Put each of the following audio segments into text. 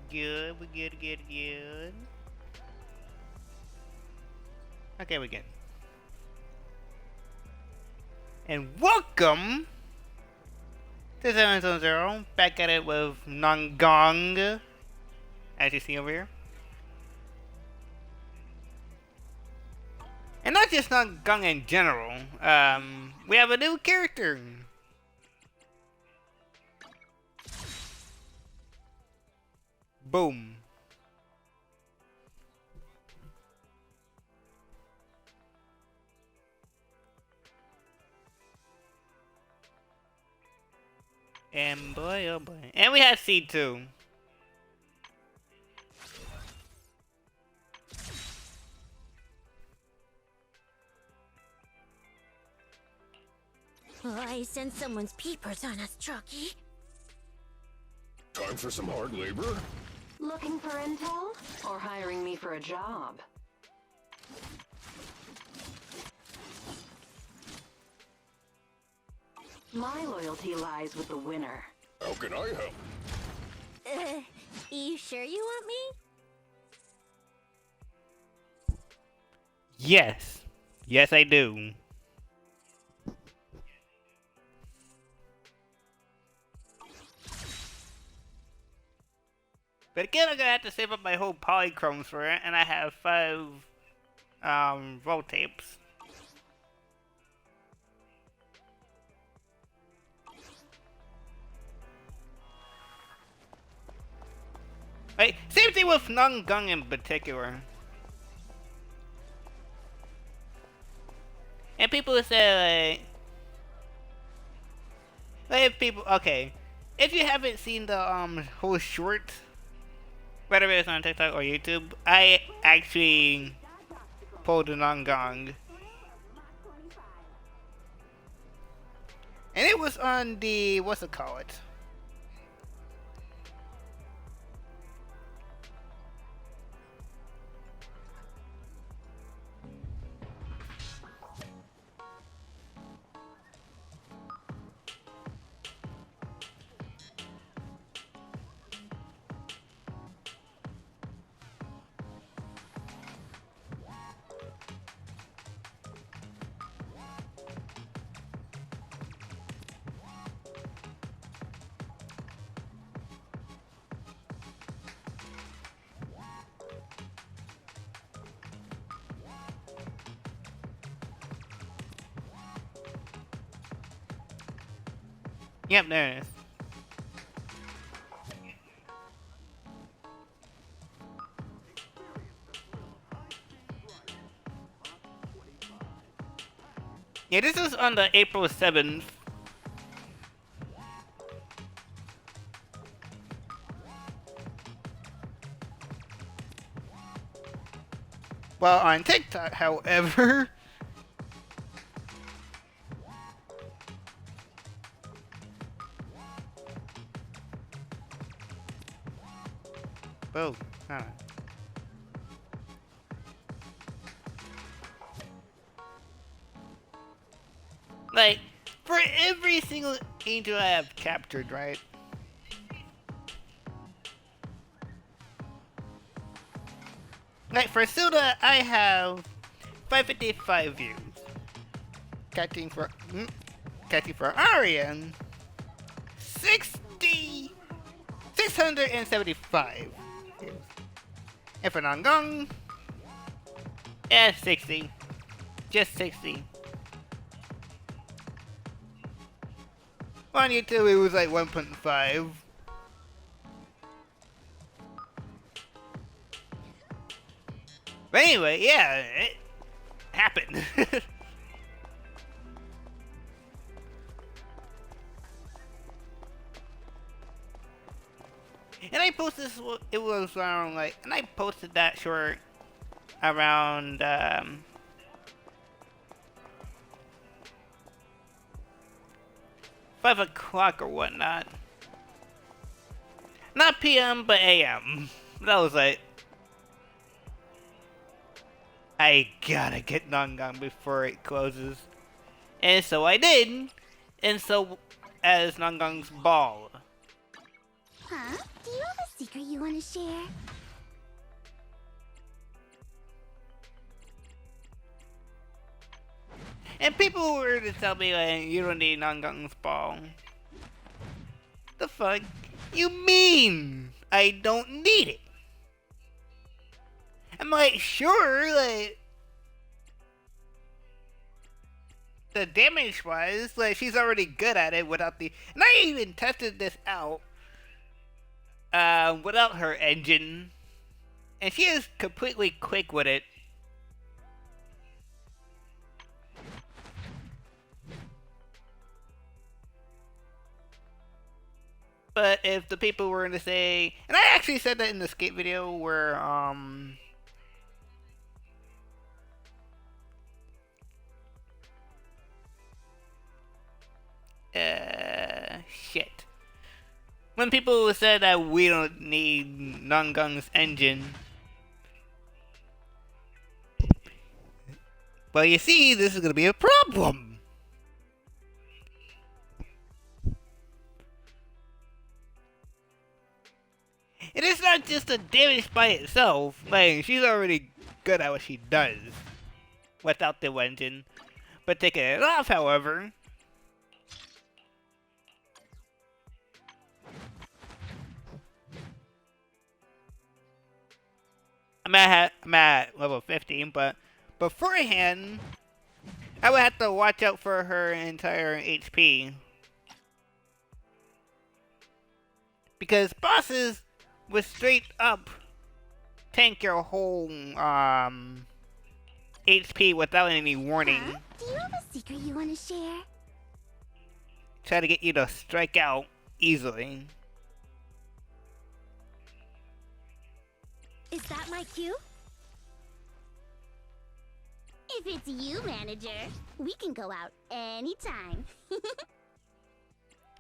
good. We're good, good, good. Okay, we're good. And welcome to 700. Back at it with Nongong, as you see over here. And not just Nongong in general. We have a new character. Boom. And boy, oh boy. And we had Seed too. I sense someone's peepers on us, Trucky. Time for some hard labor? Looking for intel? Or hiring me for a job? My loyalty lies with the winner. How can I help? You sure you want me? Yes. Yes, I do. But again, I'm gonna have to save up my whole polychromes for it, and I have 5 roll tapes. Like, same thing with Nongong in particular. And people say like if people, okay, if you haven't seen the whole short, whether it's on TikTok or YouTube, I actually pulled a Nongong. And it was on the, what's it called? Yep, there it is. Yeah, this is on the April 7th. Well, on TikTok, however, oh, huh. Like, for every single angel I have captured, right? Like, for Suda, I have 555 views. Catching for Arian, 675 views. And for Nongong, 60. Just 60. On YouTube, it was like 1.5. But anyway, yeah, it happened. And I posted this, it was around like, and I posted that short around, 5 o'clock or whatnot. Not PM, but AM. That was like, I gotta get Nongong before it closes. And so I did. And so, as Nongong's ball. Huh? Do you have a secret you want to share? And people were to tell me like you don't need Nangang's ball. The fuck you mean? I don't need it. I'm like, sure, like the damage wise, like she's already good at it without the. And I even tested this out without her engine, and she is completely quick with it. But if the people were to say, and I actually said that in the skate video where shit. When people said that we don't need Nangang's engine. Well, you see, this is gonna be a problem. It is not just the damage by itself. Like, she's already good at what she does without the engine. But taking it off, however, I'm at level 15, but beforehand, I would have to watch out for her entire HP. Because bosses would straight up tank your whole HP without any warning. Huh? Do you have a secret you want to share? Try to get you to strike out easily. Is that my cue? If it's you, manager, we can go out anytime.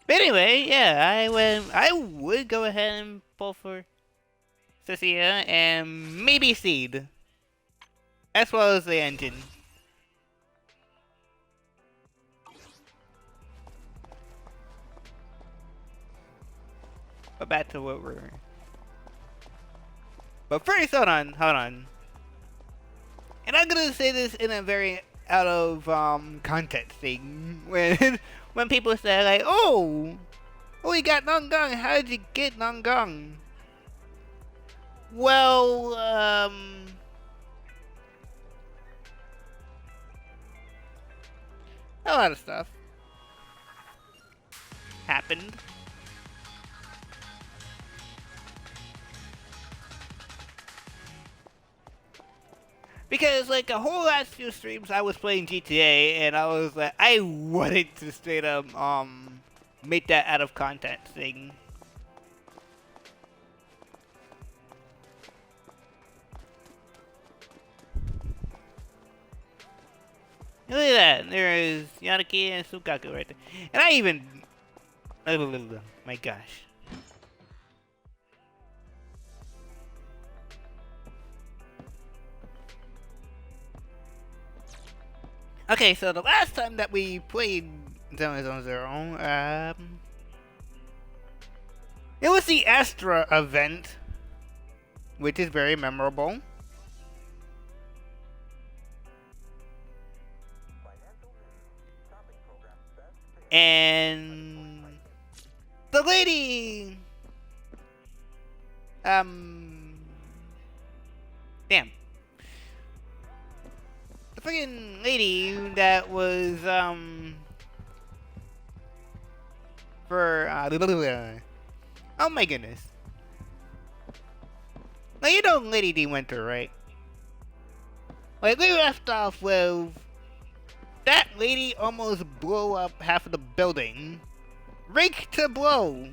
But anyway, yeah, I would go ahead and pull for Cecilia and maybe Seed. As well as the engine. But back to what we're... But first, hold on. And I'm gonna say this in a very out of context thing. When people say like, oh, you got Nangang, how did you get Nangang? Well, a lot of stuff happened. Because, like, a whole last few streams I was playing GTA, and I was like, I wanted to straight up, make that out of context thing. Look at that, there is Yanaki and Sukaku right there. And I even... My gosh. Okay, so the last time that we played Zenless on Zero, it was the Astra event, which is very memorable. And the lady, damn. The freaking lady that was, oh my goodness. Now you know Lady D Winter, right? Like, we left off with that lady almost blew up half of the building. Rake to blow.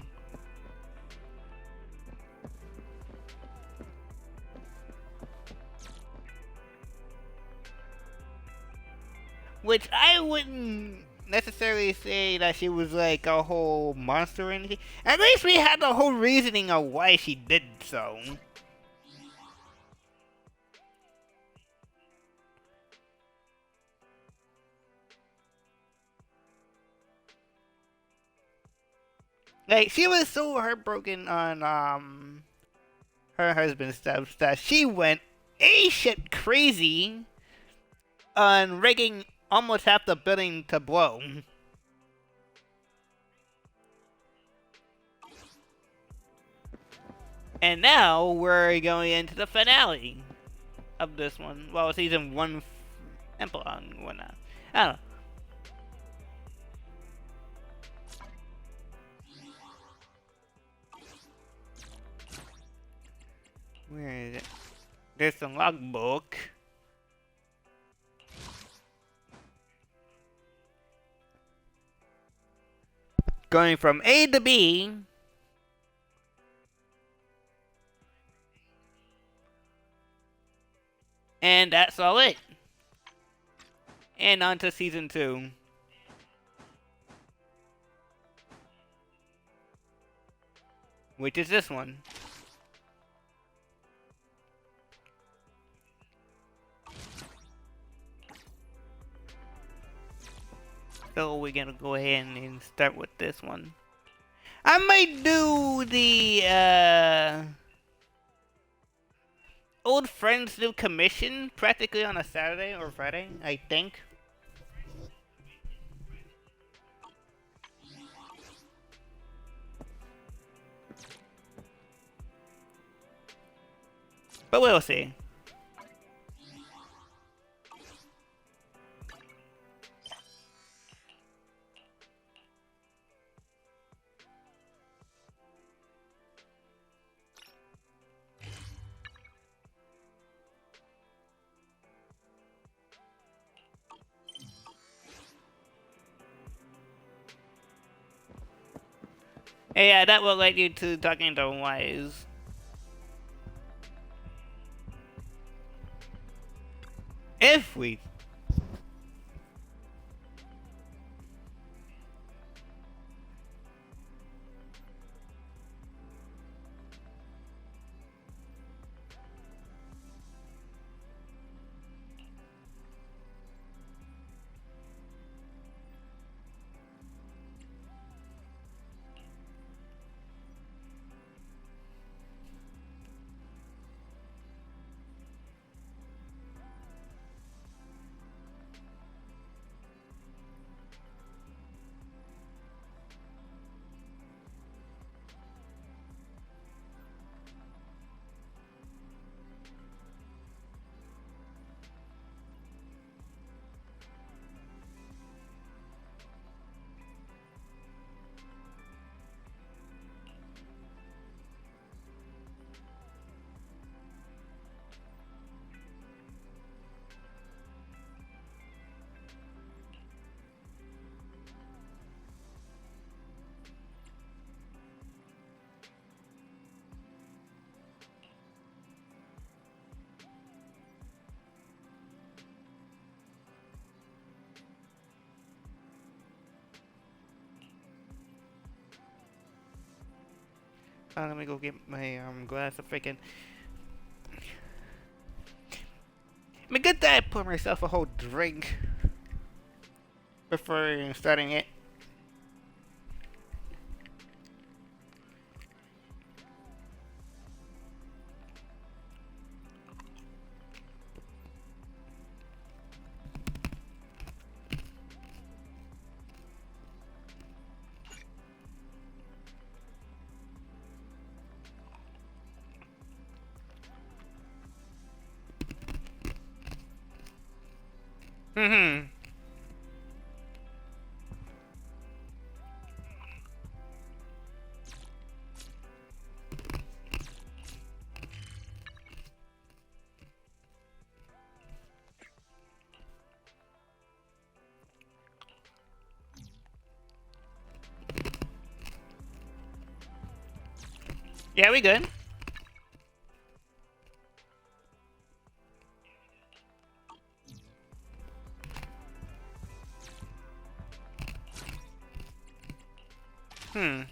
Which I wouldn't necessarily say that she was like a whole monster or anything. At least we had the whole reasoning of why she did so. Like, she was so heartbroken on, her husband's stuff that she went shit crazy on rigging almost half the building to blow. And now we're going into the finale of this one. Well, season 1 epilogue and whatnot. I don't know. Where is it? There's the logbook. Going from A to B. And that's all it. And on to season 2. Which is this one. So we're gonna go ahead and start with this one. I might do the Old Friends New Commission practically on a Saturday or Friday, I think. But we'll see. Hey, yeah, that will lead you to talking to Wise. If we... let me go get my glass of freaking... I mean, good that I pour myself a whole drink before starting it. Mm-hmm. Yeah, we good. Hmm.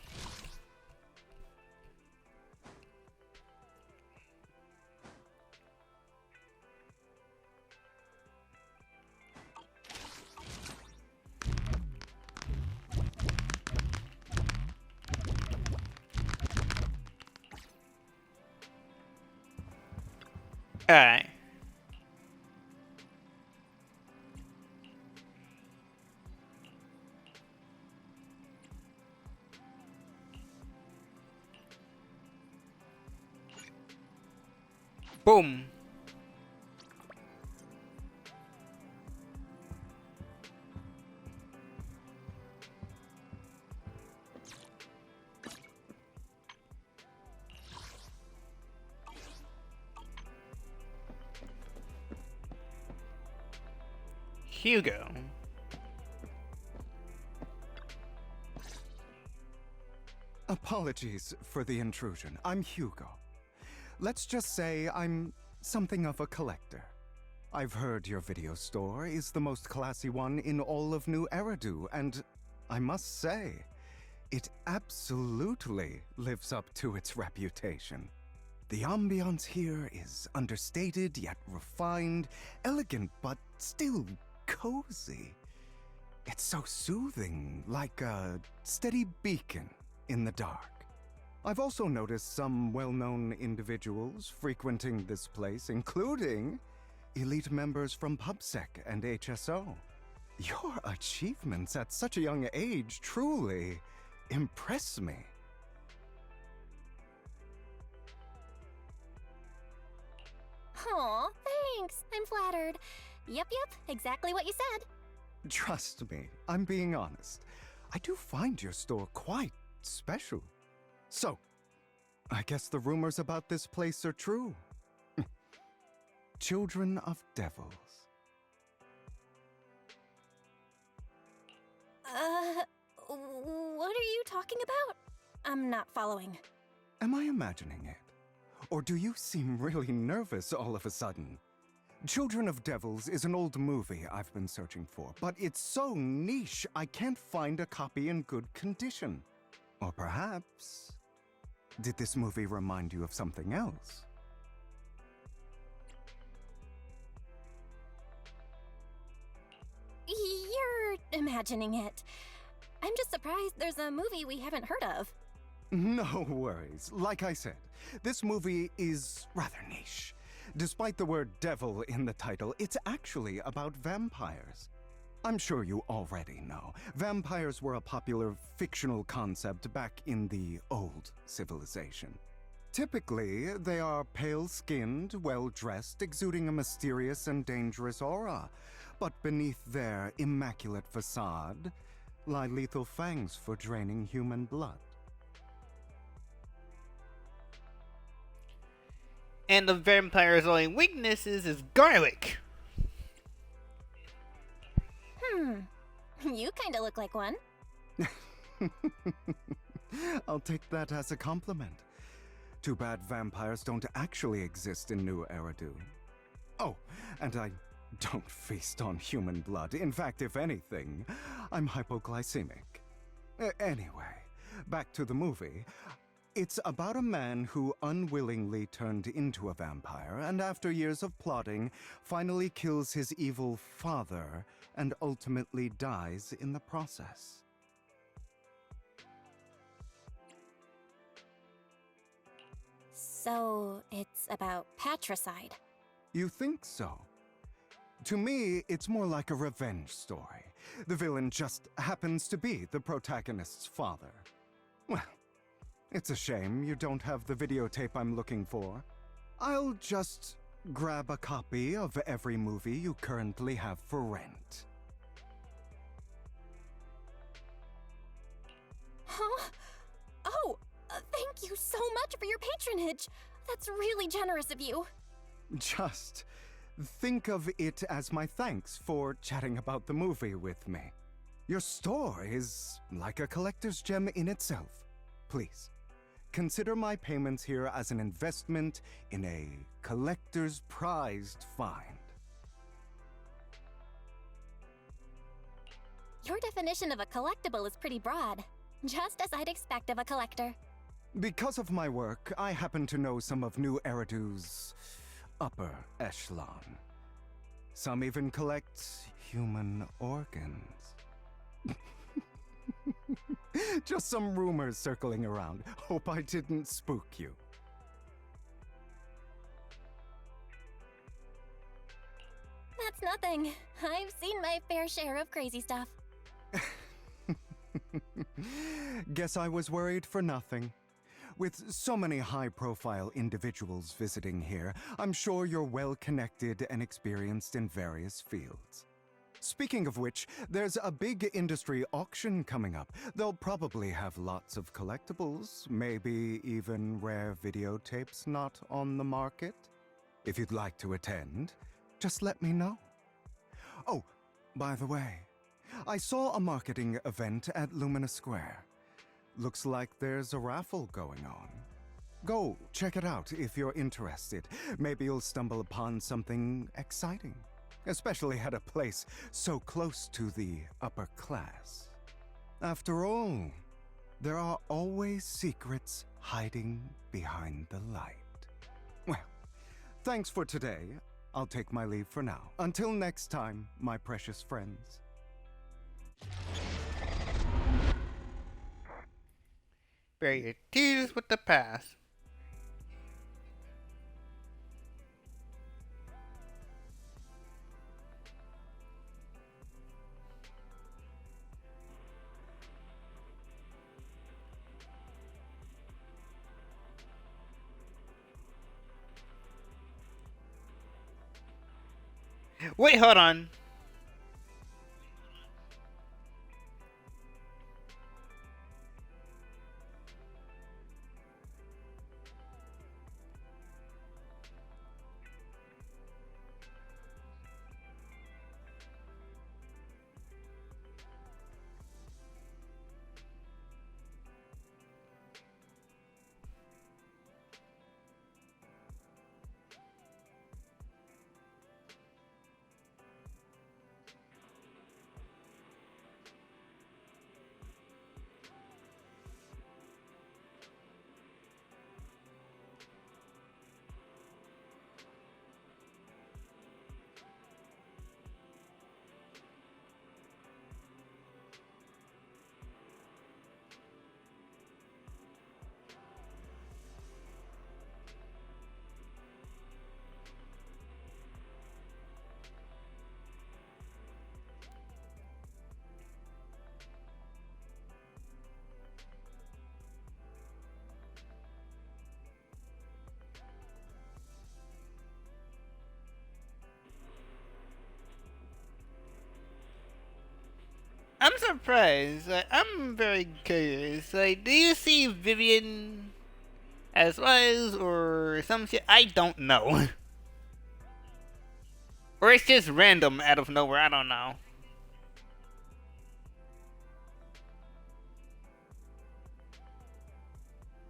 Alright. Boom. Hugo. Apologies for the intrusion. I'm Hugo. Let's just say I'm something of a collector. I've heard your video store is the most classy one in all of New Eridu, and I must say, it absolutely lives up to its reputation. The ambiance here is understated yet refined, elegant but still cozy. It's so soothing, like a steady beacon in the dark. I've also noticed some well-known individuals frequenting this place, including elite members from PubSec and HSO. Your achievements at such a young age truly impress me. Aw, thanks. I'm flattered. Yep, exactly what you said. Trust me, I'm being honest. I do find your store quite special. So, I guess the rumors about this place are true. Children of devils. What are you talking about? I'm not following. Am I imagining it? Or do you seem really nervous all of a sudden? Children of Devils is an old movie I've been searching for, but it's so niche I can't find a copy in good condition. Or perhaps, did this movie remind you of something else? You're imagining it. I'm just surprised there's a movie we haven't heard of. No worries. Like I said, this movie is rather niche. Despite the word devil in the title, it's actually about vampires. I'm sure you already know. Vampires were a popular fictional concept back in the old civilization. Typically, they are pale-skinned, well-dressed, exuding a mysterious and dangerous aura. But beneath their immaculate facade lie lethal fangs for draining human blood. And the vampire's only weaknesses is garlic. You kinda look like one. I'll take that as a compliment. Too bad vampires don't actually exist in New Eridu. Oh, and I don't feast on human blood. In fact, if anything, I'm hypoglycemic. Anyway, back to the movie. It's about a man who unwillingly turned into a vampire and after years of plotting, finally kills his evil father and ultimately dies in the process. So, it's about patricide. You think so? To me, it's more like a revenge story. The villain just happens to be the protagonist's father. Well, it's a shame you don't have the videotape I'm looking for. I'll just grab a copy of every movie you currently have for rent. Huh? Oh, thank you so much for your patronage. That's really generous of you. Just think of it as my thanks for chatting about the movie with me. Your store is like a collector's gem in itself. Please, consider my payments here as an investment in a collector's prized find. Your definition of a collectible is pretty broad, just as I'd expect of a collector. Because of my work, I happen to know some of New Eridu's upper echelon. Some even collect human organs. Just some rumors circling around. Hope I didn't spook you. Nothing. I've seen my fair share of crazy stuff. Guess I was worried for nothing. With so many high-profile individuals visiting here, I'm sure you're well-connected and experienced in various fields. Speaking of which, there's a big industry auction coming up. They'll probably have lots of collectibles, maybe even rare videotapes not on the market. If you'd like to attend, just let me know. Oh, by the way, I saw a marketing event at Lumina Square. Looks like there's a raffle going on. Go check it out if you're interested. Maybe you'll stumble upon something exciting, especially at a place so close to the upper class. After all, there are always secrets hiding behind the light. Well, thanks for today. I'll take my leave for now. Until next time, my precious friends. Bury your tears with the past. Wait, hold on. I'm surprised. I'm very curious. Do you see Vivian as was or some shit? I don't know. Or it's just random out of nowhere. I don't know.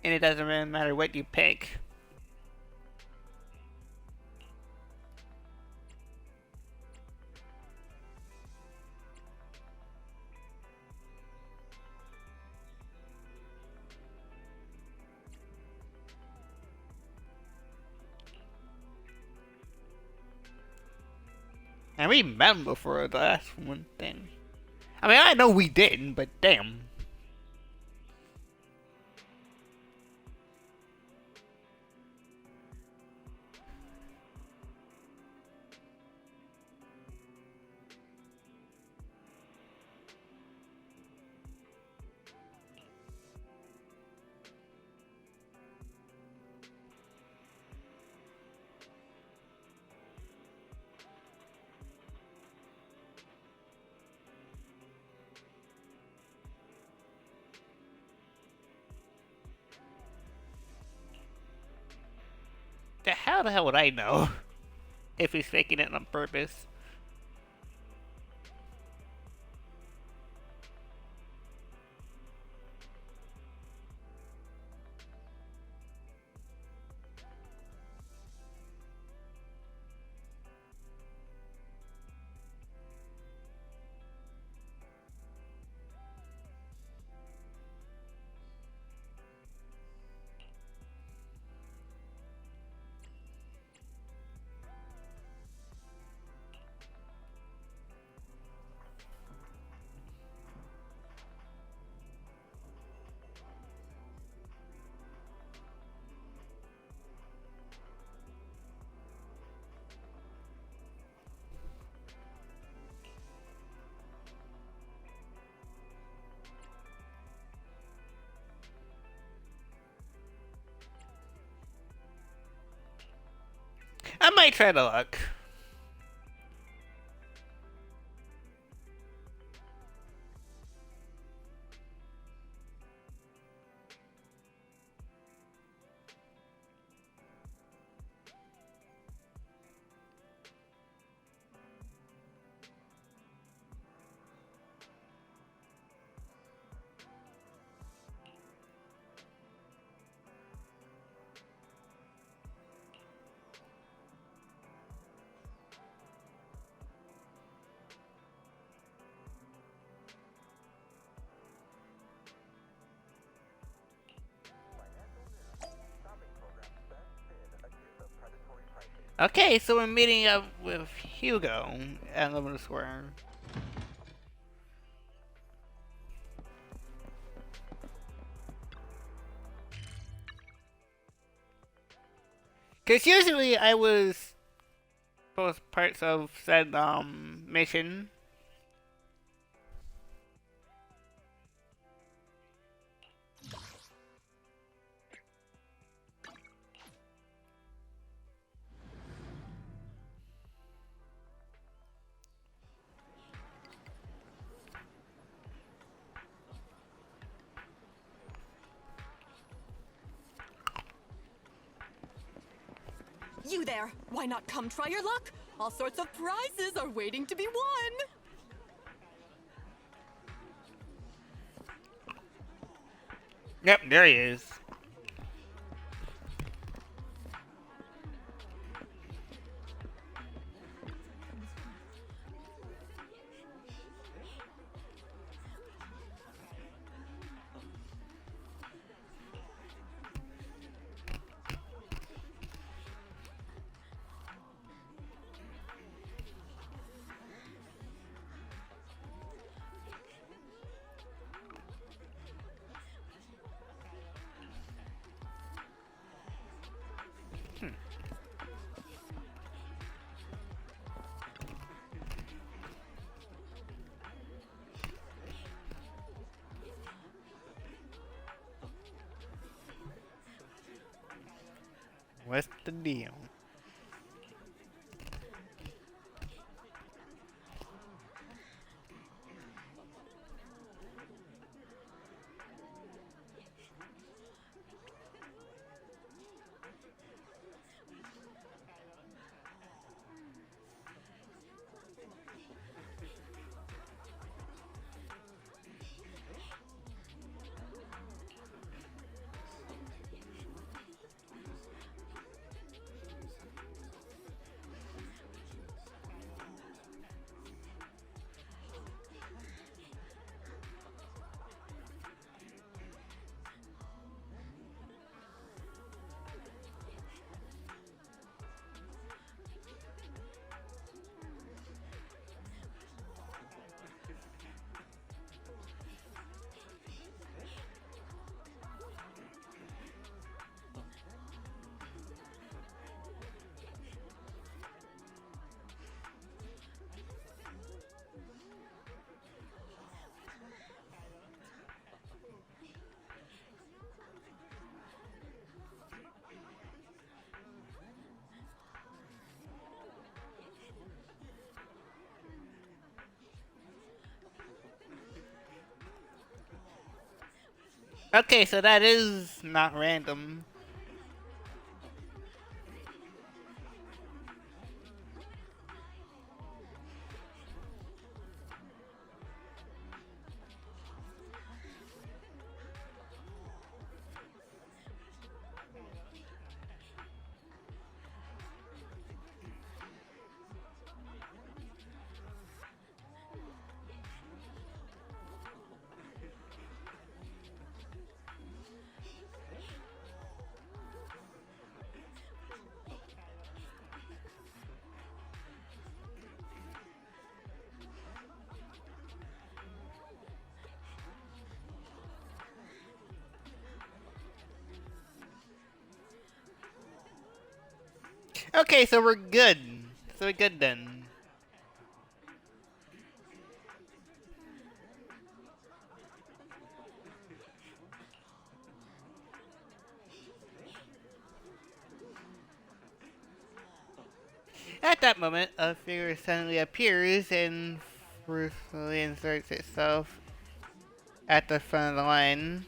And it doesn't really matter what you pick. And we met before, that's one thing. I mean, I know we didn't, but damn. How the hell would I know if he's faking it on purpose? might try to look. Okay, so we're meeting up with Hugo at Liberty Square. Cause usually I was both parts of said mission. You there! Why not come try your luck? All sorts of prizes are waiting to be won! Yep, there he is. What's the deal? Okay, so that is not random. Okay, so we're good. So we're good then. that moment, a figure suddenly appears and forcefully inserts itself at the front of the line.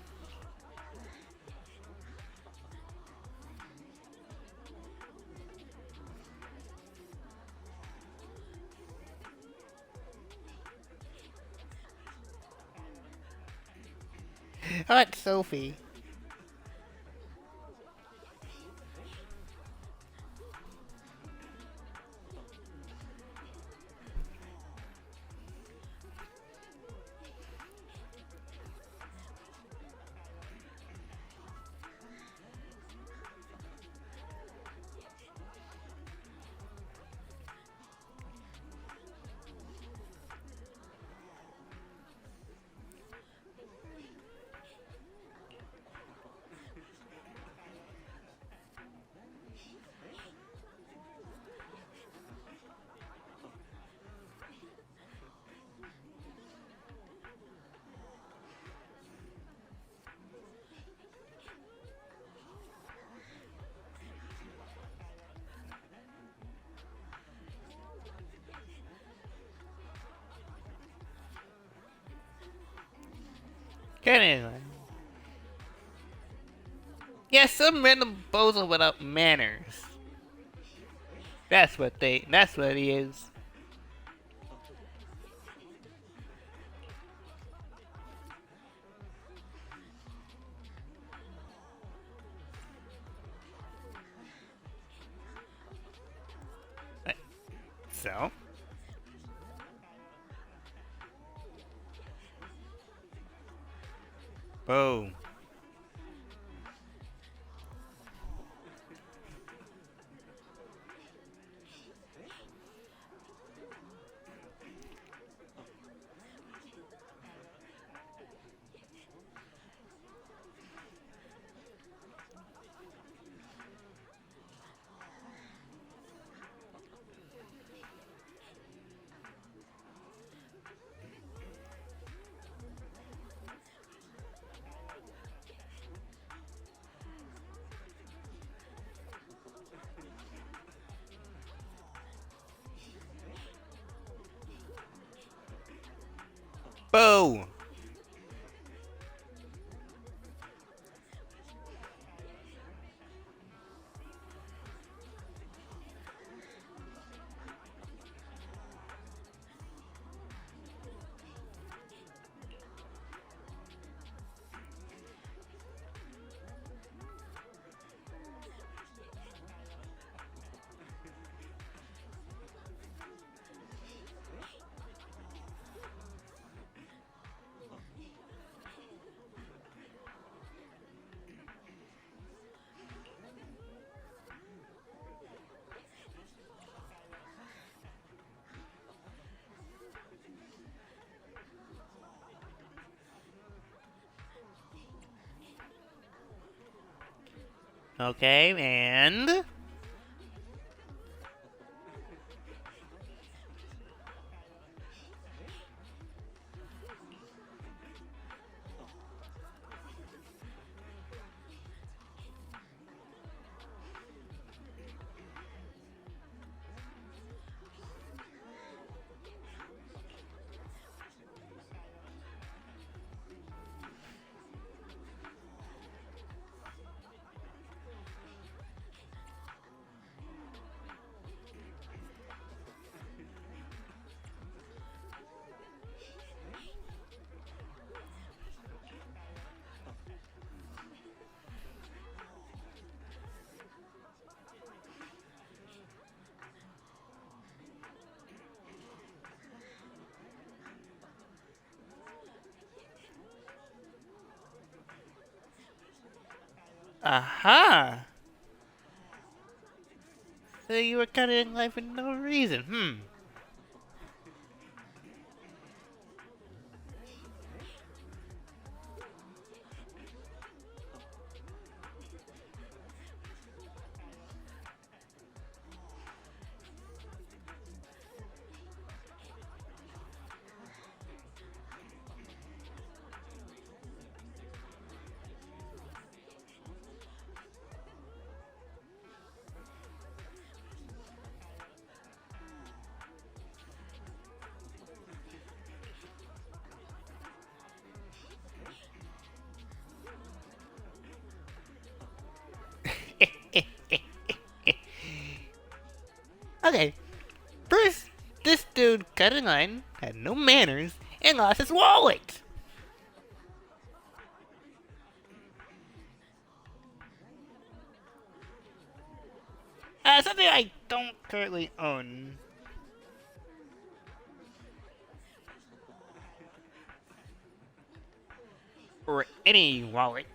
I like Sophie. Anyway. Yeah, some random bozo without manners. That's what he is. Right. So? Boom. Boom. Okay, and... Aha! So you were kind of in life for no reason, dude cut in line, had no manners, and lost his wallet. Something I don't currently own. Or any wallet,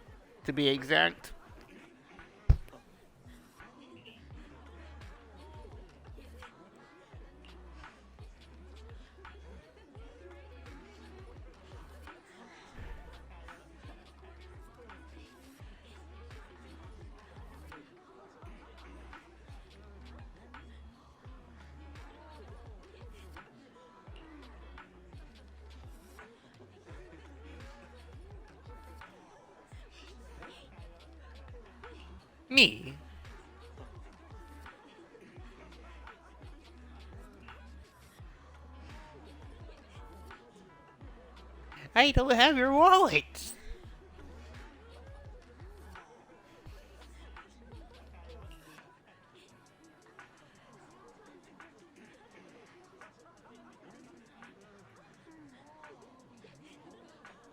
to be exact. Me. I don't have your wallet.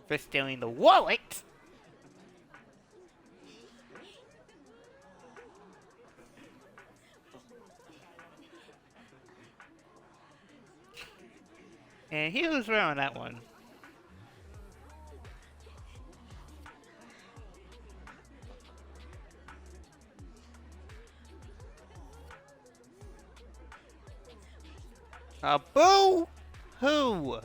For stealing the wallet. And he was right on that one. Boo-hoo!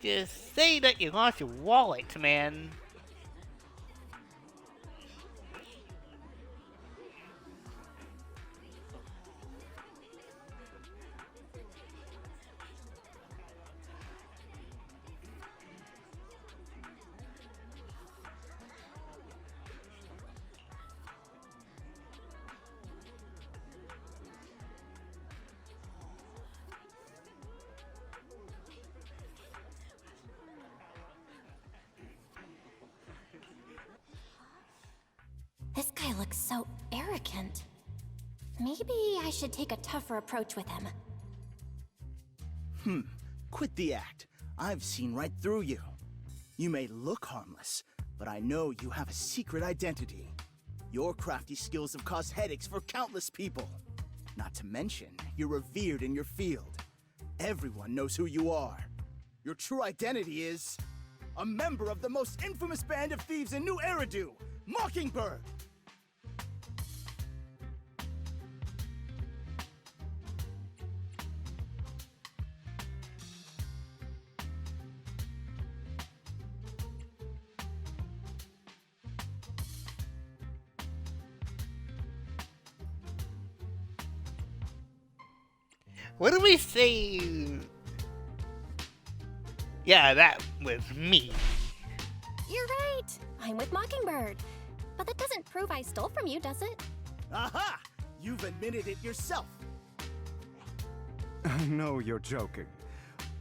Just say that you lost your wallet, man. This guy looks so arrogant. Maybe I should take a tougher approach with him. Quit the act. I've seen right through you. You may look harmless, but I know you have a secret identity. Your crafty skills have caused headaches for countless people. Not to mention, you're revered in your field. Everyone knows who you are. Your true identity is a member of the most infamous band of thieves in New Eridu, Mockingbird! What did we say? Yeah, that was me. You're right. I'm with Mockingbird. But that doesn't prove I stole from you, does it? Aha! You've admitted it yourself. I know you're joking,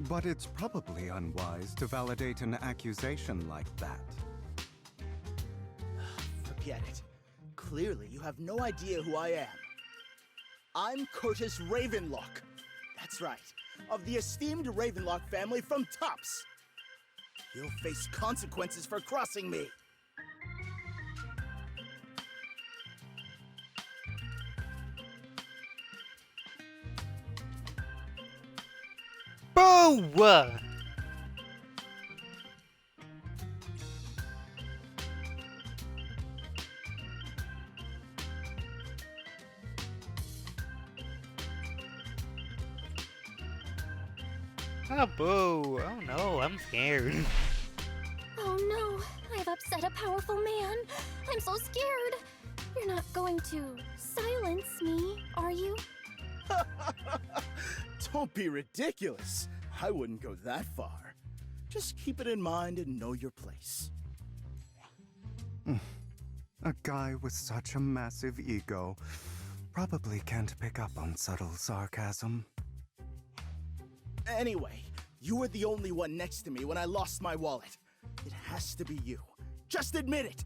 but it's probably unwise to validate an accusation like that. Forget it. Clearly, you have no idea who I am. I'm Curtis Ravenlock. That's right, of the esteemed Ravenlock family from Tops. You'll face consequences for crossing me. Boo! Oh, boo. Oh no, I'm scared. Oh no, I've upset a powerful man. I'm so scared. You're not going to silence me, are you? Don't be ridiculous. I wouldn't go that far. Just keep it in mind and know your place. A guy with such a massive ego probably can't pick up on subtle sarcasm. Anyway, you were the only one next to me when I lost my wallet. It has to be you. Just admit it.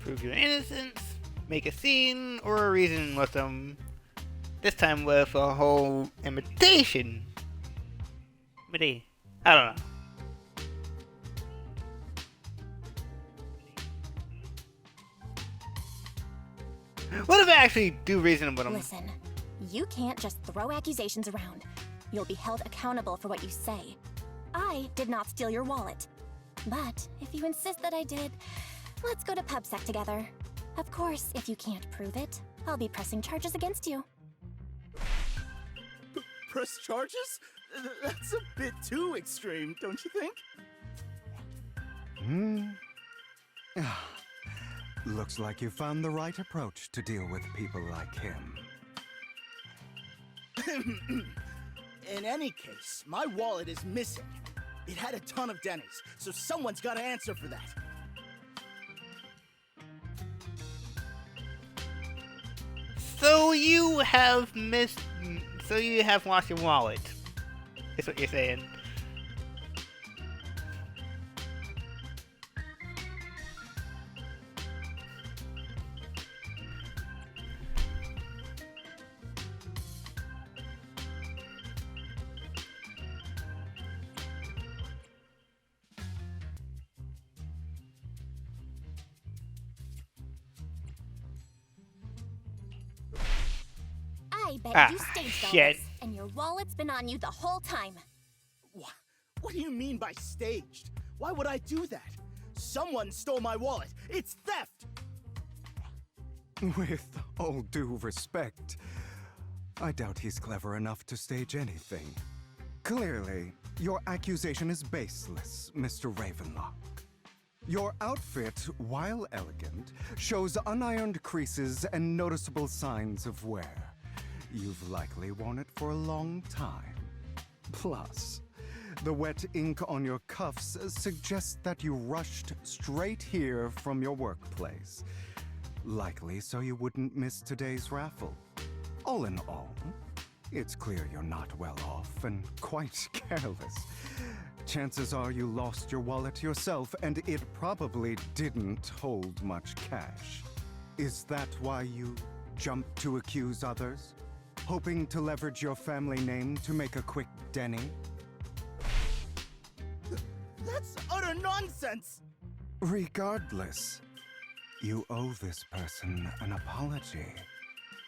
Prove your innocence, make a scene, or reason with them. This time with a whole imitation. I don't know. What if I actually do reason with them? Listen, you can't just throw accusations around. You'll be held accountable for what you say. I did not steal your wallet. But if you insist that I did, let's go to PubSec together. Of course, if you can't prove it, I'll be pressing charges against you. Press charges? That's a bit too extreme, don't you think? Looks like you found the right approach to deal with people like him. In any case, my wallet is missing. It had a ton of Denny's, so someone's got to answer for that. So you have lost your wallet. Is what you're saying. I bet you staged all shit. this, and your wallet's been on you the whole time. What do you mean by staged? Why would I do that? Someone stole my wallet. It's theft! With all due respect, I doubt he's clever enough to stage anything. Clearly, your accusation is baseless, Mr. Ravenlock. Your outfit, while elegant, shows unironed creases and noticeable signs of wear. You've likely worn it for a long time. Plus, the wet ink on your cuffs suggests that you rushed straight here from your workplace. Likely so you wouldn't miss today's raffle. All in all, it's clear you're not well off and quite careless. Chances are you lost your wallet yourself, and it probably didn't hold much cash. Is that why you jumped to accuse others? Hoping to leverage your family name to make a quick Denny? That's utter nonsense! Regardless, you owe this person an apology.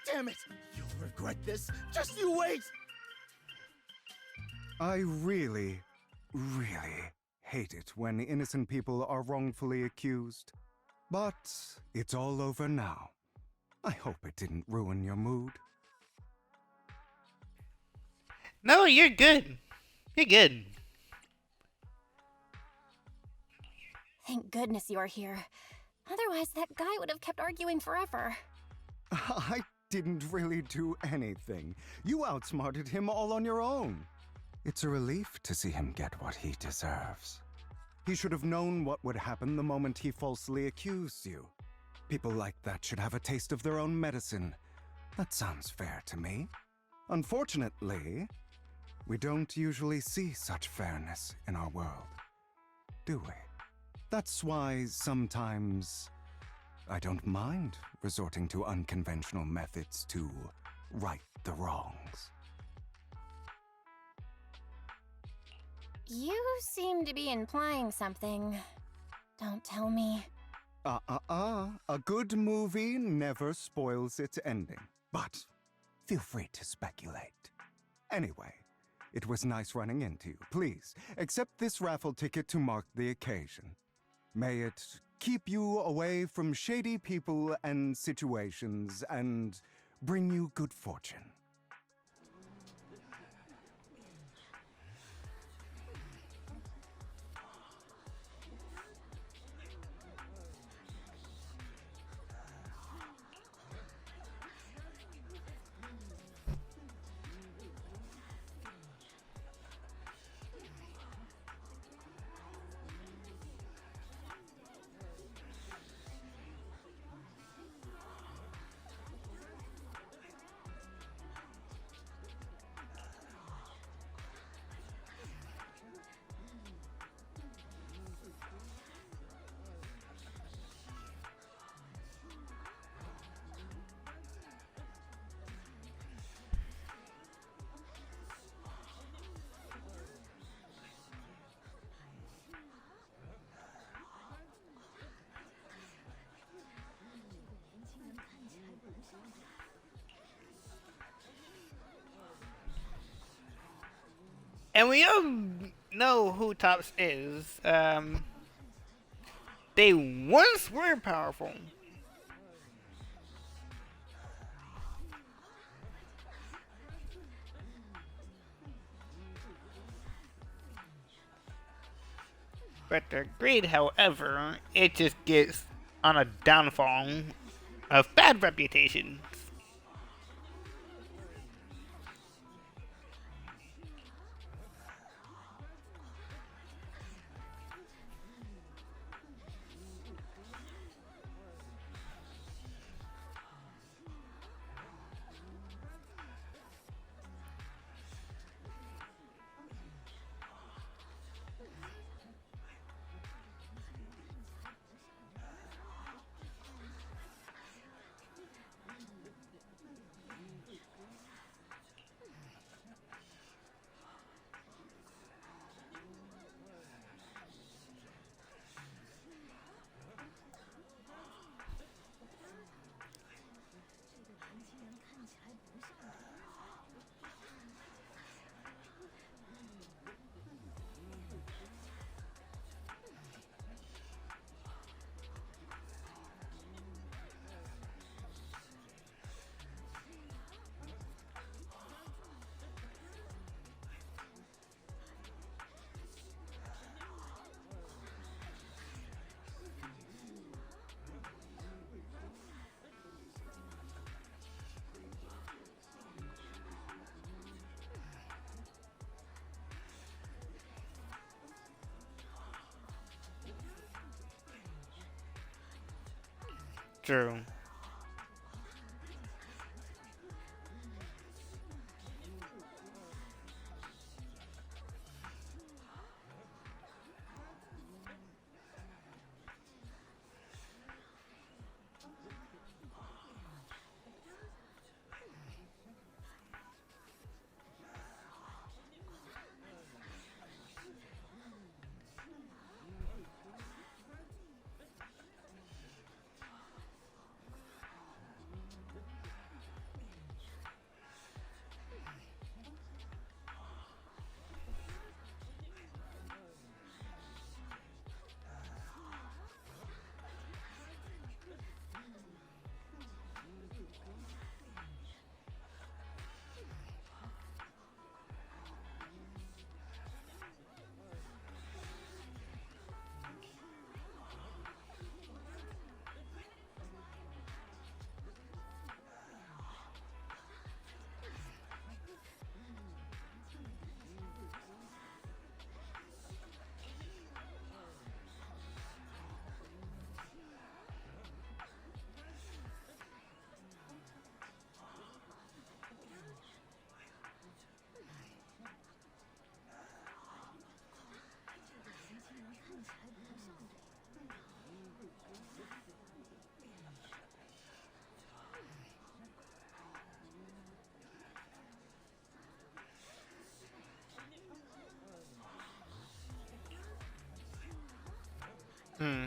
Damn it! You'll regret this. Just you wait! I really hate it when innocent people are wrongfully accused. But it's all over now. I hope it didn't ruin your mood. No, you're good. You're good. Thank goodness you're here. Otherwise, that guy would have kept arguing forever. I didn't really do anything. You outsmarted him all on your own. It's a relief to see him get what he deserves. He should have known what would happen the moment he falsely accused you. People like that should have a taste of their own medicine. That sounds fair to me. Unfortunately, we don't usually see such fairness in our world, do we? That's why sometimes I don't mind resorting to unconventional methods to right the wrongs. You seem to be implying something. Don't tell me. A good movie never spoils its ending. But feel free to speculate. Anyway, it was nice running into you. Please, accept this raffle ticket to mark the occasion. May it keep you away from shady people and situations and bring you good fortune. And we all know who Tops is. They once were powerful. But their greed, however, it just gets on a downfall of bad reputation. True. Hmm.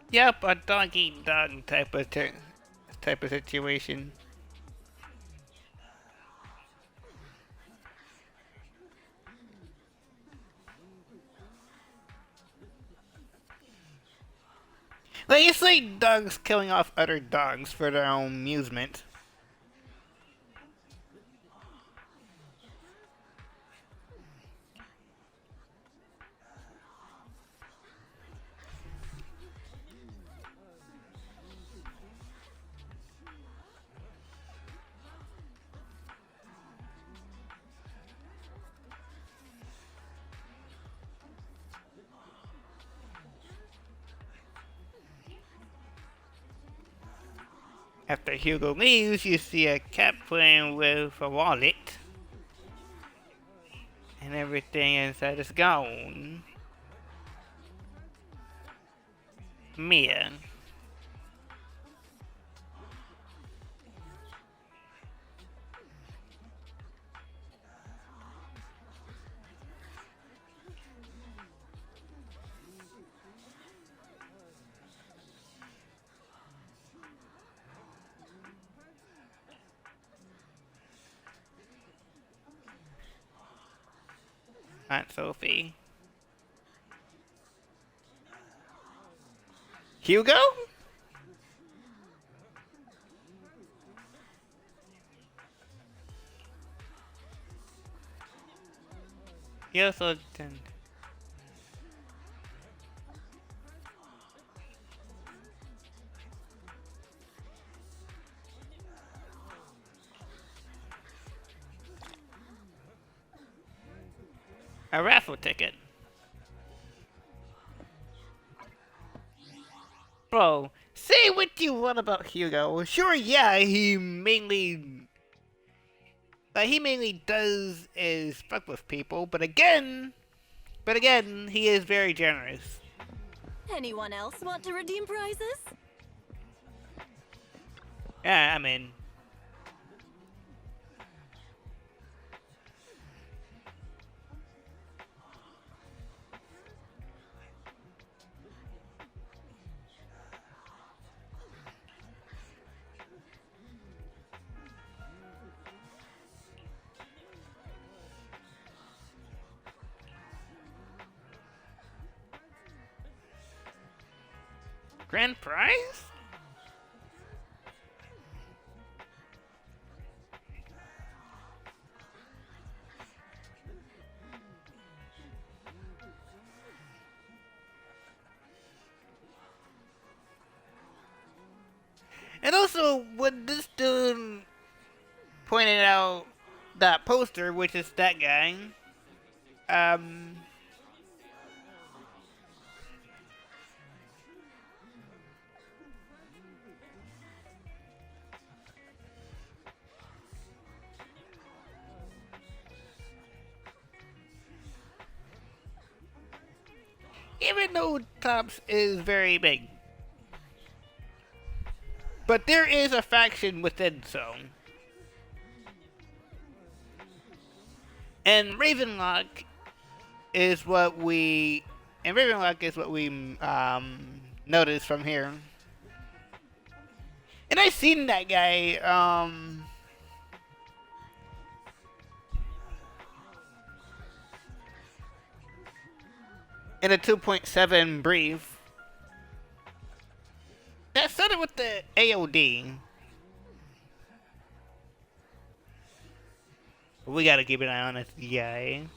Yep, a dog eat dog type of situation. Like it's like dogs killing off other dogs for their own amusement. After Hugo leaves, you see a cat playing with a wallet. And everything inside is gone. Mia. Aunt Sophie. Hugo? He also didn't. A raffle ticket. Bro, say what you want about Hugo. Sure, yeah, he mainly does is fuck with people, but again, he is very generous. Anyone else want to redeem prizes? Yeah, I mean, grand prize? And also, when this dude pointed out that poster, which is that guy, even though Tops is very big, but there is a faction within Zone. And Ravenlock is what we noticed from here. And I seen that guy in a 2.7 brief. That started with the AOD. We gotta keep an eye on this guy.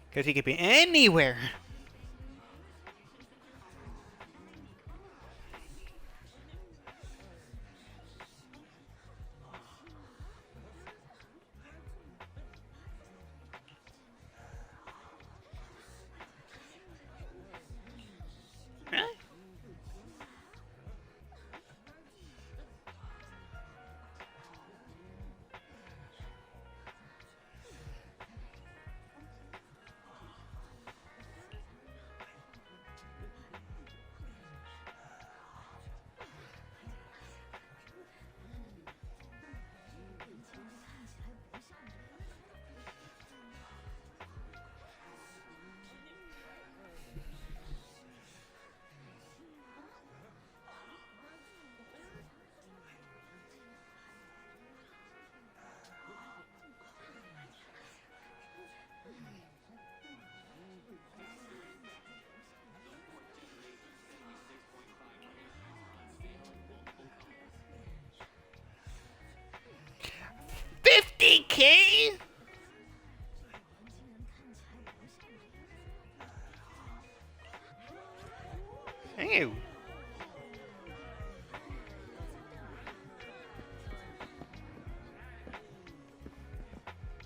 Because he could be anywhere. Really?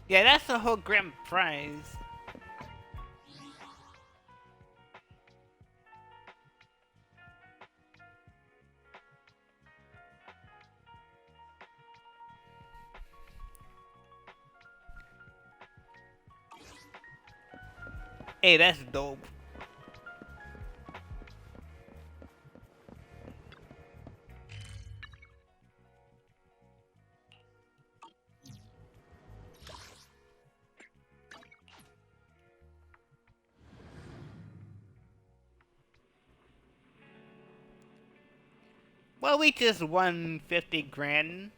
Yeah, that's the whole grand prize. Hey, that's dope. Well, we just won 50 grand.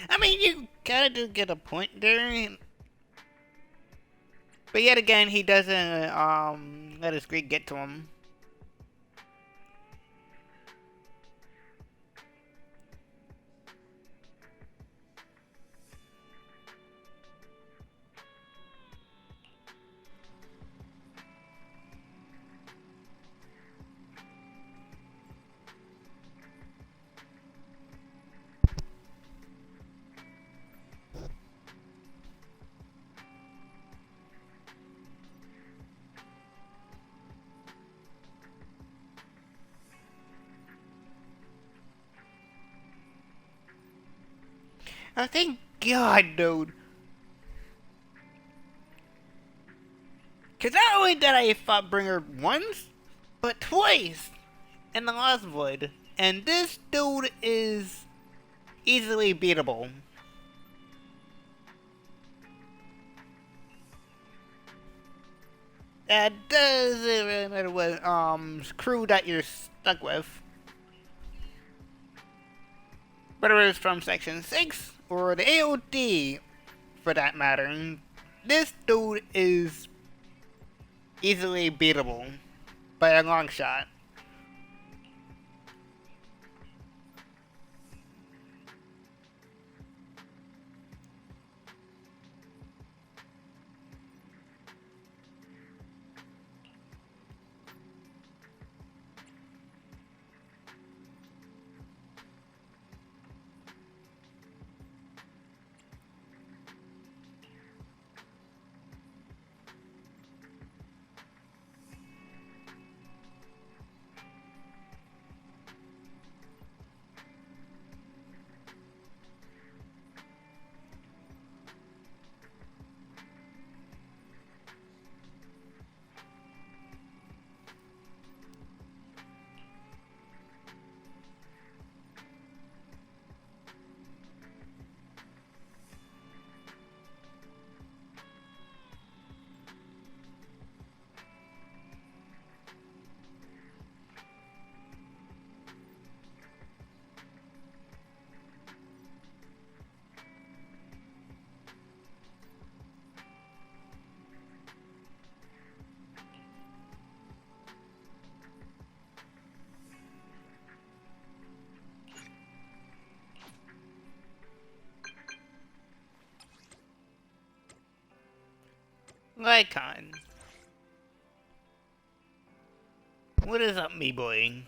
I mean, you kinda do get a point there. But yet again, he doesn't, let his greed get to him. Oh, thank God, dude. Cause not only did I fought Bringer once, but twice in the Lost Void. And this dude is easily beatable. That doesn't really matter what crew that you're stuck with. Whether it's from Section 6 or the AOD for that matter, this dude is easily beatable by a long shot. Lycon. What is up, me boy?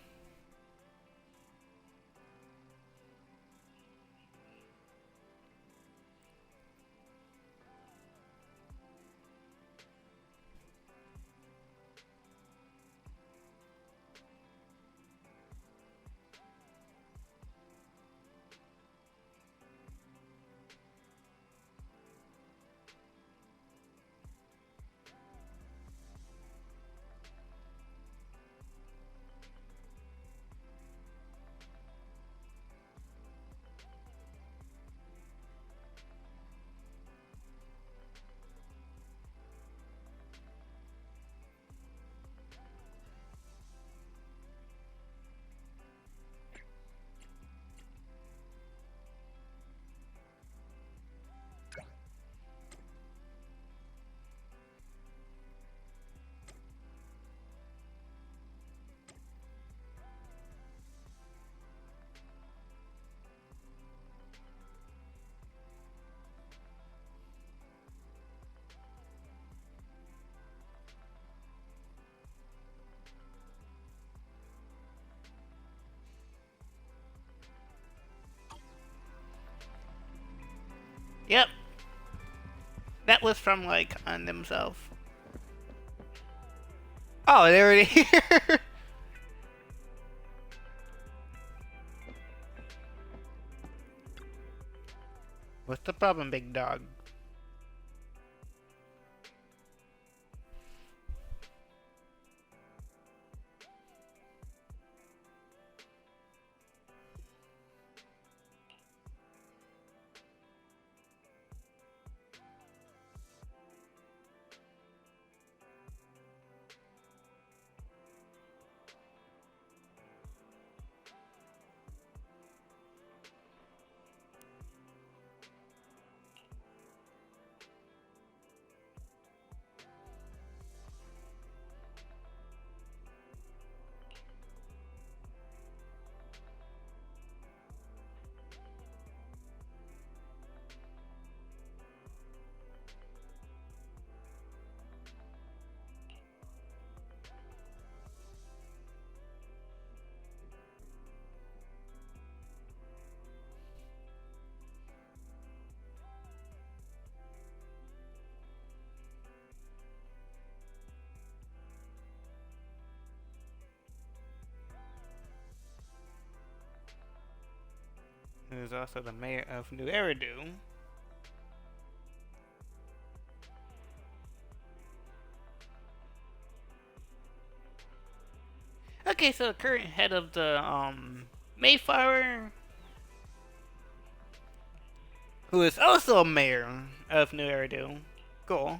Yep. That was from, like, on themselves. Oh, they already here. What's the problem, big dog? Who's also the mayor of New Eridu. Okay, so the current head of the Mayflower, who is also a mayor of New Eridu. Cool.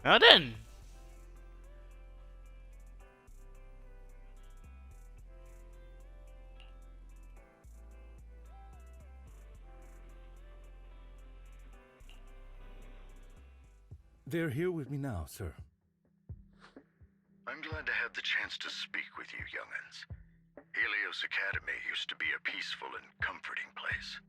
Well then. They're here with me now, sir. I'm glad to have the chance to speak with you, young'uns. Helios Academy used to be a peaceful and comforting place.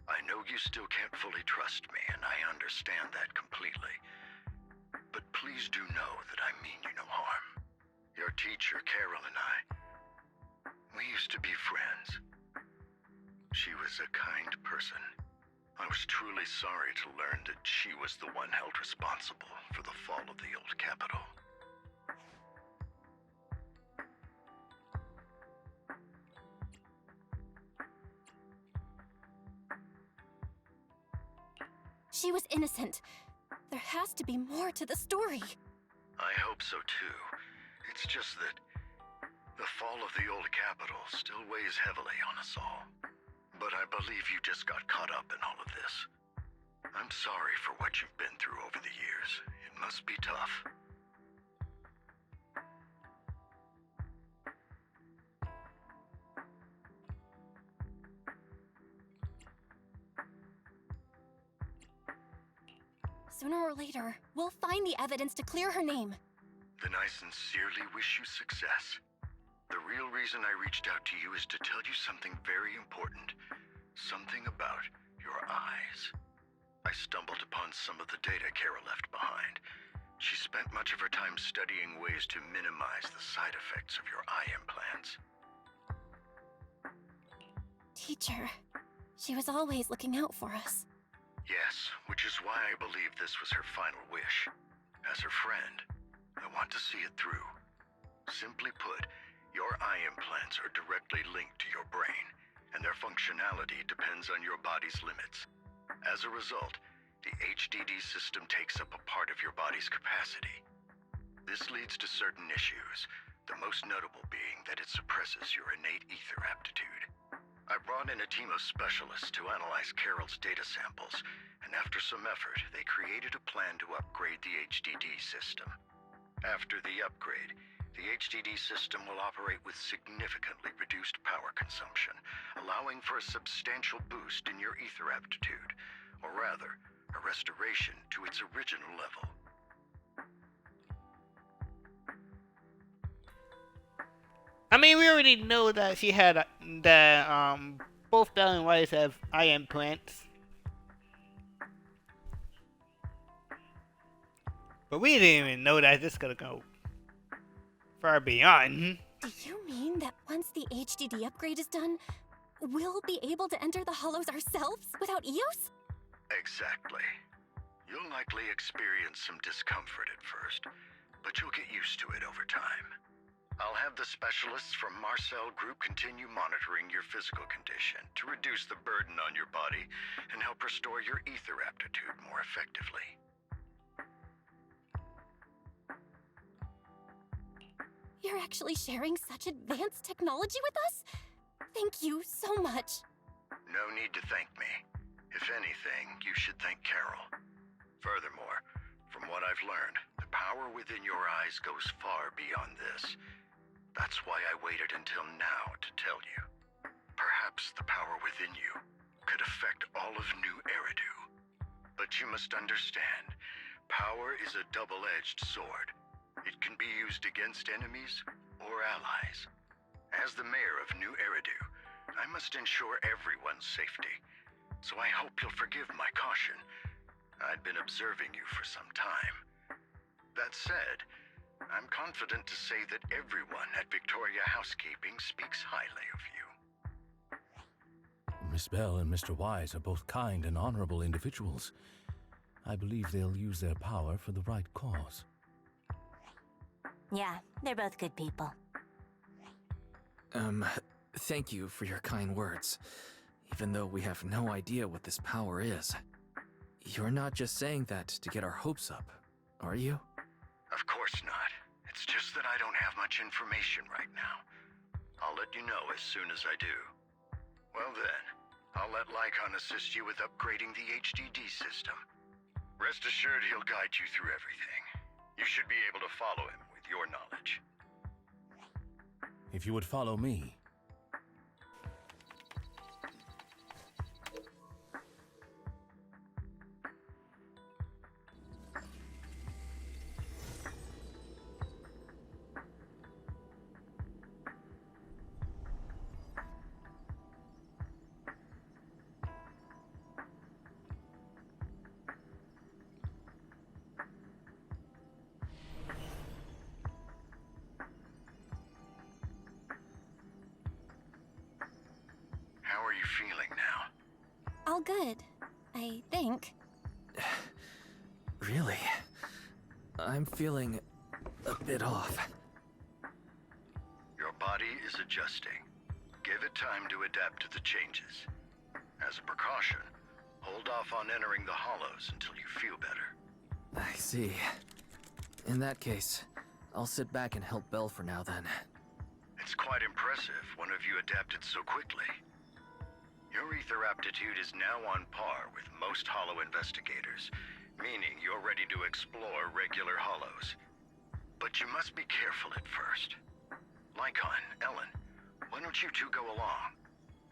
I know you still can't fully trust me, and I understand that completely. But please do know that I mean you no harm. Your teacher, Carol, and I, we used to be friends. She was a kind person. I was truly sorry to learn that she was the one held responsible for the fall of the old capital. She was innocent. There has to be more to the story. I hope so too. It's just that the fall of the old capital still weighs heavily on us all. But I believe you just got caught up in all of this. I'm sorry for what you've been through over the years. It must be tough. Sooner or later, we'll find the evidence to clear her name. Then I sincerely wish you success. The real reason I reached out to you is to tell you something very important. Something about your eyes. I stumbled upon some of the data Carol left behind. She spent much of her time studying ways to minimize the side effects of your eye implants. Teacher, she was always looking out for us. Yes, which is why I believe this was her final wish. As her friend, I want to see it through. Simply put, your eye implants are directly linked to your brain, and their functionality depends on your body's limits. As a result, the HDD system takes up a part of your body's capacity. This leads to certain issues, the most notable being that it suppresses your innate ether aptitude. I brought in a team of specialists to analyze Carol's data samples, and after some effort, they created a plan to upgrade the HDD system. After the upgrade, the HDD system will operate with significantly reduced power consumption, allowing for a substantial boost in your ether aptitude, or rather, a restoration to its original level. I mean, we already know that she had both Belle and Weiss have eye implants. But we didn't even know that this is gonna go far beyond. Do you mean that once the HDD upgrade is done, we'll be able to enter the hollows ourselves without EOS? Exactly. You'll likely experience some discomfort at first, but you'll get used to it over time. I'll have the specialists from Marcel Group continue monitoring your physical condition to reduce the burden on your body and help restore your ether aptitude more effectively. You're actually sharing such advanced technology with us? Thank you so much. No need to thank me. If anything, you should thank Carol. Furthermore, from what I've learned, the power within your eyes goes far beyond this. That's why I waited until now to tell you. Perhaps the power within you could affect all of New Eridu. But you must understand, power is a double-edged sword. It can be used against enemies or allies. As the mayor of New Eridu, I must ensure everyone's safety. So I hope you'll forgive my caution. I'd been observing you for some time. That said, I'm confident to say that everyone at Victoria Housekeeping speaks highly of you. Miss Bell and Mr. Wise are both kind and honorable individuals. I believe they'll use their power for the right cause. Yeah, they're both good people. Thank you for your kind words, even though we have no idea what this power is. You're not just saying that to get our hopes up, are you? Of course not. It's just that I don't have much information right now. I'll let you know as soon as I do. Well then, I'll let Lycon assist you with upgrading the HDD system. Rest assured he'll guide you through everything. You should be able to follow him with your knowledge. If you would follow me. feeling now? All good, I think. Really? I'm feeling a bit off. Your body is adjusting. Give it time to adapt to the changes. As a precaution, hold off on entering the hollows until you feel better. I see. In that case, I'll sit back and help Belle for now then. It's quite impressive one of you adapted so quickly. Your ether aptitude is now on par with most hollow investigators, meaning you're ready to explore regular hollows. But you must be careful at first. Lycon, Ellen, why don't you two go along?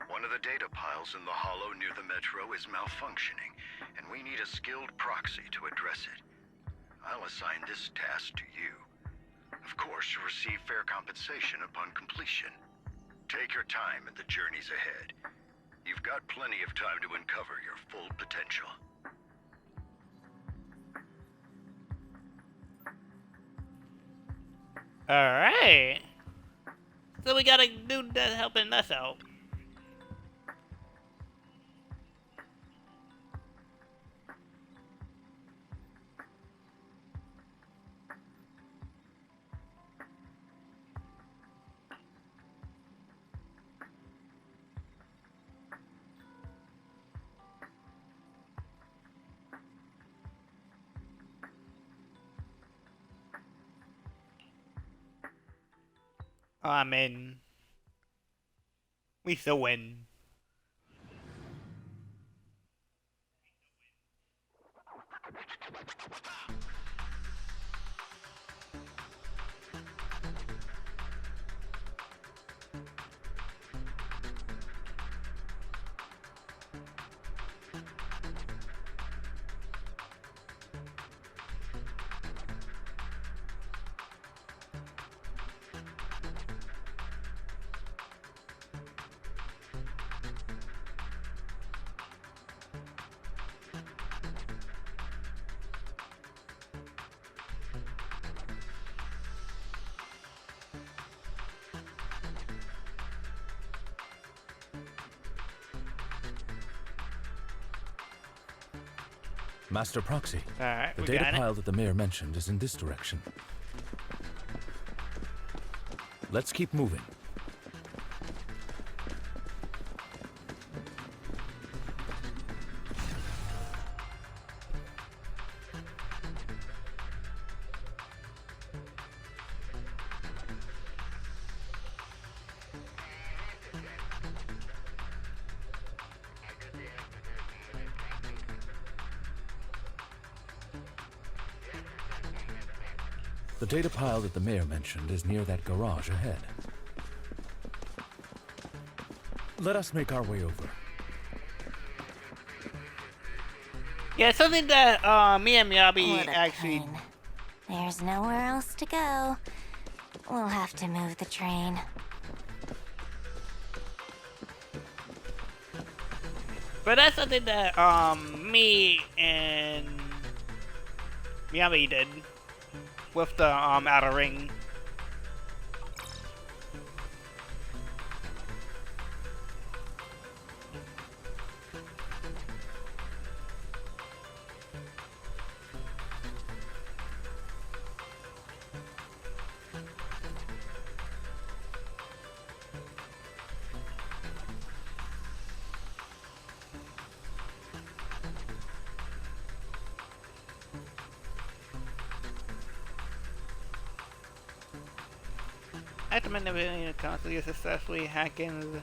One of the data piles in the hollow near the metro is malfunctioning, and we need a skilled proxy to address it. I'll assign this task to you. Of course, you'll receive fair compensation upon completion. Take your time in the journeys ahead. You've got plenty of time to uncover your full potential. Alright. So we got a dude that's helping us out. I'm in. We still win. Master Proxy. Alright, The we data got pile it. that the mayor mentioned is in this direction. Let's keep moving. The data pile that the mayor mentioned is near that garage ahead. Let us make our way over. Yeah, something that me and Miyabi What a actually. pain. There's nowhere else to go. We'll have to move the train. But that's something that me and Miyabi did with the outer ring. At the manipulating console, you successfully hack into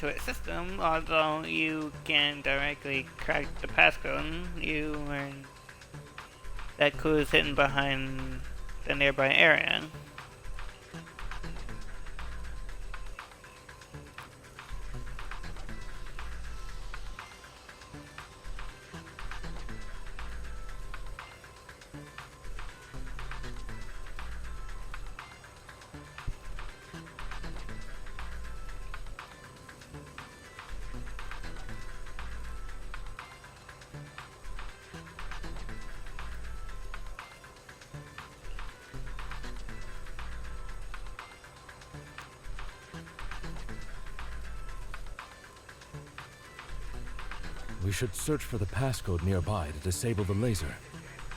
its system. Although you can directly crack the passcode, you learn that clue is hidden behind the nearby area. We should search for the passcode nearby to disable the laser,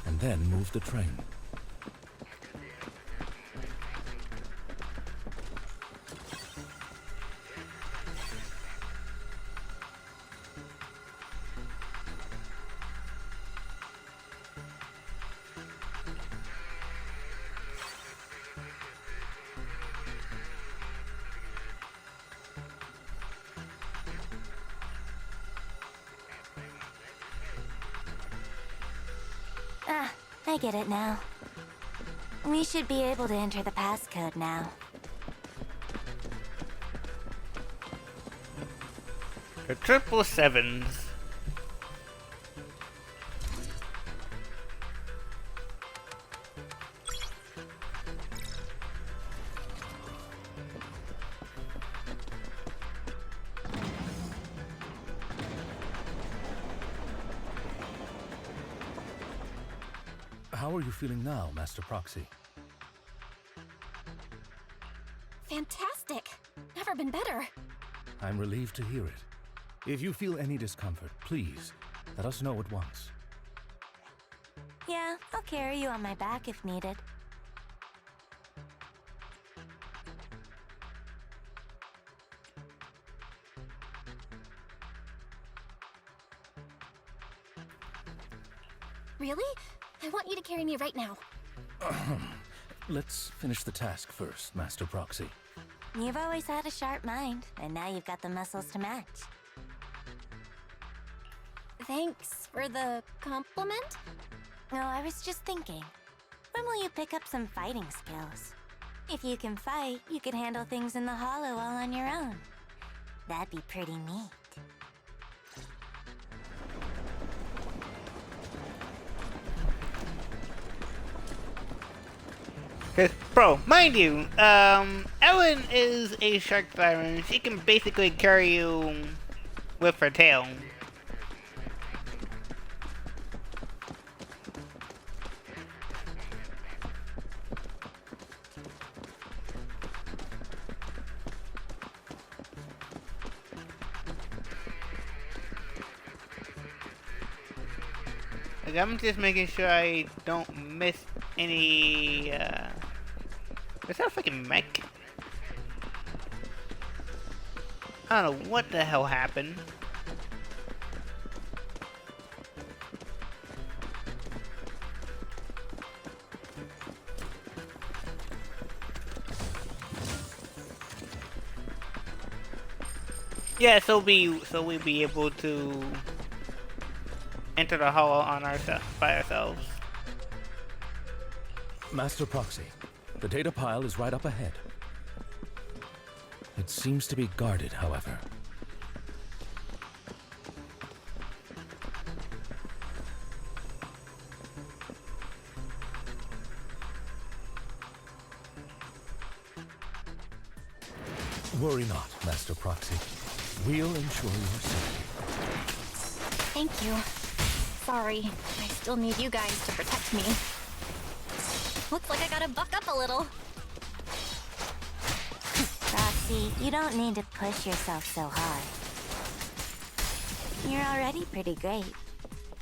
and then move the train. Ah, I get it now. We should be able to enter the passcode now. The 777s. How are you feeling now, Master Proxy? Fantastic! Never been better. I'm relieved to hear it. If you feel any discomfort, please, let us know at once. Yeah, I'll carry you on my back if needed. Really? I want you to carry me right now. Let's finish the task first, Master Proxy. You've always had a sharp mind, and now you've got the muscles to match. Thanks for the compliment? No, I was just thinking. When will you pick up some fighting skills? If you can fight, you could handle things in the hollow all on your own. That'd be pretty neat. Cause, bro, mind you, Ellen is a shark siren. She can basically carry you with her tail. Like, I'm just making sure I don't miss any, is that a freaking mech? I don't know what the hell happened. Yeah, so we'll be able to enter the hollow on by ourselves. Master Proxy, the data pile is right up ahead. It seems to be guarded, however. Worry not, Master Proxy. We'll ensure your safety. Thank you. Sorry, I still need you guys to protect me. Looks like I gotta buck up a little. Roxy, you don't need to push yourself so hard. You're already pretty great.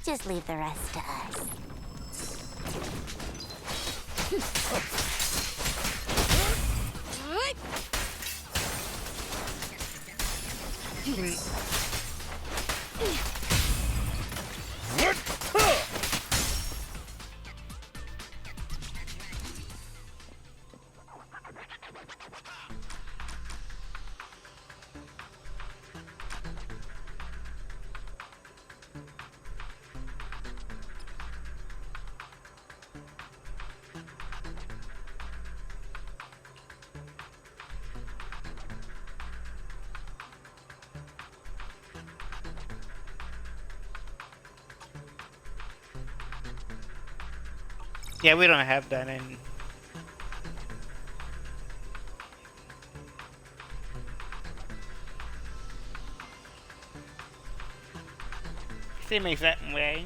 Just leave the rest to us. Yeah, we don't have that in. Same exact way.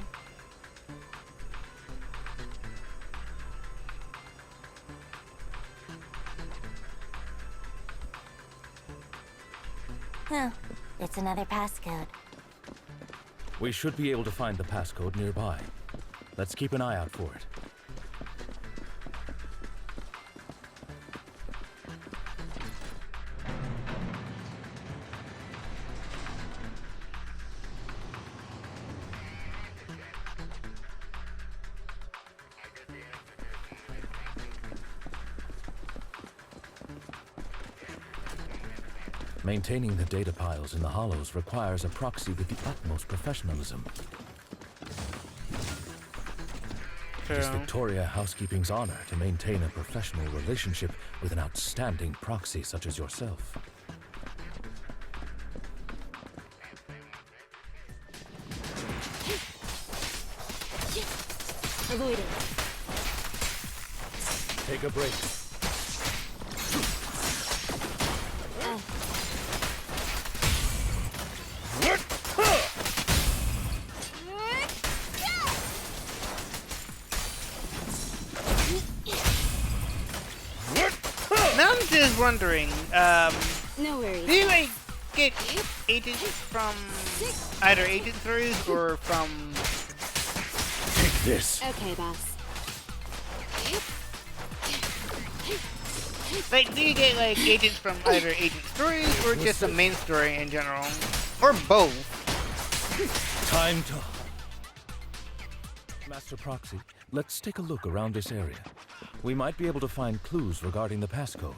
Oh, it's another passcode. We should be able to find the passcode nearby. Let's keep an eye out for it. Maintaining the data piles in the hollows requires a proxy with the utmost professionalism. It is Victoria Housekeeping's honor to maintain a professional relationship with an outstanding proxy such as yourself. Avoid it. Take a break. Now I'm just wondering, No worries. do you like get agents from either agent throughs or from? Take this. Okay, boss. Like, do you get like agents from either agent stories or just the main story in general, or both? Time to... Master Proxy, let's take a look around this area. We might be able to find clues regarding the passcode.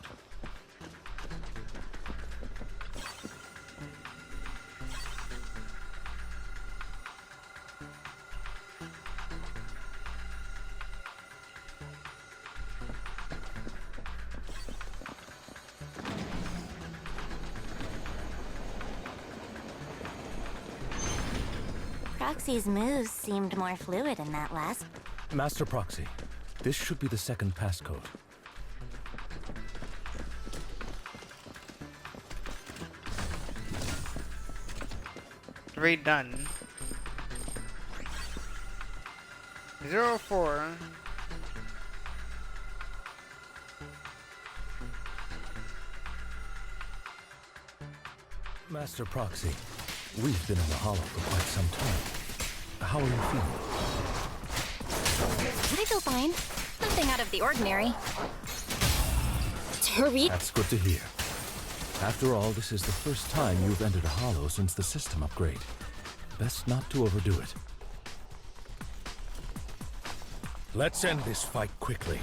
Proxy's moves seemed more fluid in that last. Master Proxy, this should be the second passcode. Read done. 04. Master Proxy, we've been in the Hollow for quite some time. How are you feeling? I feel fine. Nothing out of the ordinary. That's good to hear. After all, this is the first time you've entered a Hollow since the system upgrade. Best not to overdo it. Let's end this fight quickly.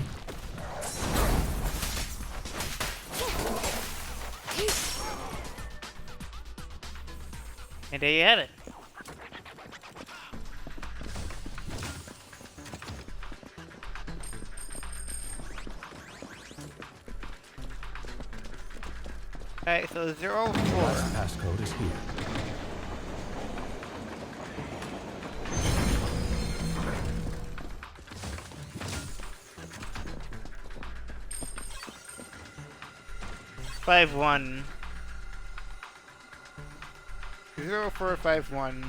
And there you have it. Alright, so 04. Last passcode is here. Five one. 0451.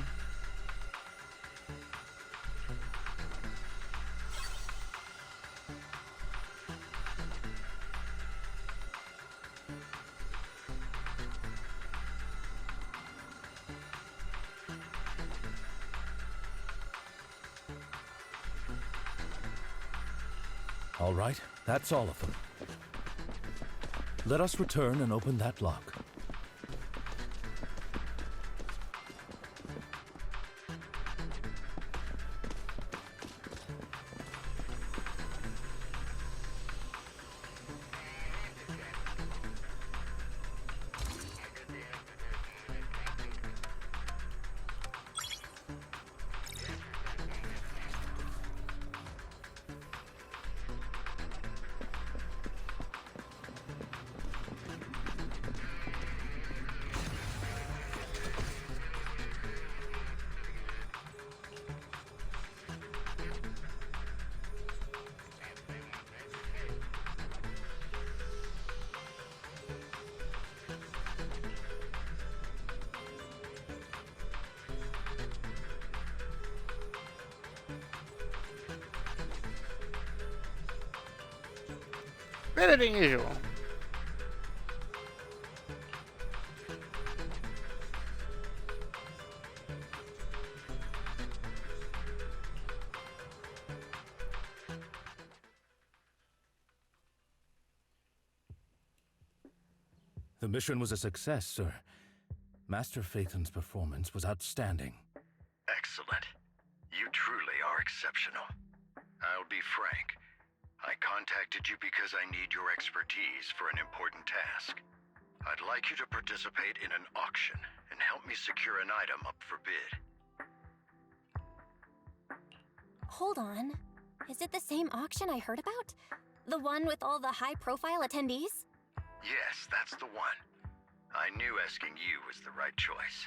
All right, that's all of them. Let us return and open that lock. Better than usual. The mission was a success, sir. Master Phaeton's performance was outstanding. Excellent. You truly are exceptional. I'll be frank. I contacted you because I need your expertise for an important task. I'd like you to participate in an auction and help me secure an item up for bid. Hold on. Is it the same auction I heard about? The one with all the high-profile attendees? Yes, that's the one. I knew asking you was the right choice.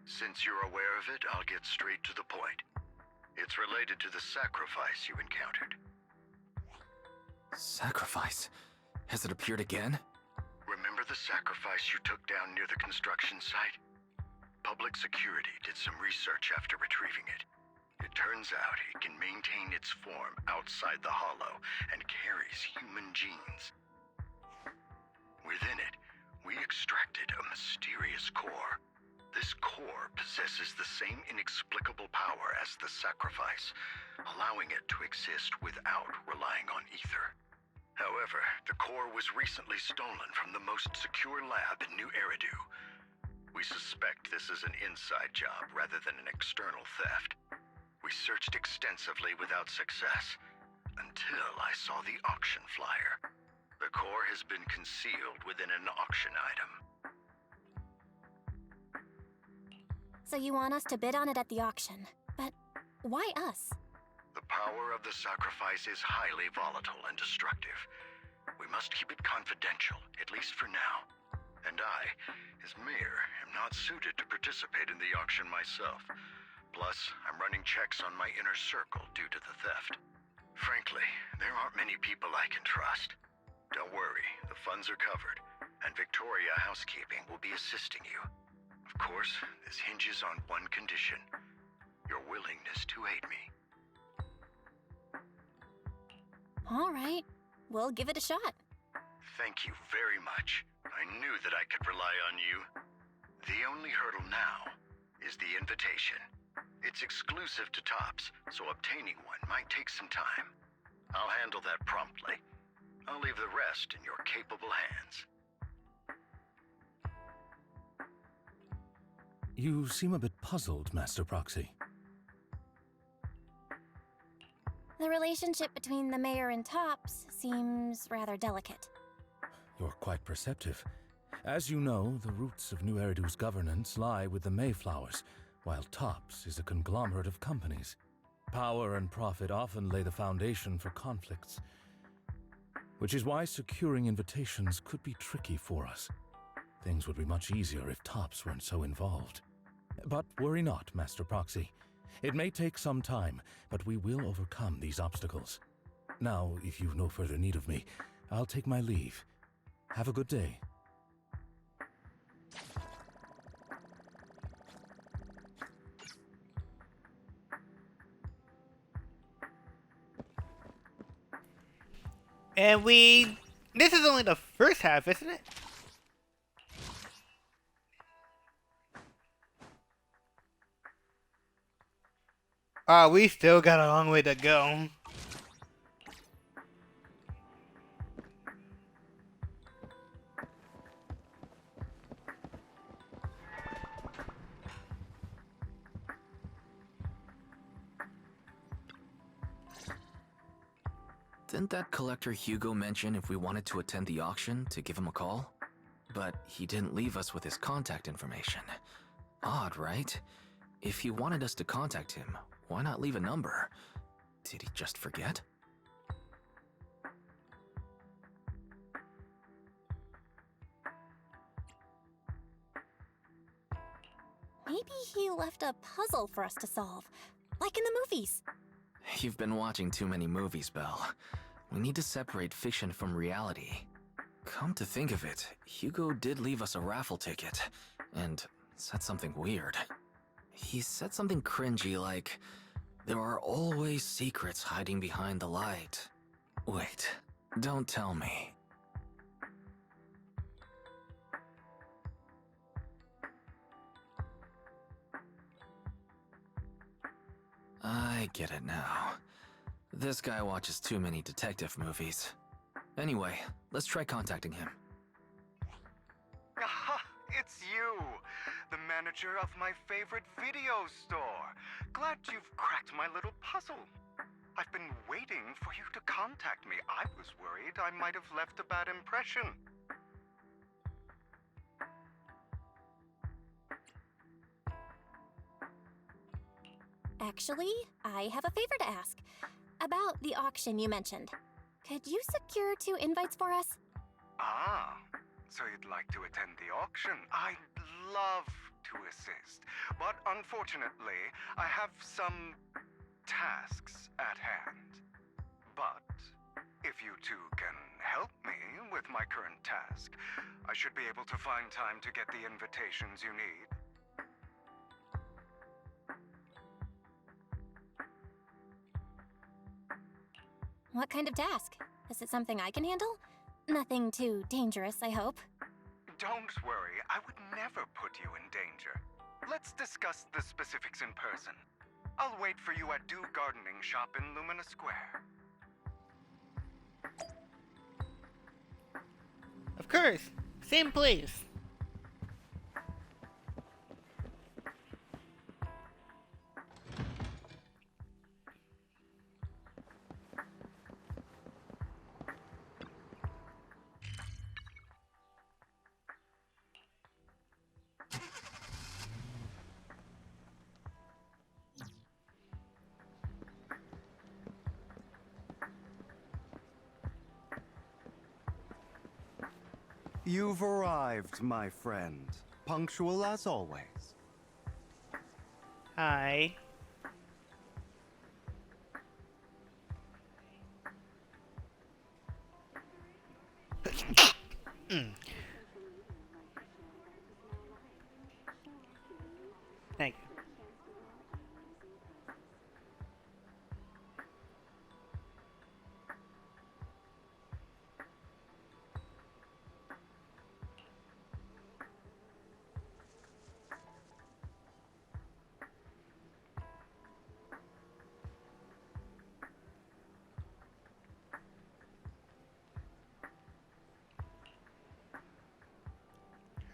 Since you're aware of it, I'll get straight to the point. It's related to the sacrifice you encountered. Sacrifice? Has it appeared again? Remember the sacrifice you took down near the construction site? Public security did some research after retrieving it. It turns out it can maintain its form outside the hollow and carries human genes. Within it, we extracted a mysterious core. This core possesses the same inexplicable power as the sacrifice, allowing it to exist without relying on ether. However, the core was recently stolen from the most secure lab in New Eridu. We suspect this is an inside job rather than an external theft. We searched extensively without success, until I saw the auction flyer. The core has been concealed within an auction item. So you want us to bid on it at the auction. But why us? The power of the sacrifice is highly volatile and destructive. We must keep it confidential, at least for now. And I, as mayor, am not suited to participate in the auction myself. Plus, I'm running checks on my inner circle due to the theft. Frankly, there aren't many people I can trust. Don't worry, the funds are covered, and Victoria Housekeeping will be assisting you. Of course, this hinges on one condition: your willingness to aid me. All right, we'll give it a shot. Thank you very much. I knew that I could rely on you. The only hurdle now is the invitation. It's exclusive to Tops, so obtaining one might take some time. I'll handle that promptly. I'll leave the rest in your capable hands. You seem a bit puzzled, Master Proxy. The relationship between the mayor and Tops seems rather delicate. You're quite perceptive. As you know, the roots of New Eridu's governance lie with the Mayflowers, while Tops is a conglomerate of companies. Power and profit often lay the foundation for conflicts, which is why securing invitations could be tricky for us. Things would be much easier if Tops weren't so involved. But worry not, Master Proxy. It may take some time, but we will overcome these obstacles. Now, if you've no further need of me, I'll take my leave. Have a good day. And this is only the first half, isn't it? We still got a long way to go. Didn't that collector Hugo mention if we wanted to attend the auction to give him a call? But he didn't leave us with his contact information. Odd, right? If he wanted us to contact him, why not leave a number? Did he just forget? Maybe he left a puzzle for us to solve, like in the movies. You've been watching too many movies, Belle. We need to separate fiction from reality. Come to think of it, Hugo did leave us a raffle ticket, and said something weird. He said something cringy like, "There are always secrets hiding behind the light." Wait, don't tell me. I get it now. This guy watches too many detective movies. Anyway, let's try contacting him. manager of my favorite video store. Glad you've cracked my little puzzle. I've been waiting for you to contact me. I was worried I might have left a bad impression. Actually, I have a favor to ask. About the auction you mentioned. Could you secure 2 invites for us? Ah, so you'd like to attend the auction? I'd love to assist, but unfortunately, I have some tasks at hand. But if you two can help me with my current task, I should be able to find time to get the invitations you need. What kind of task? Is it something I can handle? Nothing too dangerous, I hope. Don't worry, I would never put you in danger. Let's discuss the specifics in person. I'll wait for you at Dew Gardening Shop in Lumina Square. Of course. Same place. You've arrived, my friend. Punctual as always. Hi. Thank you.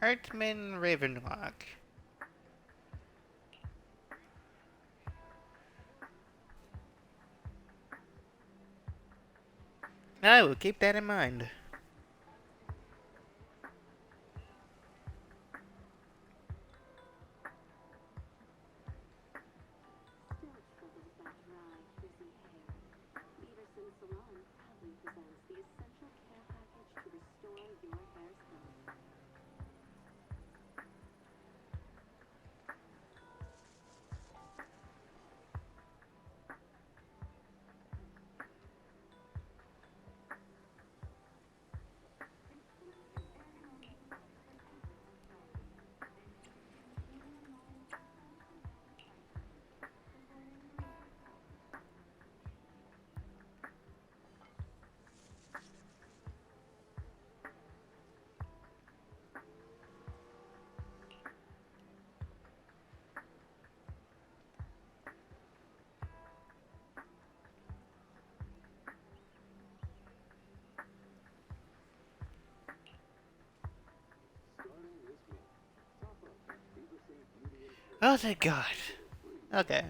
Hartman Ravenlock. I will keep that in mind. Oh, thank God. Okay.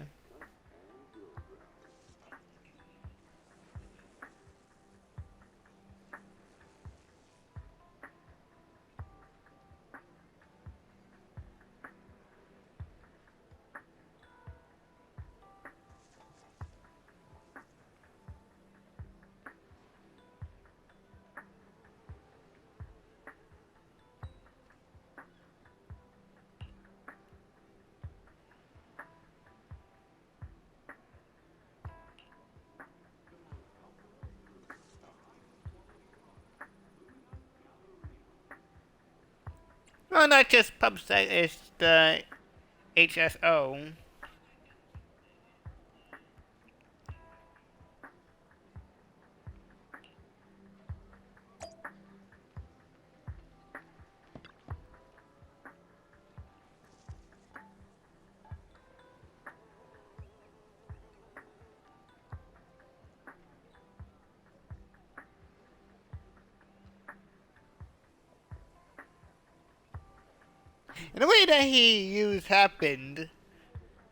Well, not just PubSec, it's the HSO. And the way that he used happened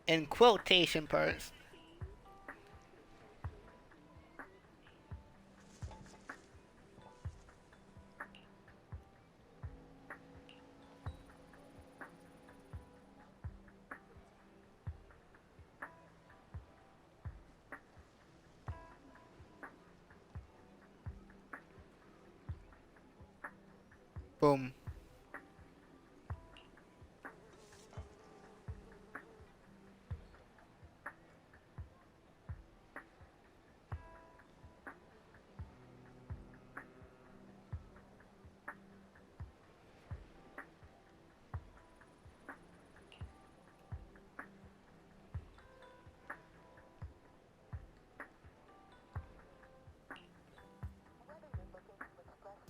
in quotation parts. Boom.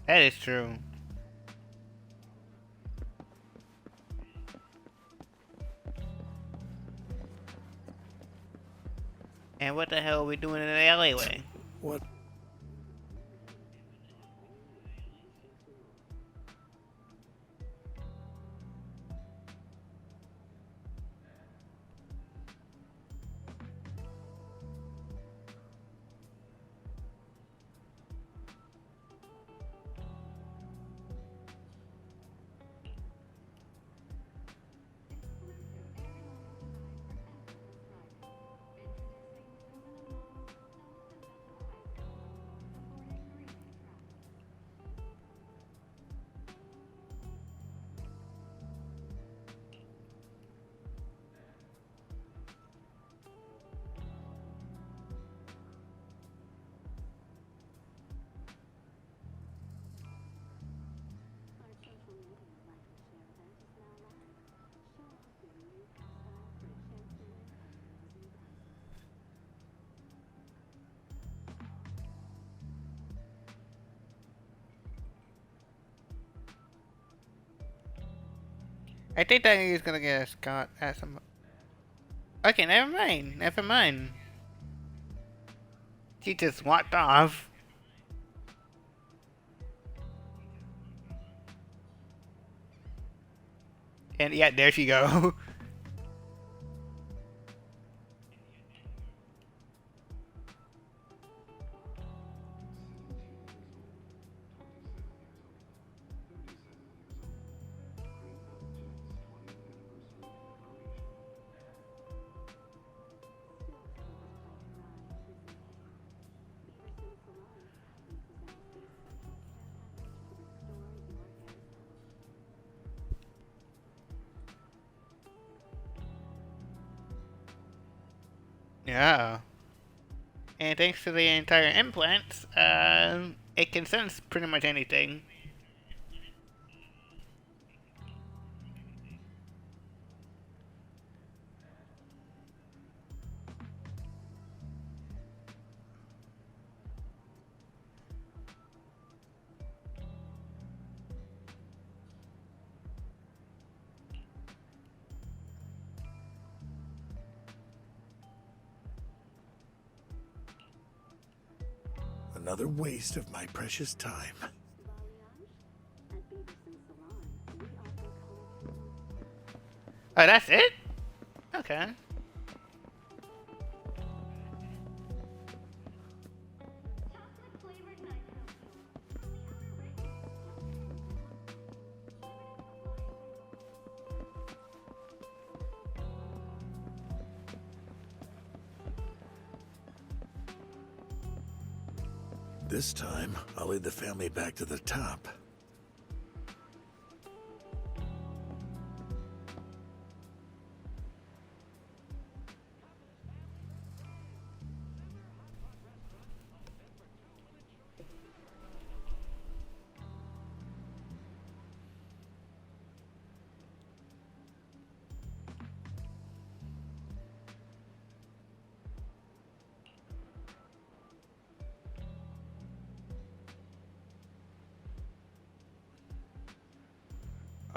That is true. And what the hell are we doing in the alleyway? What? I think that he's gonna get a Scott at some. Okay, never mind. Never mind. She just walked off. And yeah, there she go. Yeah. And thanks to the entire implants, it can sense pretty much anything. Another waste of my precious time. Oh, that's it? Okay. This time, I'll lead the family back to the top.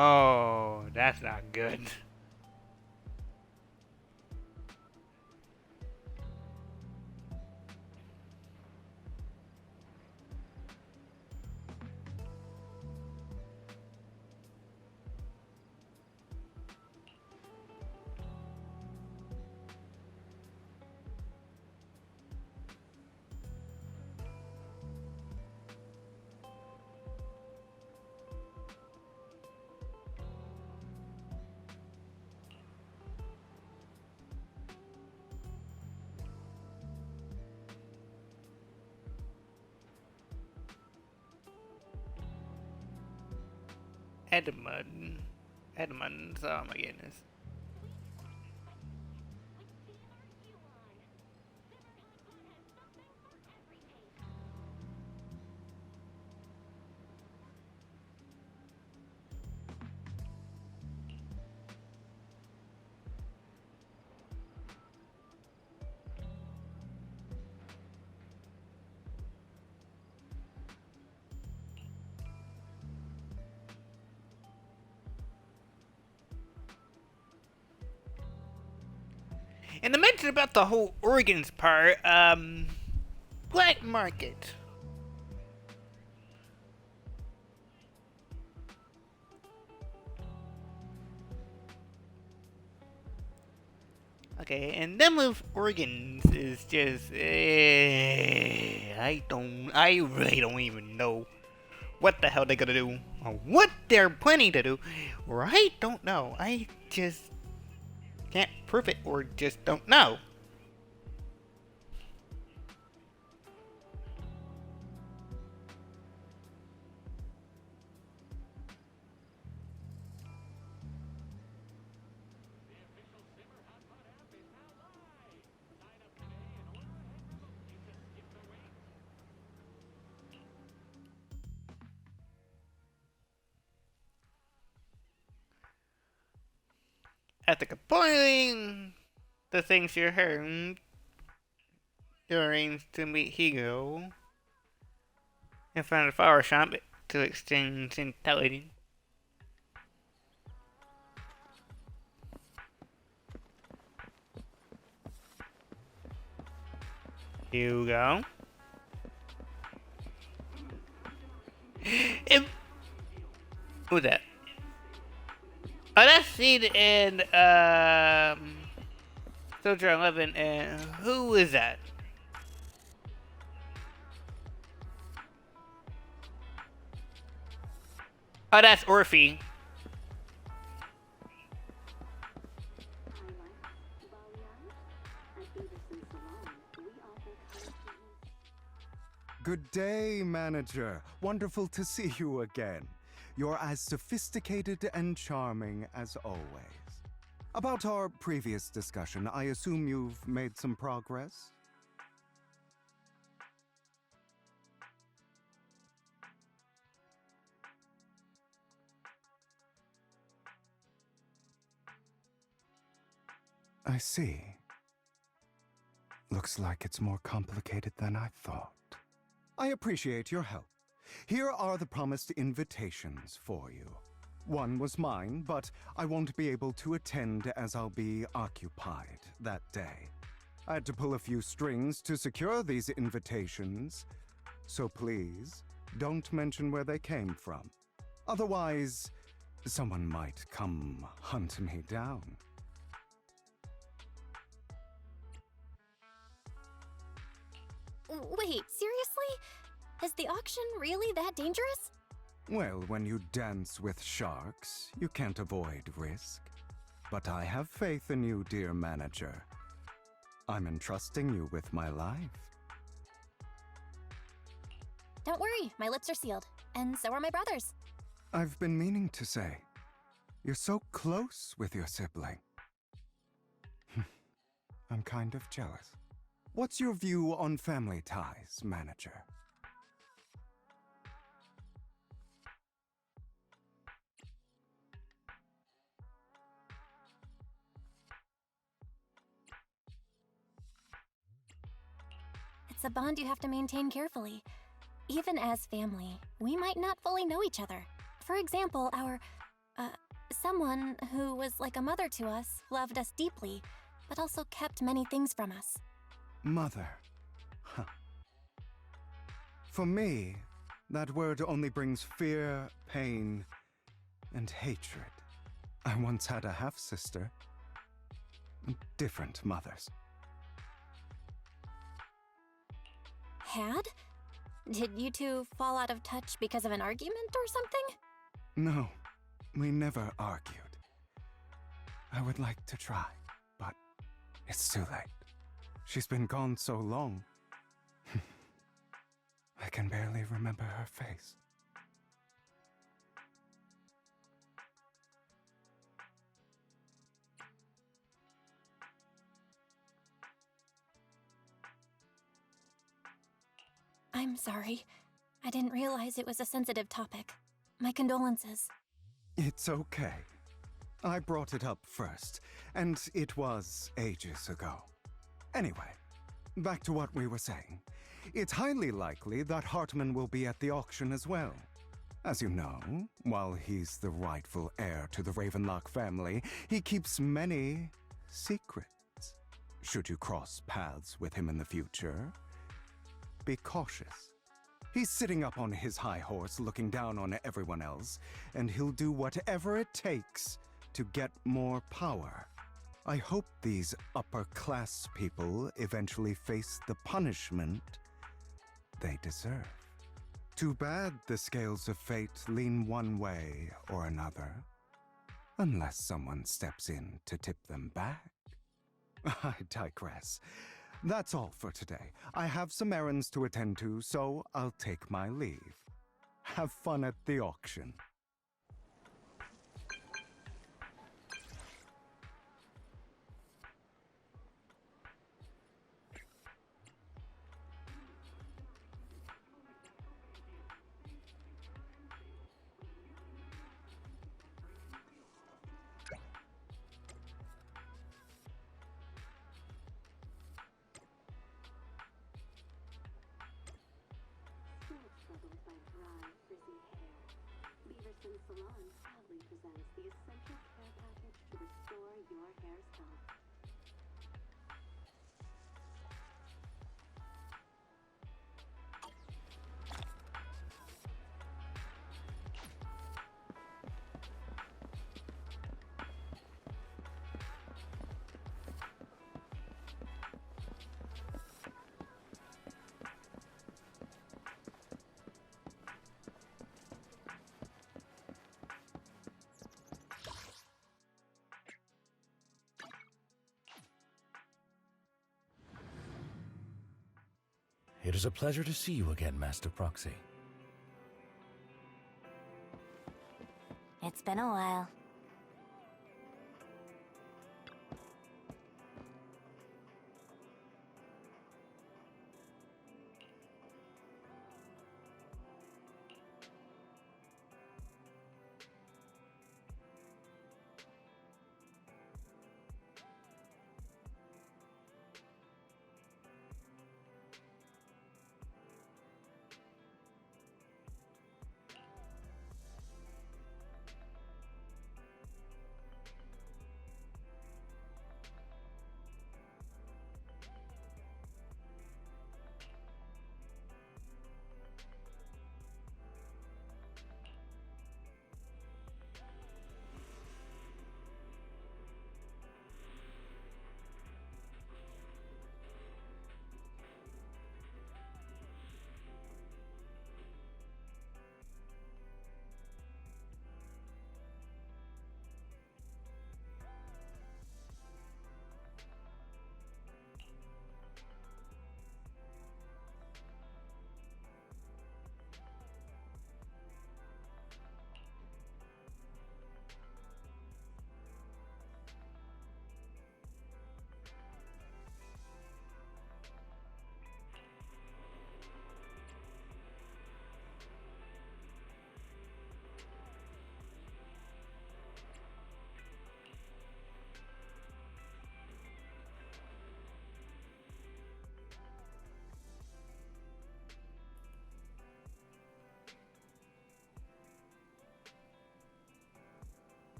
Oh, that's not good. Edmunds, oh my goodness. And the mention about the whole organs part, black market. Okay, and them with organs is just, I really don't even know what the hell they're gonna do, or what they're planning to do, or I don't know. I just can't prove it, or just don't know. After compiling the things you heard, you arranged to meet Higo in front of the flower shop to exchange intelligence. Hugo. Who's that? Oh, that's seen in Soldier 11. And who is that? Oh, that's Orphe. Good day, manager. Wonderful to see you again. You're as sophisticated and charming as always. About our previous discussion, I assume you've made some progress? I see. Looks like it's more complicated than I thought. I appreciate your help. Here are the promised invitations for you. One was mine, but I won't be able to attend as I'll be occupied that day. I had to pull a few strings to secure these invitations, so please don't mention where they came from. Otherwise, someone might come hunt me down. Wait, seriously? Is the auction really that dangerous? Well, when you dance with sharks, you can't avoid risk. But I have faith in you, dear manager. I'm entrusting you with my life. Don't worry, my lips are sealed. And so are my brothers. I've been meaning to say, you're so close with your sibling. I'm kind of jealous. What's your view on family ties, manager? It's a bond you have to maintain carefully. Even as family, we might not fully know each other. For example, someone who was like a mother to us loved us deeply, but also kept many things from us. Mother. Huh. For me, that word only brings fear, pain, and hatred. I once had a half-sister. Different mothers. Had? Did you two fall out of touch because of an argument or something? No, we never argued. I would like to try, but it's too late. She's been gone so long. I can barely remember her face. I'm sorry. I didn't realize it was a sensitive topic. My condolences. It's okay. I brought it up first, and it was ages ago. Anyway, back to what we were saying. It's highly likely that Hartman will be at the auction as well. As you know, while he's the rightful heir to the Ravenlock family, he keeps many secrets. Should you cross paths with him in the future, be cautious. He's sitting up on his high horse looking down on everyone else, and he'll do whatever it takes to get more power. I hope these upper-class people eventually face the punishment they deserve. Too bad the scales of fate lean one way or another, unless someone steps in to tip them back. I digress. That's all for today. I have some errands to attend to, so I'll take my leave. Have fun at the auction. Salon proudly presents the essential care package to restore your hair's health. It is a pleasure to see you again, Master Proxy. It's been a while.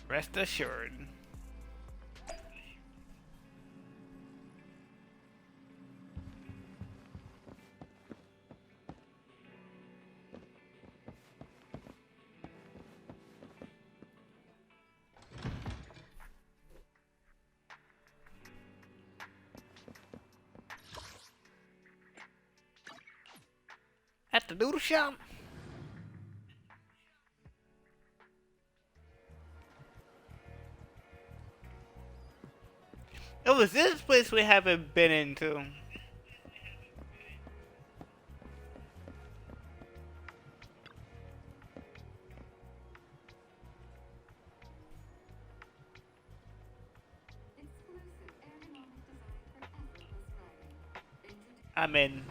Rest assured. the noodle shop? Oh, is this place we haven't been into? I'm in.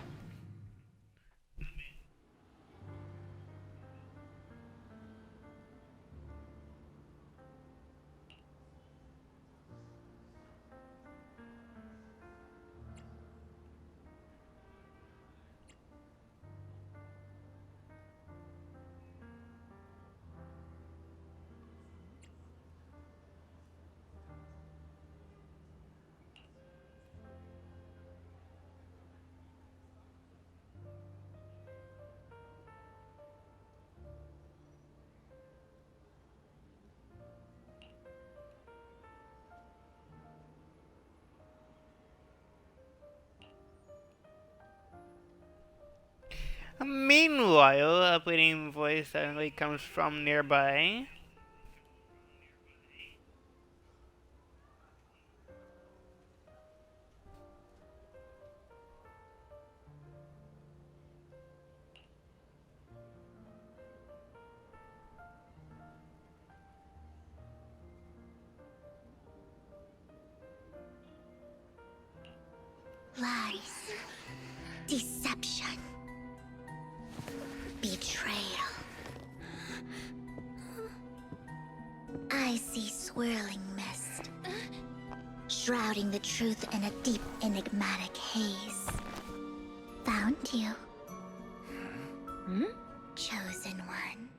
Meanwhile, a bleeding voice suddenly comes from nearby. Lies. Deception. Betrayal. I see swirling mist, shrouding the truth in a deep, enigmatic haze. Found you. Chosen one.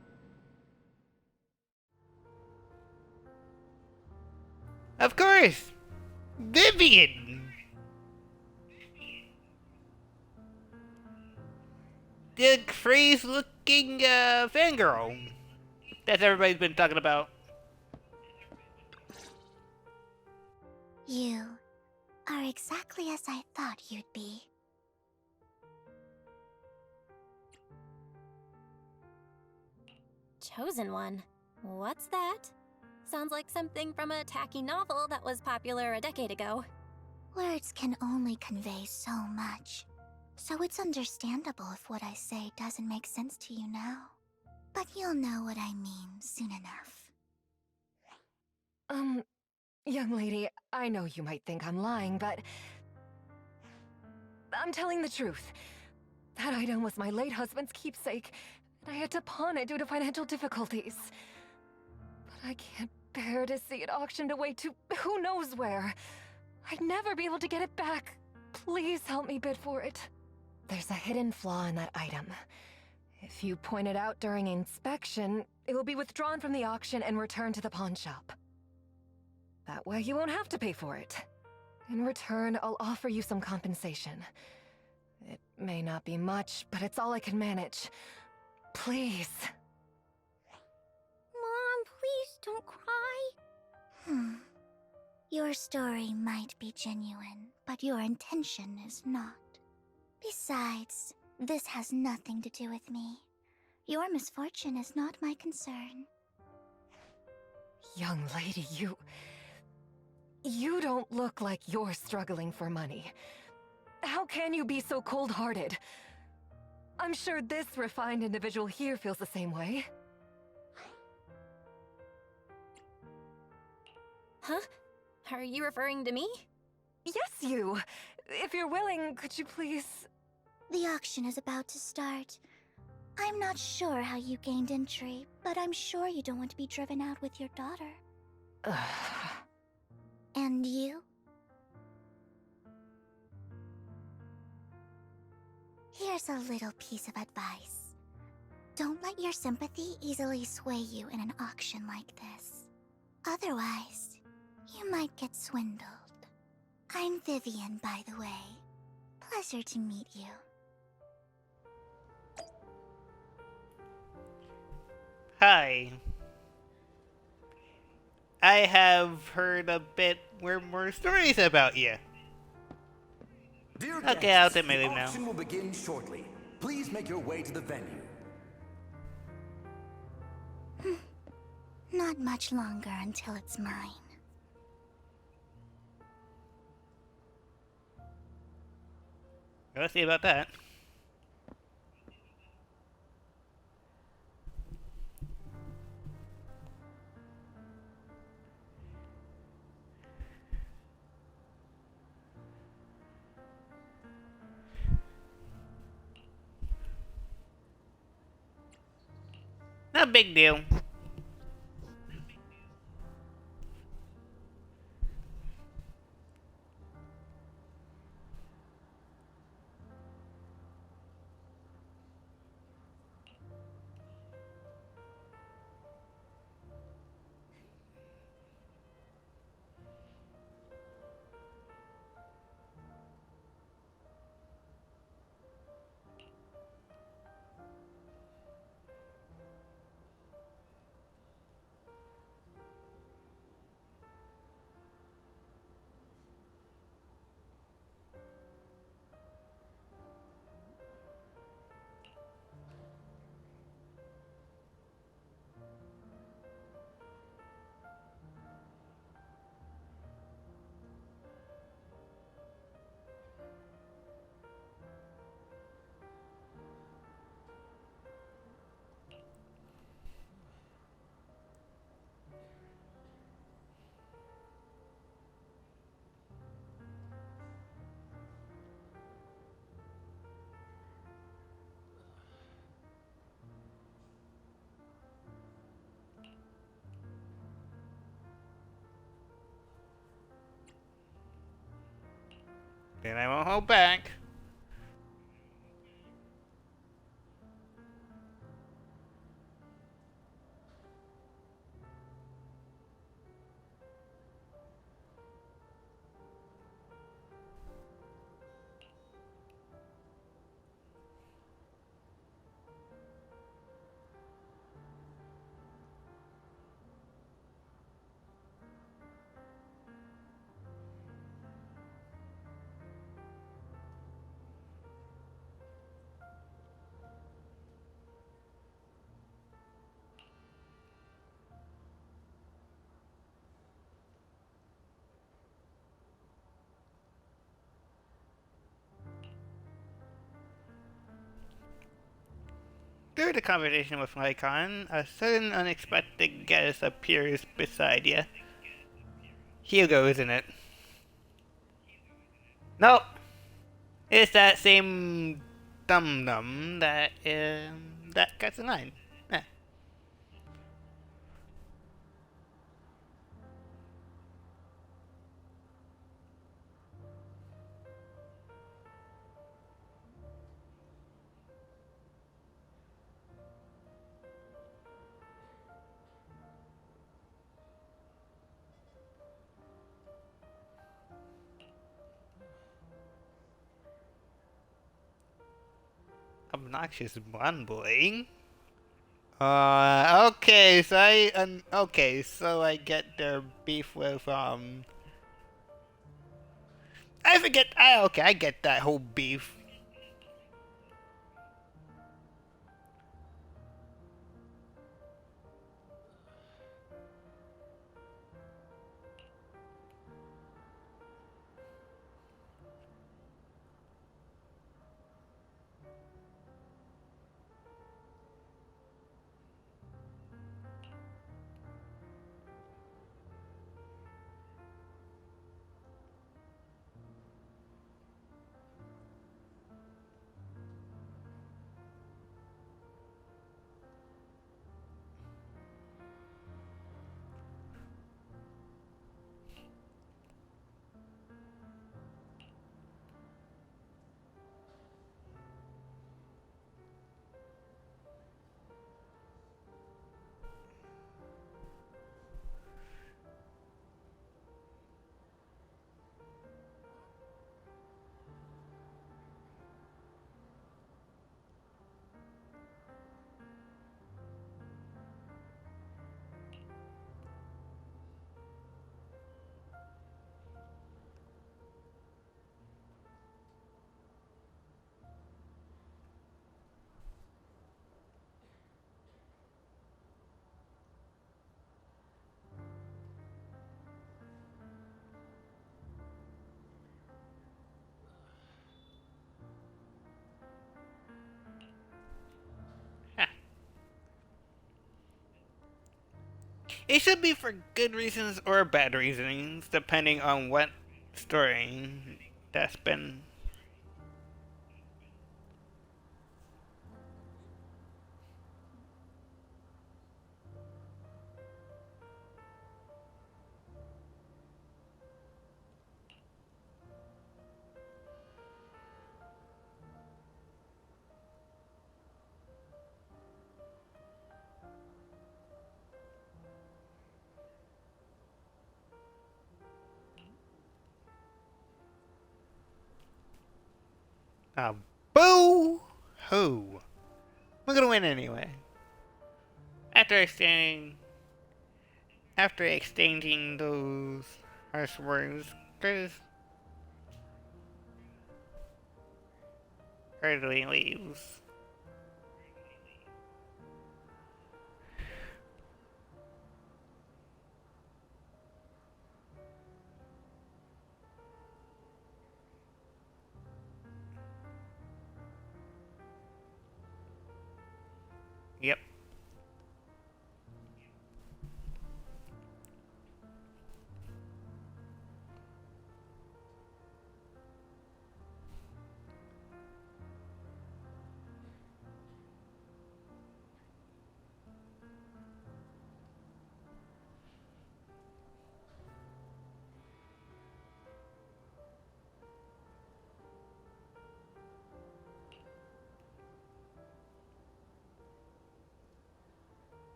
Of course! Vivian! The crazed-looking fangirl that everybody's been talking about. You are exactly as I thought you'd be. Chosen one? What's that? Sounds like something from a tacky novel that was popular a decade ago. Words can only convey so much, so it's understandable if what I say doesn't make sense to you now. But you'll know what I mean soon enough. Young lady, I know you might think I'm lying, but I'm telling the truth. That item was my late husband's keepsake, and I had to pawn it due to financial difficulties. But I can't bear to see it auctioned away to who knows where. I'd never be able to get it back. Please help me bid for it. There's a hidden flaw in that item. If you point it out during inspection, it will be withdrawn from the auction and returned to the pawn shop. That way you won't have to pay for it. In return, I'll offer you some compensation. It may not be much, but it's all I can manage. Please. Mom, please don't cry. Your story might be genuine, but your intention is not. Besides, this has nothing to do with me. Your misfortune is not my concern. Young lady, You don't look like you're struggling for money. How can you be so cold-hearted? I'm sure this refined individual here feels the same way. Huh? Are you referring to me? Yes, you! If you're willing, could you please... The auction is about to start. I'm not sure how you gained entry, but I'm sure you don't want to be driven out with your daughter. And you? Here's a little piece of advice. Don't let your sympathy easily sway you in an auction like this. Otherwise, you might get swindled. I'm Vivian, by the way. Pleasure to meet you. Hi. I have heard a bit more stories about you. Dear Okay, guests, I'll take my leave the now. auction will begin shortly. Please make your way to the venue. Not much longer until it's mine. Let's see about that. No big deal. Then I won't hold back. Through the conversation with Lycon, a sudden unexpected guest appears beside you. Hugo, isn't it? Nope. It's that same dum-dum that cuts the line. Yeah. Obnoxious blonde boy. Okay, so I get their beef with I forget. Okay, I get that whole beef. It should be for good reasons or bad reasons, depending on what story that's been. Boo! Hoo! We're gonna win anyway. After exchanging those harsh words, Curtis hurriedly leaves. Yep.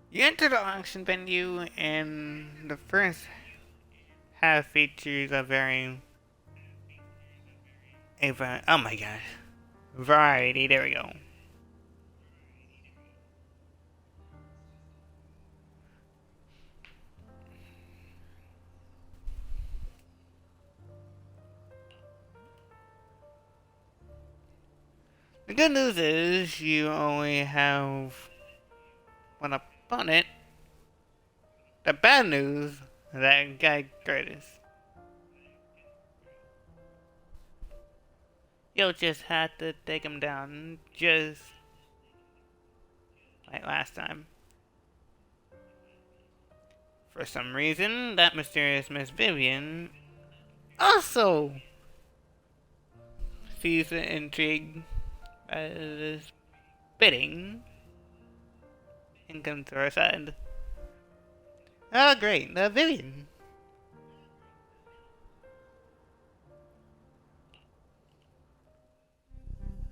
You enter the auction venue, and the first half features a oh my gosh, variety. There we go. The good news is you only have one opponent. The bad news, that guy Curtis. You'll just have to take him down, just like last time. For some reason, that mysterious Miss Vivian also sees the intrigue as bidding and comes to our side. Oh, great, the Vivian.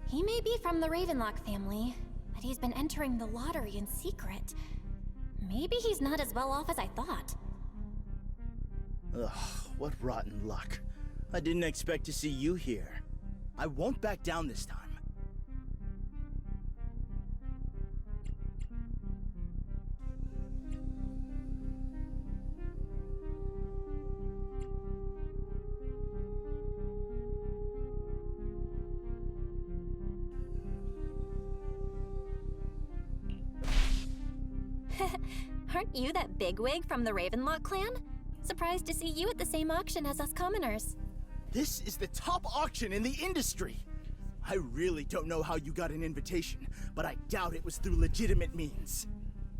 He may be from the Ravenlock family, but he's been entering the lottery in secret. Maybe he's not as well off as I thought. Ugh, what rotten luck. I didn't expect to see you here. I won't back down this time. Aren't you that bigwig from the Ravenlock clan? Surprised to see you at the same auction as us commoners. This is the top auction in the industry. I really don't know how you got an invitation, but I doubt it was through legitimate means.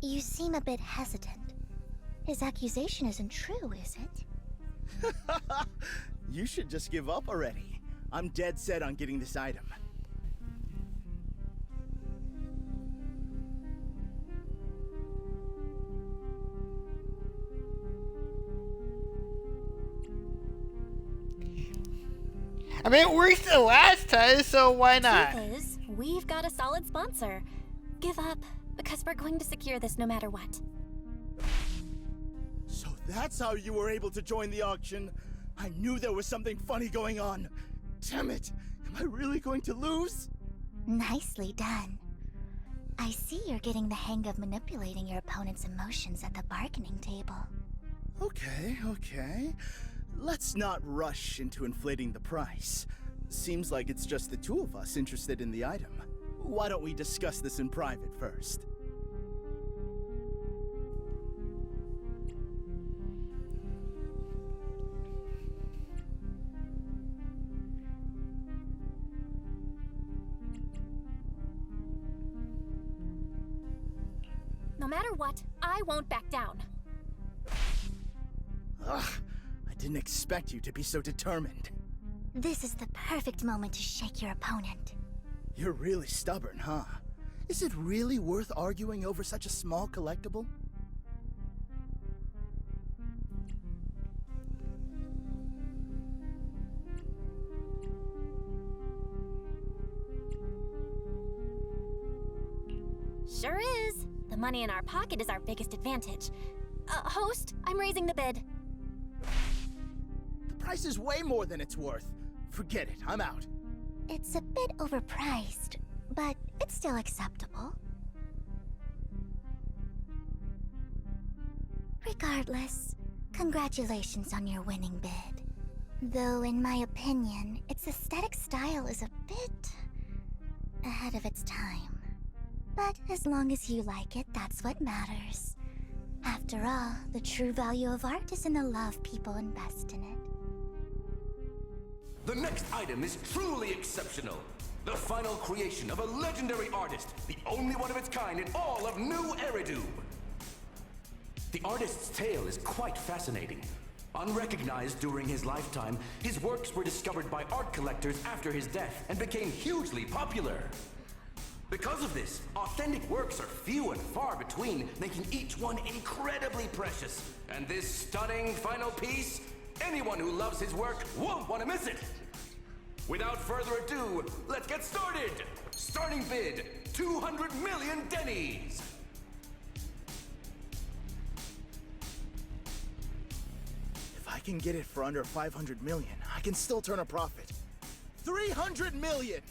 You seem a bit hesitant. His accusation isn't true, is it? You should just give up already. I'm dead set on getting this item. I mean, it worked the last time, so why not? Truth is, we've got a solid sponsor. Give up, because we're going to secure this no matter what. So that's how you were able to join the auction? I knew there was something funny going on. Damn it! Am I really going to lose? Nicely done. I see you're getting the hang of manipulating your opponent's emotions at the bargaining table. Okay. Let's not rush into inflating the price. Seems like it's just the two of us interested in the item. Why don't we discuss this in private first? No matter what, I won't back down. Ugh, I didn't expect you to be so determined. This is the perfect moment to shake your opponent. You're really stubborn, huh? Is it really worth arguing over such a small collectible? Sure is. The money in our pocket is our biggest advantage. Host, I'm raising the bid. The price is way more than it's worth. Forget it, I'm out. It's a bit overpriced, but it's still acceptable. Regardless, congratulations on your winning bid. Though in my opinion, its aesthetic style is a bit ahead of its time. But as long as you like it, that's what matters. After all, the true value of art is in the love people invest in it. The next item is truly exceptional. The final creation of a legendary artist, the only one of its kind in all of New Eridu. The artist's tale is quite fascinating. Unrecognized during his lifetime, his works were discovered by art collectors after his death and became hugely popular. Because of this, authentic works are few and far between, making each one incredibly precious. And this stunning final piece, anyone who loves his work won't want to miss it. Without further ado, let's get started! Starting bid, 200 million dennies! If I can get it for under 500 million, I can still turn a profit. 300 million!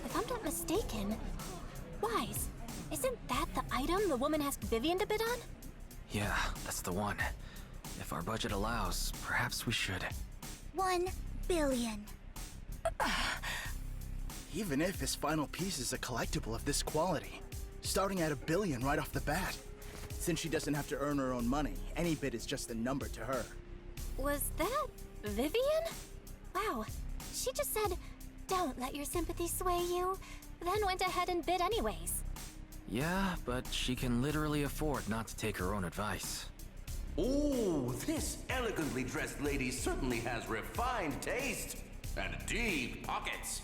If I'm not mistaken, Wise, isn't that the item the woman asked Vivian to bid on? Yeah, that's the one. If our budget allows, perhaps we should. 1 billion. Even if his final piece is a collectible of this quality, starting at $1 billion right off the bat. Since she doesn't have to earn her own money, any bid is just a number to her. Was that Vivian? Wow, she just said, "Don't let your sympathy sway you," then went ahead and bid anyways. Yeah, but she can literally afford not to take her own advice. Ooh, this elegantly dressed lady certainly has refined taste and deep pockets.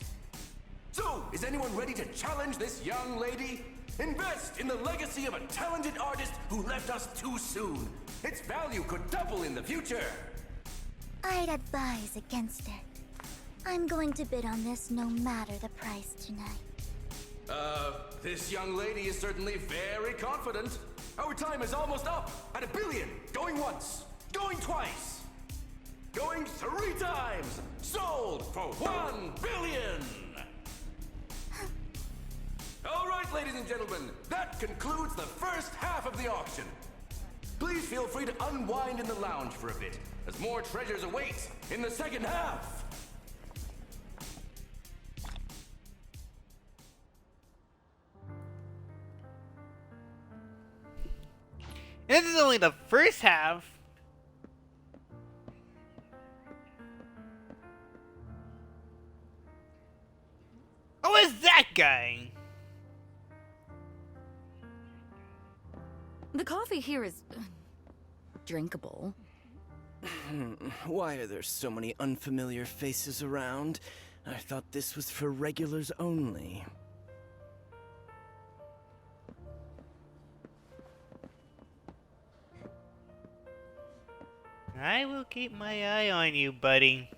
So, is anyone ready to challenge this young lady? Invest in the legacy of a talented artist who left us too soon. Its value could double in the future. I'd advise against it. I'm going to bid on this no matter the price tonight. This young lady is certainly very confident. Our time is almost up at $1 billion. Going once, going twice, going 3 times. Sold for $1 billion. All right, ladies and gentlemen, that concludes the first half of the auction. Please feel free to unwind in the lounge for a bit, as more treasures await in the second half. This is only the first half. Oh, it's that guy. The coffee here is drinkable. Why are there so many unfamiliar faces around? I thought this was for regulars only. I will keep my eye on you, buddy.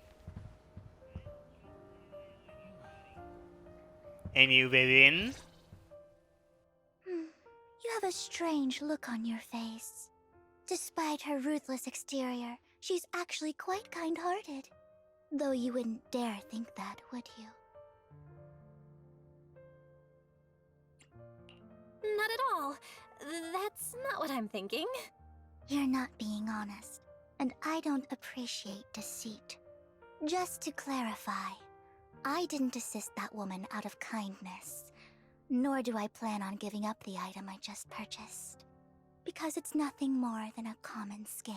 And you, Vivian? You have a strange look on your face. Despite her ruthless exterior, she's actually quite kind-hearted. Though you wouldn't dare think that, would you? Not at all. That's not what I'm thinking. You're not being honest, and I don't appreciate deceit. Just to clarify, I didn't assist that woman out of kindness, nor do I plan on giving up the item I just purchased, because it's nothing more than a common scam.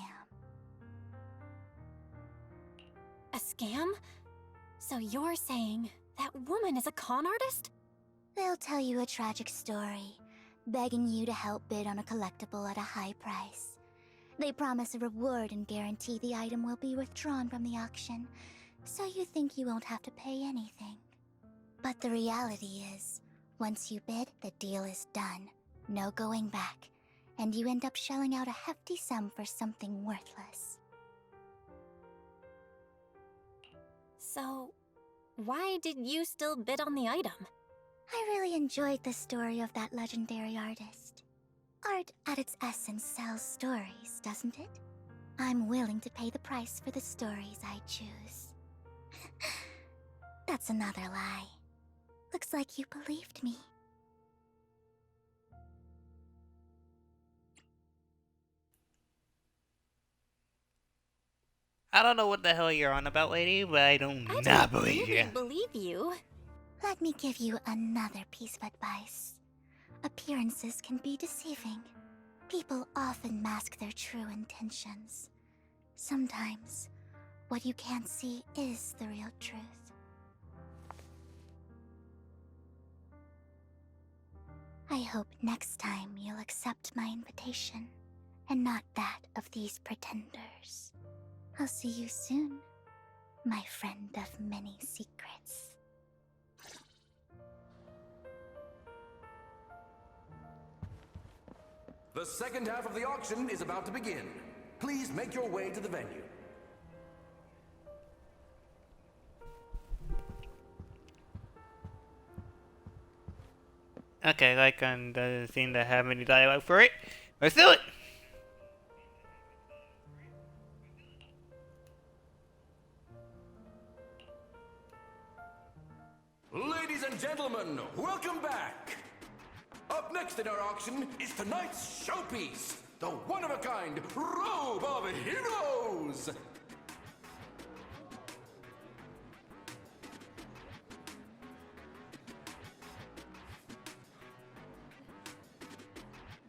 A scam? So you're saying that woman is a con artist? They'll tell you a tragic story, begging you to help bid on a collectible at a high price. They promise a reward and guarantee the item will be withdrawn from the auction, so you think you won't have to pay anything. But the reality is, once you bid, the deal is done. No going back, and you end up shelling out a hefty sum for something worthless. So, why did you still bid on the item? I really enjoyed the story of that legendary artist. Art at its essence sells stories, doesn't it? I'm willing to pay the price for the stories I choose. That's another lie. Looks like you believed me. I don't know what the hell you're on about, lady, but I do not believe you. I believe you. Let me give you another piece of advice. Appearances can be deceiving. People often mask their true intentions. Sometimes, what you can't see is the real truth. I hope next time you'll accept my invitation, and not that of these pretenders. I'll see you soon, my friend of many secrets. The second half of the auction is about to begin. Please make your way to the venue. Okay, Lycon doesn't seem to have any dialogue for it. Let's do it! Ladies and gentlemen, welcome back! Up next in our auction is tonight's showpiece, the one-of-a-kind Robe of Heroes!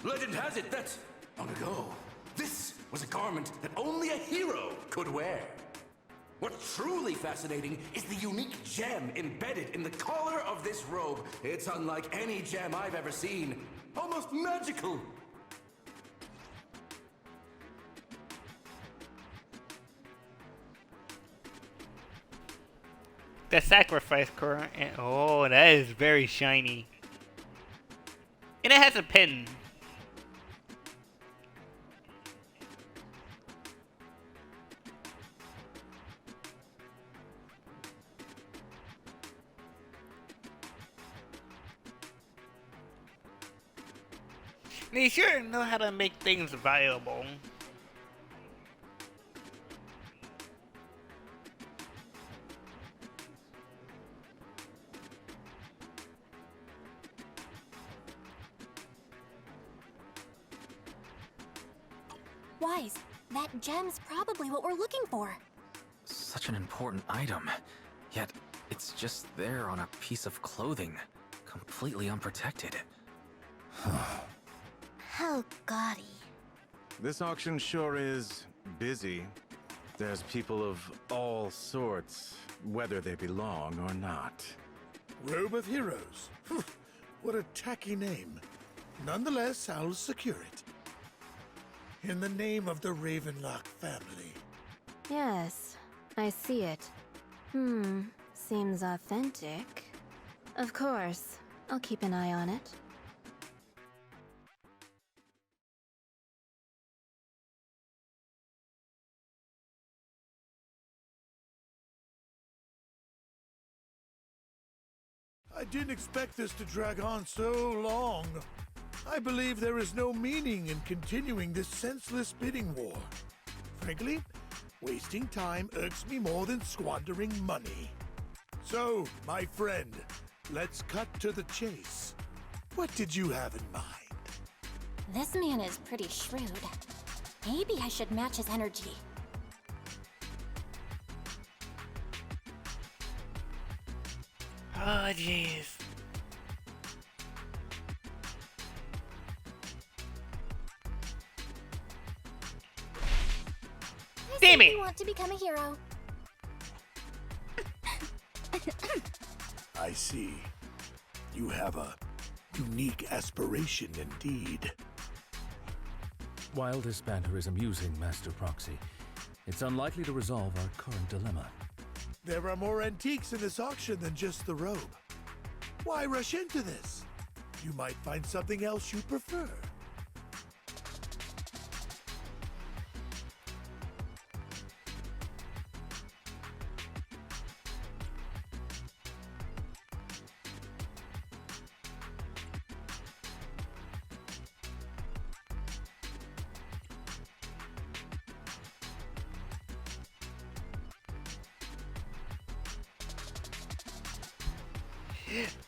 Legend has it that, long ago, this was a garment that only a hero could wear. What's truly fascinating is the unique gem embedded in the collar of this robe. It's unlike any gem I've ever seen. Almost magical. The sacrifice current. Oh, that is very shiny. And it has a pin. They sure know how to make things valuable. Wise, that gem's probably what we're looking for. Such an important item, yet it's just there on a piece of clothing, completely unprotected. How gaudy. This auction sure is busy. There's people of all sorts, whether they belong or not. Robe of Heroes. What a tacky name. Nonetheless, I'll secure it. In the name of the Ravenlock family. Yes, I see it. Seems authentic. Of course, I'll keep an eye on it. I didn't expect this to drag on so long. I believe there is no meaning in continuing this senseless bidding war. Frankly, wasting time irks me more than squandering money. So, my friend, let's cut to the chase. What did you have in mind? This man is pretty shrewd. Maybe I should match his energy. Oh, jeez. Damn it! You want to become a hero. I see. You have a unique aspiration indeed. While this banter is amusing, Master Proxy, it's unlikely to resolve our current dilemma. There are more antiques in this auction than just the robe. Why rush into this? You might find something else you prefer.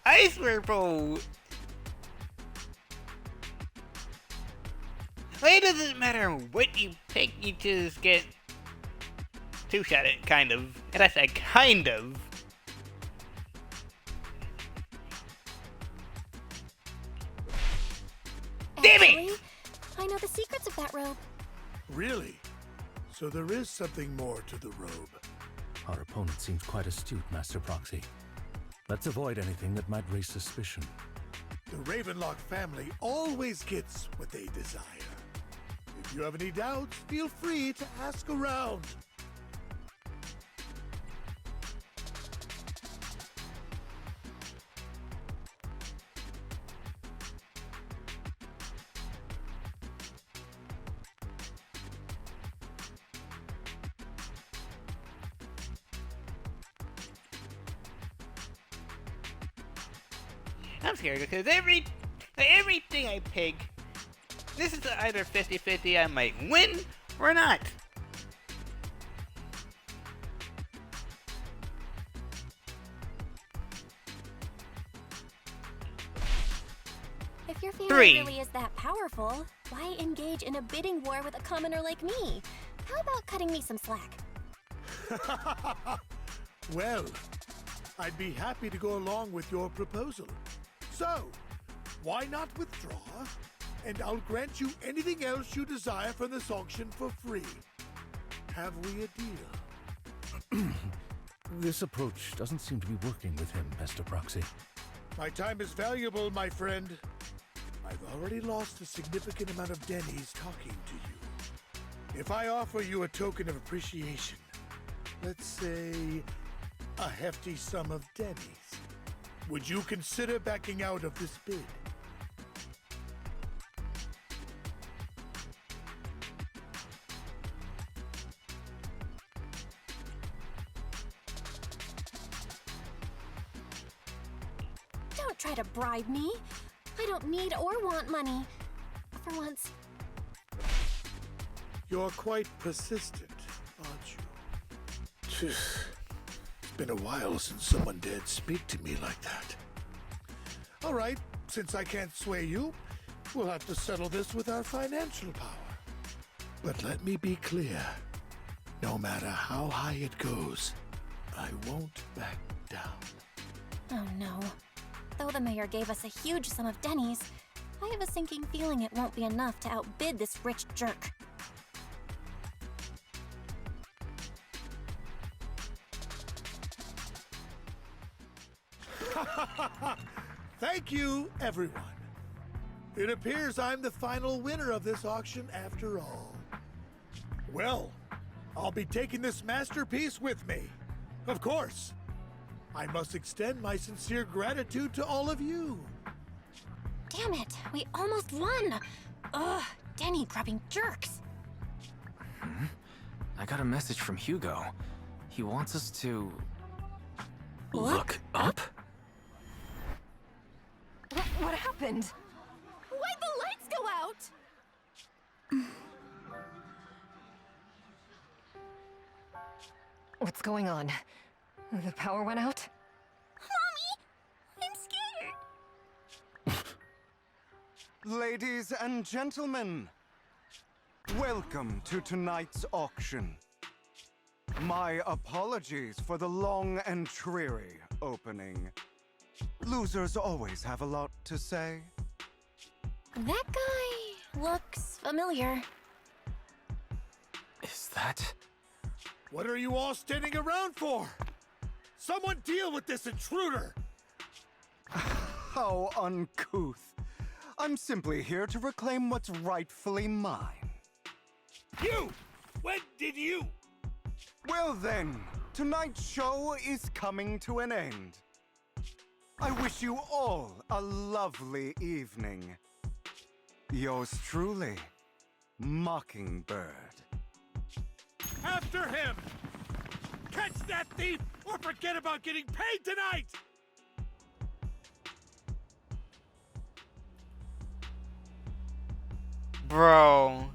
I swear, bro. It doesn't matter what you pick, you just get two-shotted, kind of. And I said kind of. Actually, I know the secrets of that robe. Really? So there is something more to the robe. Our opponent seems quite astute, Master Proxy. Let's avoid anything that might raise suspicion. The Ravenlock family always gets what they desire. If you have any doubts, feel free to ask around. I'm scared because everything I pick, this is either 50-50, I might win or not. If your family really is that powerful, why engage in a bidding war with a commoner like me? How about cutting me some slack? Well, I'd be happy to go along with your proposal. So, why not withdraw? And I'll grant you anything else you desire from this auction for free. Have we a deal? This approach doesn't seem to be working with him, Master Proxy. My time is valuable, my friend. I've already lost a significant amount of Denny's talking to you. If I offer you a token of appreciation, let's say a hefty sum of Denny's, would you consider backing out of this bid? Don't try to bribe me. I don't need or want money. For once. You're quite persistent, aren't you? It's been a while since someone dared speak to me like that. All right, since I can't sway you, we'll have to settle this with our financial power. But let me be clear. No matter how high it goes, I won't back down. Oh no. Though the mayor gave us a huge sum of Denny's, I have a sinking feeling it won't be enough to outbid this rich jerk. Thank you, everyone. It appears I'm the final winner of this auction after all. Well, I'll be taking this masterpiece with me. Of course. I must extend my sincere gratitude to all of you. Damn it, we almost won! Ugh, Denny grubbing jerks. I got a message from Hugo. He wants us to... Look up? What happened? Why'd the lights go out? What's going on? The power went out? Mommy! I'm scared! Ladies and gentlemen, welcome to tonight's auction. My apologies for the long and dreary opening. Losers always have a lot to say. That guy looks familiar. Is that... What are you all standing around for? Someone deal with this intruder! How uncouth. I'm simply here to reclaim what's rightfully mine. You! When did you? Well then, tonight's show is coming to an end. I wish you all a lovely evening. Yours truly, Mockingbird. After him! Catch that thief or forget about getting paid tonight! Bro.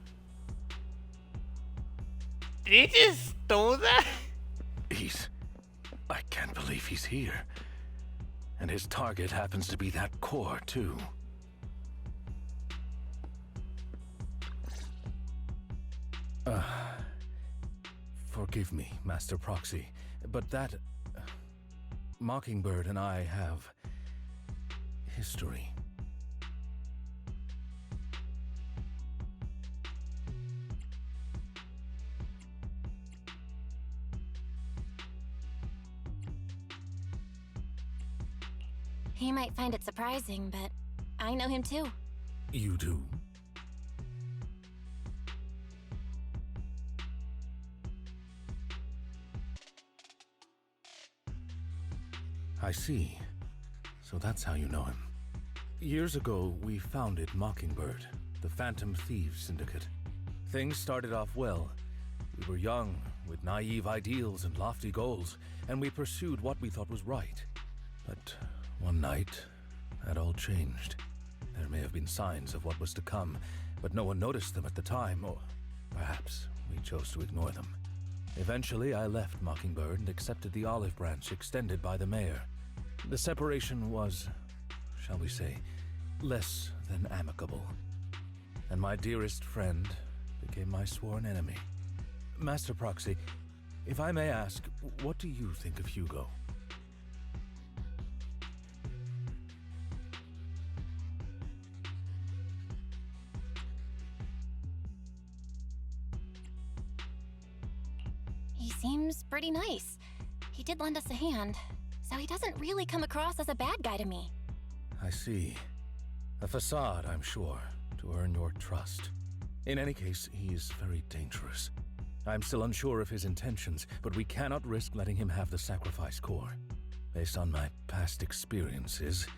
Did he just stole that? I can't believe he's here. And his target happens to be that core, too. Forgive me, Master Proxy, but that... Mockingbird and I have... history. He might find it surprising, but I know him too. You do? I see. So that's how you know him. Years ago, we founded Mockingbird, the Phantom Thieves Syndicate. Things started off well. We were young, with naive ideals and lofty goals, and we pursued what we thought was right. But one night, that all changed. There may have been signs of what was to come, but no one noticed them at the time, or perhaps we chose to ignore them. Eventually, I left Mockingbird and accepted the olive branch extended by the mayor. The separation was, shall we say, less than amicable. And my dearest friend became my sworn enemy. Master Proxy, if I may ask, what do you think of Hugo? He seems pretty nice. He did lend us a hand, so he doesn't really come across as a bad guy to me. I see. A facade, I'm sure, to earn your trust. In any case, he's very dangerous. I'm still unsure of his intentions, but we cannot risk letting him have the sacrifice core. Based on my past experiences,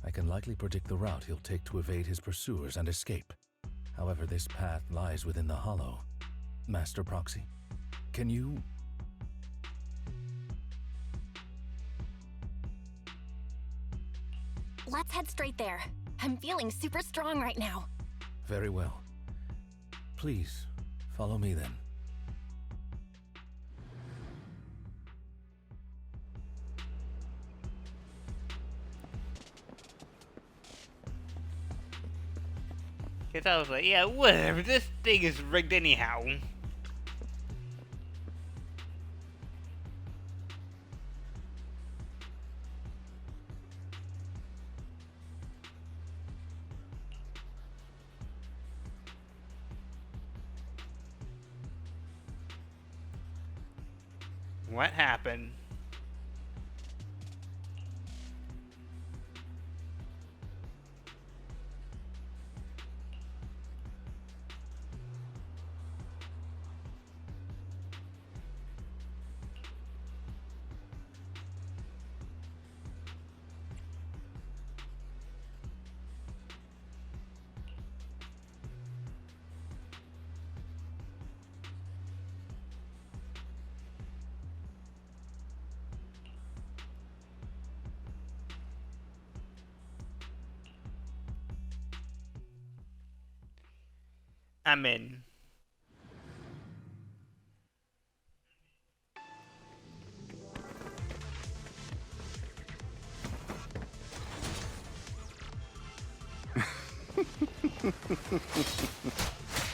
I can likely predict the route he'll take to evade his pursuers and escape. However, this path lies within the Hollow. Master Proxy, can you... Let's head straight there. I'm feeling super strong right now. Very well. Please, follow me then. Cause I was like, yeah, whatever, this thing is rigged anyhow. What happened? I'm in.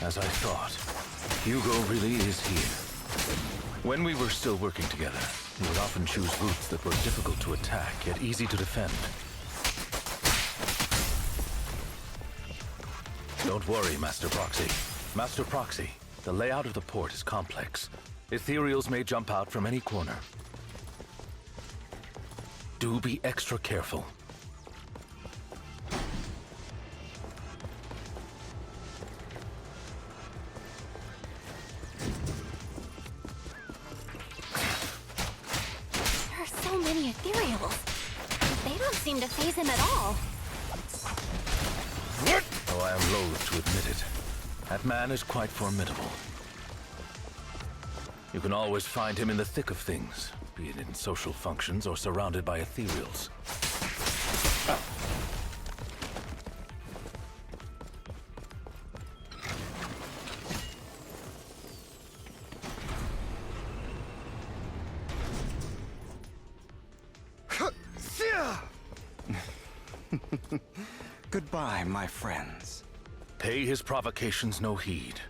As I thought, Hugo really is here. When we were still working together, he would often choose routes that were difficult to attack, yet easy to defend. Don't worry, Master Proxy. Master Proxy, the layout of the port is complex. Ethereals may jump out from any corner. Do be extra careful. There are so many ethereals. They don't seem to faze him at all. Though I am loath to admit it, that man is quite formidable. You can always find him in the thick of things, be it in social functions or surrounded by ethereals. Goodbye, my friends. Pay his provocations no heed.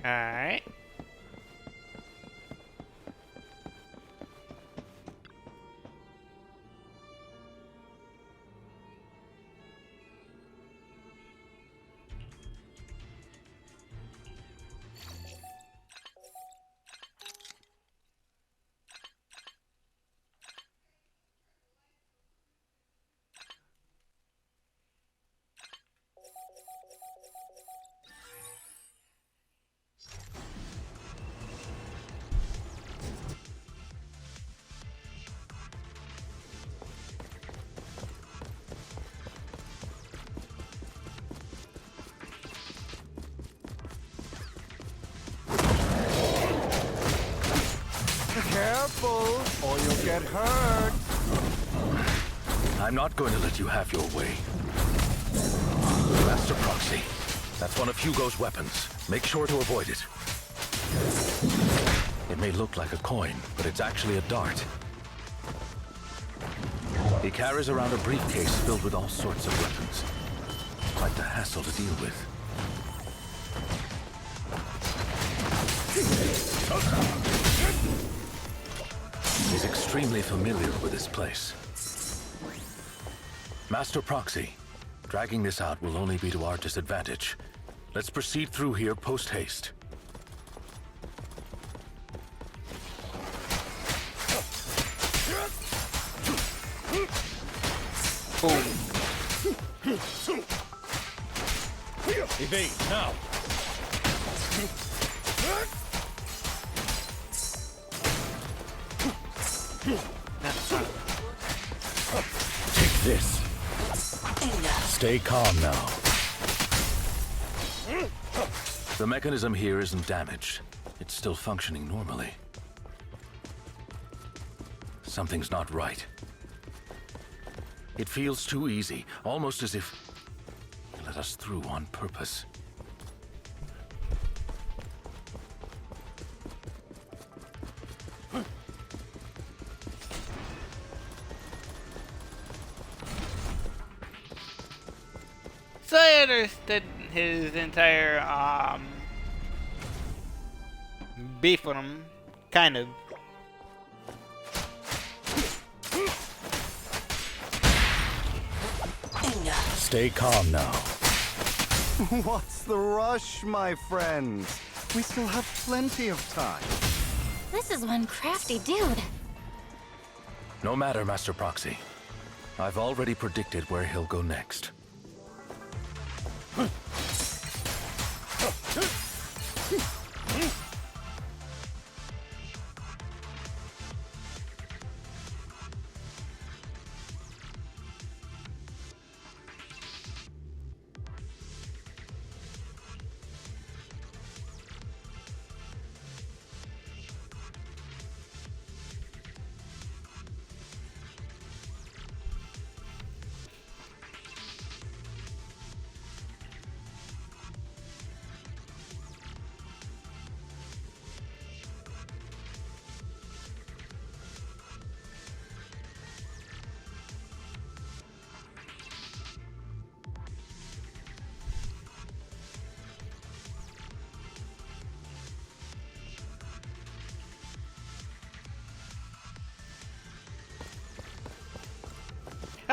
Alright. Careful, or you'll get hurt. I'm not going to let you have your way. Master Proxy, that's one of Hugo's weapons. Make sure to avoid it. It may look like a coin, but it's actually a dart. He carries around a briefcase filled with all sorts of weapons. Quite the hassle to deal with. He's extremely familiar with this place. Master Proxy, dragging this out will only be to our disadvantage. Let's proceed through here post-haste. Evade, now! Take this. Stay calm now. The mechanism here isn't damaged. It's still functioning normally. Something's not right. It feels too easy, almost as if you let us through on purpose. So I understood his entire beef with him, kind of. Stay calm now. What's the rush, my friends? We still have plenty of time. This is one crafty dude. No matter, Master Proxy. I've already predicted where he'll go next.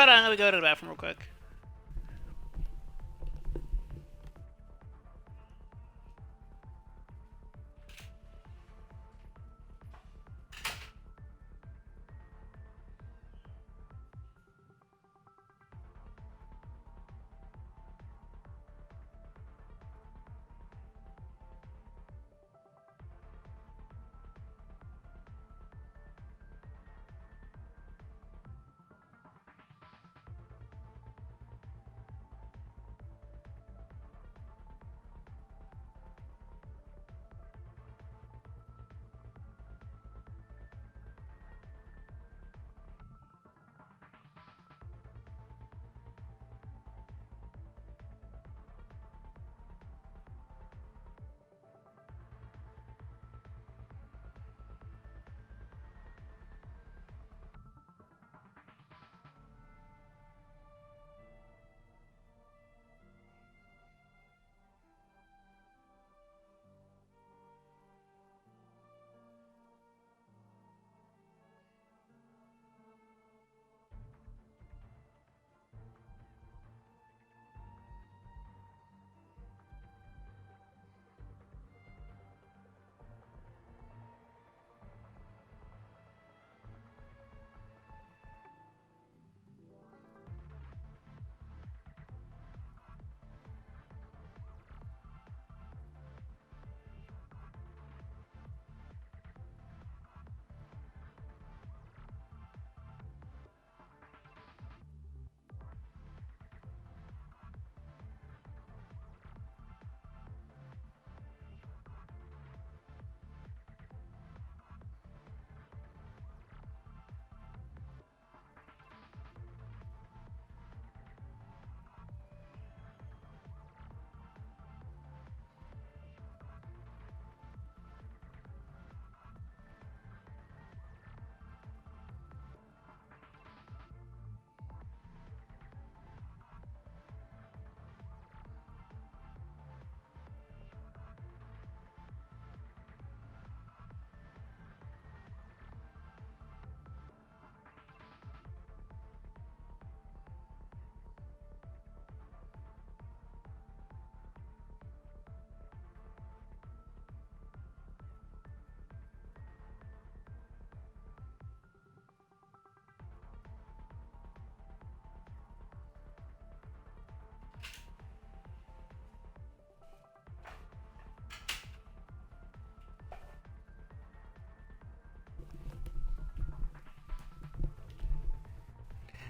Hold on, let me go to the bathroom real quick.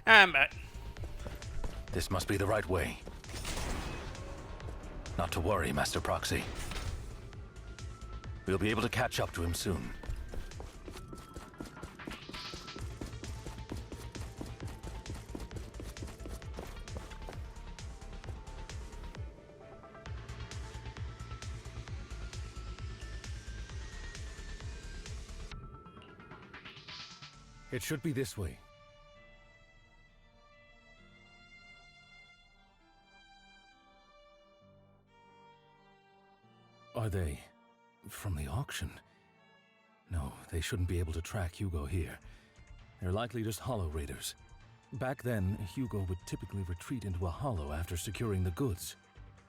I'm back. This must be the right way. Not to worry, Master Proxy. We'll be able to catch up to him soon. It should be this way. Are they from the auction? No, they shouldn't be able to track Hugo here. They're likely just hollow raiders. Back then, Hugo would typically retreat into a hollow after securing the goods.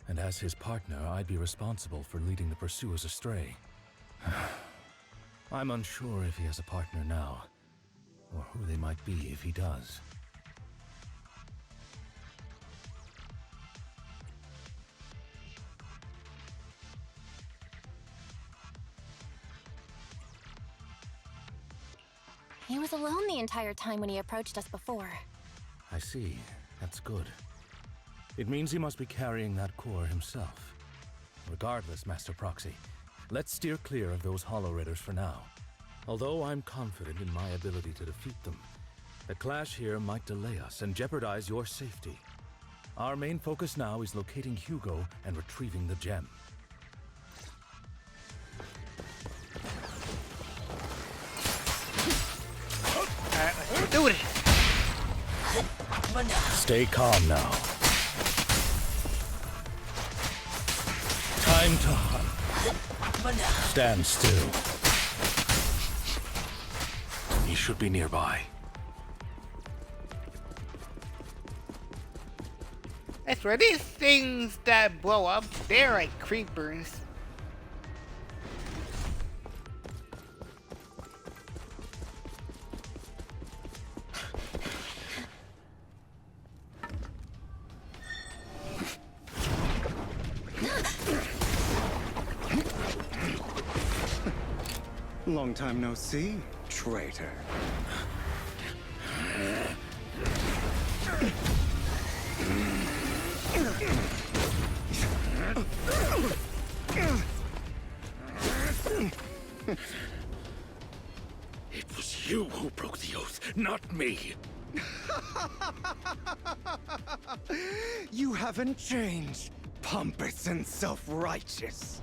And as his partner, I'd be responsible for leading the pursuers astray. I'm unsure if he has a partner now, or who they might be if he does. He was alone the entire time when he approached us before. I see. That's good. It means he must be carrying that core himself. Regardless, Master Proxy, let's steer clear of those Hollow Raiders for now. Although I'm confident in my ability to defeat them, the clash here might delay us and jeopardize your safety. Our main focus now is locating Hugo and retrieving the gem. Alright, let's do it. Stay calm now. Time to hunt. Stand still. He should be nearby. So these things that blow up, they're like creepers. Long time no see, traitor. It was you who broke the oath, not me. You haven't changed, pompous and self-righteous.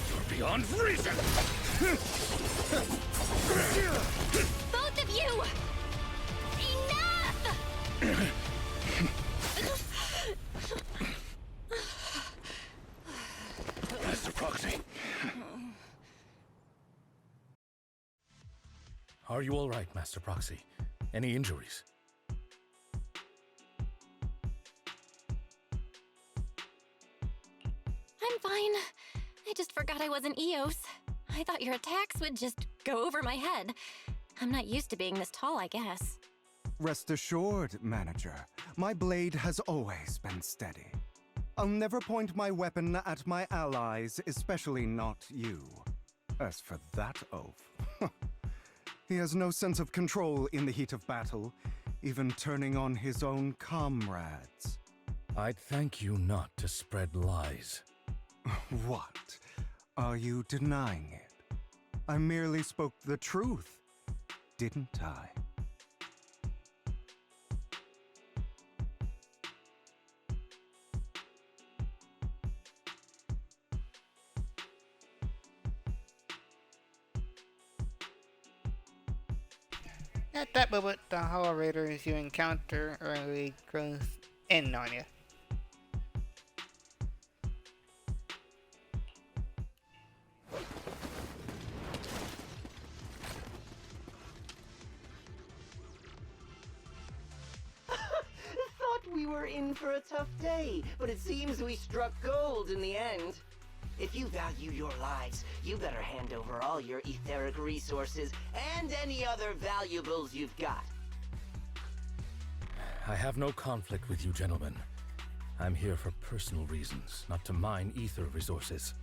You're beyond reason. Both of you! Enough! Master Proxy. Are you all right, Master Proxy? Any injuries? I'm fine. I just forgot I wasn't Eos. I thought your attacks would just go over my head. I'm not used to being this tall, I guess. Rest assured, Manager, my blade has always been steady. I'll never point my weapon at my allies, especially not you. As for that oaf, he has no sense of control in the heat of battle, even turning on his own comrades. I'd thank you not to spread lies. What? Are you denying it? I merely spoke the truth, didn't I? At that moment, the Hollow Raiders you encounter early grows in on you. Thought we were in for a tough day, but it seems we struck gold in the end. If you value your lives, you better hand over all your etheric resources and any other valuables you've got. I have no conflict with you, gentlemen. I'm here for personal reasons, not to mine ether resources.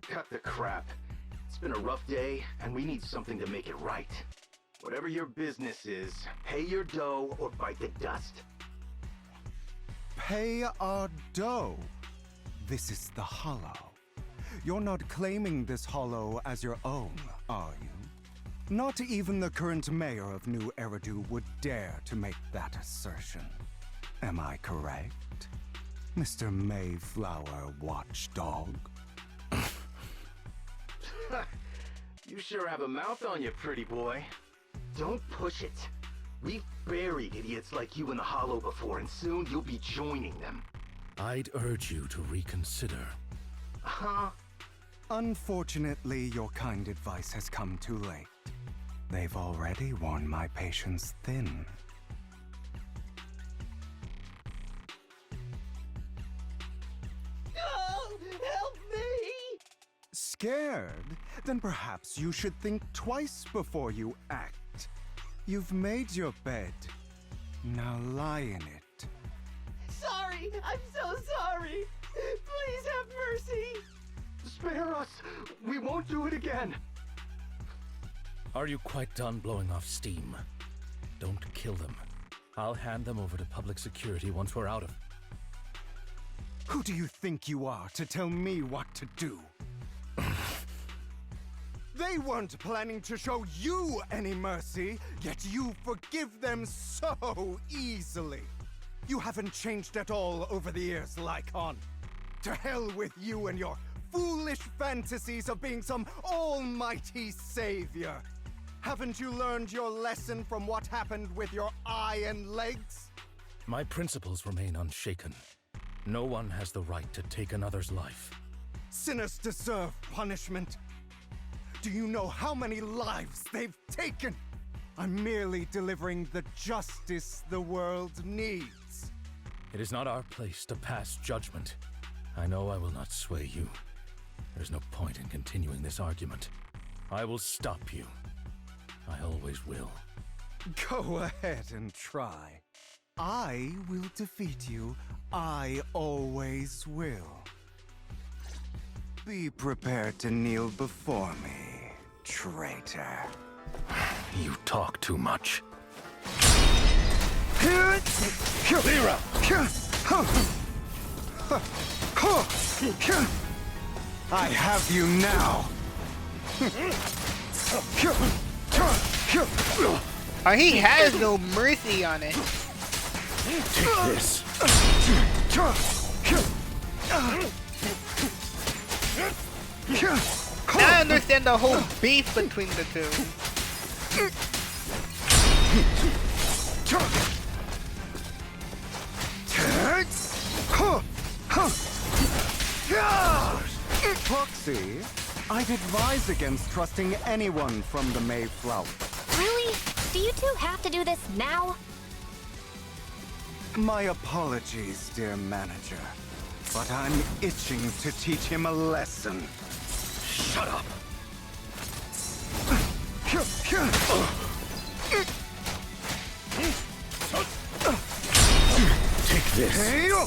Cut the crap. It's been a rough day, and we need something to make it right. Whatever your business is, pay your dough or bite the dust. Pay our dough. This is the Hollow. You're not claiming this Hollow as your own, are you? Not even the current mayor of New Eridu would dare to make that assertion. Am I correct, Mr. Mayflower Watchdog? You sure have a mouth on you, pretty boy. Don't push it. We've buried idiots like you in the Hollow before, and soon you'll be joining them. I'd urge you to reconsider. Huh? Unfortunately, your kind advice has come too late. They've already worn my patience thin. Oh, help me! Scared? Then perhaps you should think twice before you act. You've made your bed. Now lie in it. Sorry, I'm so sorry. Please have mercy. Spare us! We won't do it again! Are you quite done blowing off steam? Don't kill them. I'll hand them over to public security once we're out of... Who do you think you are to tell me what to do? They weren't planning to show you any mercy, yet you forgive them so easily. You haven't changed at all over the years, Lycon. To hell with you and your foolish fantasies of being some almighty savior. Haven't you learned your lesson from what happened with your eye and legs? My principles remain unshaken. No one has the right to take another's life. Sinners deserve punishment. Do you know how many lives they've taken? I'm merely delivering the justice the world needs. It is not our place to pass judgment. I know I will not sway you. There's no point in continuing this argument. I will stop you. I always will. Go ahead and try. I will defeat you. I always will. Be prepared to kneel before me, traitor. You talk too much. Zero! I have you now! Oh, he has no mercy on it. Take this. Now I understand the whole beef between the two. Proxy, I'd advise against trusting anyone from the Mayflower. Really? Do you two have to do this now? My apologies, dear manager, but I'm itching to teach him a lesson. Shut up! Take this.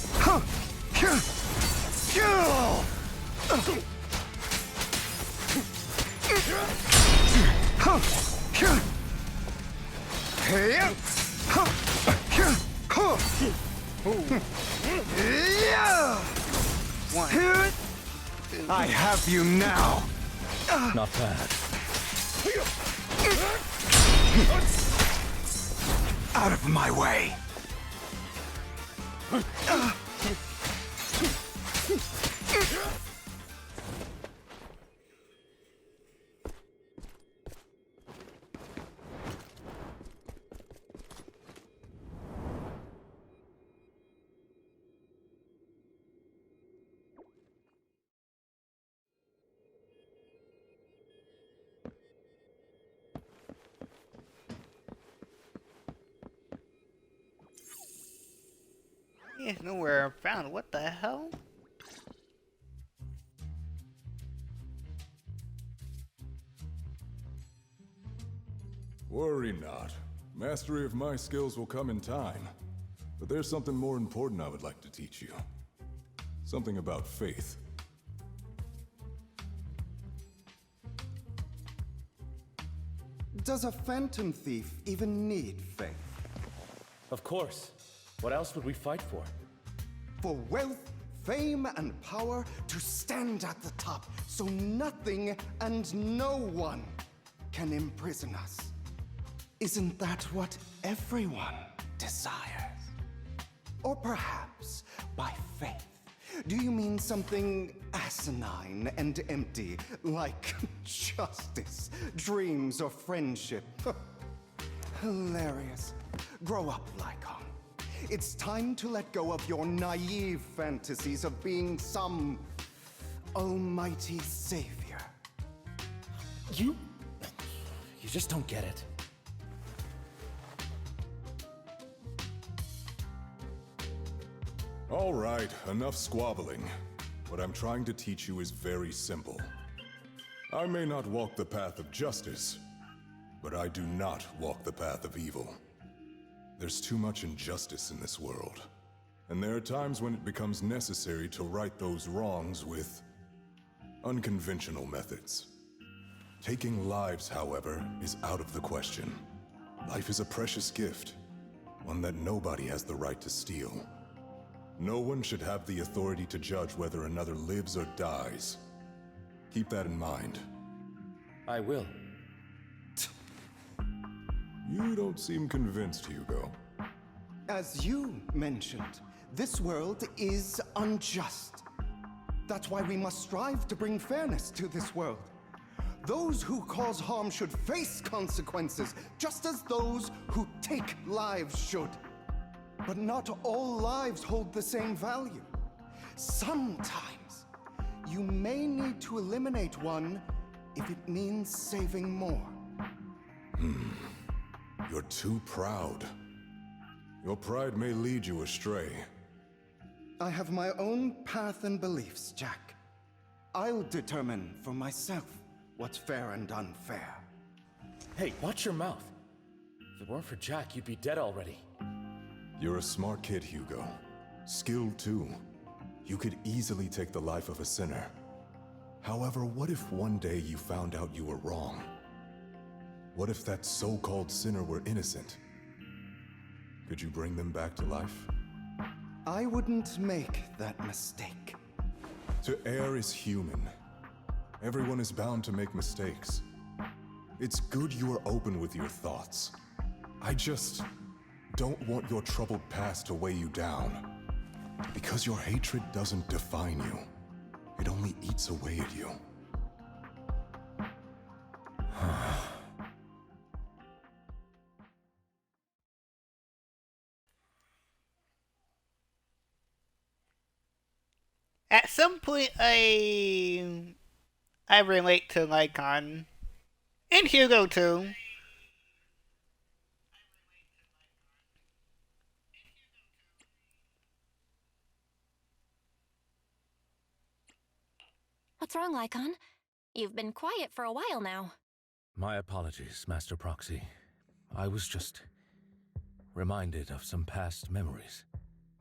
I have you now. Not bad. Out of my way. He is nowhere found. What the hell? Worry not. Mastery of my skills will come in time. But there's something more important I would like to teach you. Something about faith. Does a phantom thief even need faith? Of course. What else would we fight for? For wealth, fame, and power to stand at the top so nothing and no one can imprison us. Isn't that what everyone desires? Or perhaps by faith, do you mean something asinine and empty, like justice, dreams, or friendship? Hilarious. Grow up, Lycon. It's time to let go of your naive fantasies of being some almighty savior. You just don't get it. All right, enough squabbling. What I'm trying to teach you is very simple. I may not walk the path of justice, but I do not walk the path of evil. There's too much injustice in this world, and there are times when it becomes necessary to right those wrongs with unconventional methods. Taking lives, however, is out of the question. Life is a precious gift, one that nobody has the right to steal. No one should have the authority to judge whether another lives or dies. Keep that in mind. I will. You don't seem convinced, Hugo. As you mentioned, this world is unjust. That's why we must strive to bring fairness to this world. Those who cause harm should face consequences, just as those who take lives should. But not all lives hold the same value. Sometimes, you may need to eliminate one if it means saving more. You're too proud. Your pride may lead you astray. I have my own path and beliefs, Jack. I'll determine for myself what's fair and unfair. Hey, watch your mouth. If it weren't for Jack, you'd be dead already. You're a smart kid, Hugo. Skilled too. You could easily take the life of a sinner. However, what if one day you found out you were wrong? What if that so-called sinner were innocent? Could you bring them back to life? I wouldn't make that mistake. To err is human. Everyone is bound to make mistakes. It's good you are open with your thoughts. I just don't want your troubled past to weigh you down. Because your hatred doesn't define you. It only eats away at you. At some point, I relate to Lycon. And Hugo, too. What's wrong, Lycon? You've been quiet for a while now. My apologies, Master Proxy. I was just reminded of some past memories.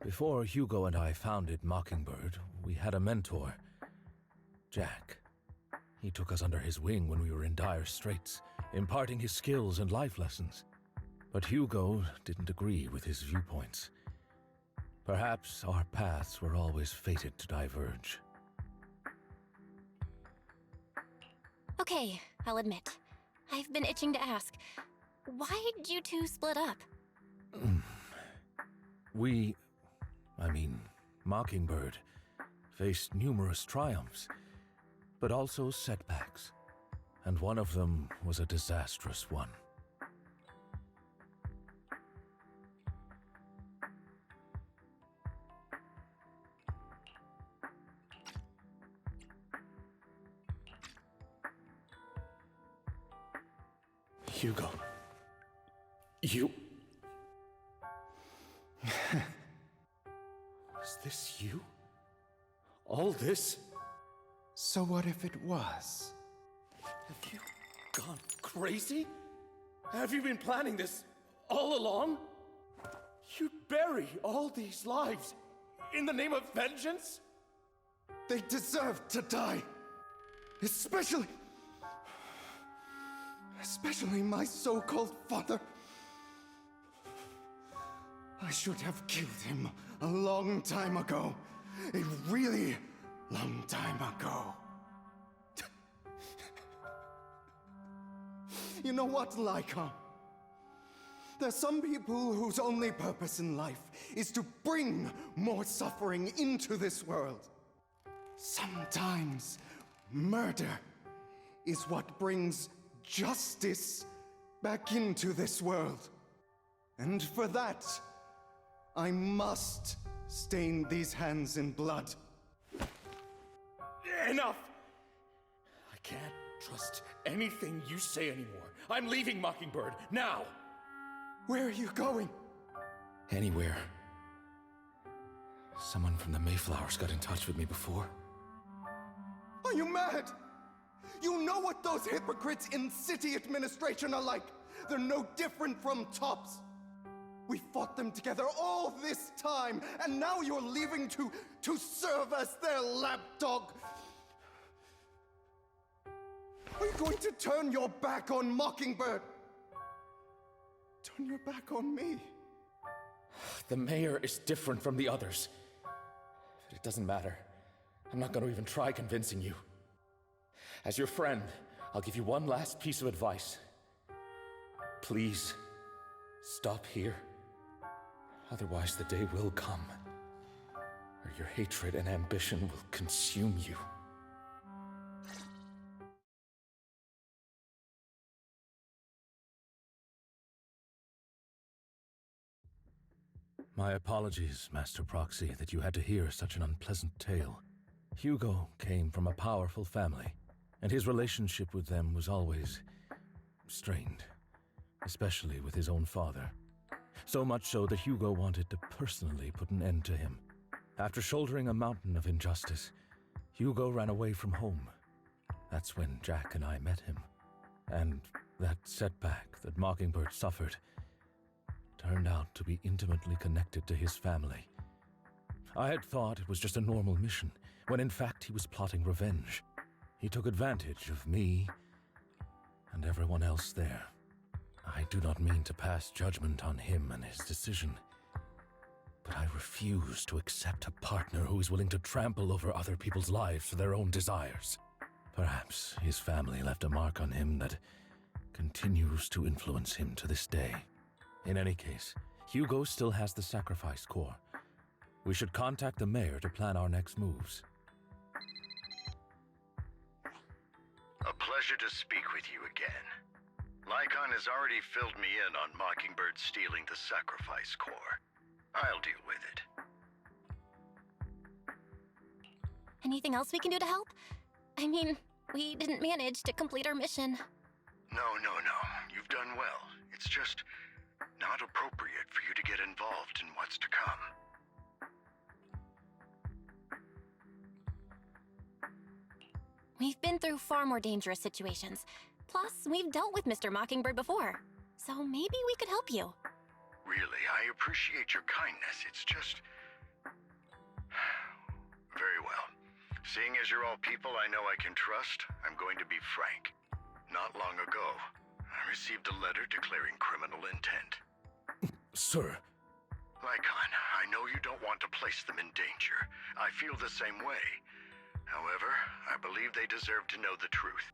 Before Hugo and I founded Mockingbird, we had a mentor, Jack. He took us under his wing when we were in dire straits, imparting his skills and life lessons. But Hugo didn't agree with his viewpoints. Perhaps our paths were always fated to diverge. Okay, I'll admit. I've been itching to ask. Why did you two split up? Mockingbird, faced numerous triumphs, but also setbacks. And one of them was a disastrous one. Hugo. You... Was this you? All this? So what if it was? Have you gone crazy? Have you been planning this all along? You'd bury all these lives in the name of vengeance? They deserve to die. Especially my so-called father. I should have killed him a long time ago. A really long time ago. You know what, Lycon? There's some people whose only purpose in life is to bring more suffering into this world. Sometimes murder is what brings justice back into this world. And for that, I must stain these hands in blood. Enough! I can't trust anything you say anymore. I'm leaving Mockingbird, now! Where are you going? Anywhere. Someone from the Mayflowers got in touch with me before. Are you mad? You know what those hypocrites in city administration are like. They're no different from tops. We fought them together all this time, and now you're leaving to serve as their lapdog. Are you going to turn your back on Mockingbird? Turn your back on me? The mayor is different from the others. But it doesn't matter. I'm not going to even try convincing you. As your friend, I'll give you one last piece of advice. Please, stop here. Otherwise, the day will come where your hatred and ambition will consume you. My apologies, Master Proxy, that you had to hear such an unpleasant tale. Hugo came from a powerful family, and his relationship with them was always strained, especially with his own father. So much so that Hugo wanted to personally put an end to him. After shouldering a mountain of injustice, Hugo ran away from home. That's when Jack and I met him. And that setback that Mockingbird suffered turned out to be intimately connected to his family. I had thought it was just a normal mission, when in fact he was plotting revenge. He took advantage of me and everyone else there. I do not mean to pass judgment on him and his decision, but I refuse to accept a partner who is willing to trample over other people's lives for their own desires. Perhaps his family left a mark on him that continues to influence him to this day. In any case, Hugo still has the sacrifice core. We should contact the mayor to plan our next moves. A pleasure to speak with you again. Lycon has already filled me in on Mockingbird stealing the sacrifice core. I'll deal with it. Anything else we can do to help? I mean, we didn't manage to complete our mission. No. You've done well. It's just not appropriate for you to get involved in what's to come. We've been through far more dangerous situations. Plus, we've dealt with Mr. Mockingbird before. So maybe we could help you. Really, I appreciate your kindness. It's just... Very well. Seeing as you're all people I know I can trust, I'm going to be frank. Not long ago, I received a letter declaring criminal intent. Sir. Lycon, I know you don't want to place them in danger. I feel the same way. However, I believe they deserve to know the truth.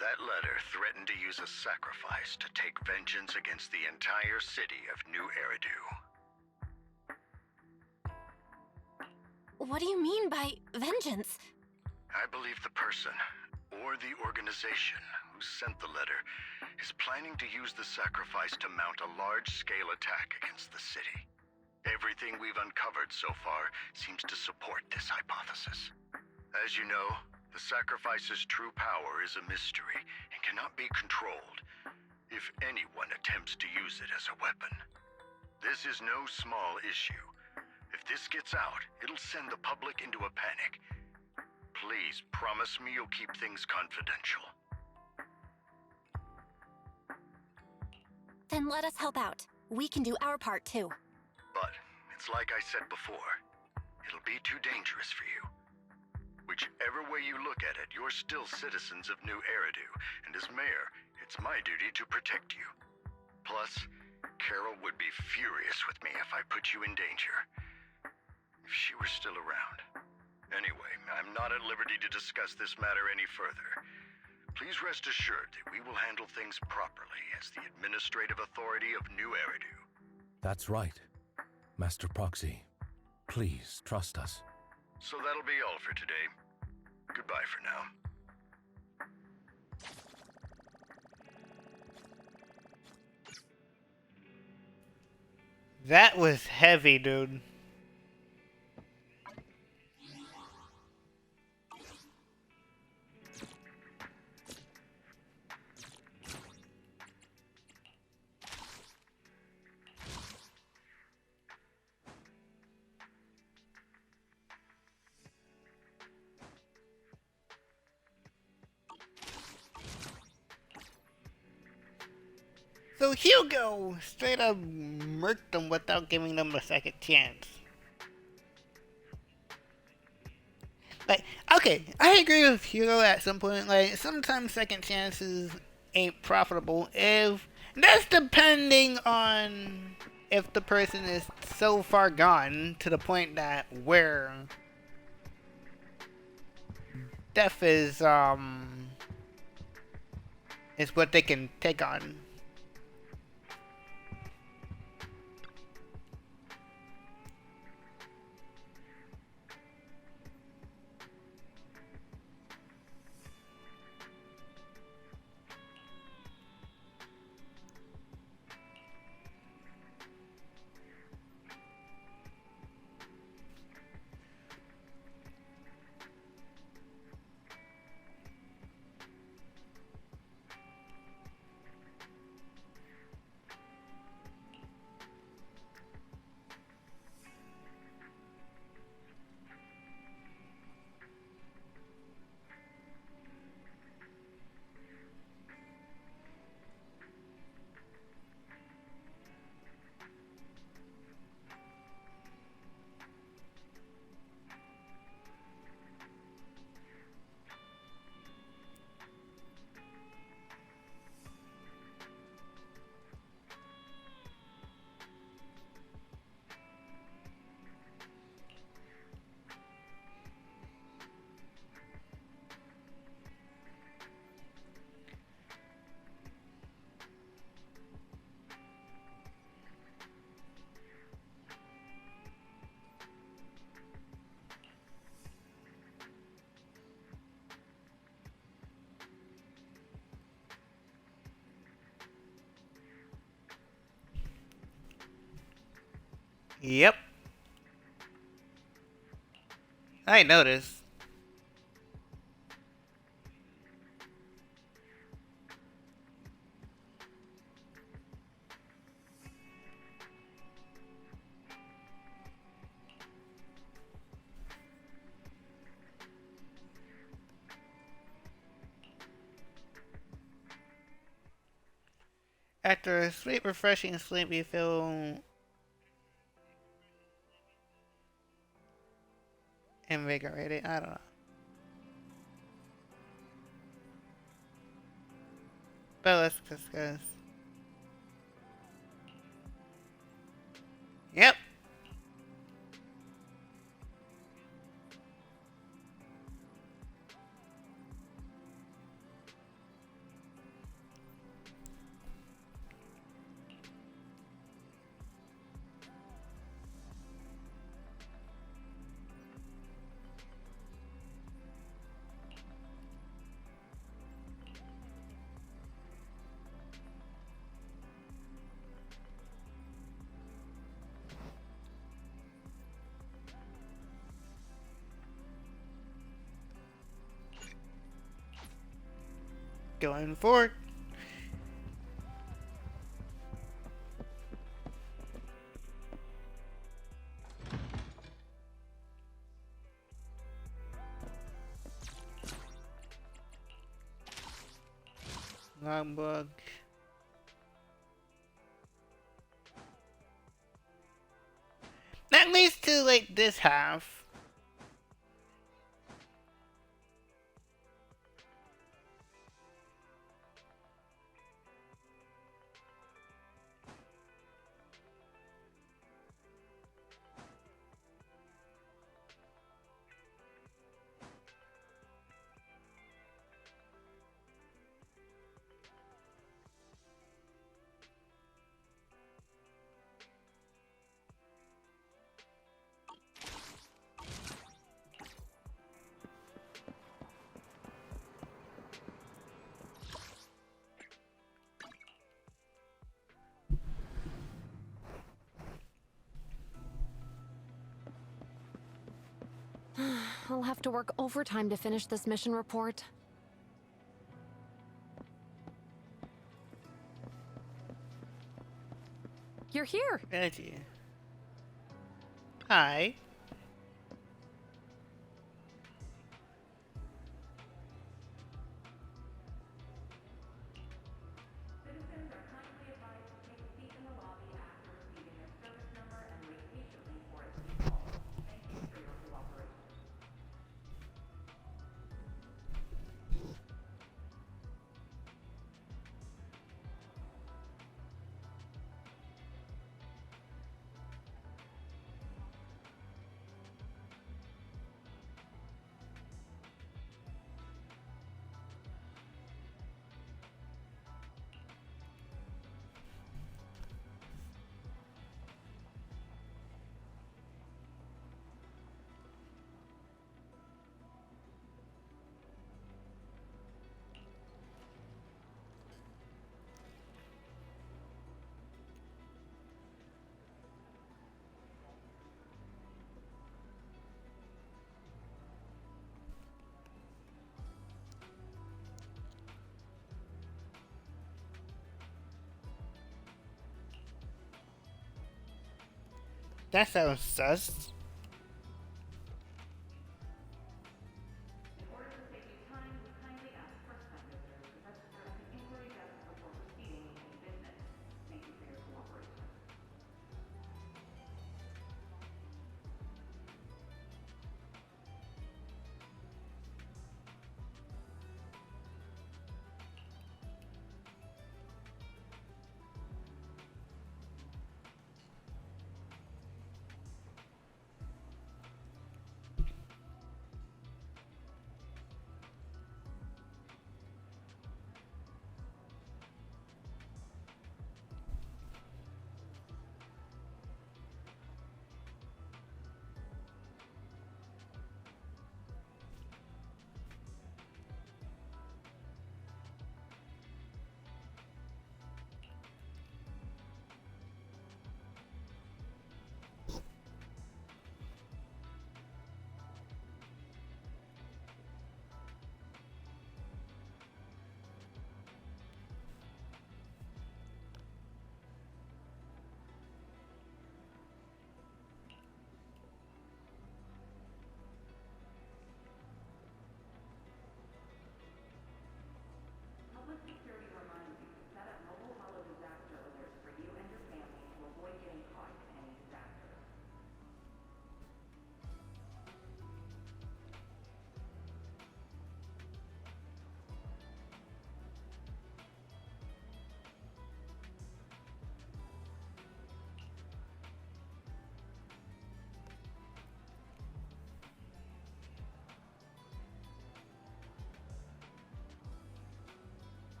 That letter threatened to use a sacrifice to take vengeance against the entire city of New Eridu. What do you mean by vengeance? I believe the person, or the organization, who sent the letter is planning to use the sacrifice to mount a large-scale attack against the city. Everything we've uncovered so far seems to support this hypothesis. As you know, the sacrifice's true power is a mystery and cannot be controlled if anyone attempts to use it as a weapon. This is no small issue. If this gets out, it'll send the public into a panic. Please promise me you'll keep things confidential. Then let us help out. We can do our part too. But it's like I said before, it'll be too dangerous for you. Whichever way you look at it, you're still citizens of New Eridu, and as mayor, it's my duty to protect you. Plus, Carol would be furious with me if I put you in danger. If she were still around. Anyway, I'm not at liberty to discuss this matter any further. Please rest assured that we will handle things properly as the administrative authority of New Eridu. That's right. Master Proxy, please trust us. So that'll be all for today. Goodbye for now. That was heavy, dude. So Hugo straight up murked them without giving them a second chance. Like, okay, I agree with Hugo at some point. Like, sometimes second chances ain't profitable if... That's depending on if the person is so far gone to the point that where... death is what they can take on. Yep. I noticed. After a sweet, refreshing sleep, you feel invigorated. I don't know. But let's discuss. Yep. Going forward. Logbook. That leads to like this half. I'll have to work overtime to finish this mission report. You're here. Reggie. Hi. That sounds sus.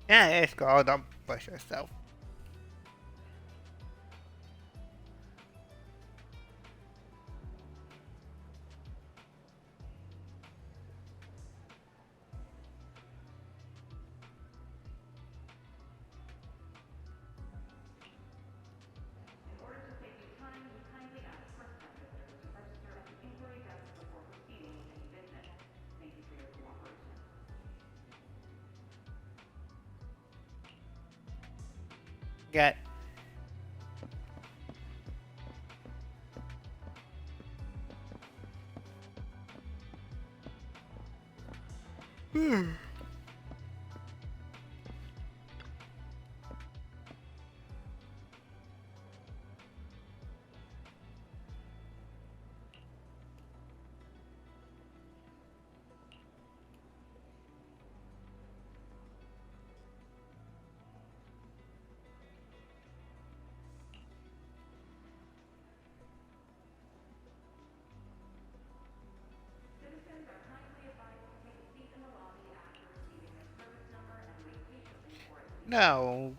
Yeah, it's cool. Don't push yourself. Got. No.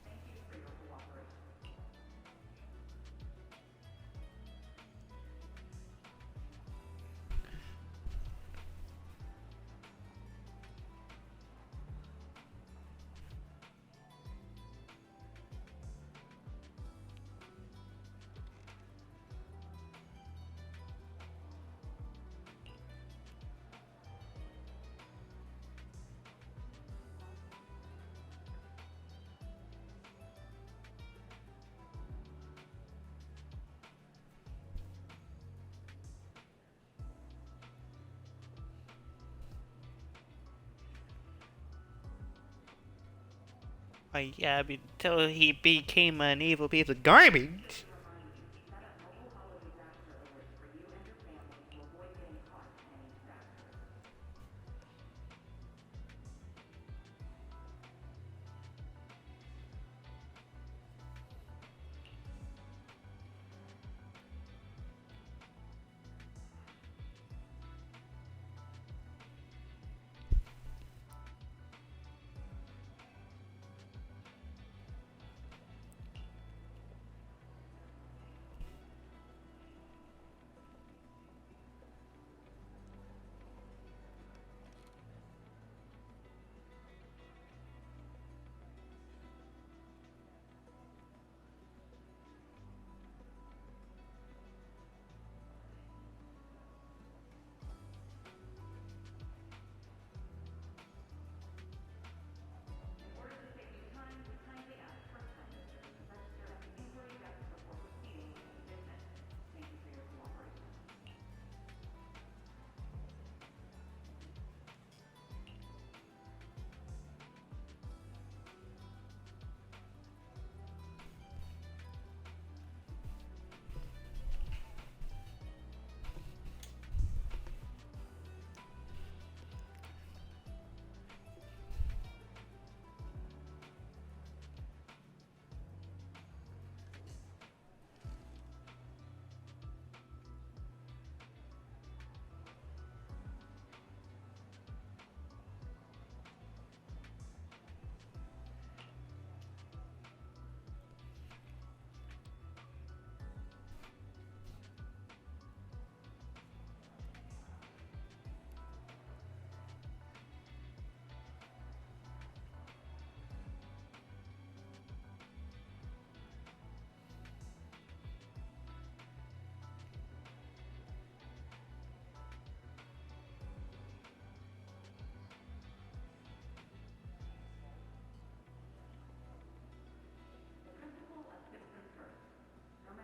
Oh yeah, until he became an evil piece of garbage.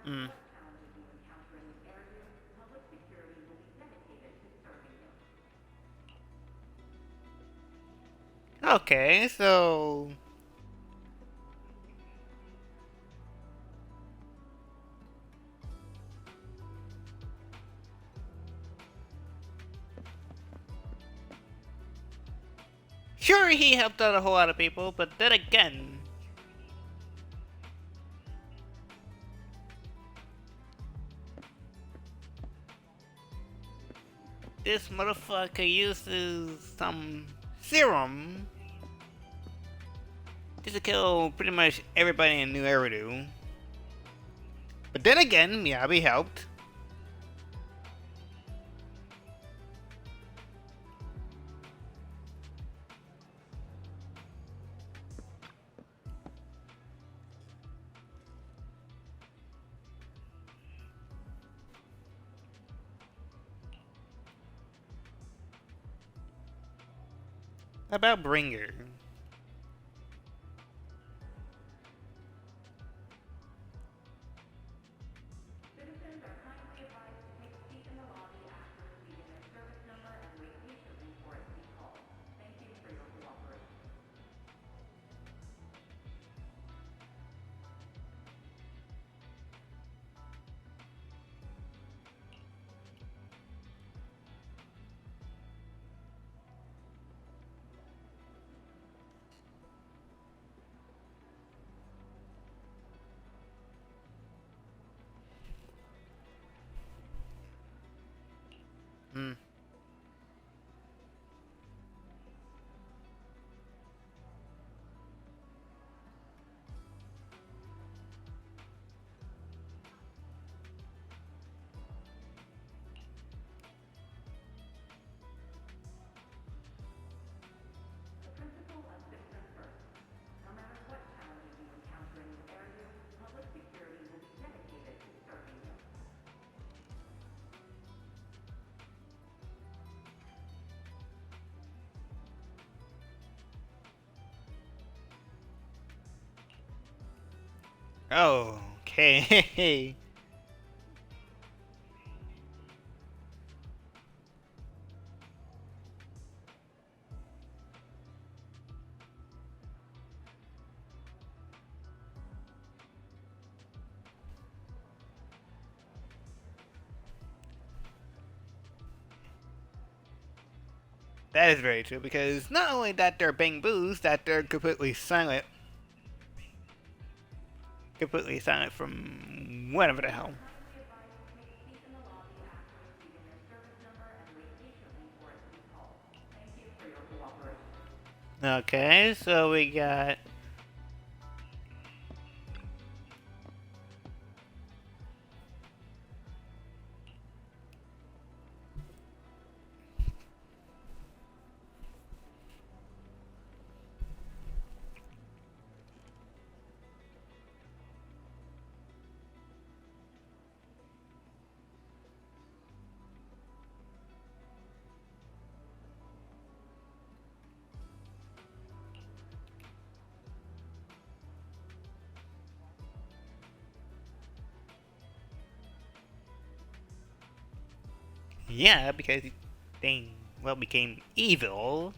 Mm. Okay, so sure he helped out a whole lot of people, but then again, this motherfucker uses some serum just to kill pretty much everybody in New Eridu. But then again, Miyabi helped. How about Bringer? Hmm. Oh, okay. That is very true, because not only that they're being boos, that they're completely silent. Completely silent from whatever the hell. Okay, so we got... Yeah, because they, well, became evil.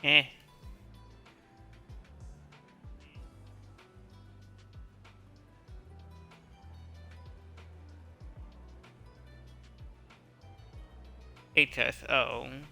Eh. HSO.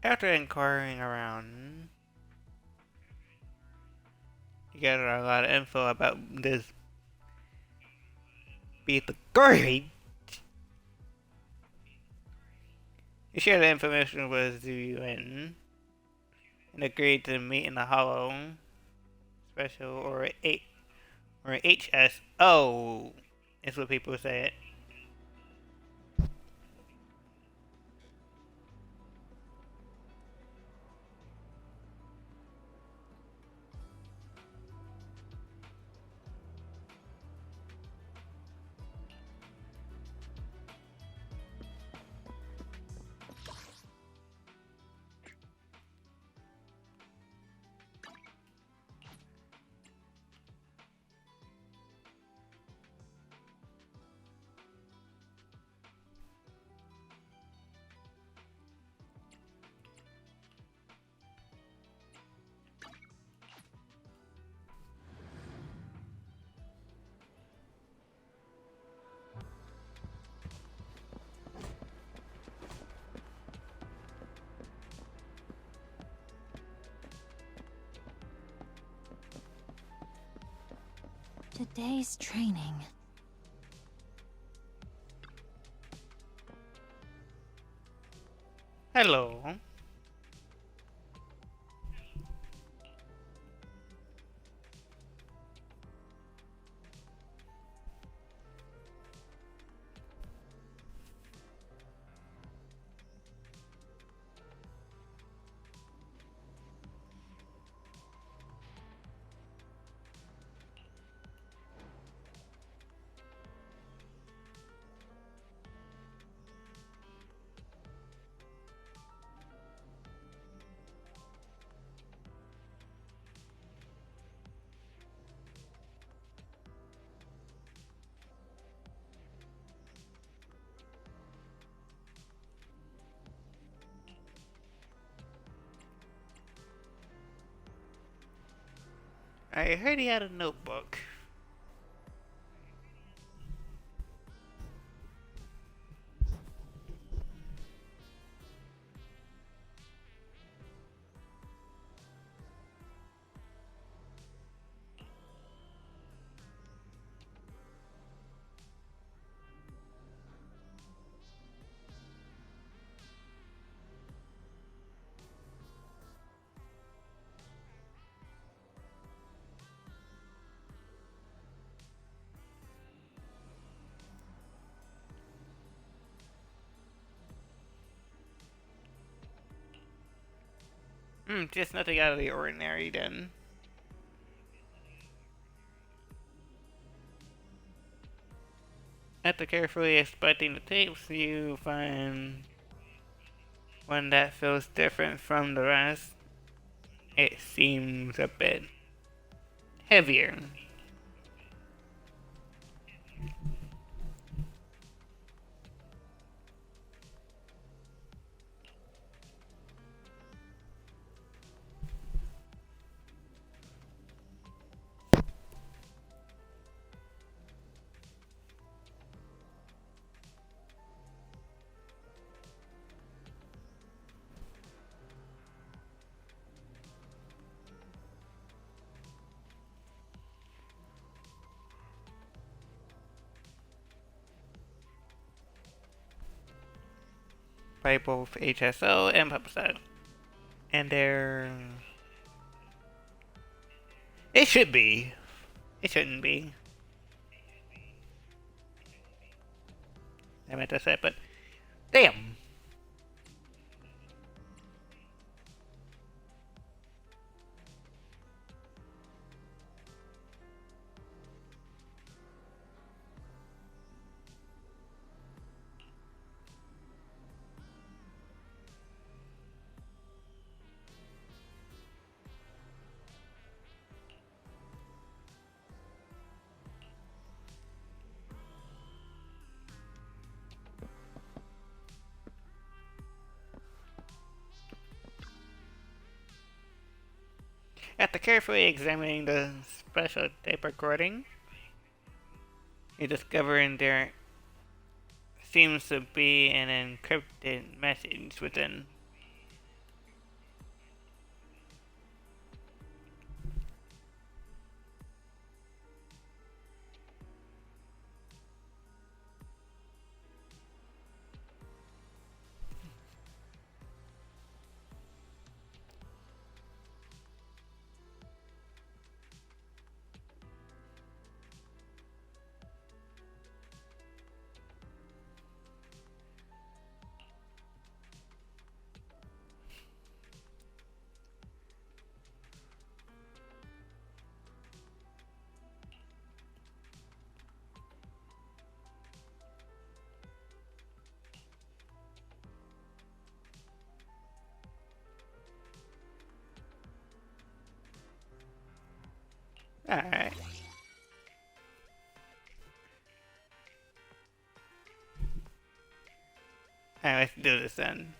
After inquiring around, you get a lot of info about this beat the garbage. You share the information with the UN and agreed to meet in the Hollow Special or HSO is what people say it. Today's training. Hello. I heard he had a notebook. Just nothing out of the ordinary then. After carefully inspecting the tapes, you find one that feels different from the rest. It seems a bit heavier. By both HSO and PubSec. And they're... It should be. It shouldn't be. I meant to say, but... Damn! carefully examining the special tape recording, you discover there seems to be an encrypted message within. Alright. Alright, let's do this then.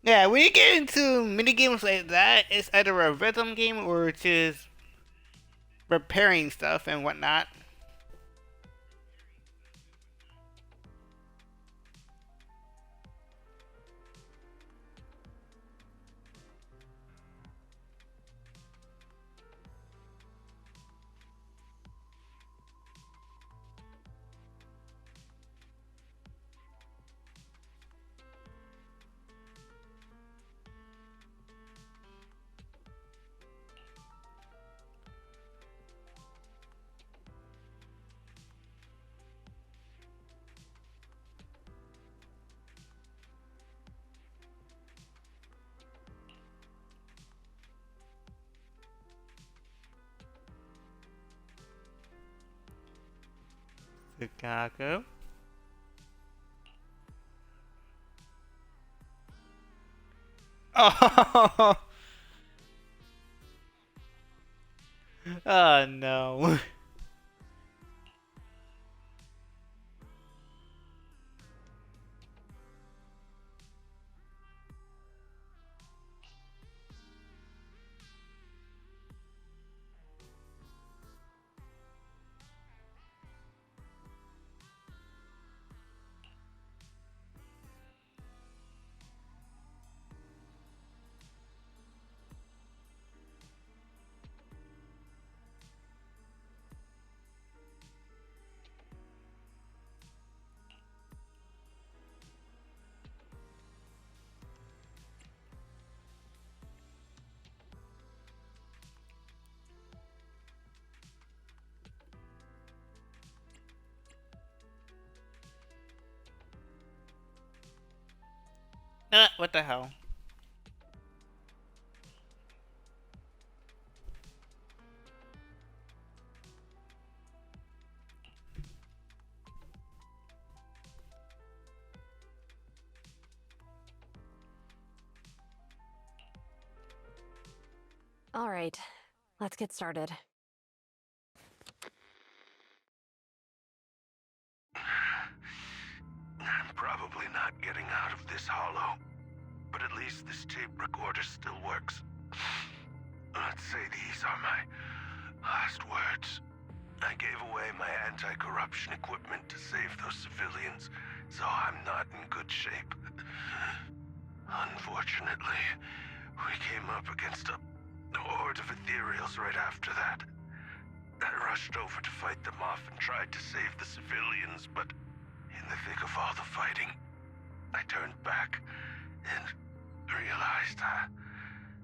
Yeah, when you get into mini games like that, it's either a rhythm game or just repairing stuff and whatnot. Chicago. Oh, oh no. What the hell? All right, let's get started. I'm probably not getting out of this hollow, but at least this tape recorder still works. Let's say these are my last words. I gave away my anti-corruption equipment to save those civilians, so I'm not in good shape. Unfortunately, we came up against a horde of ethereals right after that. I rushed over to fight them off and tried to save the civilians, but in the thick of all the fighting, I turned back and realized that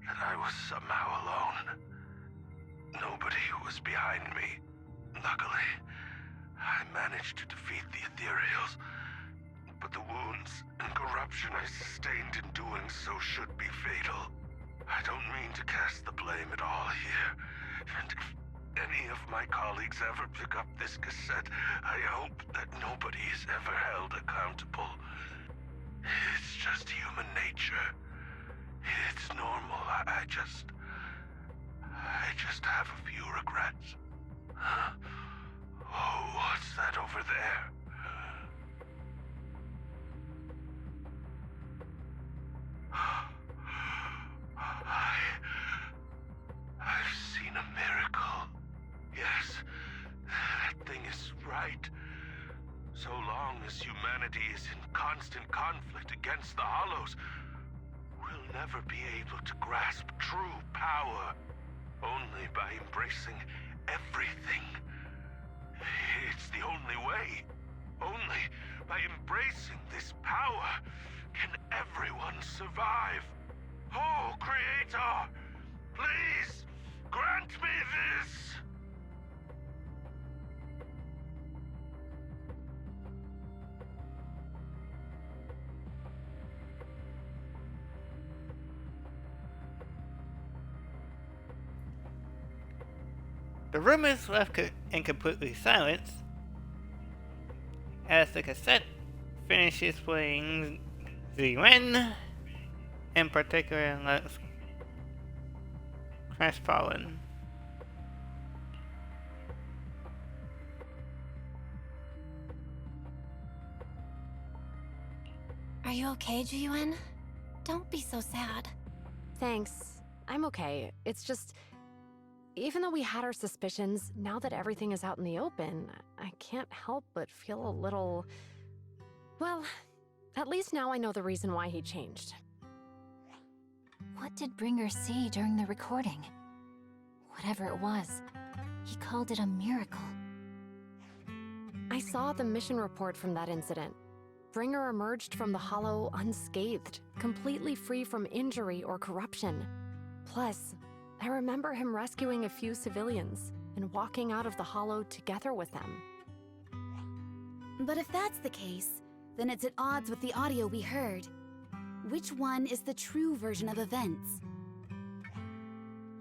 I was somehow alone. Nobody was behind me. Luckily, I managed to defeat the Ethereals, but the wounds and corruption I sustained in doing so should be fatal. I don't mean to cast the blame at all here, and if any of my colleagues ever pick up this cassette, I hope that nobody is ever held accountable. It's just human nature. It's normal. I just have a few regrets. Oh, what's that over there? I've seen a miracle. Yes, that thing is right. So long as humanity is in constant conflict against the Hollows, we'll never be able to grasp true power. Only by embracing everything. It's the only way. Only by embracing this power can everyone survive. Oh, Creator, please grant me this. The room is left in completely silence as the cassette finishes playing Zen, in particular looks crestfallen. Are you okay, Jiyuan? Don't be so sad. Thanks. I'm okay. It's just... even though we had our suspicions, now that everything is out in the open, I can't help but feel a little... well, at least now I know the reason why he changed. What did Bringer see during the recording? Whatever it was, he called it a miracle. I saw the mission report from that incident. Bringer emerged from the Hollow unscathed, completely free from injury or corruption. Plus, I remember him rescuing a few civilians and walking out of the Hollow together with them. But if that's the case, then it's at odds with the audio we heard. Which one is the true version of events?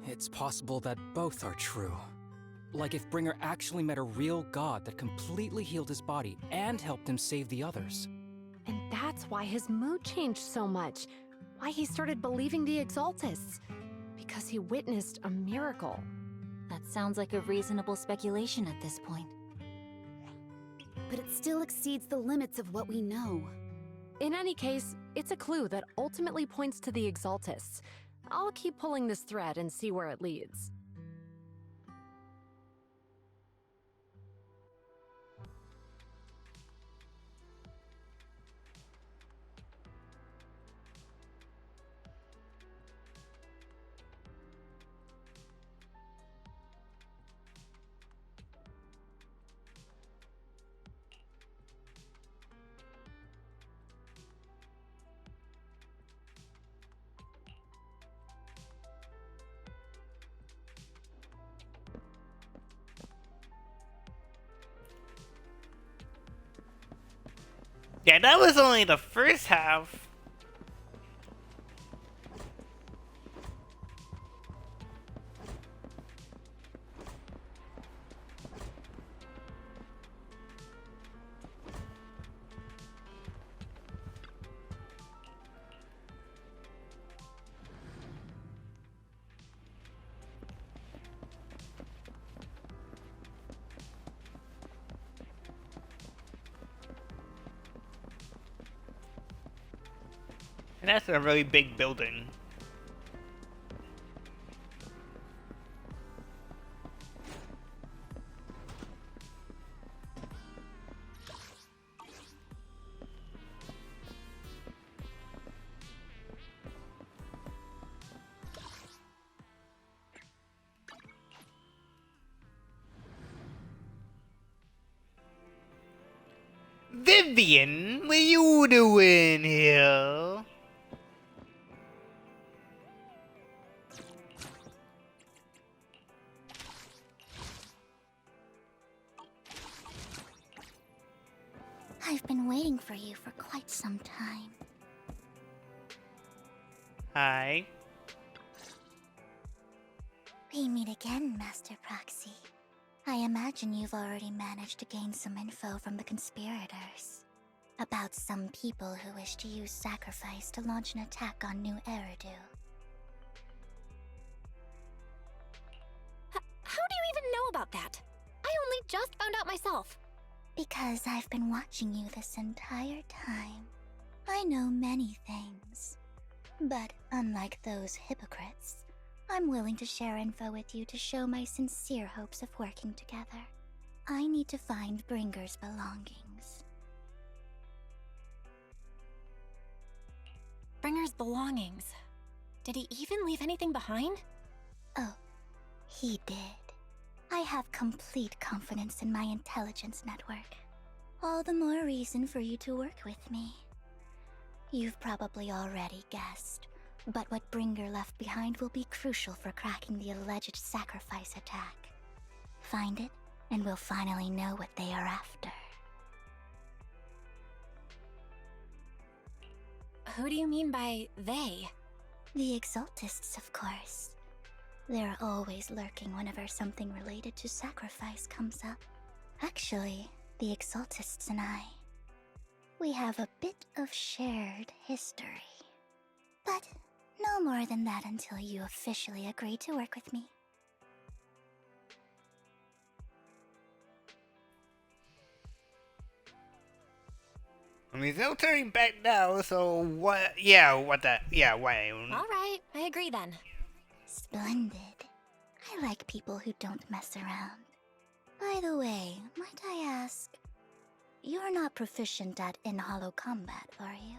It's possible that both are true. Like if Bringer actually met a real god that completely healed his body and helped him save the others. And that's why his mood changed so much. Why he started believing the Exaltists. Because he witnessed a miracle. That sounds like a reasonable speculation at this point. But it still exceeds the limits of what we know. In any case, it's a clue that ultimately points to the Exaltists. I'll keep pulling this thread and see where it leads. Yeah, that was only the first half. And that's a really big building. Vivian, are you doing here? I've been waiting for you for quite some time. Hi. We meet again, Master Proxy. I imagine you've already managed to gain some info from the conspirators. About some people who wish to use sacrifice to launch an attack on New Eridu. How do you even know about that? I only just found out myself. Because I've been watching you this entire time. I know many things. But unlike those hypocrites, I'm willing to share info with you to show my sincere hopes of working together. I need to find Bringer's belongings. Bringer's belongings. Did he even leave anything behind? Oh, he did. I have complete confidence in my intelligence network. All the more reason for you to work with me. You've probably already guessed, but what Bringer left behind will be crucial for cracking the alleged sacrifice attack. Find it, and we'll finally know what they are after. Who do you mean by they? The Exaltists, of course. They're always lurking whenever something related to sacrifice comes up. Actually, the Exaltists and I, we have a bit of shared history. But no more than that until you officially agree to work with me. I mean, they'll turn back now, so what? Yeah, what that? Yeah, why? Alright, I agree then. Splendid. I like people who don't mess around. By the way, might I ask, you're not proficient at in-hollow combat, are you?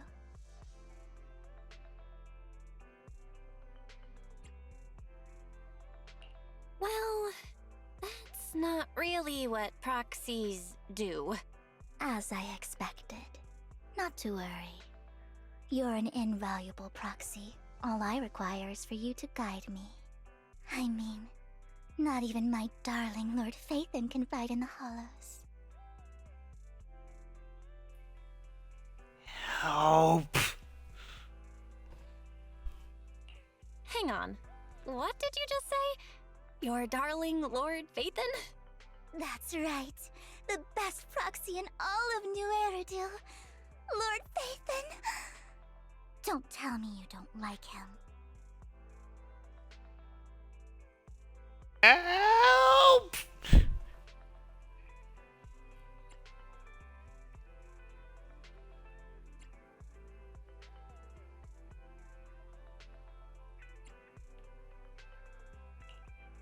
Well, that's not really what proxies do. As I expected. Not to worry. You're an invaluable proxy. All I require is for you to guide me. I mean, not even my darling Lord Phaethon can fight in the hollows. Help! Hang on. What did you just say? Your darling Lord Phaethon? That's right. The best proxy in all of New Eridu. Lord Phaethon. Don't tell me you don't like him. Help!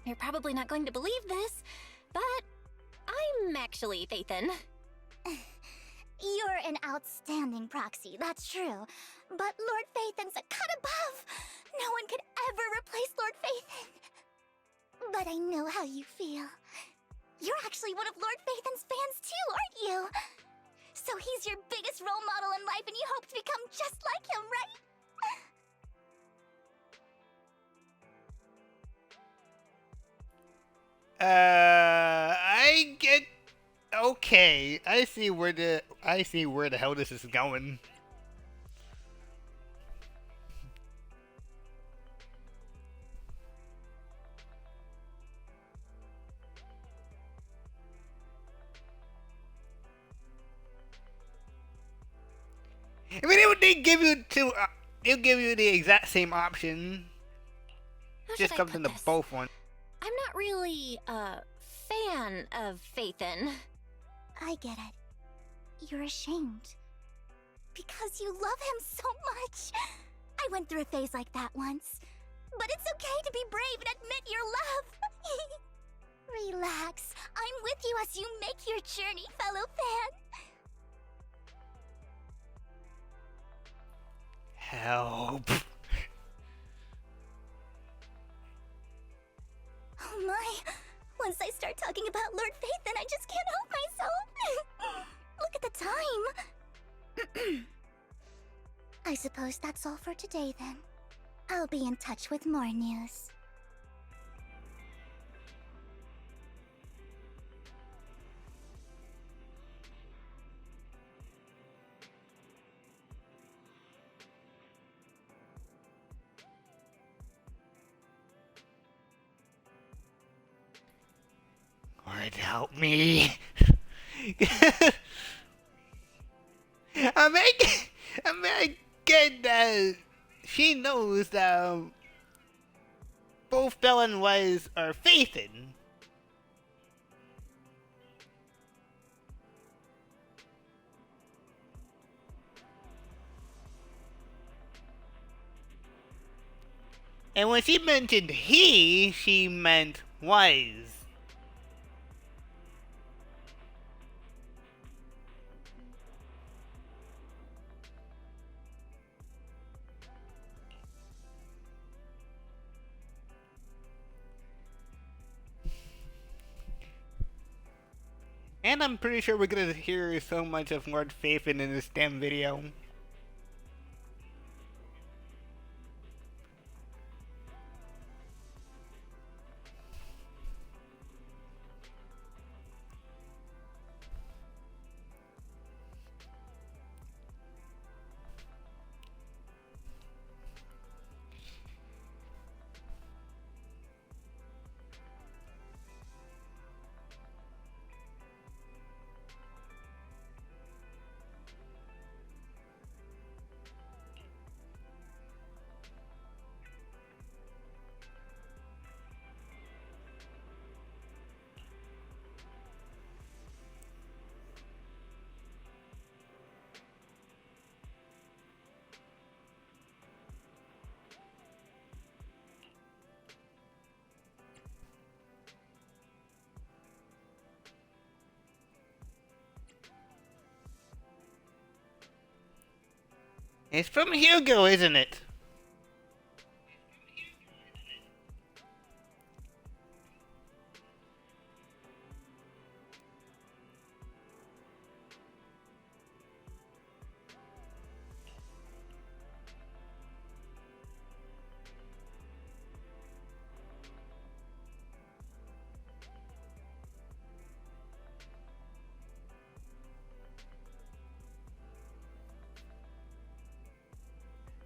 You're probably not going to believe this, but I'm actually Phaethon. You're an outstanding proxy, that's true. But Lord Phaethon's a cut above. No one could ever replace Lord Phaethon. But I know how you feel. You're actually one of Lord Phaethon's fans too, aren't you? So he's your biggest role model in life and you hope to become just like him, right? I get. Okay, I see where the hell this is going. I mean, they give you two. They'll give you the exact same option. Just comes into both ones. I'm not really a fan of Phaethon. I get it. You're ashamed. Because you love him so much. I went through a phase like that once. But it's okay to be brave and admit your love. Relax. I'm with you as you make your journey, fellow fan. Help. Oh my. Once I start talking about Lord Phaethon, I just can't help myself. Look at the time. I suppose that's all for today then. I'll be in touch with more news. Lord help me. I get that she knows that both Belle and Wise are faithing. And when she mentioned he, she meant Wise. And I'm pretty sure we're gonna hear so much of Lord Faithin in this damn video. It's from Hugo, isn't it?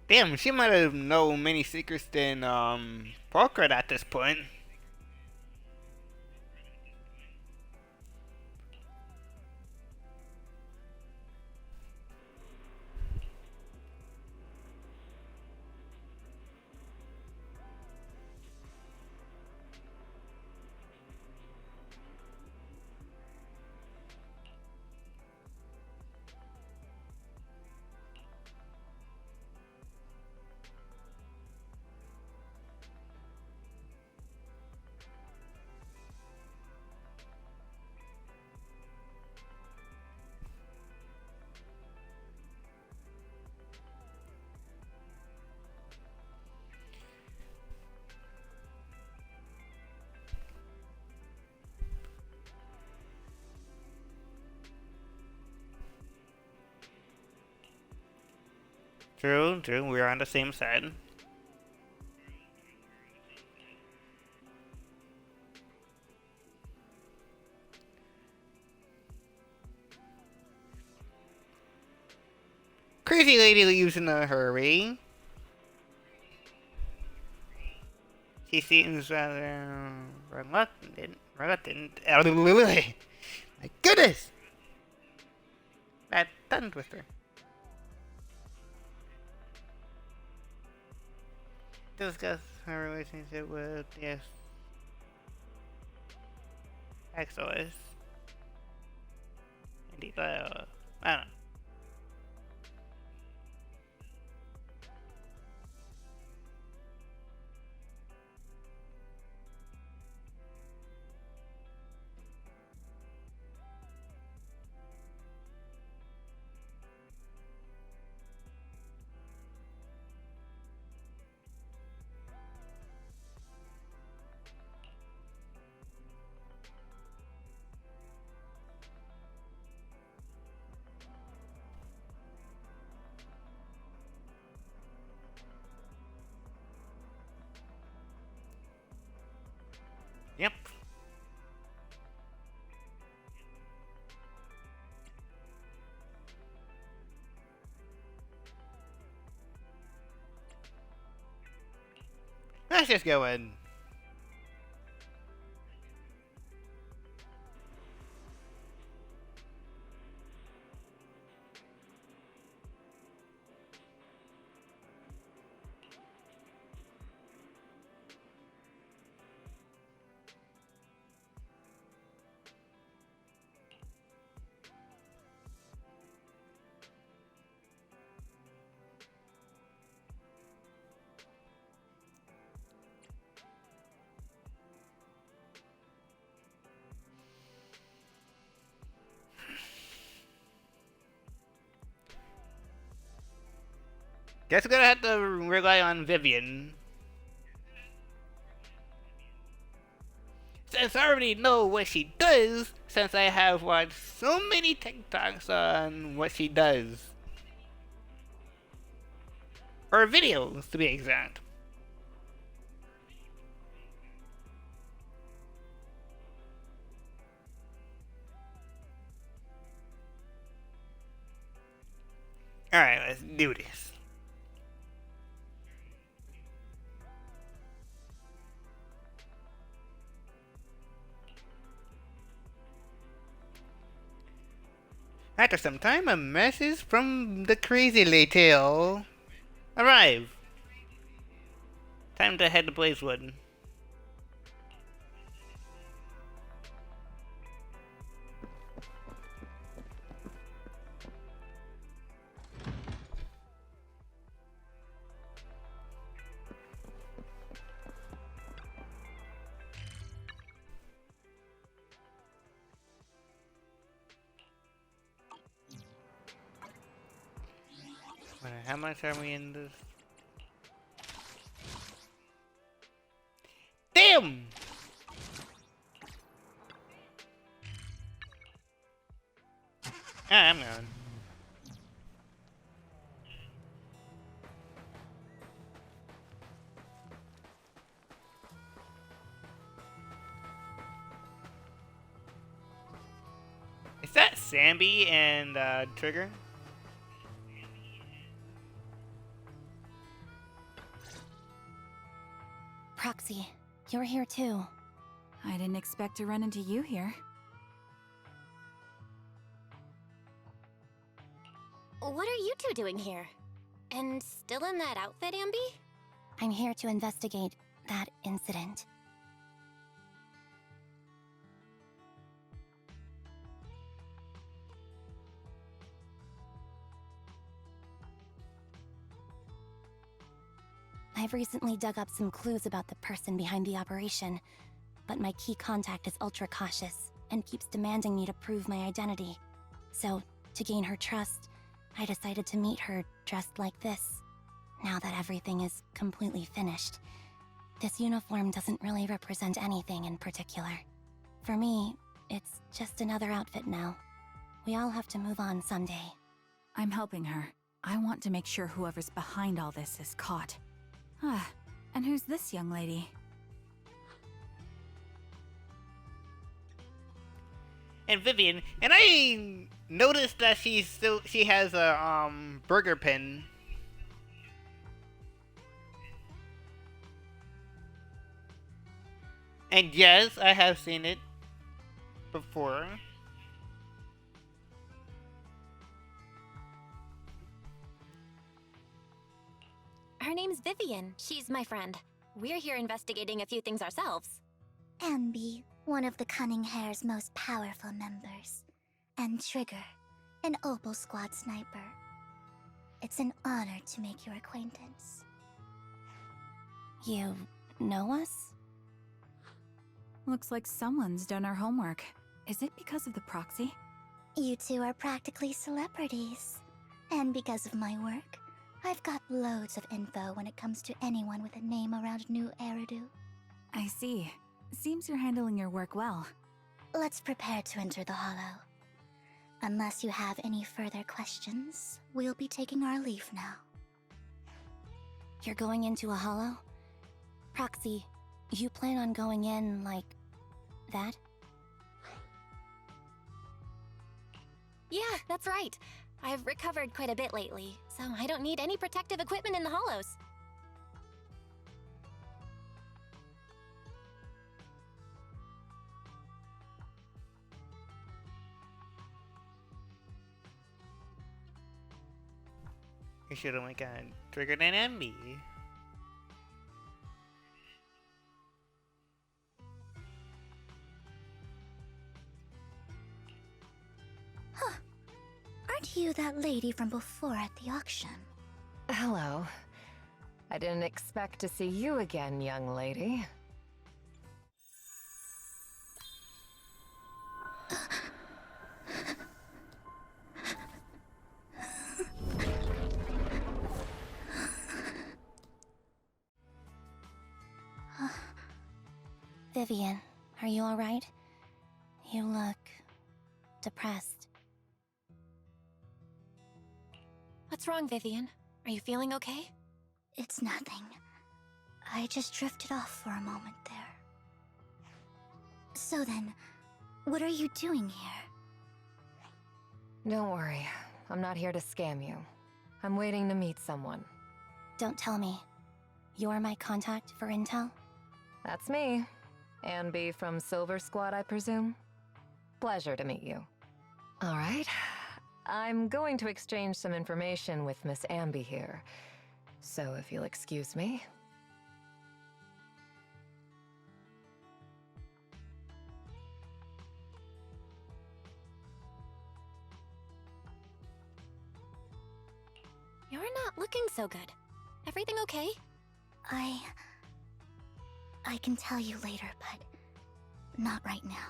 Damn, she might have known many secrets than Parker at this point. True, we're on the same side. Crazy lady leaves in a hurry. She seems rather reluctant. My goodness! That tongue twister. Discuss her relationship with yes, XOS. Indeed, I don't know. Cassius going? Guess we're gonna have to rely on Vivian. Since I already know what she does, since I have watched so many TikToks on what she does. Or videos, to be exact. Alright, let's do this. After some time, a message from the crazy Laytail arrived. Time to head to Blazewood. How much are we in this? Damn! Ah, I'm gone. Is that Sambi and Trigger? Proxy, you're here too. I didn't expect to run into you here. What are you two doing here? And still in that outfit, Ambi? I'm here to investigate that incident. I've recently dug up some clues about the person behind the operation, but my key contact is ultra cautious and keeps demanding me to prove my identity. So, to gain her trust, I decided to meet her dressed like this. Now that everything is completely finished, this uniform doesn't really represent anything in particular. For me, it's just another outfit now. We all have to move on someday. I'm helping her. I want to make sure whoever's behind all this is caught. Ah, and who's this young lady? And Vivian, and I noticed that she has a burger pin. And yes, I have seen it before. Her name's Vivian. She's my friend. We're here investigating a few things ourselves. Ambi, one of the Cunning Hair's most powerful members. And Trigger, an Opal Squad sniper. It's an honor to make your acquaintance. You know us? Looks like someone's done our homework. Is it because of the proxy? You two are practically celebrities. And because of my work, I've got loads of info when it comes to anyone with a name around New Eridu. I see. Seems you're handling your work well. Let's prepare to enter the Hollow. Unless you have any further questions, we'll be taking our leave now. You're going into a Hollow? Proxy, you plan on going in like that? Yeah, that's right. I've recovered quite a bit lately, so I don't need any protective equipment in the Hollows. You should have like triggered an enemy. Huh. Aren't you that lady from before at the auction? Hello. I didn't expect to see you again, young lady. Vivian, are you alright? You look depressed. What's wrong, Vivian? Are you feeling okay? It's nothing. I just drifted off for a moment there. So then, what are you doing here? Don't worry. I'm not here to scam you. I'm waiting to meet someone. Don't tell me. You're my contact for intel? That's me. Ambi from Silver Squad, I presume? Pleasure to meet you. All right. I'm going to exchange some information with Miss Ambi here. So if you'll excuse me. You're not looking so good. Everything okay? I can tell you later, but not right now.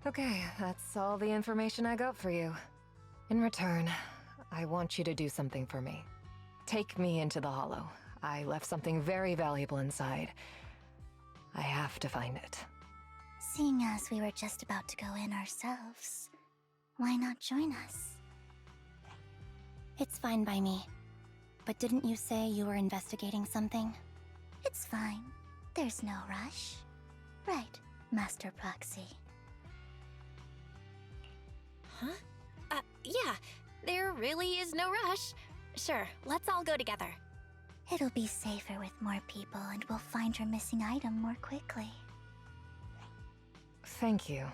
Okay, that's all the information I got for you. In return, I want you to do something for me. Take me into the Hollow. I left something very valuable inside. I have to find it. Seeing as we were just about to go in ourselves, why not join us? It's fine by me. But didn't you say you were investigating something? It's fine. There's no rush. Right, Master Proxy. Huh? Yeah. There really is no rush. Sure, let's all go together. It'll be safer with more people and we'll find your missing item more quickly. Thank you.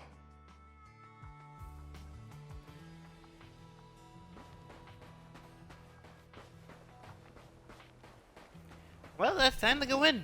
Well, that's time to go in.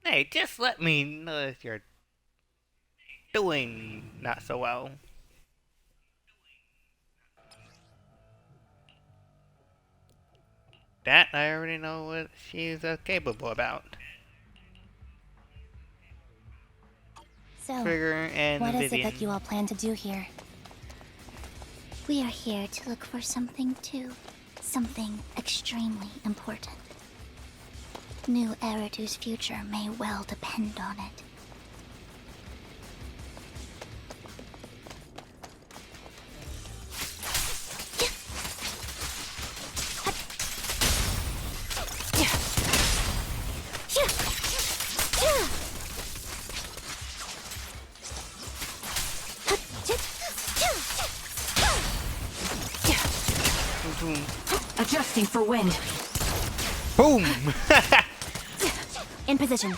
Hey, just let me know if you're doing not so well. That I already know what she's capable about. So, Trigger and what is Vivian. it that you all plan to do here? We are here to look for something too. Something extremely important. New Eridu's future may well depend on it. Adjusting for wind. Boom! In position.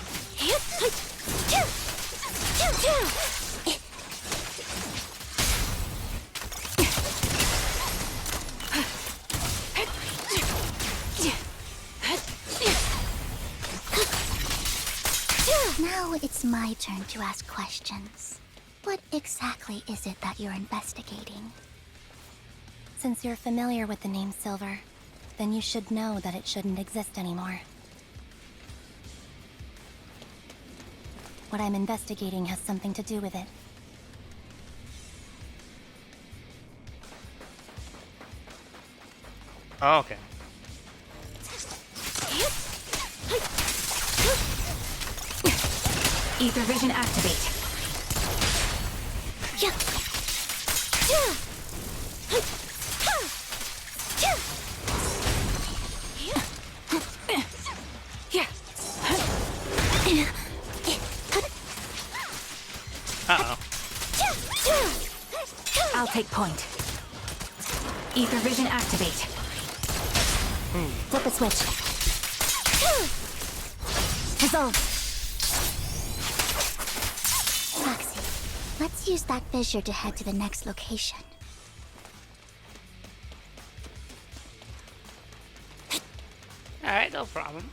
Now it's my turn to ask questions. What exactly is it that you're investigating? Since you're familiar with the name Silver, then you should know that it shouldn't exist anymore. What I'm investigating has something to do with it. Oh, okay. Ether vision activate. Uh-oh. I'll take point. Ether vision activate. Flip a switch. Dissolve. Roxy, let's use that fissure to head to the next location. Alright, no problem.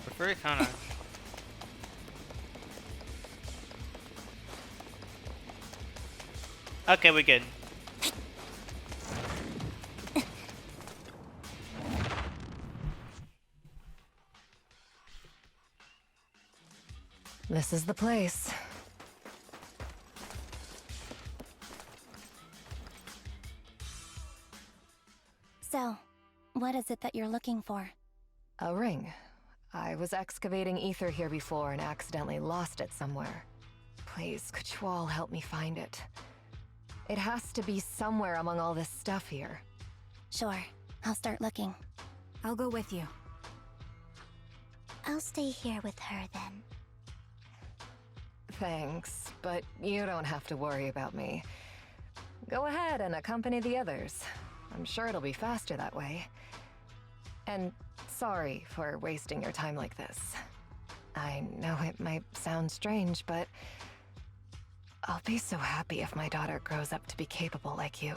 But first, hold on. Okay, we're good. This is the place. So, what is it that you're looking for? A ring. I was excavating ether here before and accidentally lost it somewhere. Please, could you all help me find it? It has to be somewhere among all this stuff here. Sure, I'll start looking. I'll go with you. I'll stay here with her then. Thanks, but you don't have to worry about me. Go ahead and accompany the others. I'm sure it'll be faster that way. And sorry for wasting your time like this. I know it might sound strange, but I'll be so happy if my daughter grows up to be capable like you.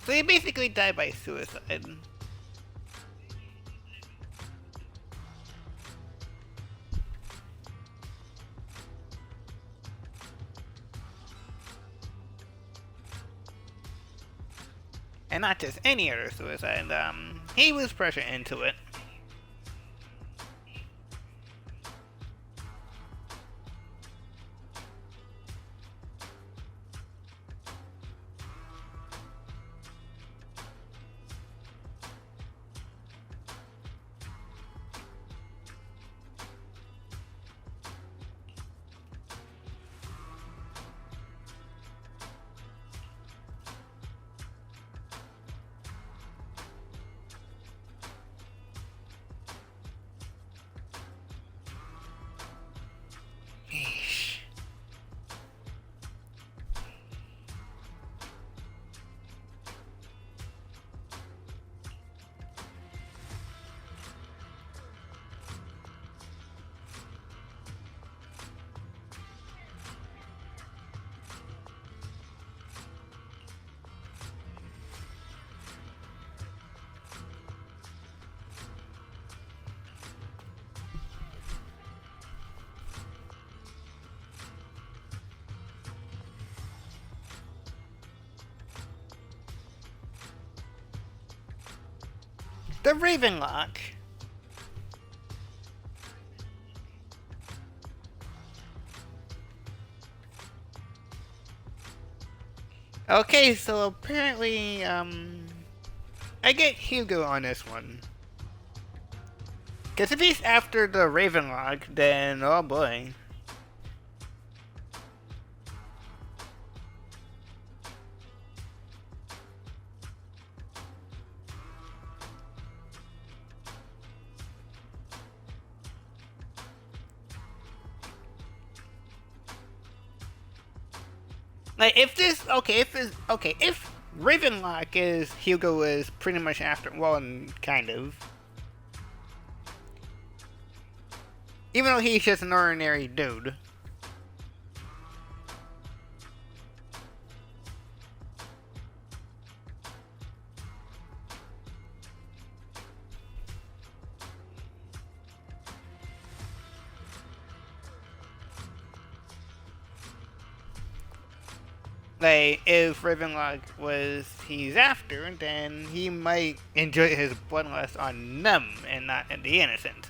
So he basically died by suicide. And not just any other suicide, he was pressured into it. The Ravenlock. Okay, so apparently, I get Hugo on this one. Because if he's after the Ravenlock, then, oh boy. Like, if this, if Ravenlock is, Hugo is pretty much after, well, kind of. Even though he's just an ordinary dude. Like, if Ravenlock was he's after, then he might enjoy his bloodlust on them and not on the innocent.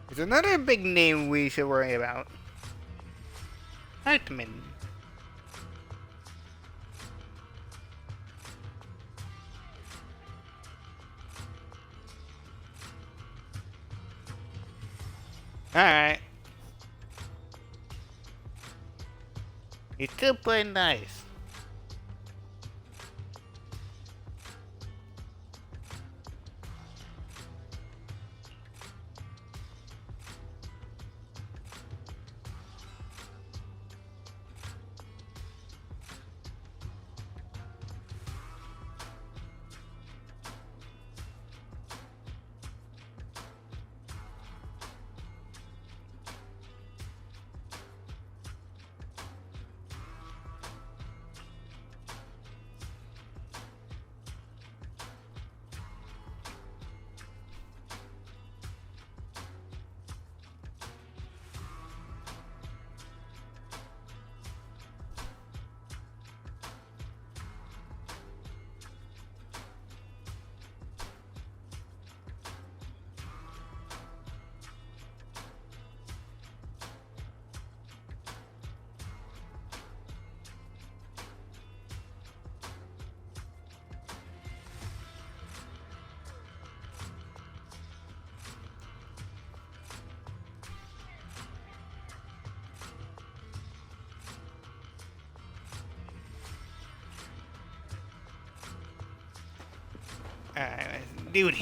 There's another big name we should worry about. Hartman. Alright. He's still playing nice. Let's do this.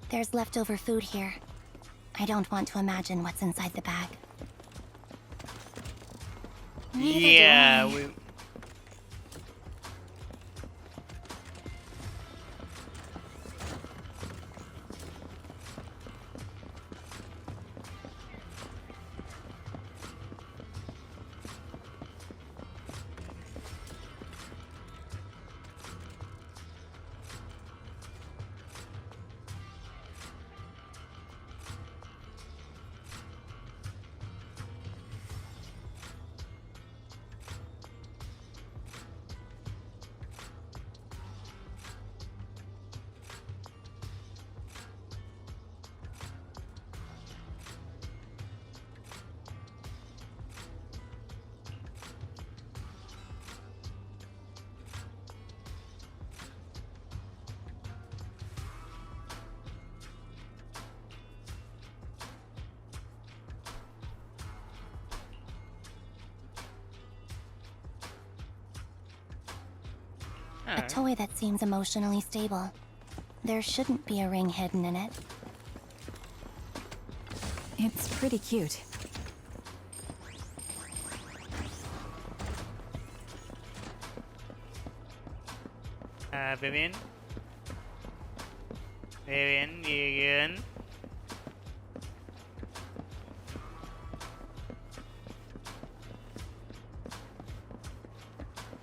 There's leftover food here. I don't want to imagine what's inside the bag. Yeah, we... A toy that seems emotionally stable. There shouldn't be a ring hidden in it. It's pretty cute. Vivian? Vivian, you good?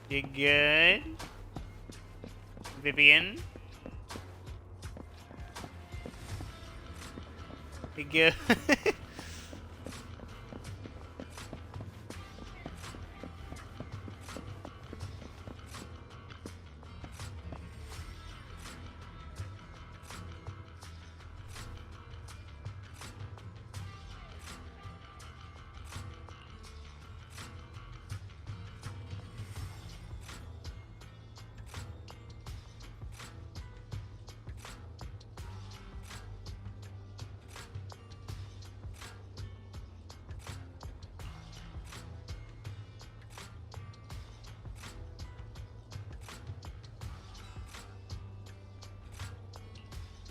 You good? Vivian? You good?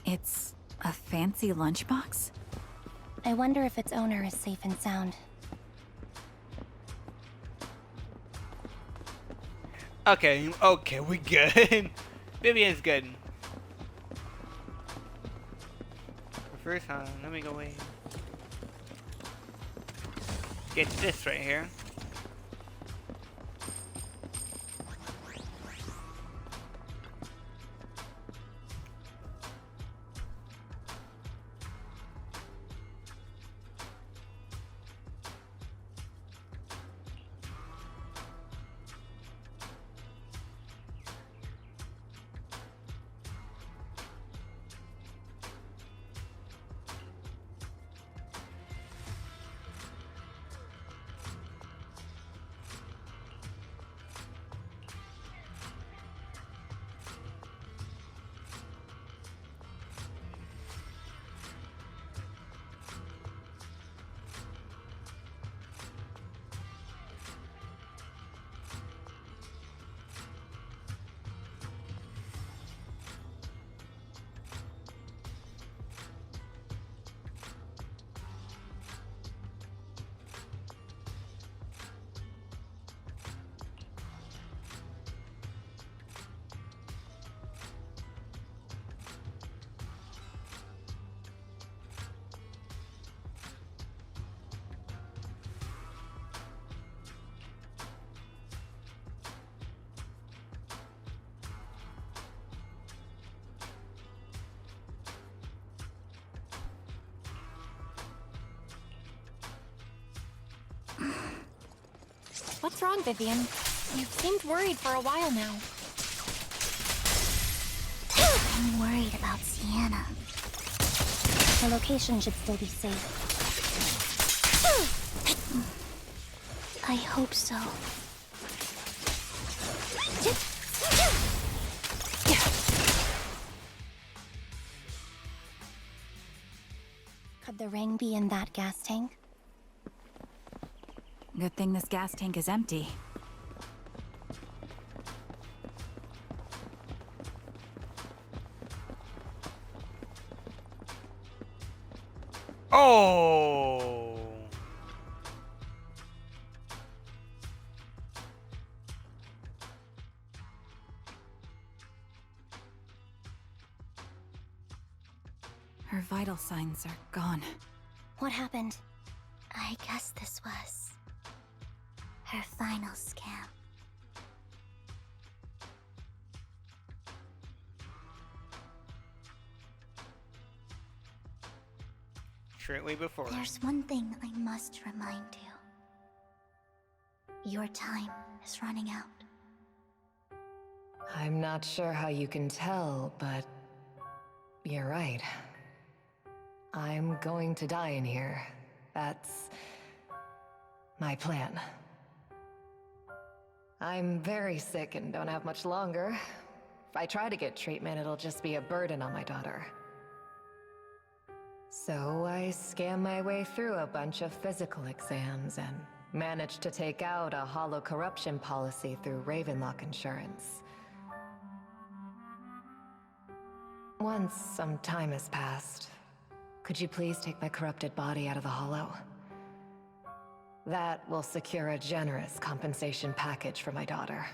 It's a fancy lunchbox? I wonder if its owner is safe and sound. Okay, okay, we good. Vivian's good. But first, let me go away. Get this right here. What's wrong, Vivian? You've seemed worried for a while now. I'm worried about Sienna. The location should still be safe. I hope so. Could the ring be in that gas tank? Good thing this gas tank is empty. Oh! Her vital signs are gone. What happened? I guess this was her final scam. Shortly before. There's one thing I must remind you. Your time is running out. I'm not sure how you can tell, but you're right. I'm going to die in here. That's my plan. I'm very sick and don't have much longer. If I try to get treatment, it'll just be a burden on my daughter. So I scam my way through a bunch of physical exams and managed to take out a hollow corruption policy through Ravenlock Insurance. Once some time has passed, could you please take my corrupted body out of the hollow? That will secure a generous compensation package for my daughter.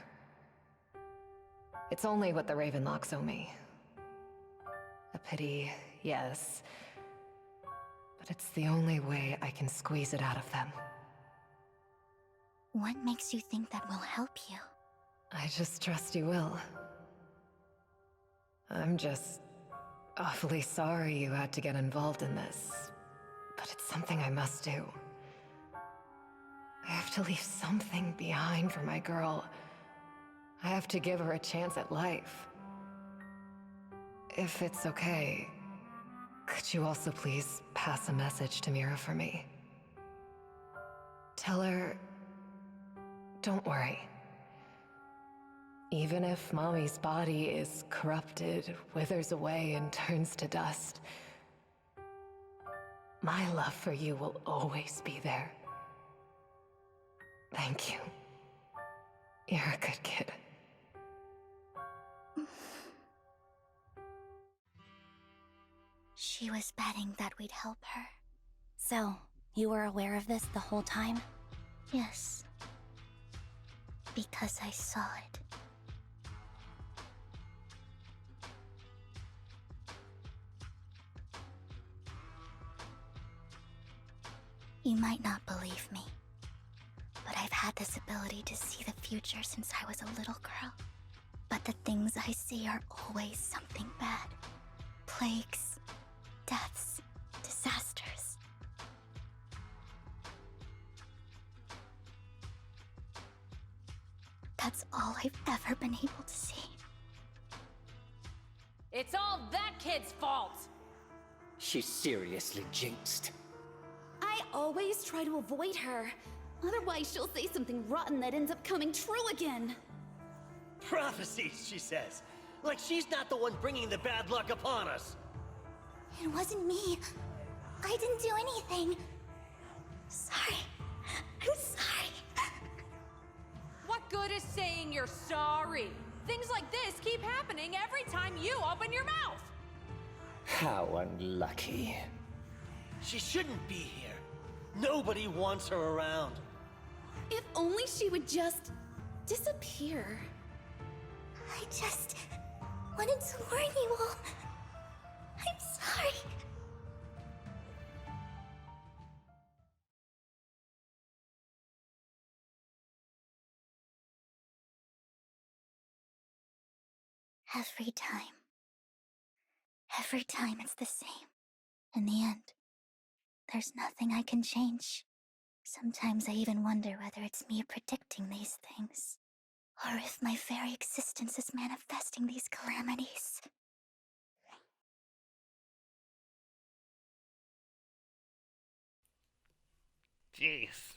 It's only what the Ravenlocks owe me. A pity, yes. But it's the only way I can squeeze it out of them. What makes you think that will help you? I just trust you will. I'm just awfully sorry you had to get involved in this, but it's something I must do. I have to leave something behind for my girl. I have to give her a chance at life. If it's okay, could you also please pass a message to Mira for me? Tell her, don't worry. Even if Mommy's body is corrupted, withers away, and turns to dust, my love for you will always be there. Thank you. You're a good kid. She was betting that we'd help her. So, you were aware of this the whole time? Yes. Because I saw it. You might not believe me, but I've had this ability to see the future since I was a little girl. But the things I see are always something bad. Plagues, deaths, disasters. That's all I've ever been able to see. It's all that kid's fault! She's seriously jinxed. I always try to avoid her. Otherwise, she'll say something rotten that ends up coming true again. Prophecies, she says. Like she's not the one bringing the bad luck upon us. It wasn't me. I didn't do anything. Sorry. I'm sorry. What good is saying you're sorry? Things like this keep happening every time you open your mouth! How unlucky. She shouldn't be here. Nobody wants her around. If only she would just disappear. I just wanted to warn you all. I'm sorry. Every time it's the same. In the end, there's nothing I can change. Sometimes I even wonder whether it's me predicting these things, or if my very existence is manifesting these calamities. Jeez.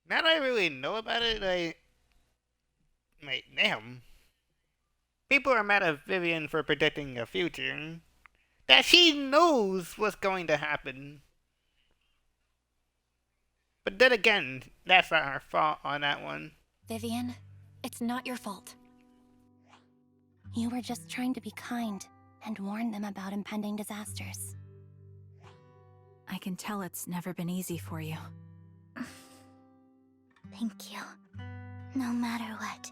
Now that I really know about it, damn. People are mad at Vivian for predicting the future. That she knows what's going to happen. But then again, that's not her fault on that one. Vivian, it's not your fault. You were just trying to be kind and warn them about impending disasters. I can tell it's never been easy for you. Thank you. No matter what.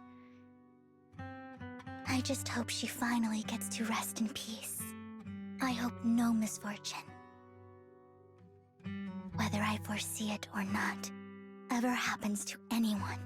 I just hope she finally gets to rest in peace. I hope no misfortune, whether I foresee it or not, ever happens to anyone.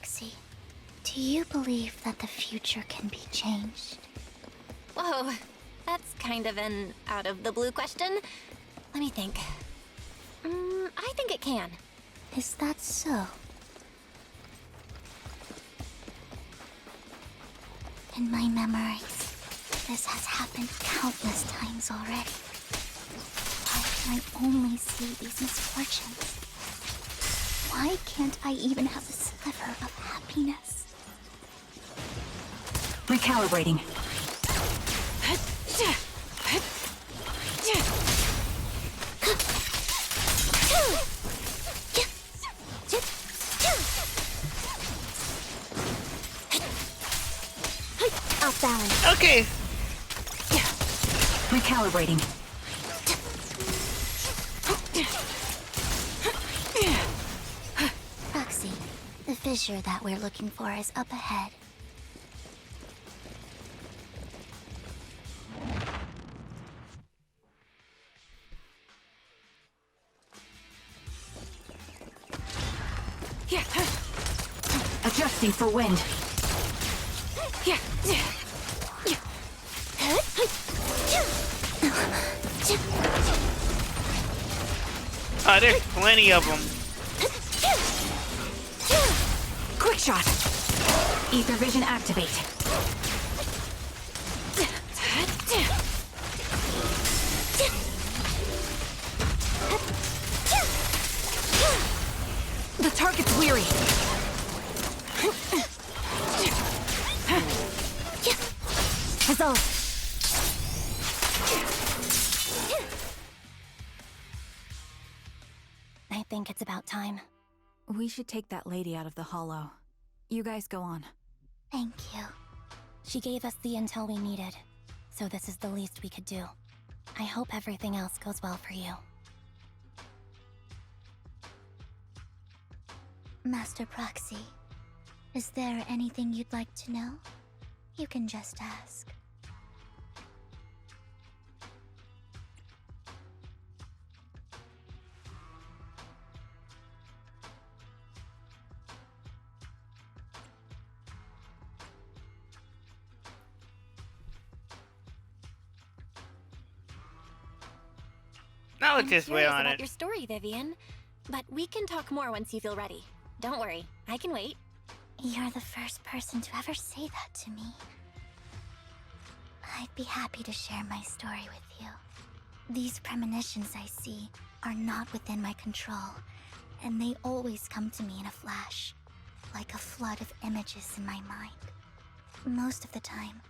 Proxy, do you believe that the future can be changed? Whoa, that's kind of an out-of-the-blue question. Let me think. I think it can. Is that so? In my memories, this has happened countless times already. Why can I only see these misfortunes? Why can't I even have a sliver of happiness? Recalibrating. Off balance. Okay. Recalibrating. Proxy, the fissure that we're looking for is up ahead. Adjusting for wind. There's plenty of them. Quick shot. Ether vision activate. The target's weary. Resolve. I think it's about time. We should take that lady out of the hollow. You guys go on. Thank you. She gave us the intel we needed, so this is the least we could do. I hope everything else goes well for you. Master Proxy, is there anything you'd like to know? You can just ask. Now let's I'm just wait curious on about it. your story, Vivian. But we can talk more once you feel ready. Don't worry, I can wait. You're the first person to ever say that to me. I'd be happy to share my story with you. These premonitions I see are not within my control, and they always come to me in a flash, like a flood of images in my mind. Most of the time,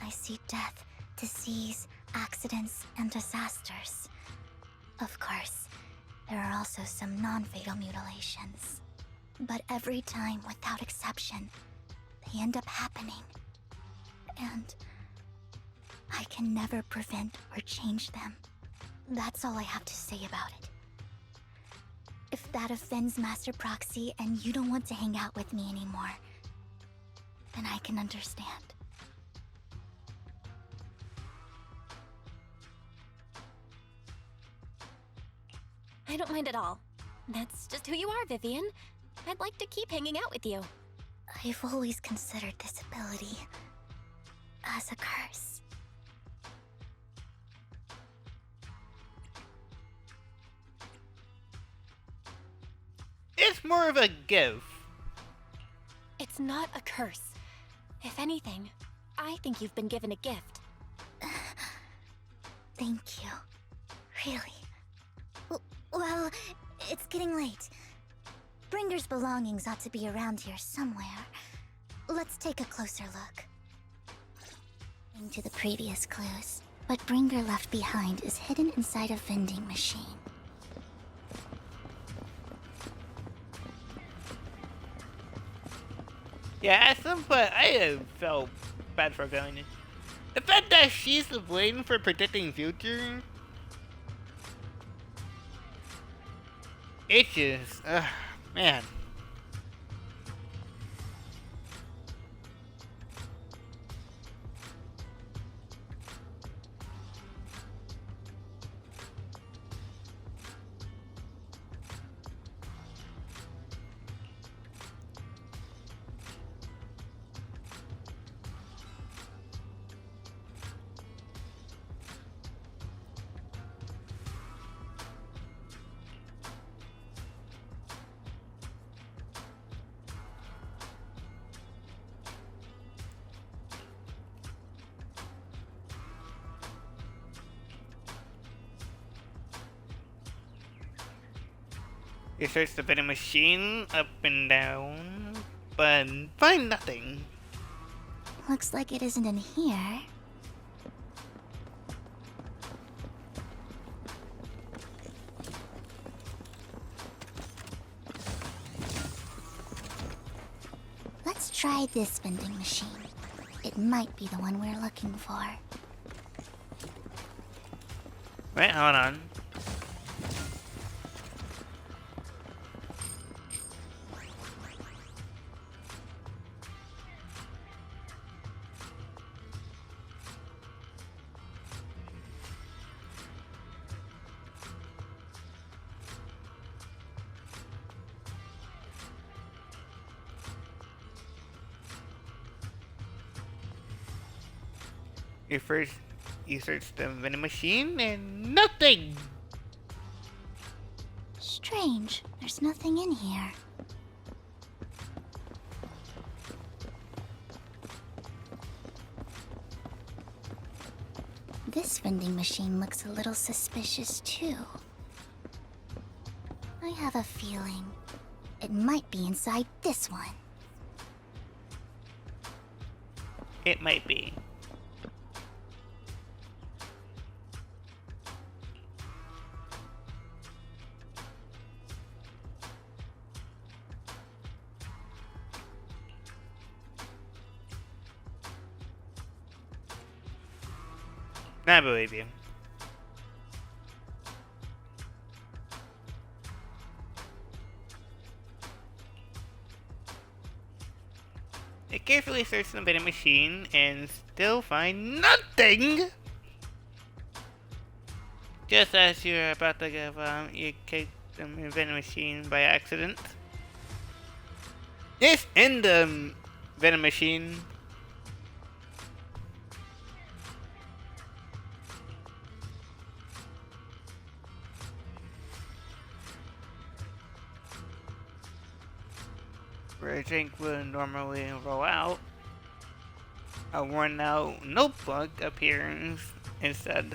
I see death, disease, accidents, and disasters. Of course, there are also some non-fatal mutilations. But every time, without exception, they end up happening. And I can never prevent or change them. That's all I have to say about it. If that offends Master Proxy and you don't want to hang out with me anymore, then I can understand. I don't mind at all. That's just who you are, Vivian. I'd like to keep hanging out with you. I've always considered this ability as a curse. It's more of a gift. It's not a curse. If anything, I think you've been given a gift. Thank you. Really. Well, it's getting late. Bringer's belongings ought to be around here somewhere. Let's take a closer look. Into the previous clues, what Bringer left behind is hidden inside a vending machine. Yeah, at some point I have felt bad for Valiant. The fact that she's to blame for predicting future, it just, man. You search the vending machine up and down, but find nothing. Looks like it isn't in here. Let's try this vending machine. It might be the one we're looking for. Wait, hold on. You search the vending machine and nothing! Strange, there's nothing in here. This vending machine looks a little suspicious too. I have a feeling it might be inside this one. It might be. I believe you. I carefully search the vending machine and still find nothing! Just as you're about to give up, you kick the vending machine by accident. It's in the vending machine. Where a drink would normally roll out, a worn out notebook appears instead.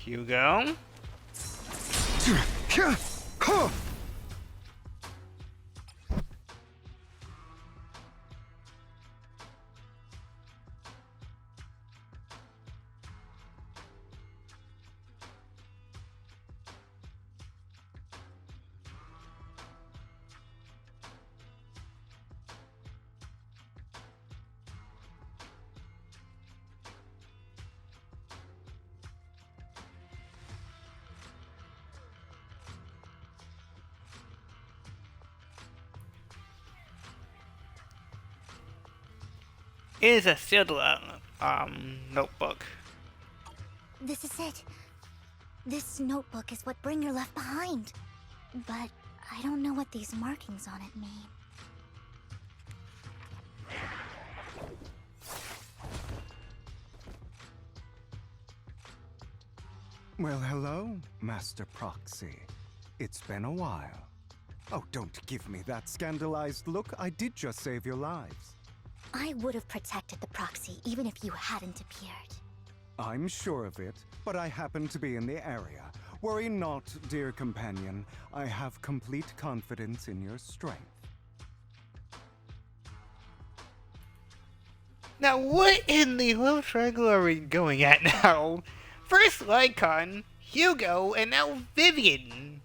Hugo? It is a sealed notebook. This is it. This notebook is what Bringer left behind. But I don't know what these markings on it mean. Well, hello, Master Proxy. It's been a while. Oh, don't give me that scandalized look. I did just save your lives. I would have protected the proxy even if you hadn't appeared. I'm sure of it, but I happen to be in the area. Worry not, dear companion. I have complete confidence in your strength. Now, what in the love triangle are we going at now? First Lycon, Hugo, and now Vivian.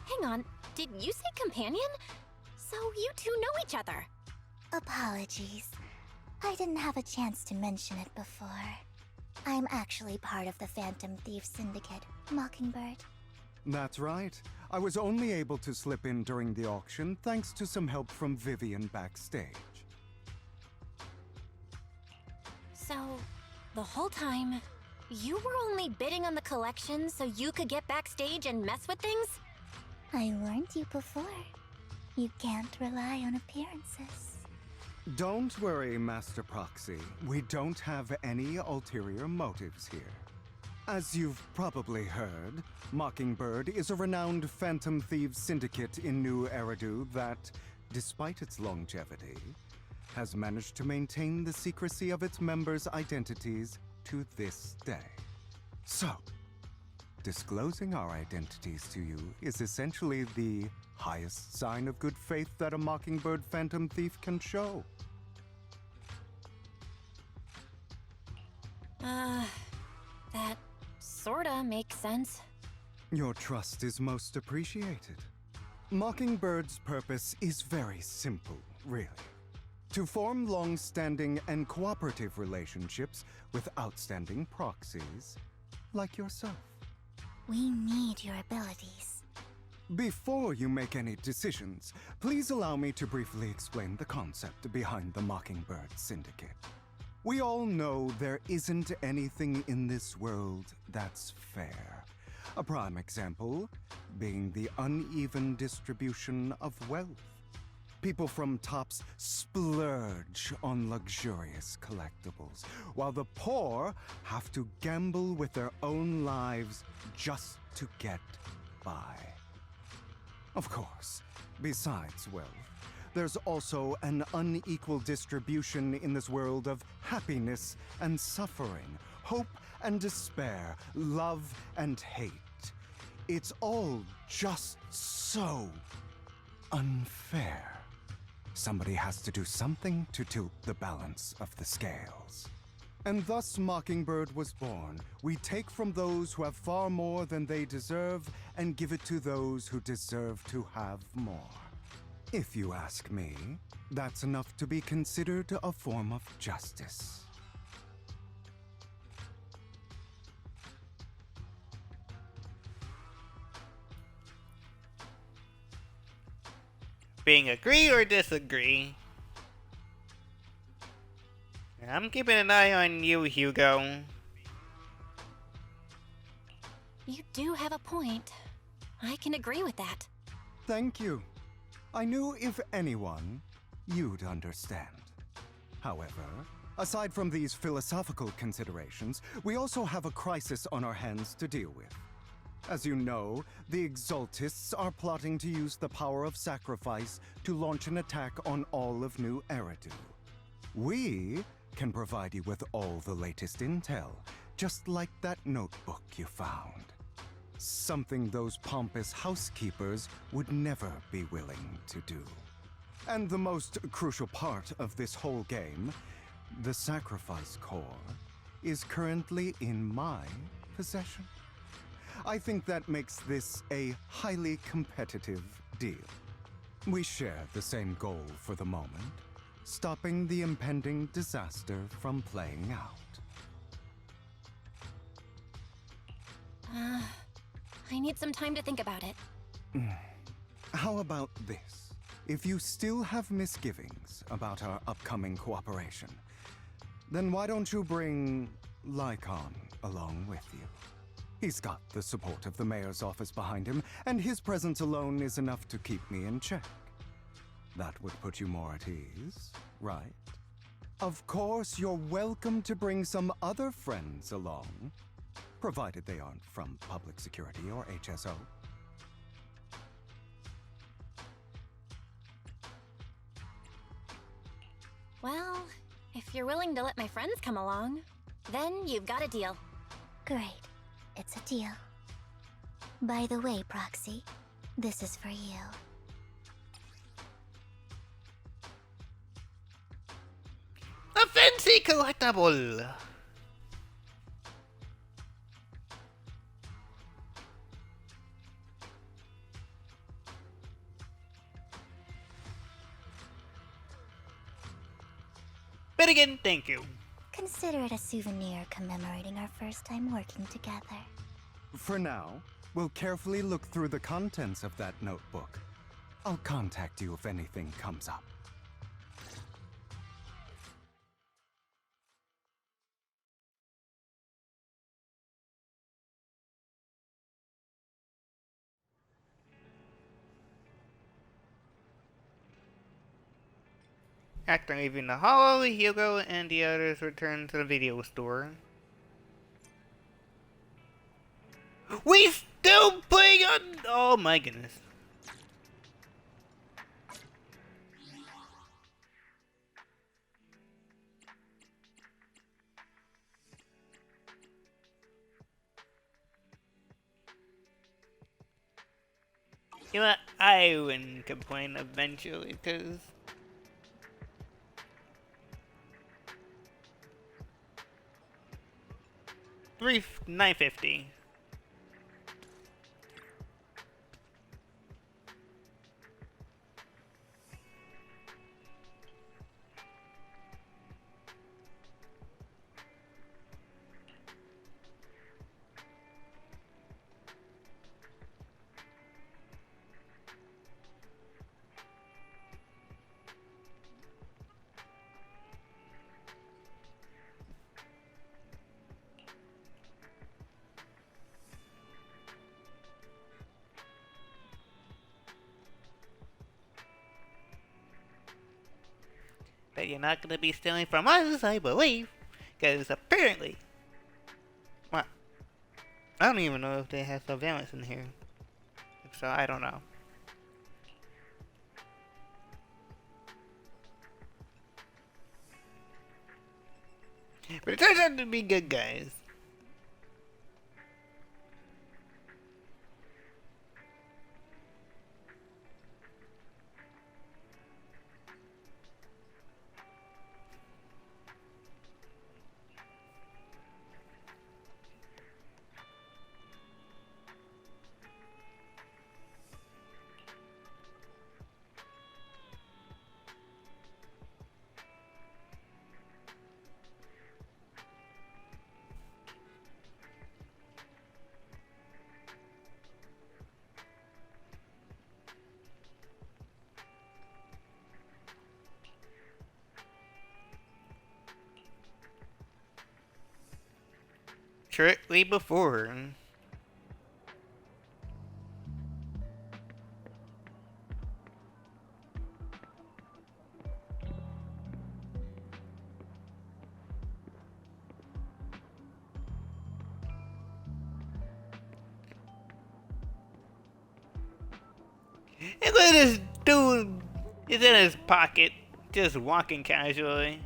Hang on, did you say companion? So you two know each other. Apologies. I didn't have a chance to mention it before. I'm actually part of the Phantom Thief Syndicate, Mockingbird. That's right. I was only able to slip in during the auction thanks to some help from Vivian backstage. So, the whole time, you were only bidding on the collection so you could get backstage and mess with things? I warned you before. You can't rely on appearances. Don't worry, Master Proxy. We don't have any ulterior motives here. As you've probably heard, Mockingbird is a renowned phantom thieves syndicate in New Eridu that, despite its longevity, has managed to maintain the secrecy of its members' identities to this day. So, disclosing our identities to you is essentially the highest sign of good faith that a Mockingbird phantom thief can show. That sorta makes sense. Your trust is most appreciated. Mockingbird's purpose is very simple, really. To form long-standing and cooperative relationships with outstanding proxies like yourself. We need your abilities. Before you make any decisions, please allow me to briefly explain the concept behind the Mockingbird Syndicate. We all know there isn't anything in this world that's fair. A prime example being the uneven distribution of wealth. People from tops splurge on luxurious collectibles, while the poor have to gamble with their own lives just to get by. Of course, besides wealth, there's also an unequal distribution in this world of happiness and suffering, hope and despair, love and hate. It's all just so unfair. Somebody has to do something to tilt the balance of the scales. And thus Mockingbird was born. We take from those who have far more than they deserve and give it to those who deserve to have more. If you ask me, that's enough to be considered a form of justice. Being agree or disagree? I'm keeping an eye on you, Hugo. You do have a point. I can agree with that. Thank you. I knew if anyone, you'd understand. However, aside from these philosophical considerations, we also have a crisis on our hands to deal with. As you know, the Exaltists are plotting to use the power of sacrifice to launch an attack on all of New Eridu. We can provide you with all the latest intel, just like that notebook you found. Something those pompous housekeepers would never be willing to do. And the most crucial part of this whole game, the sacrifice core, is currently in my possession. I think that makes this a highly competitive deal. We share the same goal for the moment, stopping the impending disaster from playing out. I need some time to think about it. How about this? If you still have misgivings about our upcoming cooperation, then why don't you bring Lycon along with you? He's got the support of the mayor's office behind him, and his presence alone is enough to keep me in check. That would put you more at ease, right? Of course, you're welcome to bring some other friends along, provided they aren't from public security or HSO. Well, if you're willing to let my friends come along, then you've got a deal. Great. It's a deal. By the way, Proxy, this is for you. A fancy collectible! But again, thank you. Consider it a souvenir commemorating our first time working together. For now, We'll carefully look through the contents of that notebook. I'll contact you if anything comes up. After leaving the hall, Hugo and the others return to the video store. We still playing on. Oh my goodness. You know what? I wouldn't complain eventually, because 950. But you're not going to be stealing from us, I believe. Because apparently... Well, I don't even know if they have surveillance in here. So I don't know. But it turns out to be good guys. Shortly before. And look at this dude is in his pocket, just walking casually.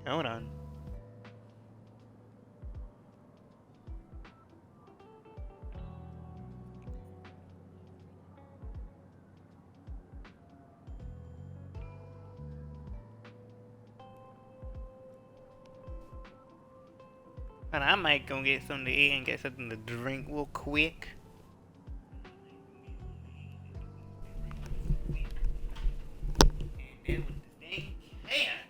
Hold on. And I might go get something to eat and get something to drink real quick. And then with the dang cat.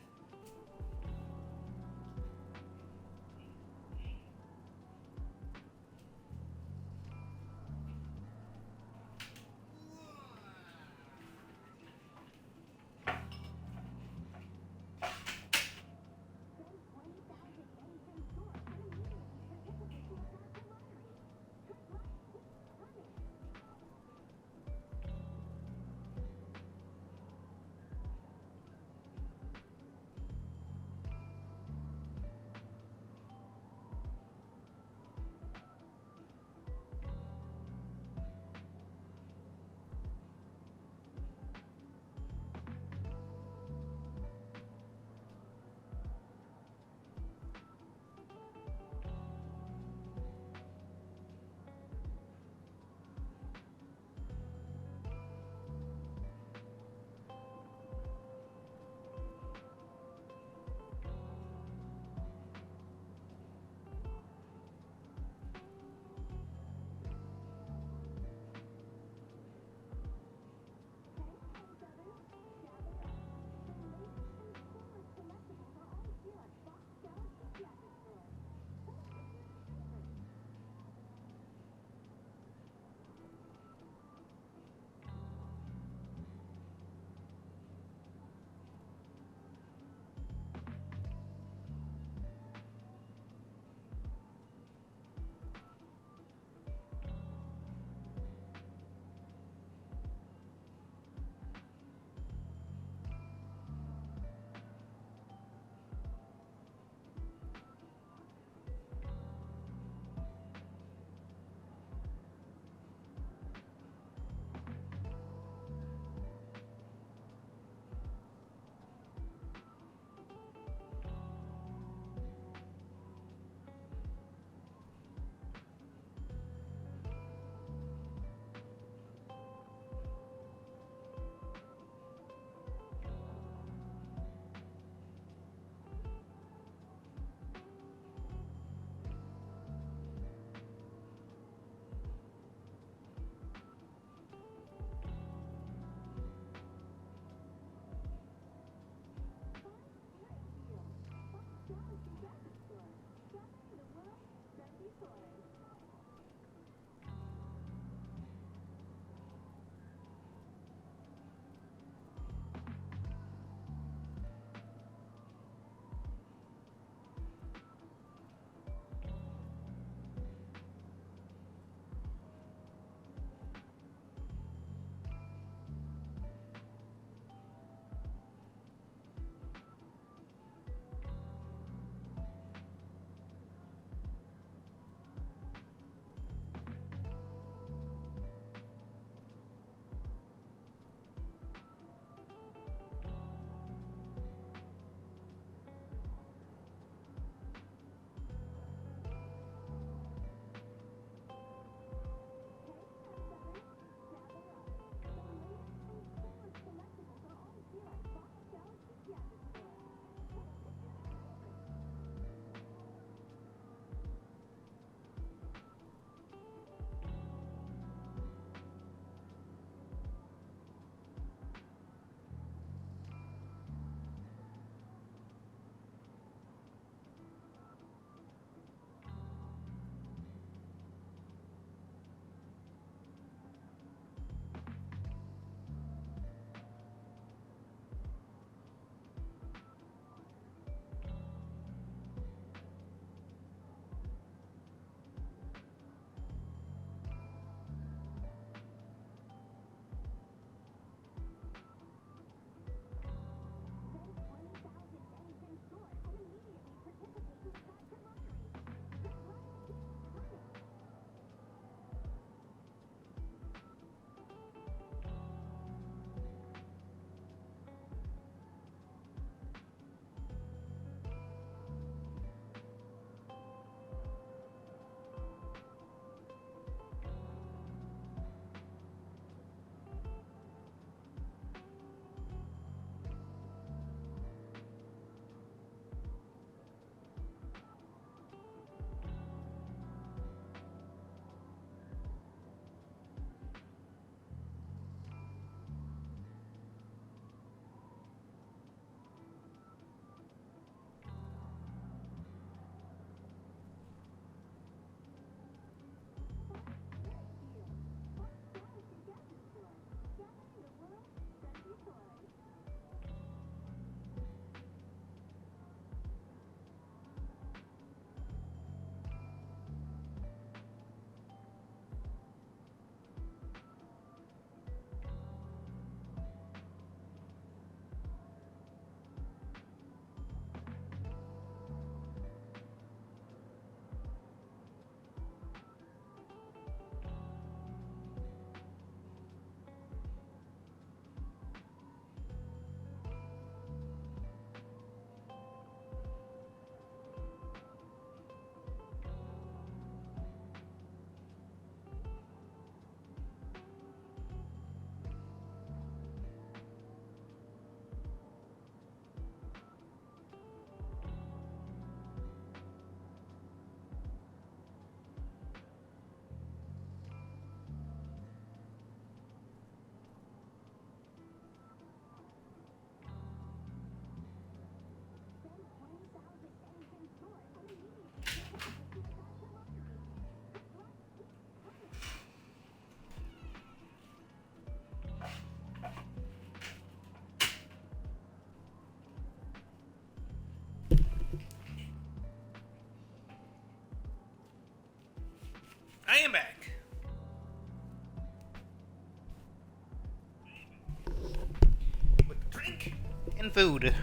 And food.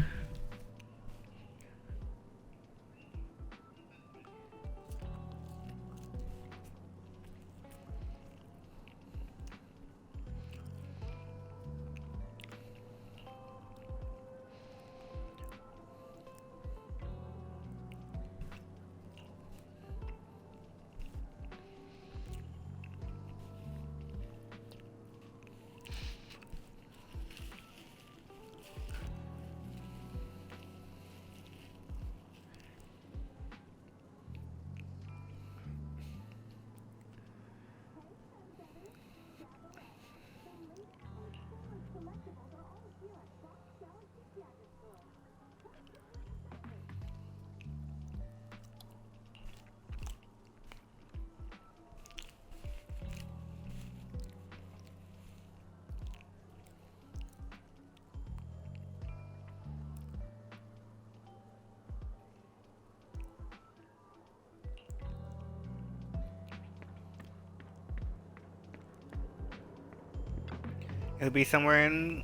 It'll be somewhere in...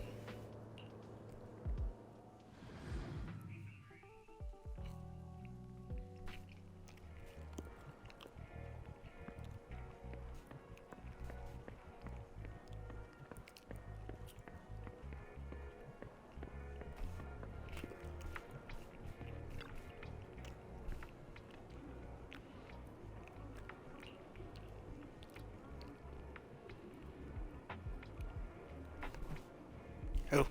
Oh.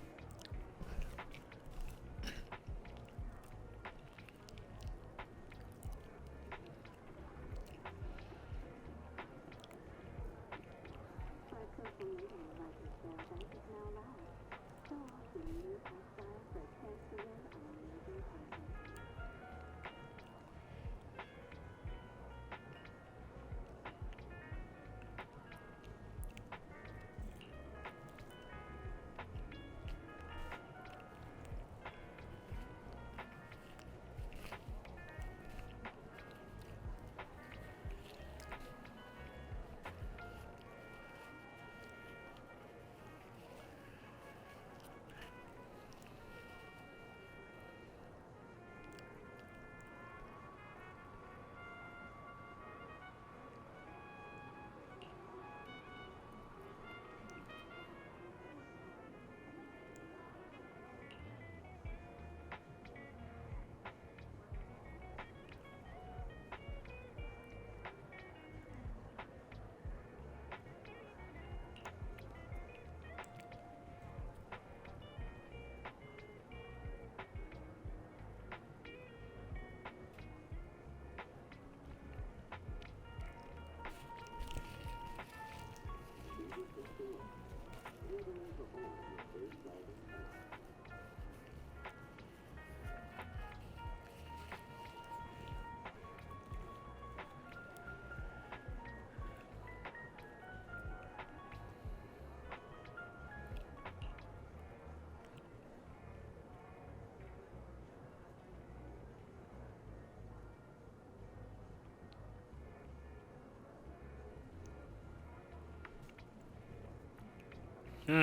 Hmm.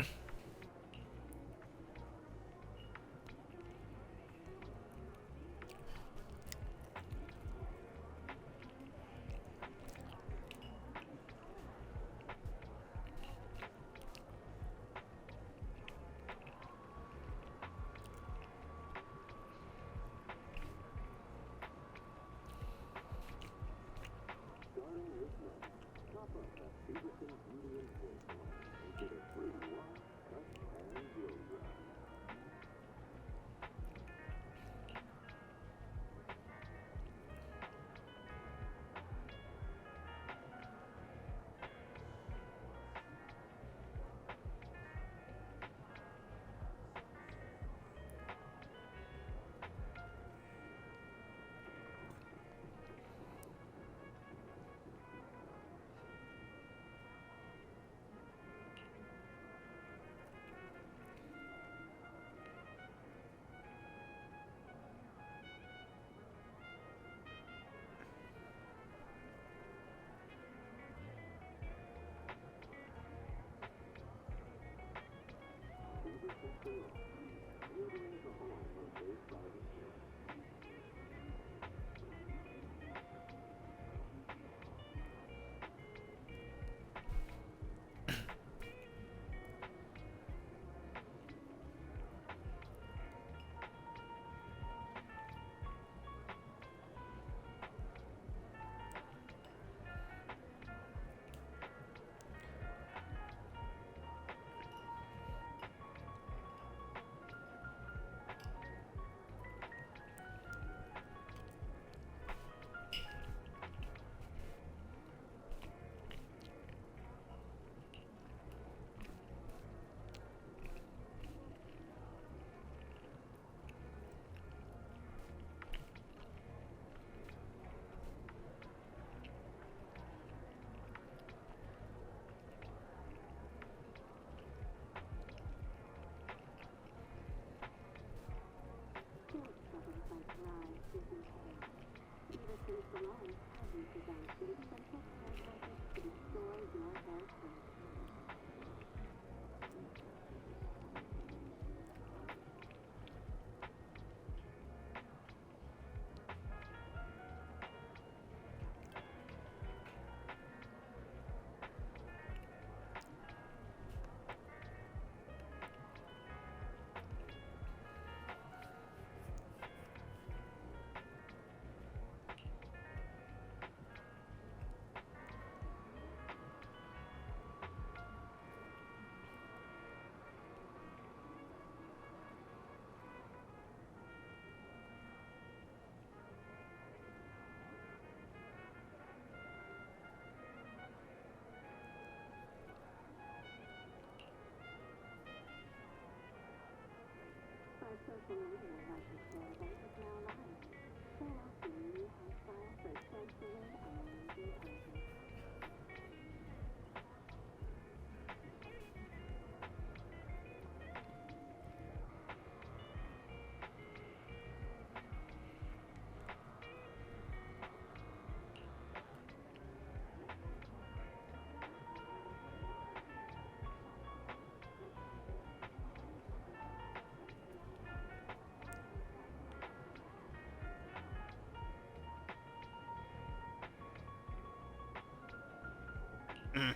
Mm.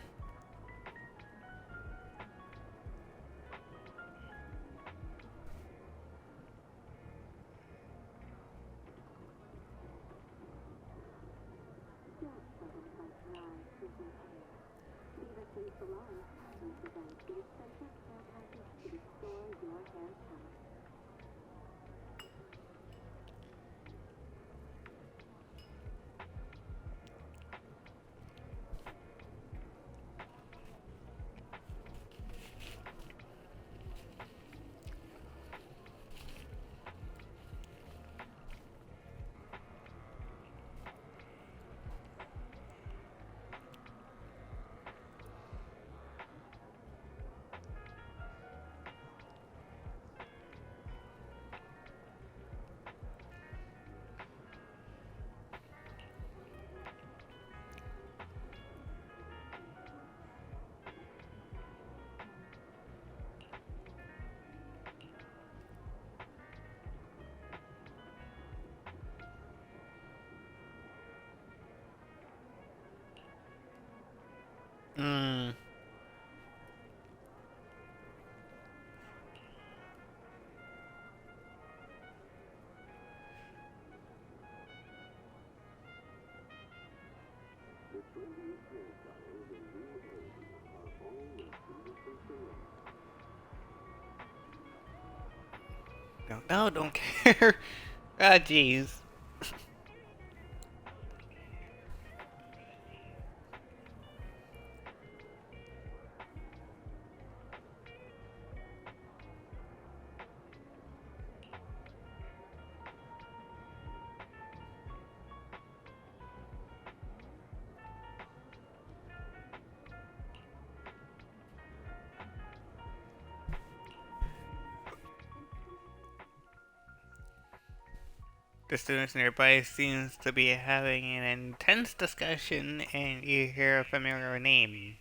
Mm. Don't care. Ah, jeez. The students nearby seems to be having an intense discussion, and you hear a familiar name.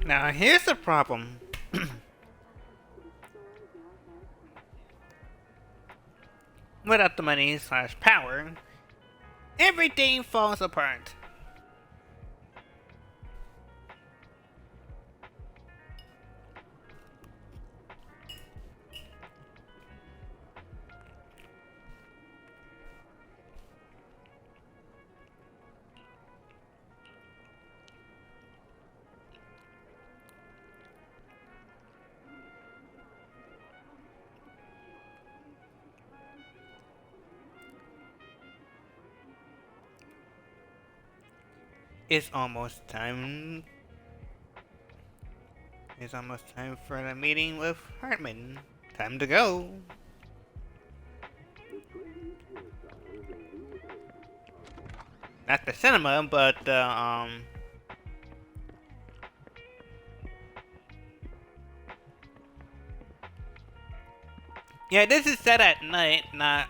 Now here's the problem. Without the money / power, everything falls apart. It's almost time. It's almost time for the meeting with Hartman. Time to go. Not the cinema, but yeah, this is set at night, not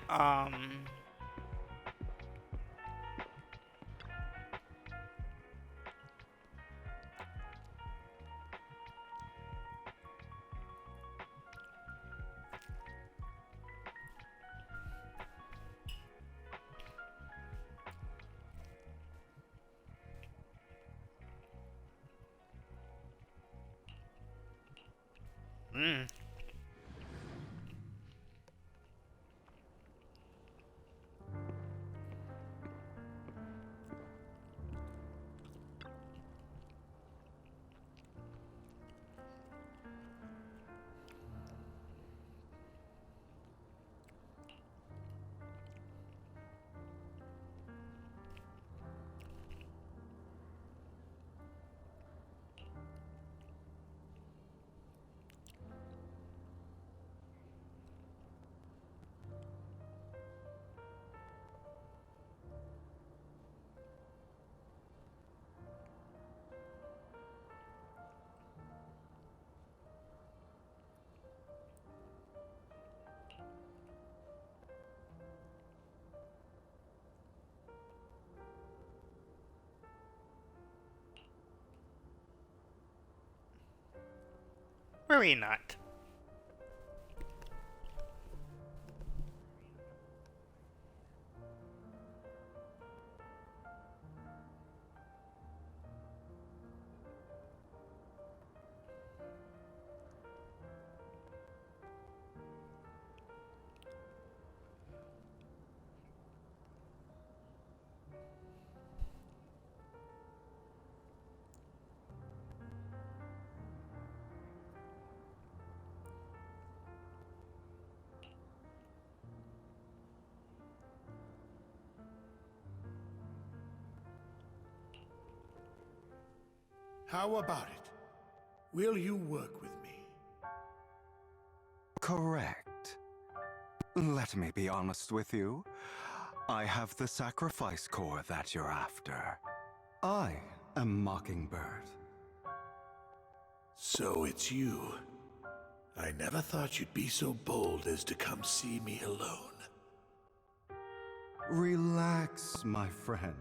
worry not. How about it? Will you work with me? Correct. Let me be honest with you. I have the sacrifice core that you're after. I am Mockingbird. So it's you. I never thought you'd be so bold as to come see me alone. Relax, my friend.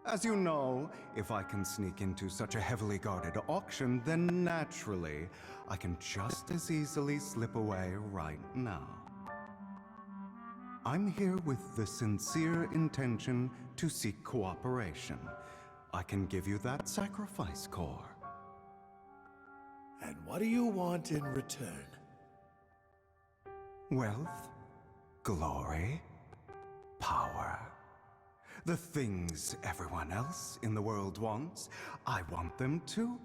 As you know, if I can sneak into such a heavily guarded auction, then naturally, I can just as easily slip away right now. I'm here with the sincere intention to seek cooperation. I can give you that sacrifice core. And what do you want in return? Wealth, glory, power. The things everyone else in the world wants, I want them too.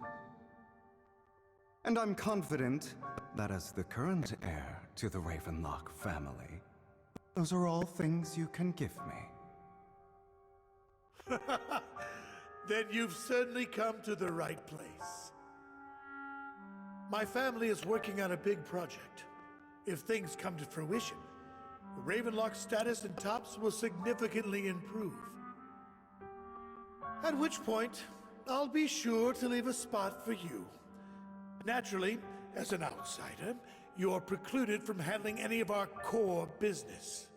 And I'm confident that as the current heir to the Ravenlock family, those are all things you can give me. Then you've certainly come to the right place. My family is working on a big project. If things come to fruition, Ravenlock's status in Tops will significantly improve. At which point, I'll be sure to leave a spot for you. Naturally, as an outsider, you're precluded from handling any of our core business.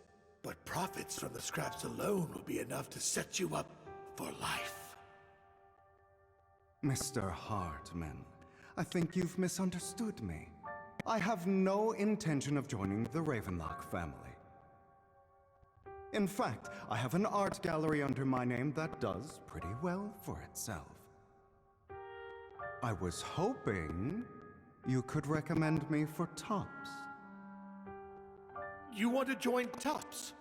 But profits from the scraps alone will be enough to set you up for life. Mr. Hartman, I think you've misunderstood me. I have no intention of joining the Ravenlock family. In fact, I have an art gallery under my name that does pretty well for itself. I was hoping you could recommend me for Tops. You want to join Tops?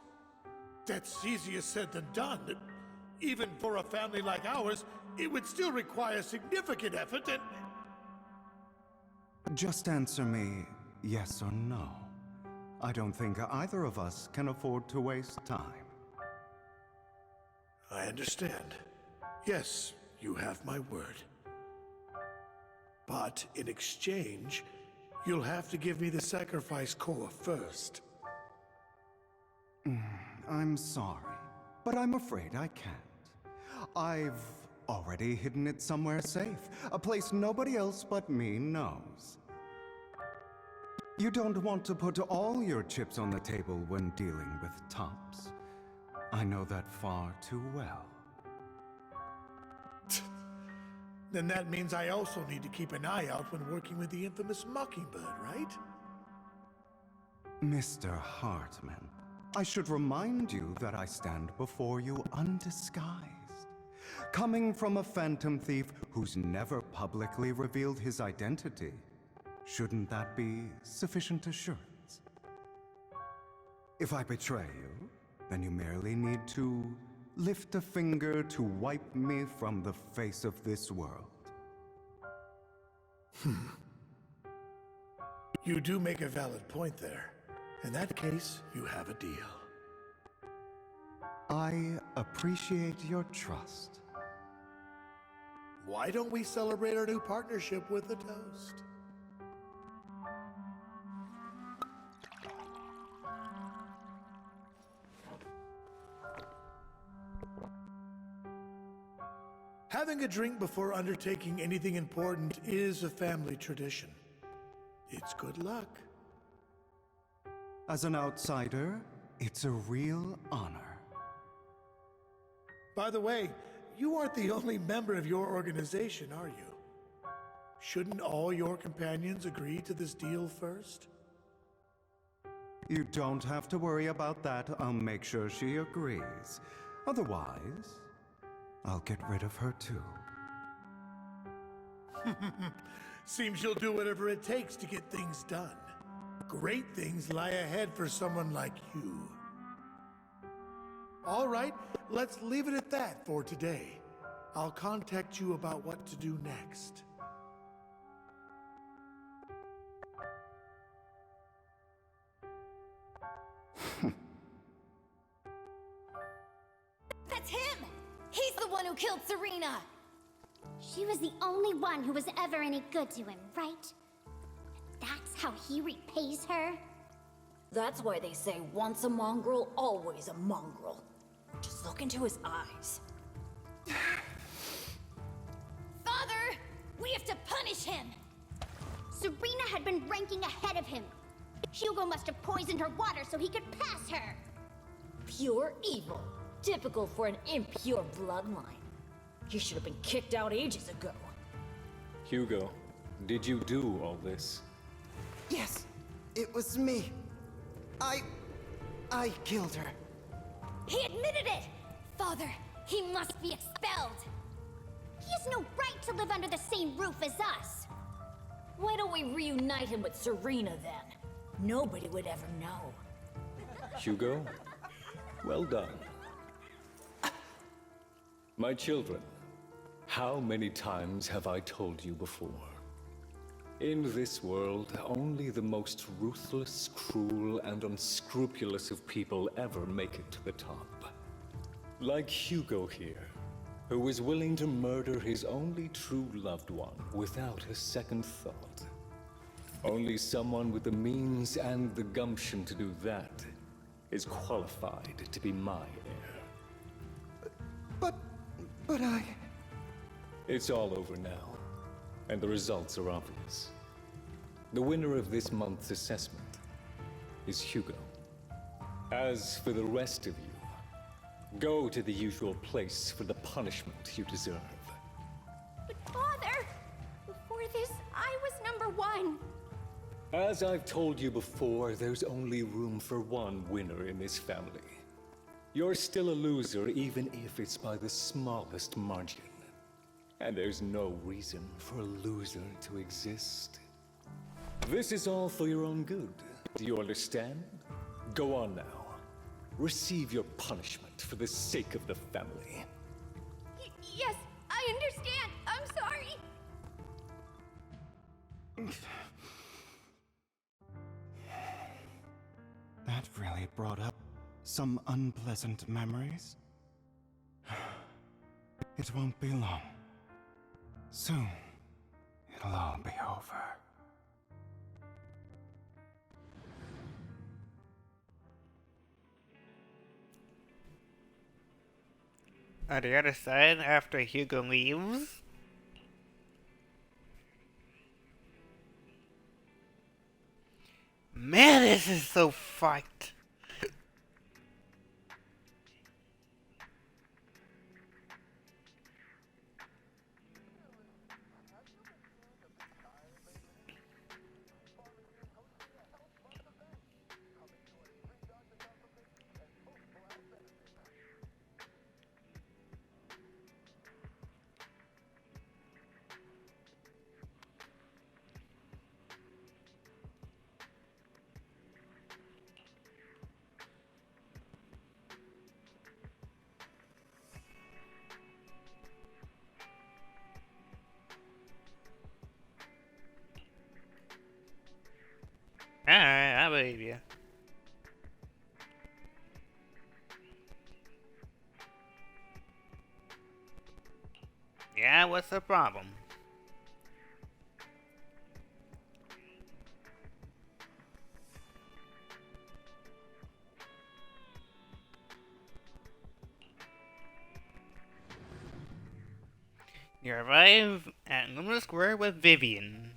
That's easier said than done. Even for a family like ours, it would still require significant effort and... Just answer me yes or no. I don't think either of us can afford to waste time. I understand. Yes, you have my word. But in exchange, you'll have to give me the sacrifice core first. I'm sorry, but I'm afraid I can't. I've already hidden it somewhere safe, a place nobody else but me knows. You don't want to put all your chips on the table when dealing with Tops. I know that far too well. Then that means I also need to keep an eye out when working with the infamous Mockingbird, right? Mr. Hartman, I should remind you that I stand before you undisguised. Coming from a phantom thief who's never publicly revealed his identity, shouldn't that be sufficient assurance? If I betray you, then you merely need to lift a finger to wipe me from the face of this world. You do make a valid point there. In that case, you have a deal. I appreciate your trust. Why don't we celebrate our new partnership with a toast? Having a drink before undertaking anything important is a family tradition. It's good luck. As an outsider, it's a real honor. By the way, you aren't the only member of your organization, are you? Shouldn't all your companions agree to this deal first? You don't have to worry about that. I'll make sure she agrees. Otherwise, I'll get rid of her too. Seems you'll do whatever it takes to get things done. Great things lie ahead for someone like you. All right, let's leave it at that for today. I'll contact you about what to do next. That's him! He's the one who killed Serena! She was the only one who was ever any good to him, right? That's how he repays her? That's why they say once a mongrel, always a mongrel. Just look into his eyes. Father! We have to punish him! Serena had been ranking ahead of him. Hugo must have poisoned her water so he could pass her. Pure evil. Typical for an impure bloodline. He should have been kicked out ages ago. Hugo, did you do all this? Yes, it was me. I killed her. He admitted it! Father, he must be expelled! He has no right to live under the same roof as us! Why don't we reunite him with Serena then? Nobody would ever know. Hugo, well done. My children, how many times have I told you before? In this world, only the most ruthless, cruel, and unscrupulous of people ever make it to the top. Like Hugo here, who was willing to murder his only true loved one without a second thought. Only someone with the means and the gumption to do that is qualified to be my heir. But I... It's all over now, and the results are obvious. The winner of this month's assessment is Hugo. As for the rest of you, go to the usual place for the punishment you deserve. But Father, before this, I for one. As I've told you before, there's only room for one winner in this family. You're still a loser, even if it's by the smallest margin. And there's no reason for a loser to exist. This is all for your own good. Do you understand? Go on now. Receive your punishment for the sake of the family. Yes, I understand. I'm sorry. That really brought up some unpleasant memories. It won't be long. Soon, it'll all be over. On the other side, after Hugo leaves, man, this is so fucked. Alright, I believe you. Yeah, what's the problem? You arrive at Luna Square with Vivian.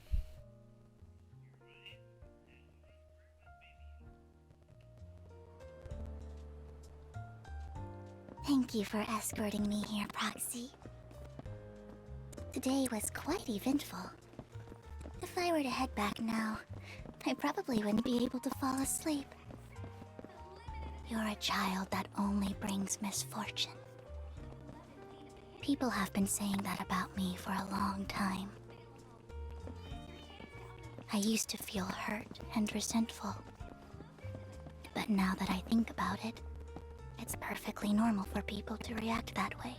Thank you for escorting me here, Proxy. Today was quite eventful. If I were to head back now, I probably wouldn't be able to fall asleep. You're a child that only brings misfortune. People have been saying that about me for a long time. I used to feel hurt and resentful. But now that I think about it, it's perfectly normal for people to react that way.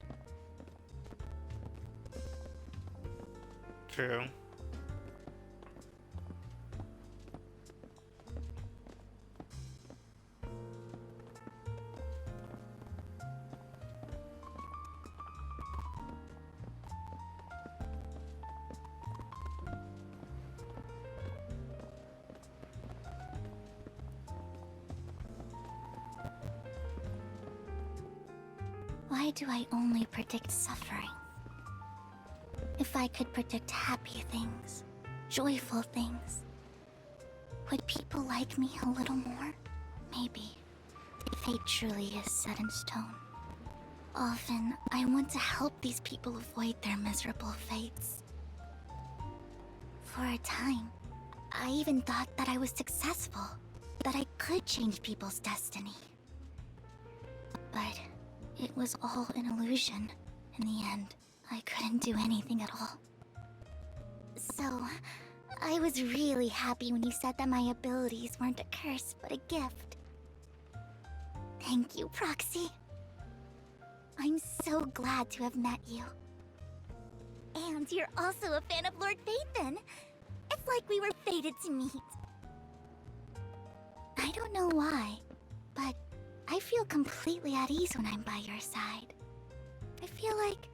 True. Why do I only predict suffering? If I could predict happy things, joyful things, would people like me a little more? Maybe. Fate truly is set in stone. Often, I want to help these people avoid their miserable fates. For a time, I even thought that I was successful, that I could change people's destiny. But it was all an illusion. In the end, I couldn't do anything at all. So, I was really happy when you said that my abilities weren't a curse, but a gift. Thank you, Proxy. I'm so glad to have met you. And you're also a fan of Lord Phaethon. It's like we were fated to meet. I don't know why, but I feel completely at ease when I'm by your side. I feel like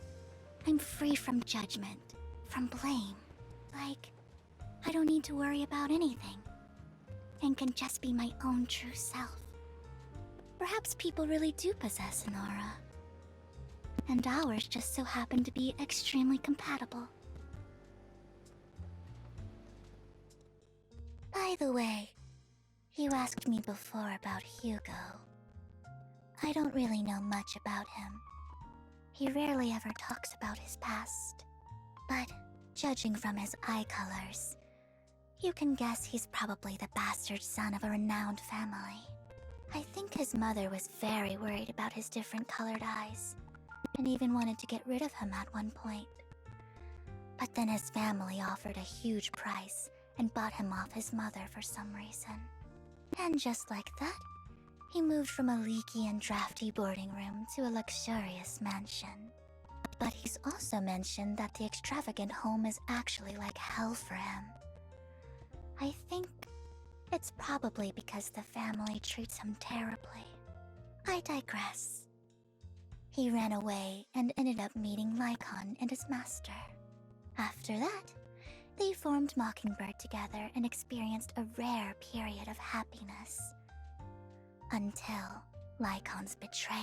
I'm free from judgment, from blame. Like, I don't need to worry about anything, and can just be my own true self. Perhaps people really do possess an aura, and ours just so happen to be extremely compatible. By the way, you asked me before about Hugo. I don't really know much about him. He rarely ever talks about his past. But, judging from his eye colors, You can guess he's probably the bastard son of a renowned family. I think his mother was very worried about his different colored eyes, and even wanted to get rid of him at one point. But then his family offered a huge price and bought him off his mother for some reason. And just like that, he moved from a leaky and drafty boarding room to a luxurious mansion. But he's also mentioned that the extravagant home is actually like hell for him. I think it's probably because the family treats him terribly. I digress. He ran away and ended up meeting Lycon and his master. After that, they formed Mockingbird together and experienced a rare period of happiness. Until Lycon's betrayal.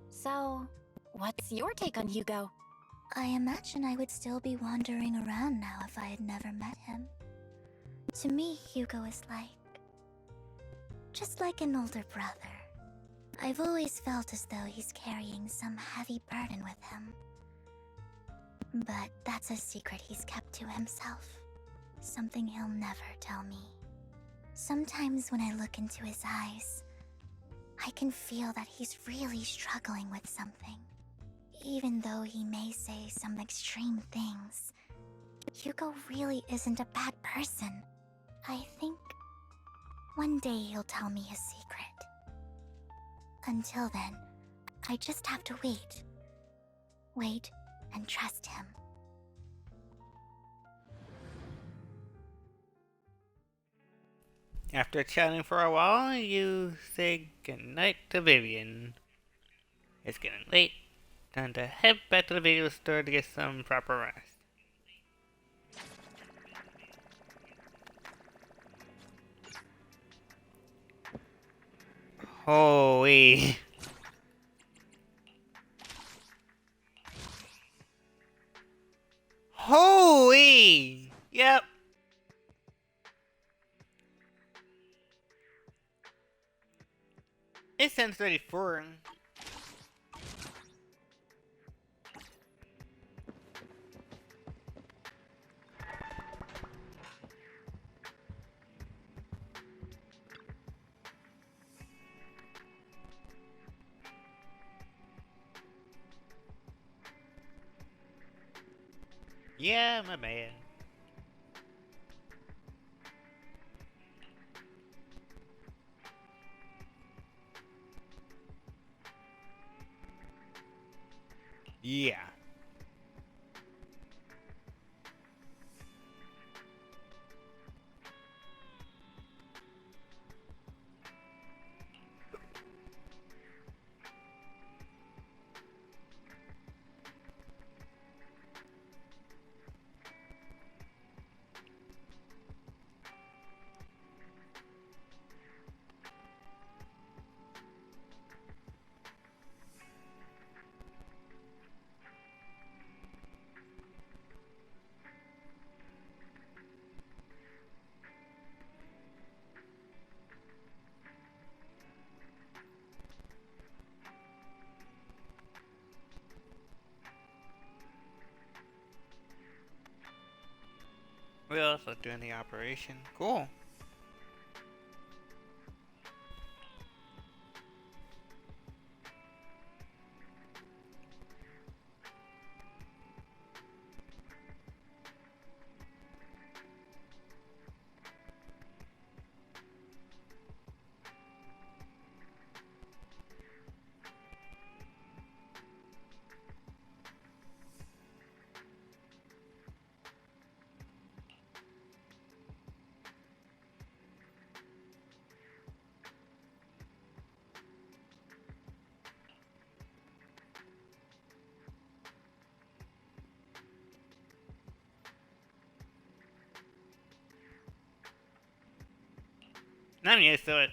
So, what's your take on Hugo? I imagine I would still be wandering around now if I had never met him. To me, Hugo is just like an older brother. I've always felt as though he's carrying some heavy burden with him. But that's a secret he's kept to himself. Something he'll never tell me. Sometimes when I look into his eyes, I can feel that he's really struggling with something. Even though he may say some extreme things, Hugo really isn't a bad person. I think one day he'll tell me his secret. Until then, I just have to wait. Wait and trust him. After chatting for a while, you say goodnight to Vivian. It's getting late. Time to head back to the video store to get some proper rest. Holy. Holy! Yep. It's 10:34. Yeah, my man. Yeah. We're also doing the operation. Cool. I'm used to it.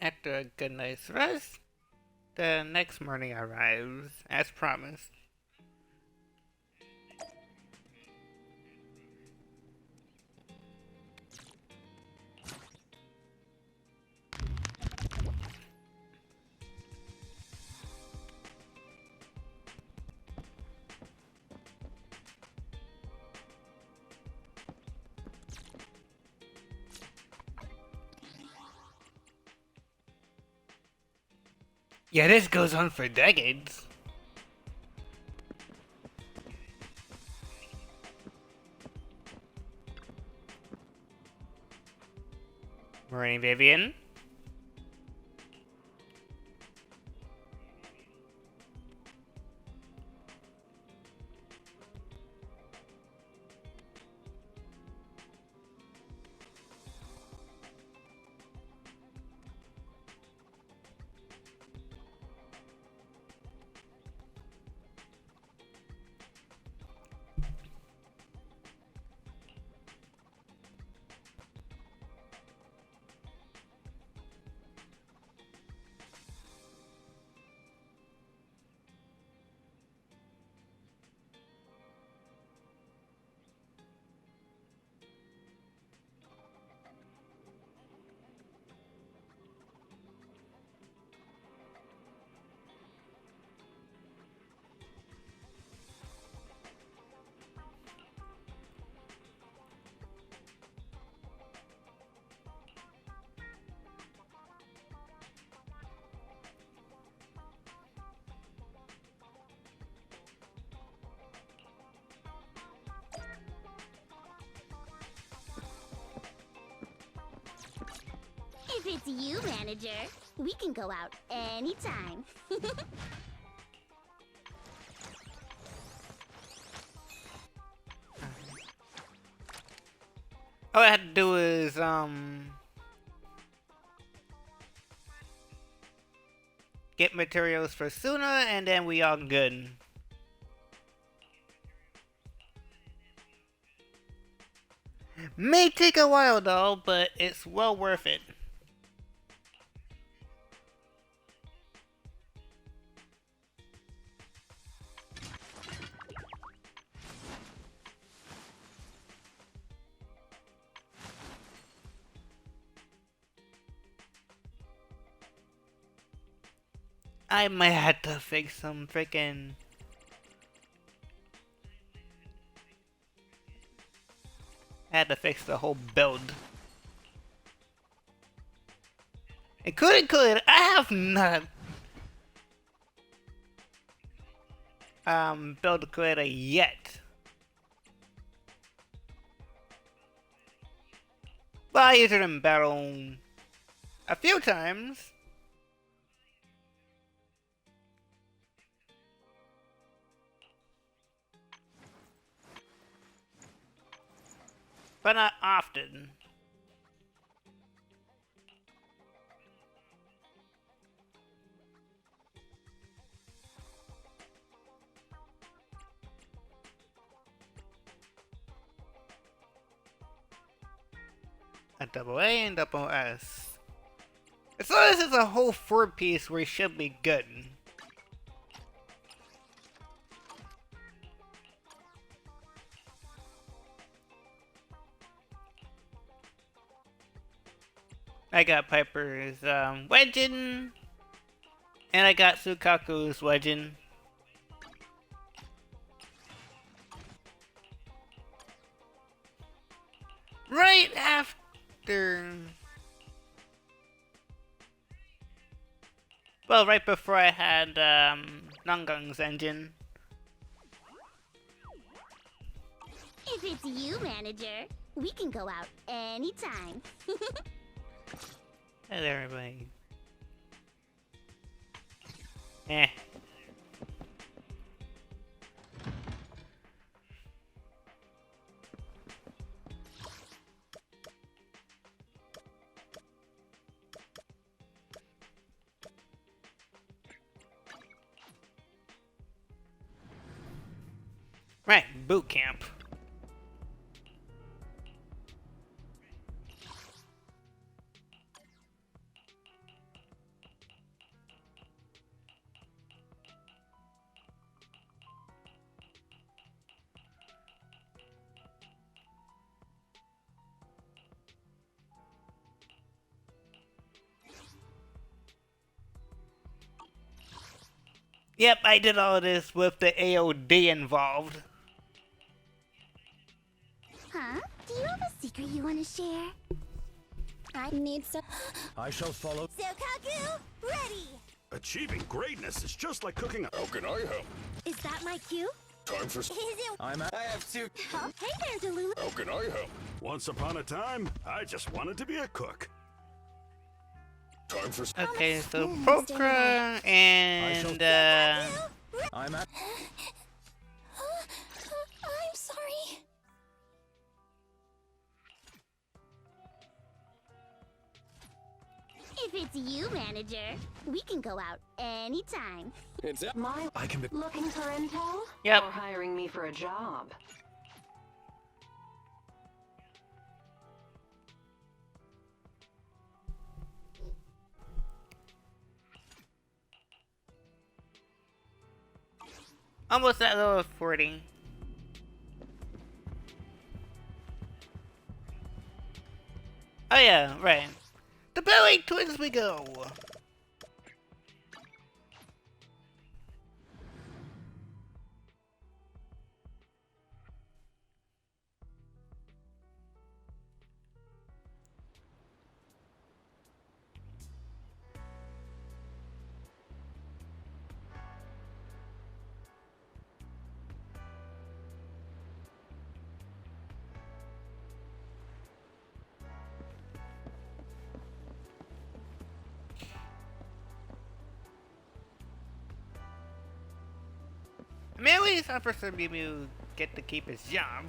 After a good night's rest, the next morning arrives, as promised. Yeah, this goes on for decades. Morning, Vivian. If it's you, manager, we can go out anytime. All I had to do is, get materials for Suna, and then we all good. May take a while though, but it's well worth it. I might have to fix some freaking... I had to fix the whole build. Including, I have not build creator yet. But I used it in battle a few times. But not often. A double A and double S. As long as it's a whole 4-piece, we should be good. I got Piper's wedging, and I got Sukaku's wedging. Right after... Well, right before I had Nangang's engine. If it's you, manager, we can go out anytime. Hello, everybody. Eh. Right, boot camp. Yep, I did all this with the AOD involved. Huh? Do you have a secret you want to share? I need some. I shall follow. Sokaku, ready! Achieving greatness is just like cooking. How can I help? Is that my cue? Time for. Is it? I'm at. I have two. Oh, hey there, Delulu. How can I help? Once upon a time, I just wanted to be a cook. Time for. Okay, so Pokra and I'm at. I'm sorry. If it's you, manager, we can go out anytime. It's my. I can be. Looking for intel? Yep. Or hiring me for a job? almost at level 40. Oh yeah, right. The Belly Twins we go! I mean, at least Officer Mimu get to keep his job.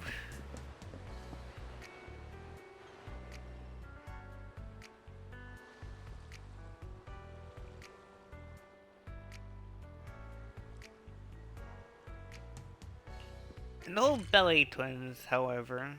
No Belly Twins, however.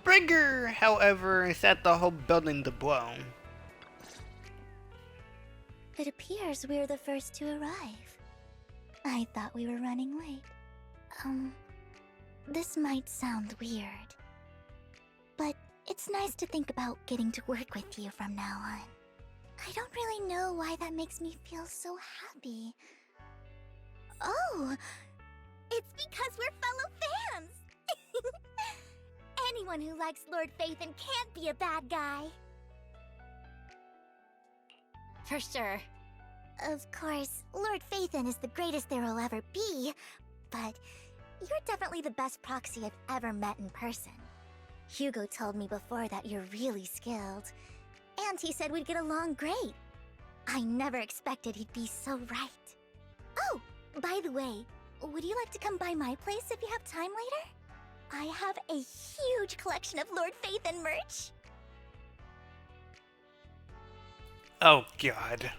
Bringer, however, set the whole building to blow. It appears we're the first to arrive. I thought we were running late. This might sound weird, but it's nice to think about getting to work with you from now on. I don't really know why that makes me feel so happy. Oh, it's because we're fellow fans! Anyone who likes Lord Phaethon can't be a bad guy. For sure. Of course, Lord Phaethon is the greatest there will ever be, but you're definitely the best proxy I've ever met in person. Hugo told me before that you're really skilled, and he said we'd get along great. I never expected he'd be so right. Oh, by the way, would you like to come by my place if you have time later? I have a huge collection of Lord Phaethon merch. Oh god.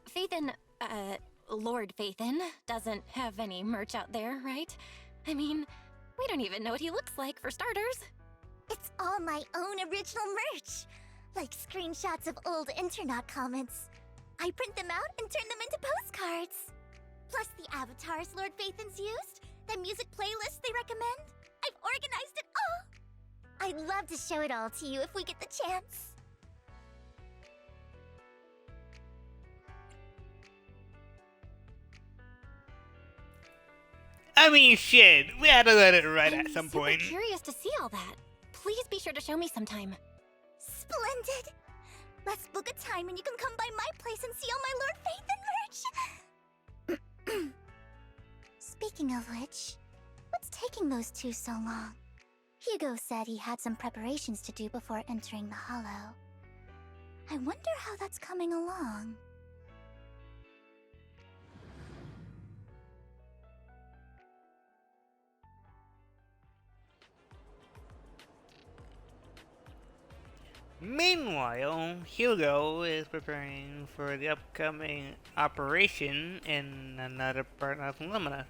Phaethon, Lord Phaethon doesn't have any merch out there, right? I mean, we don't even know what he looks like, for starters. It's all my own original merch, like screenshots of old Internet comments. I print them out and turn them into postcards. Plus the avatars Lord Phaethon's used, the music playlists they recommend. I've organized it all. I'd love to show it all to you if we get the chance. I mean, shit, we had to let it ride at some super point. Curious to see all that. Please be sure to show me sometime. Splendid! Let's book a time and you can come by my place and see all my Lord Phaethon merch! Speaking of which, what's taking those two so long? Hugo said he had some preparations to do before entering the Hollow. I wonder how that's coming along. Meanwhile, Hugo is preparing for the upcoming operation in another part of Lumina.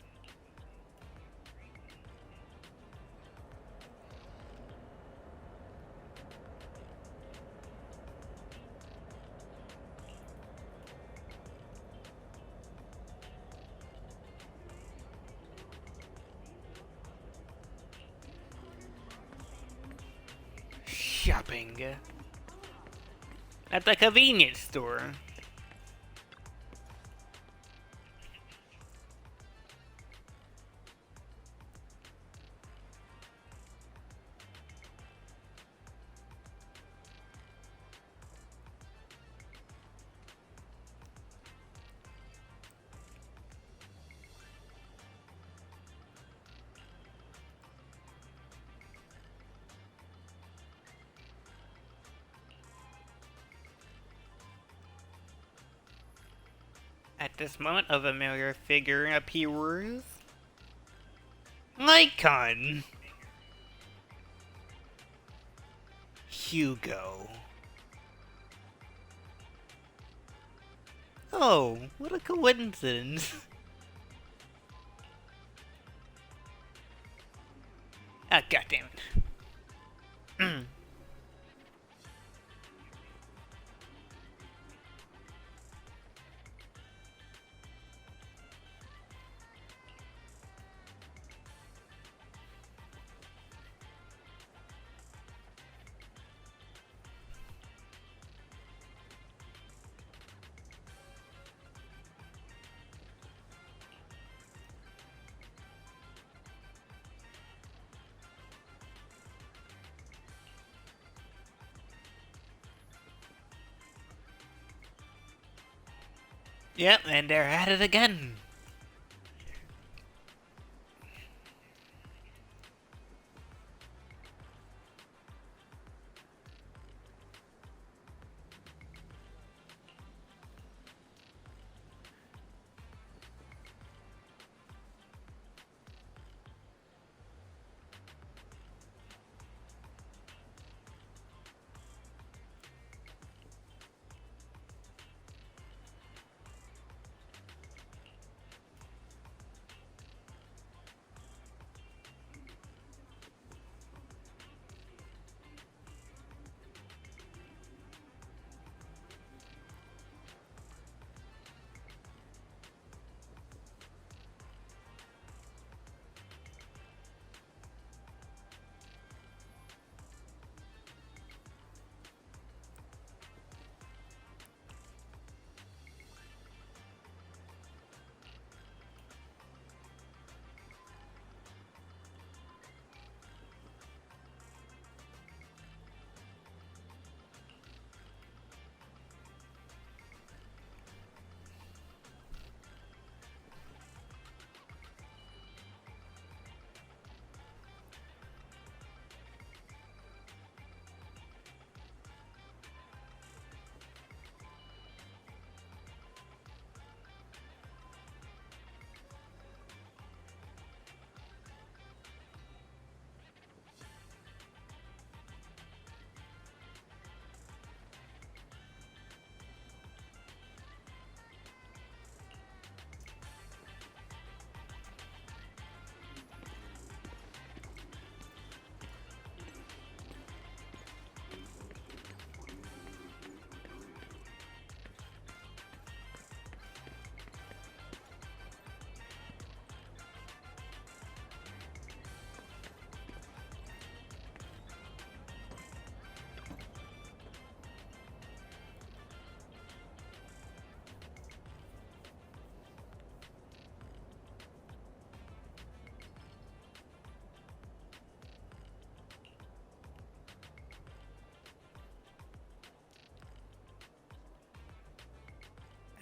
shopping at the convenience store. At this moment, a familiar figure appears. Icon! Hugo. Oh, what a coincidence. Ah, goddammit. Yep, and they're at it again.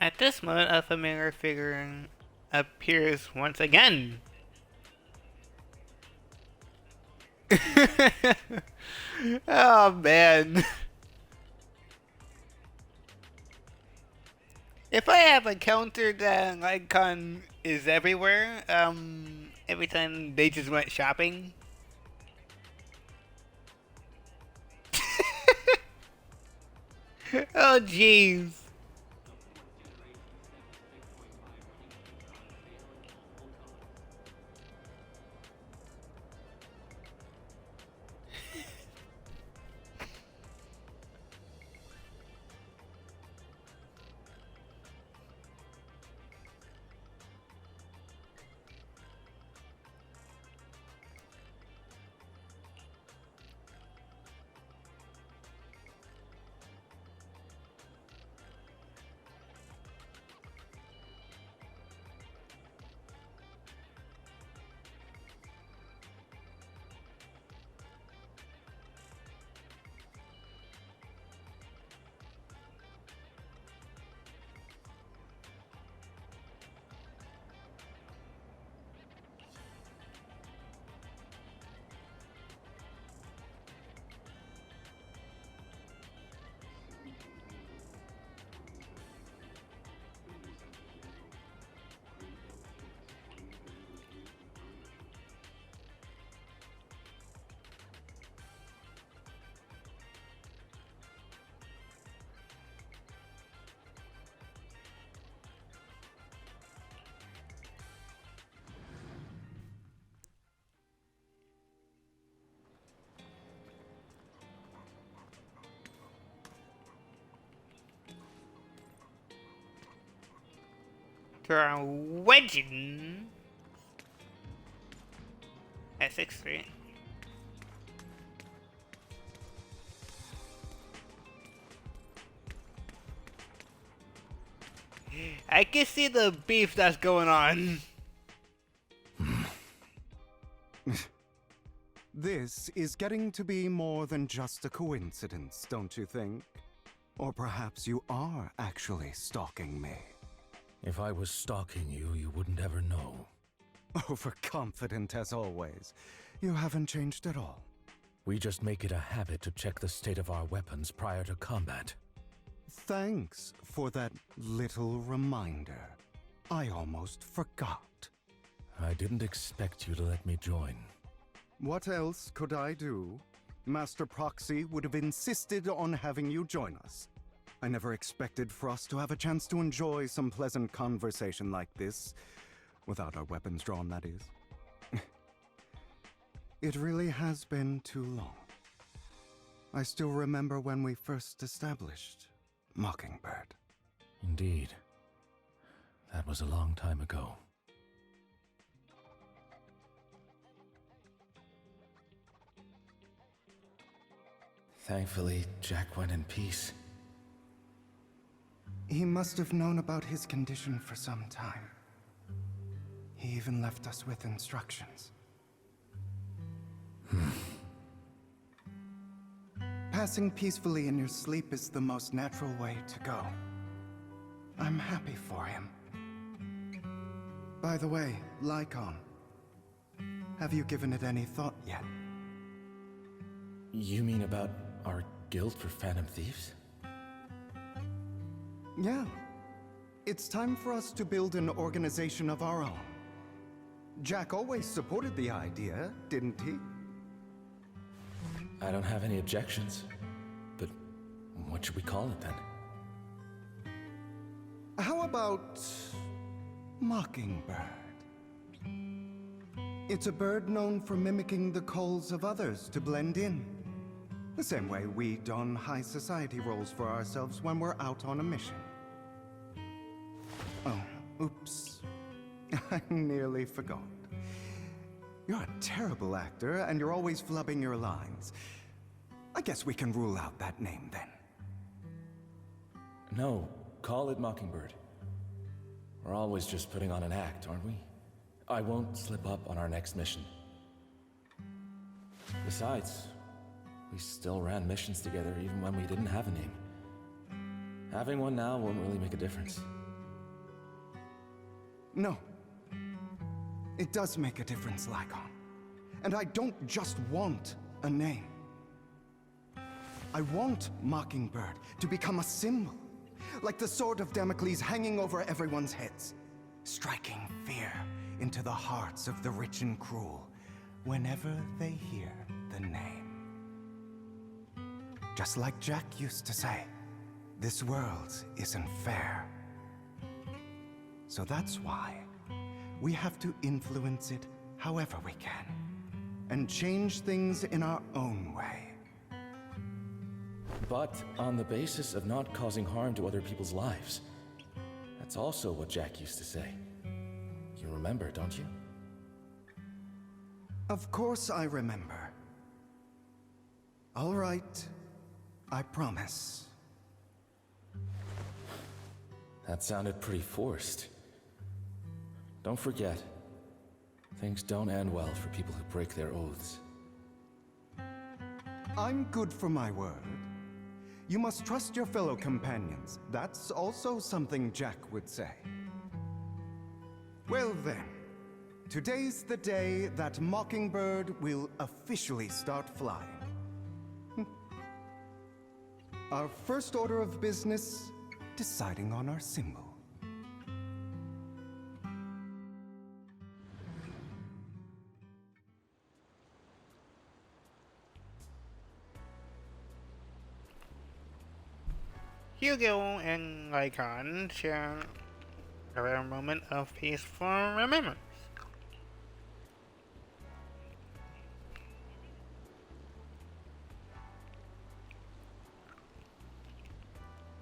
At this moment, a familiar figure appears once again. Oh man. If I have a counter that Icon is everywhere, every time they just went shopping. Oh jeez. to our wedding at 6th Street. I can see the beef that's going on. This is getting to be more than just a coincidence, don't you think? Or perhaps you are actually stalking me. If I was stalking you, you wouldn't ever know. Overconfident as always. You haven't changed at all. We just make it a habit to check the state of our weapons prior to combat. Thanks for that little reminder. I almost forgot. I didn't expect you to let me join. What else could I do? Master Proxy would have insisted on having you join us. I never expected for us to have a chance to enjoy some pleasant conversation like this. Without our weapons drawn, that is. It really has been too long. I still remember when we first established Mockingbird. Indeed. That was a long time ago. Thankfully, Jack went in peace. He must have known about his condition for some time. He even left us with instructions. Passing peacefully in your sleep is the most natural way to go. I'm happy for him. By the way, Lycon, have you given it any thought yet? You mean about our guild for Phantom Thieves? Yeah. It's time for us to build an organization of our own. Jack always supported the idea, didn't he? I don't have any objections, but what should we call it then? How about Mockingbird? It's a bird known for mimicking the calls of others to blend in. The same way we don high society roles for ourselves when we're out on a mission. Oh, oops. I nearly forgot. You're a terrible actor, and you're always flubbing your lines. I guess we can rule out that name, then. No, call it Mockingbird. We're always just putting on an act, aren't we? I won't slip up on our next mission. Besides, we still ran missions together even when we didn't have a name. Having one now won't really make a difference. No. It does make a difference, Lycon. And I don't just want a name. I want Mockingbird to become a symbol, like the sword of Damocles hanging over everyone's heads, striking fear into the hearts of the rich and cruel whenever they hear the name. Just like Jack used to say, this world isn't fair. So that's why we have to influence it however we can, and change things in our own way. But on the basis of not causing harm to other people's lives. That's also what Jack used to say. You remember, don't you? Of course I remember. All right, I promise. That sounded pretty forced. Don't forget, things don't end well for people who break their oaths. I'm good for my word. You must trust your fellow companions. That's also something Jack would say. Well then, today's the day that Mockingbird will officially start flying. Our first order of business, deciding on our symbol. Hugo and Lycon share a rare moment of peaceful remembrance.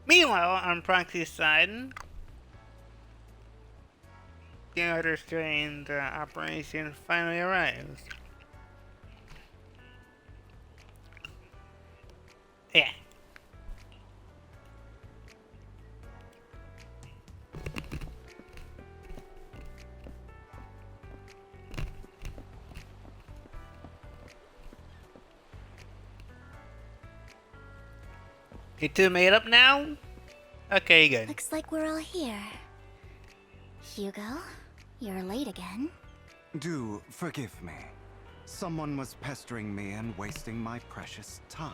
Meanwhile, on Proxy's side, generator strain operation finally arrives. Yeah. You two made up now? Okay, good. Looks like we're all here. Hugo, you're late again. Do forgive me. Someone was pestering me and wasting my precious time.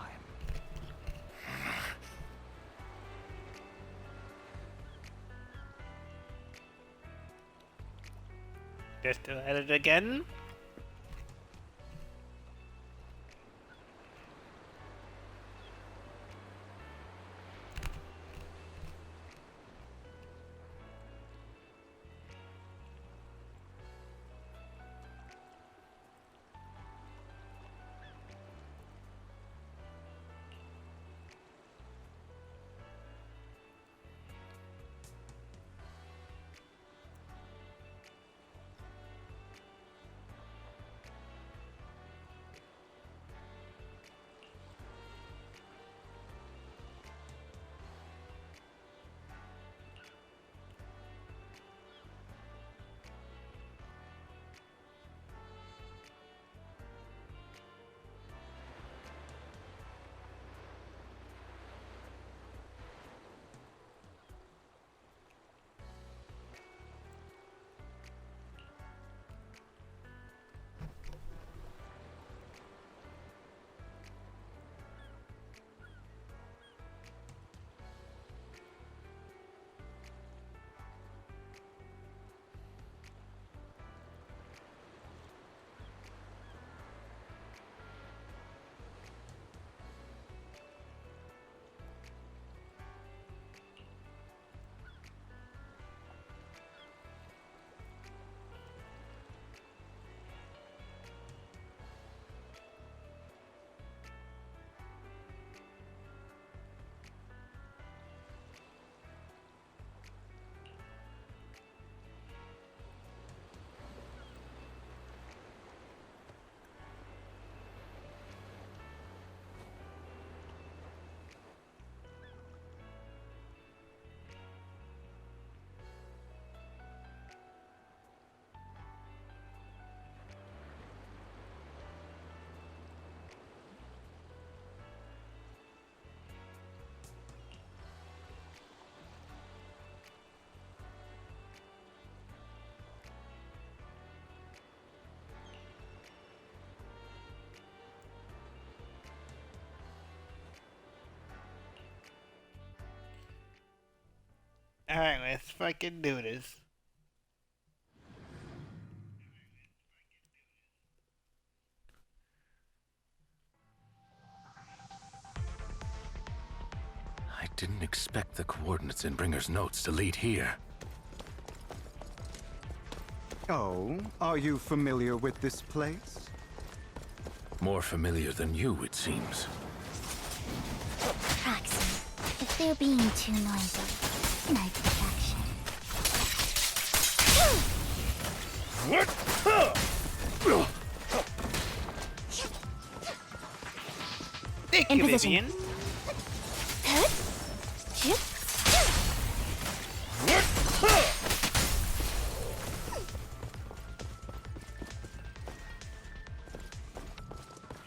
Just at it again? Alright, let's fucking do this. I didn't expect the coordinates in Bringer's notes to lead here. Oh, are you familiar with this place? More familiar than you, it seems. Proxy, if they're being too noisy, knife protection. What? Thank you, Vivian.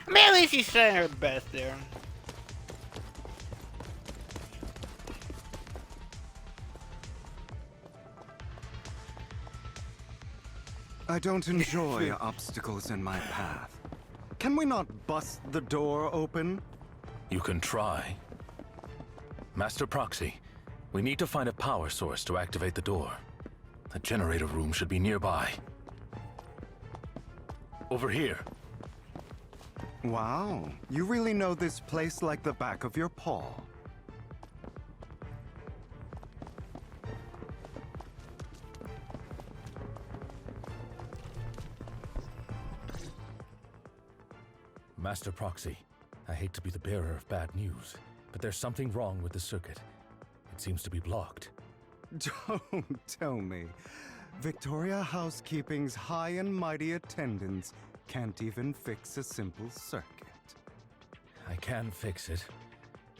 I mean, at least she's trying her best there. I don't enjoy obstacles in my path. Can we not bust the door open? You can try. Master Proxy, we need to find a power source to activate the door. The generator room should be nearby. Over here. Wow, you really know this place like the back of your paw. Master Proxy, I hate to be the bearer of bad news, but there's something wrong with the circuit. It seems to be blocked. Don't tell me. Victoria Housekeeping's high and mighty attendants can't even fix a simple circuit. I can fix it,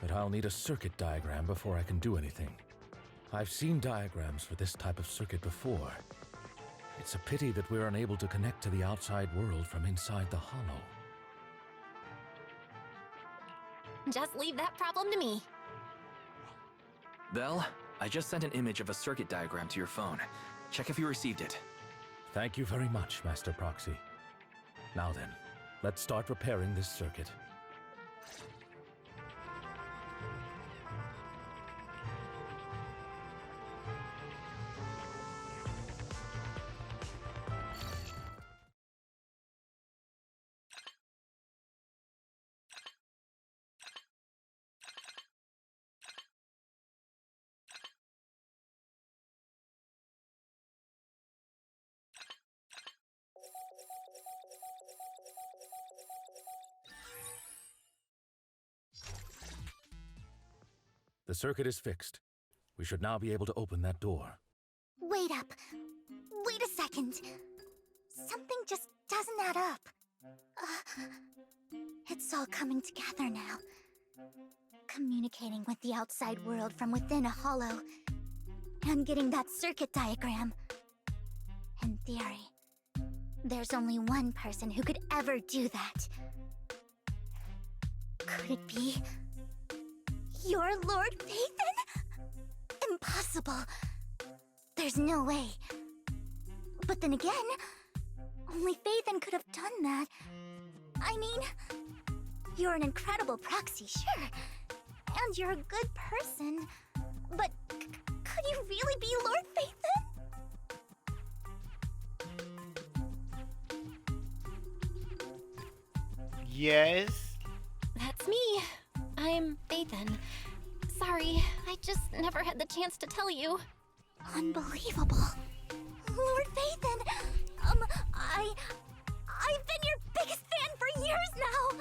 but I'll need a circuit diagram before I can do anything. I've seen diagrams for this type of circuit before. It's a pity that we're unable to connect to the outside world from inside the hollow. Just leave that problem to me. Belle, I just sent an image of a circuit diagram to your phone. Check if you received it. Thank you very much, Master Proxy. Now then, let's start repairing this circuit. The circuit is fixed. We should now be able to open that door. Wait up. Wait a second. Something just doesn't add up. It's all coming together now. Communicating with the outside world from within a hollow. And getting that circuit diagram. In theory, there's only one person who could ever do that. Could it be your Lord Phaethon? Impossible. There's no way. But then again, only Phaethon could have done that. I mean, you're an incredible proxy, sure. And you're a good person. But could you really be Lord Phaethon? Yes? That's me. I'm Phaethon. Sorry, I just never had the chance to tell you. Unbelievable. Lord Phaethon, I've been your biggest fan for years now.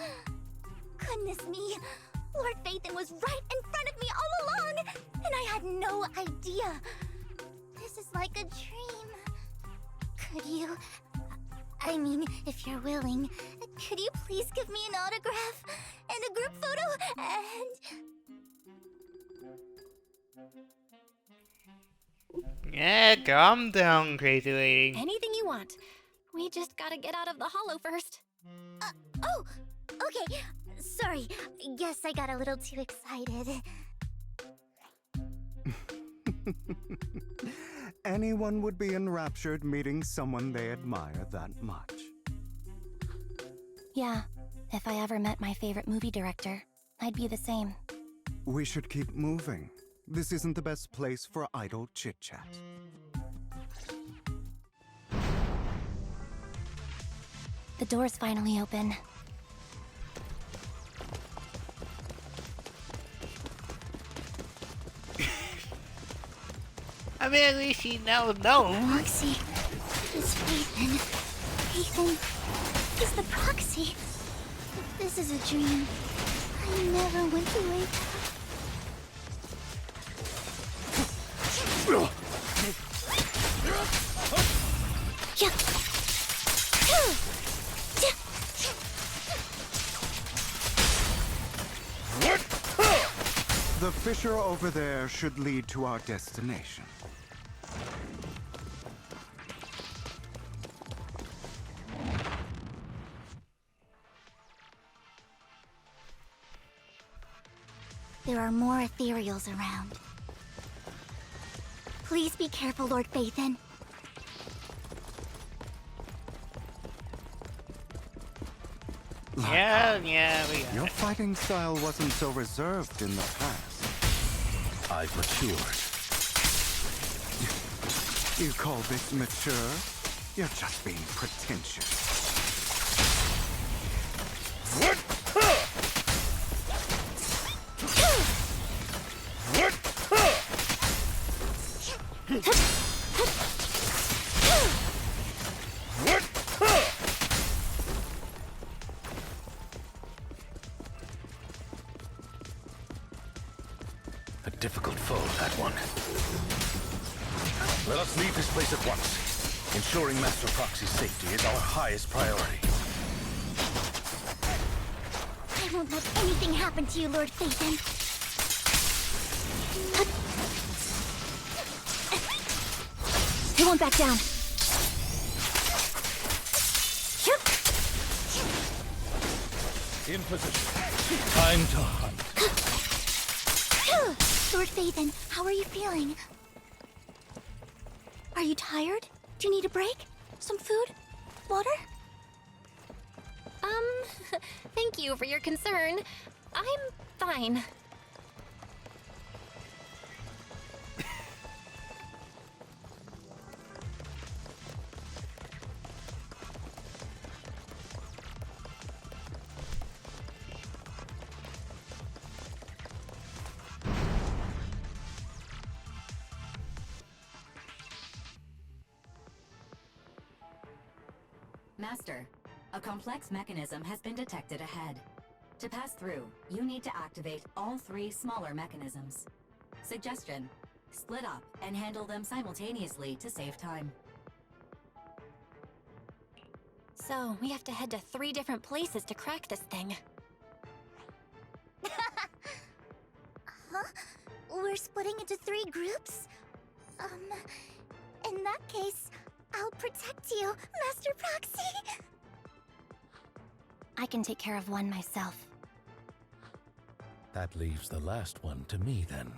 Goodness me, Lord Phaethon was right in front of me all along, and I had no idea. This is like a dream. Could you, I mean, if you're willing, could you please give me an autograph and a group photo and... Yeah, calm down, crazy lady. Anything you want. We just gotta get out of the hollow first. Oh, okay. Sorry, guess I got a little too excited. Anyone would be enraptured meeting someone they admire that much. Yeah, if I ever met my favorite movie director, I'd be the same. We should keep moving. This isn't the best place for idle chit-chat. The door's finally open. I mean, at least he now knows. Proxy is Phaethon. Phaethon is the proxy. This is a dream. I never went to wake up. The fissure over there should lead to our destination. There are more ethereals around. Please be careful, Lord Phaethon. Yeah, we got Your it. fighting style wasn't so reserved in the past. I've matured. You call this mature? You're just being pretentious. A difficult foe, that one. Let us leave this place at once. Ensuring Master Proxy's safety is our highest priority. I won't let anything happen to you, Lord Phaethon. He won't back down. In position. Time to hunt. Lord Phaethon, how are you feeling? Are you tired? Do you need a break? Some food? Water? Thank you for your concern. I'm fine. Master, a complex mechanism has been detected ahead. To pass through, you need to activate all 3 smaller mechanisms. Suggestion: split up and handle them simultaneously to save time. So, we have to head to 3 different places to crack this thing. Huh? We're splitting into 3 groups? In that case, I'll protect you, Master Proxy! I can take care of one myself. That leaves the last one to me, then.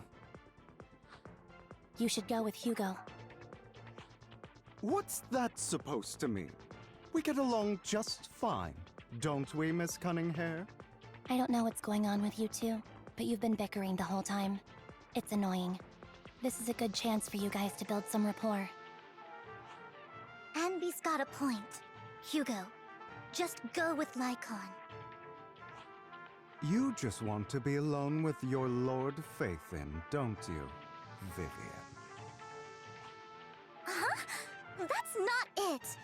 You should go with Hugo. What's that supposed to mean? We get along just fine, don't we, Miss Cunninghair? I don't know what's going on with you two, but you've been bickering the whole time. It's annoying. This is a good chance for you guys to build some rapport. Anby's got a point. Hugo, just go with Lycon. You just want to be alone with your Lord Phaethon, don't you, Vivian? Huh? That's not it!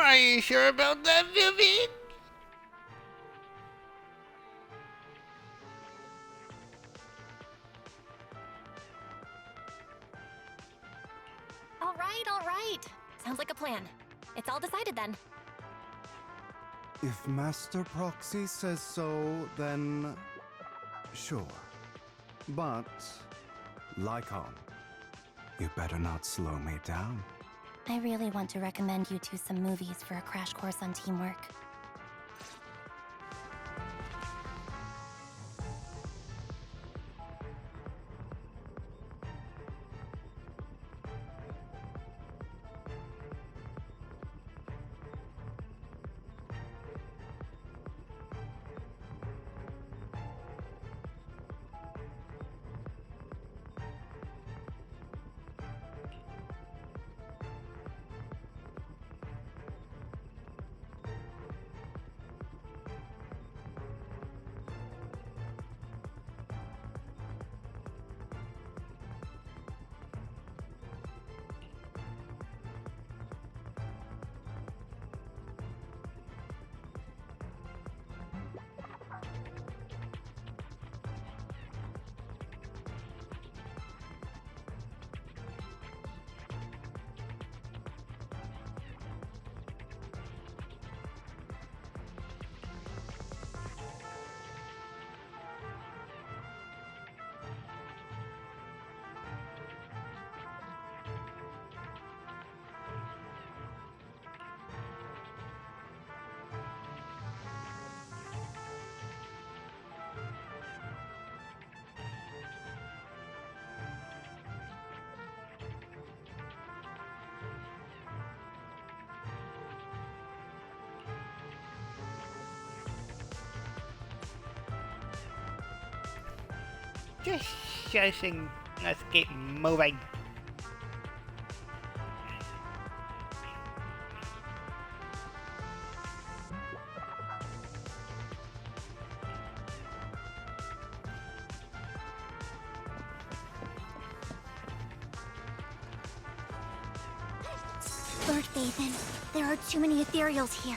Are you sure about that, Vivian? All right. Sounds like a plan. It's all decided then. If Master Proxy says so, then sure. But, Lycon, you better not slow me down. I really want to recommend you two some movies for a crash course on teamwork. Just shushing. Let's get moving. Lord Phaethon, there are too many ethereals here.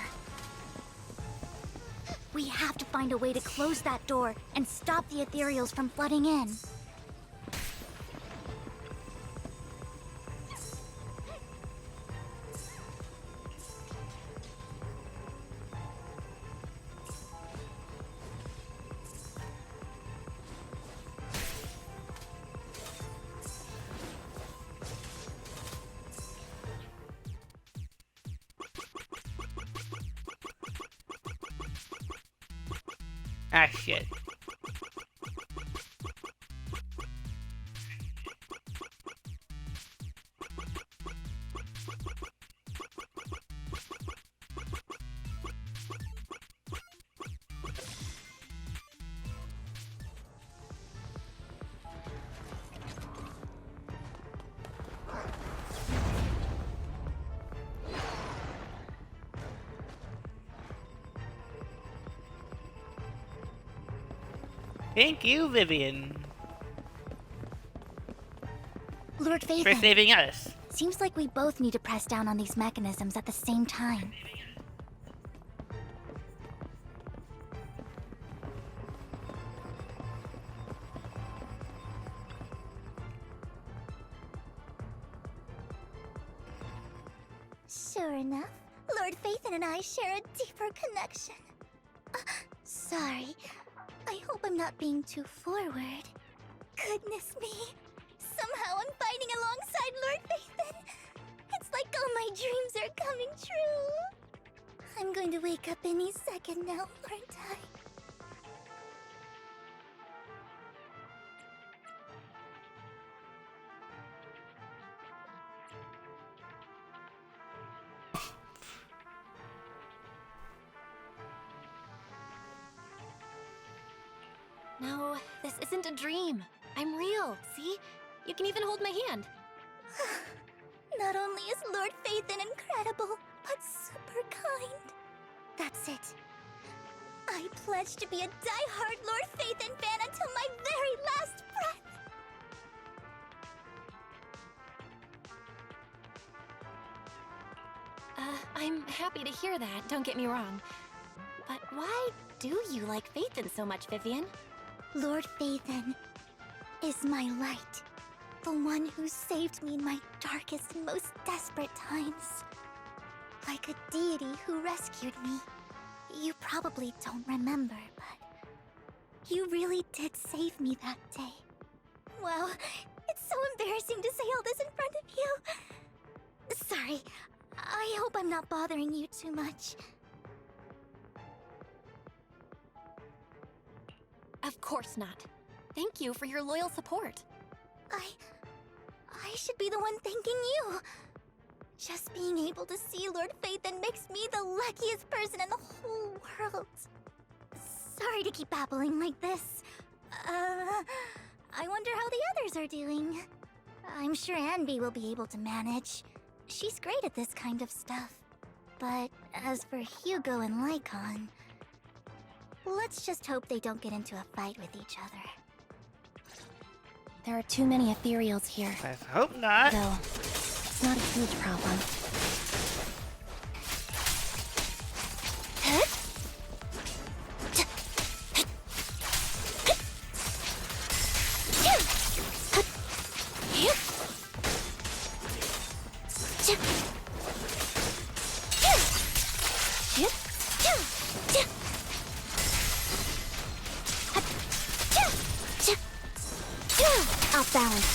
We have to find a way to close that door and stop the ethereals from flooding in. Ah, shit. Thank you, Vivian. Lord For Phaethon, saving us. seems like we both need to press down on these mechanisms at the same time. Sure enough, Lord Phaethon and I share a deeper connection. Sorry. I hope I'm not being too forward. Goodness me. Somehow I'm fighting alongside Lord Phaethon. It's like all my dreams are coming true. I'm going to wake up any second now, aren't I? No, this isn't a dream. I'm real, see? You can even hold my hand. Not only is Lord Phaethon incredible, but super kind. That's it. I pledge to be a die-hard Lord Phaethon fan until my very last breath. I'm happy to hear that, don't get me wrong. But why do you like Phaethon so much, Vivian? Lord Phaethon is my light. The one who saved me in my darkest and most desperate times. Like a deity who rescued me. You probably don't remember, but you really did save me that day. Wow, it's so embarrassing to say all this in front of you. Sorry, I hope I'm not bothering you too much. Of course not. Thank you for your loyal support. I should be the one thanking you. Just being able to see Lord Phaethon makes me the luckiest person in the whole world. Sorry to keep babbling like this. I wonder how the others are doing. I'm sure Anby will be able to manage. She's great at this kind of stuff. But as for Hugo and Lycon, let's just hope they don't get into a fight with each other. There are too many ethereals here. Let's hope not. Though, it's not a huge problem. Off balance.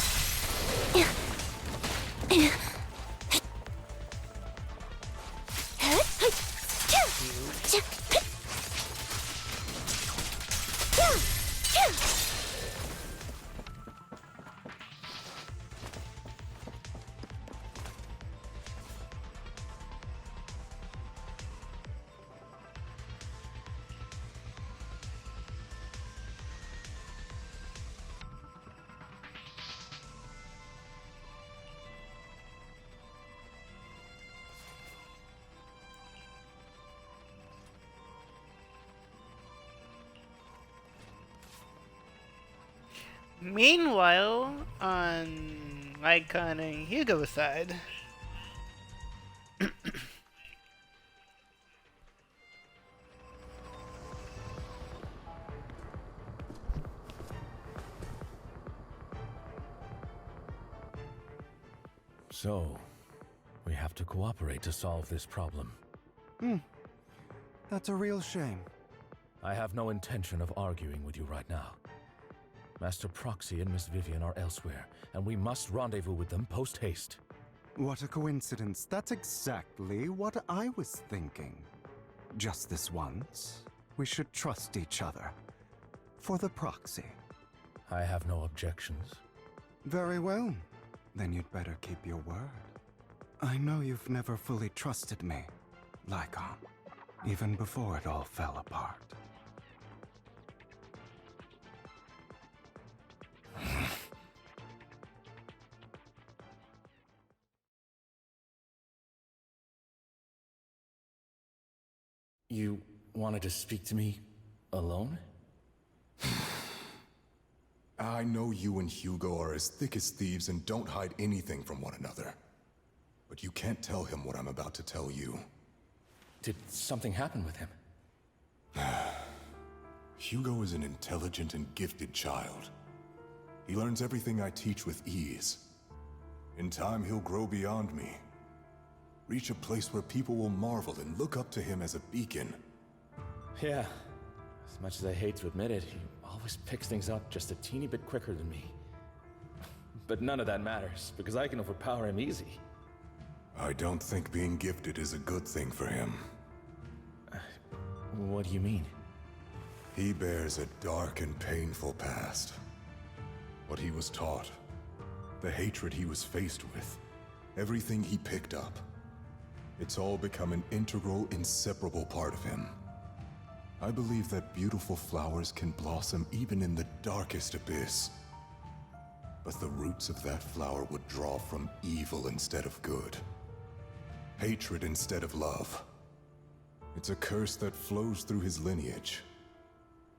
Meanwhile, on Lycon and Hugo's side, So, we have to cooperate to solve this problem. That's a real shame. I have no intention of arguing with you right now. Master Proxy and Miss Vivian are elsewhere, and we must rendezvous with them post-haste. What a coincidence. That's exactly what I was thinking. Just this once, we should trust each other. for the proxy. I have no objections. Very well. Then you'd better keep your word. I know you've never fully trusted me, Lycon, even before it all fell apart. You wanted to speak to me alone? I know you and Hugo are as thick as thieves and don't hide anything from one another. But you can't tell him what I'm about to tell you. Did something happen with him? Hugo is an intelligent and gifted child. He learns everything I teach with ease. In time, he'll grow beyond me. Reach a place where people will marvel and look up to him as a beacon. Yeah. As much as I hate to admit it, he always picks things up just a teeny bit quicker than me. But none of that matters, because I can overpower him easy. I don't think being gifted is a good thing for him. What do you mean? He bears a dark and painful past. What he was taught, the hatred he was faced with, everything he picked up. It's all become an integral, inseparable part of him. I believe that beautiful flowers can blossom even in the darkest abyss. But the roots of that flower would draw from evil instead of good. Hatred instead of love. It's a curse that flows through his lineage.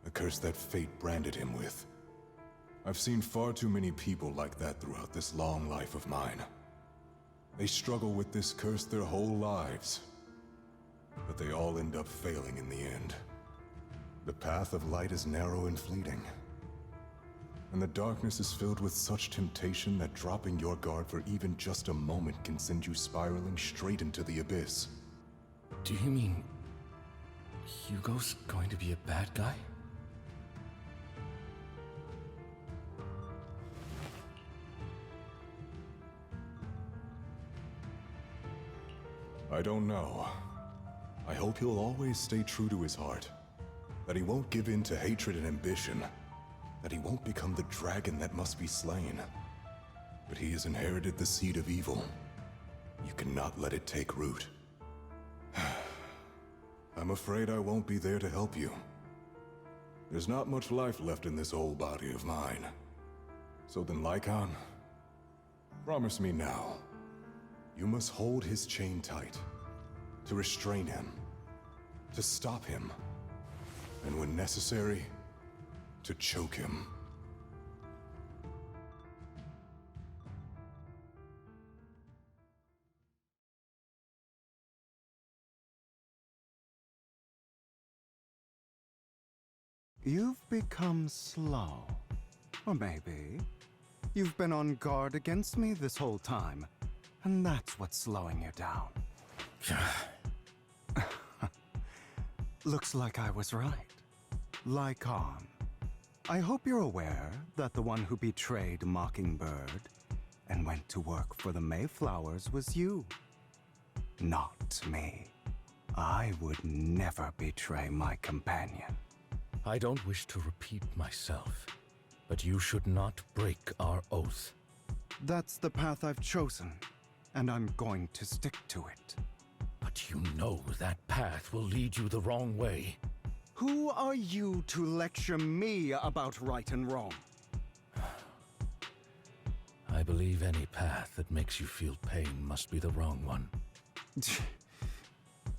A curse that fate branded him with. I've seen far too many people like that throughout this long life of mine. They struggle with this curse their whole lives. But they all end up failing in the end. The path of light is narrow and fleeting. And the darkness is filled with such temptation that dropping your guard for even just a moment can send you spiraling straight into the abyss. Do you mean Hugo's going to be a bad guy? I don't know. I hope he'll always stay true to his heart. That he won't give in to hatred and ambition. That he won't become the dragon that must be slain. But he has inherited the seed of evil. You cannot let it take root. I'm afraid I won't be there to help you. There's not much life left in this old body of mine. So then, Lycon, promise me now. You must hold his chain tight. To restrain him. To stop him. And when necessary, to choke him. You've become slow. Or maybe you've been on guard against me this whole time, and that's what's slowing you down. Looks like I was right. Lycon, I hope you're aware that the one who betrayed Mockingbird and went to work for the Mayflowers was you. Not me. I would never betray my companion. I don't wish to repeat myself, but you should not break our oath. That's the path I've chosen, and I'm going to stick to it. But you know that path will lead you the wrong way. Who are you to lecture me about right and wrong? I believe any path that makes you feel pain must be the wrong one.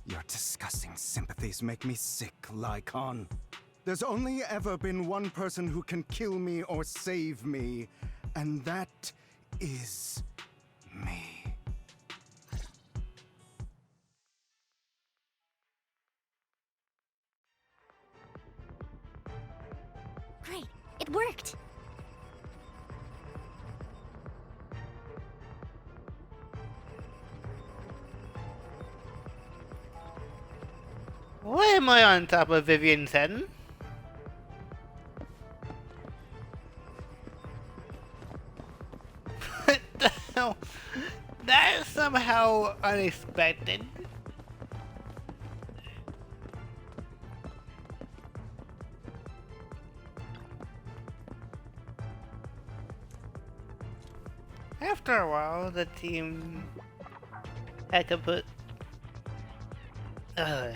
Your disgusting sympathies make me sick, Lycon. There's only ever been one person who can kill me or save me, and that is me. Great, it worked! Why am I on top of Vivian's head? What the hell? That is somehow unexpected. After a while, the team had to put. Oh yeah.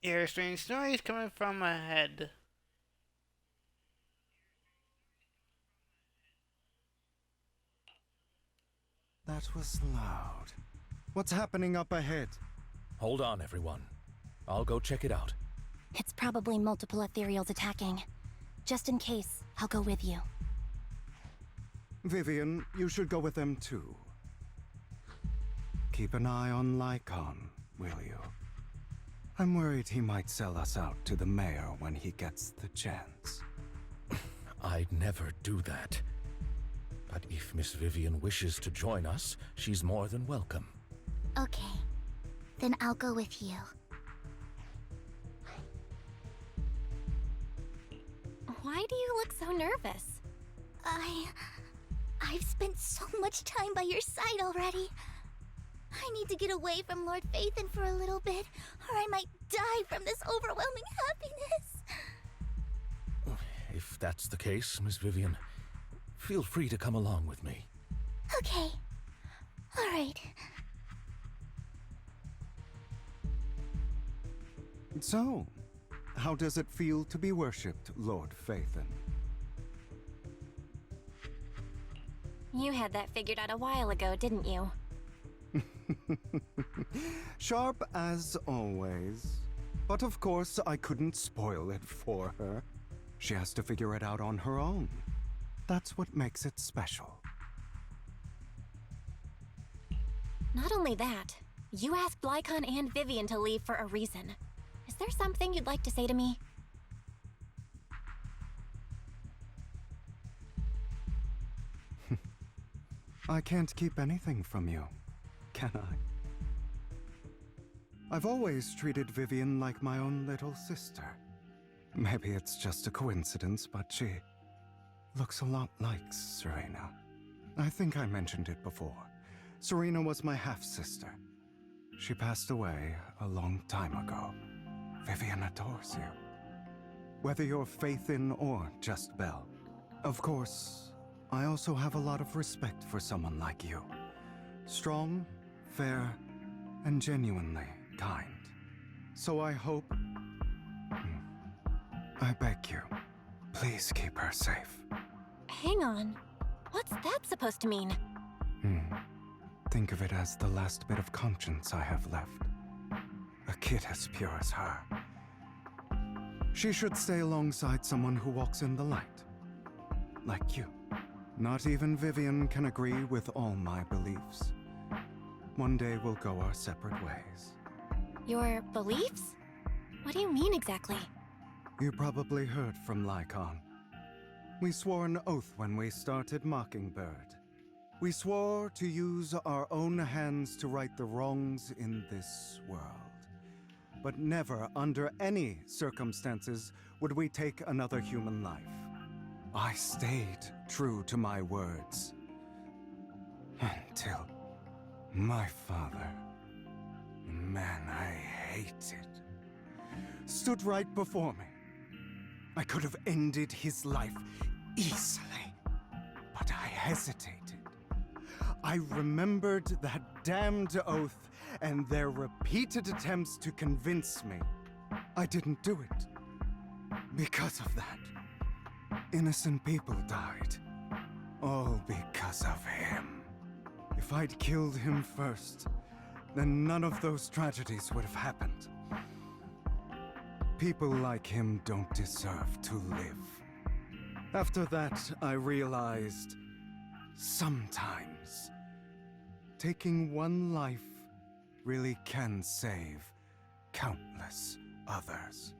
Hear strange noise coming from ahead. That was loud. What's happening up ahead? Hold on, everyone. I'll go check it out. It's probably multiple ethereals attacking. Just in case, I'll go with you. Vivian, you should go with them too. Keep an eye on Lycon, will you? I'm worried he might sell us out to the mayor when he gets the chance. I'd never do that. But if Miss Vivian wishes to join us, she's more than welcome. Okay. Then I'll go with you. Why do you look so nervous? I've spent so much time by your side already. I need to get away from Lord Phaethon for a little bit, or I might die from this overwhelming happiness. If that's the case, Miss Vivian, feel free to come along with me. Okay. All right. So, how does it feel to be worshipped, Lord Phaethon? You had that figured out a while ago, didn't you? Sharp as always. But of course, I couldn't spoil it for her. She has to figure it out on her own. That's what makes it special. Not only that, you asked Lycon and Vivian to leave for a reason. Is there something you'd like to say to me? I can't keep anything from you, can I? I've always treated Vivian like my own little sister. Maybe it's just a coincidence, but she looks a lot like Serena. I think I mentioned it before. Serena was my half-sister. She passed away a long time ago. Vivian adores you. Whether you're Faithin or just Belle. Of course, I also have a lot of respect for someone like you. Strong, fair, and genuinely kind. So I hope... I beg you, please keep her safe. Hang on. What's that supposed to mean? Think of it as the last bit of conscience I have left. A kid as pure as her. She should stay alongside someone who walks in the light. Like you. Not even Vivian can agree with all my beliefs. One day we'll go our separate ways. Your beliefs? What do you mean exactly? You probably heard from Lycon. We swore an oath when we started Mockingbird. We swore to use our own hands to right the wrongs in this world. But never, under any circumstances, would we take another human life. I stayed true to my words. Until my father, man I hated, stood right before me. I could have ended his life easily, but I hesitated. I remembered that damned oath and their repeated attempts to convince me. I didn't do it. Because of that, innocent people died. All because of him. If I'd killed him first, then none of those tragedies would have happened. People like him don't deserve to live. After that, I realized sometimes taking one life really can save countless others.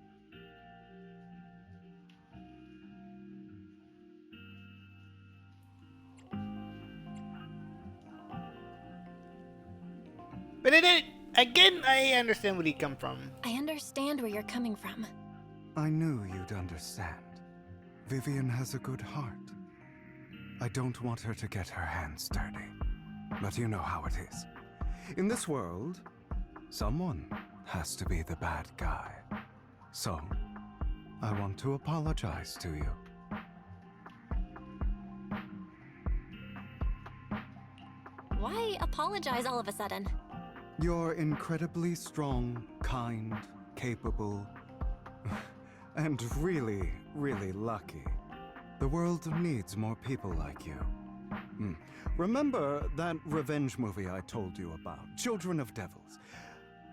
But again, I understand where he come from. I understand where you're coming from. I knew you'd understand. Vivian has a good heart. I don't want her to get her hands dirty. But you know how it is. In this world, someone has to be the bad guy. So, I want to apologize to you. Why apologize all of a sudden? You're incredibly strong, kind, capable, and really, really lucky. The world needs more people like you. Remember that revenge movie I told you about, Children of Devils?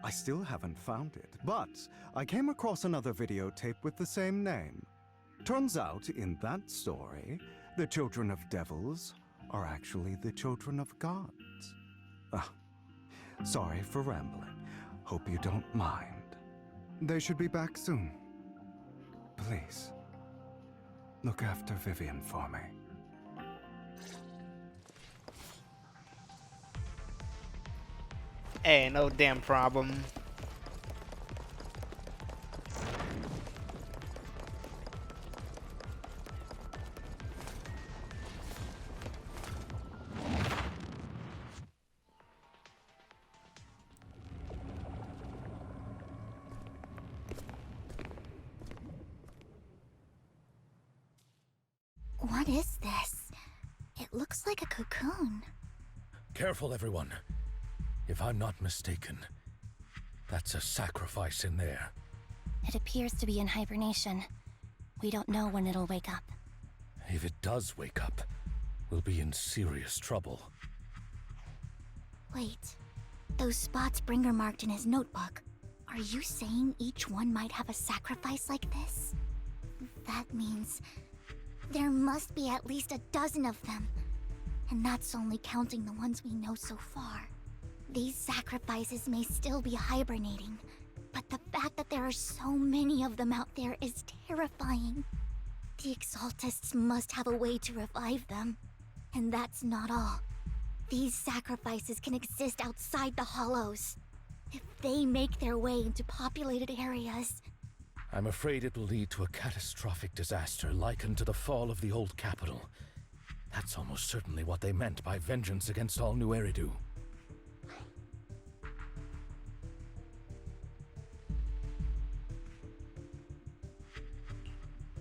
I still haven't found it, but I came across another videotape with the same name. Turns out, in that story, the Children of Devils are actually the children of gods. Sorry for rambling. Hope you don't mind. They should be back soon. Please, look after Vivian for me. Hey, no damn problem. What is this? It looks like a cocoon. Careful, everyone. If I'm not mistaken, that's a sacrifice in there. It appears to be in hibernation. We don't know when it'll wake up. If it does wake up, we'll be in serious trouble. Wait, those spots Bringer marked in his notebook. Are you saying each one might have a sacrifice like this? That means there must be at least a dozen of them. And that's only counting the ones we know so far. These sacrifices may still be hibernating, But the fact that there are so many of them out there is terrifying. The Exaltists must have a way to revive them. And that's not all. These sacrifices can exist outside the Hollows. If they make their way into populated areas... I'm afraid it will lead to a catastrophic disaster likened to the fall of the old capital. That's almost certainly what they meant by vengeance against all New Eridu.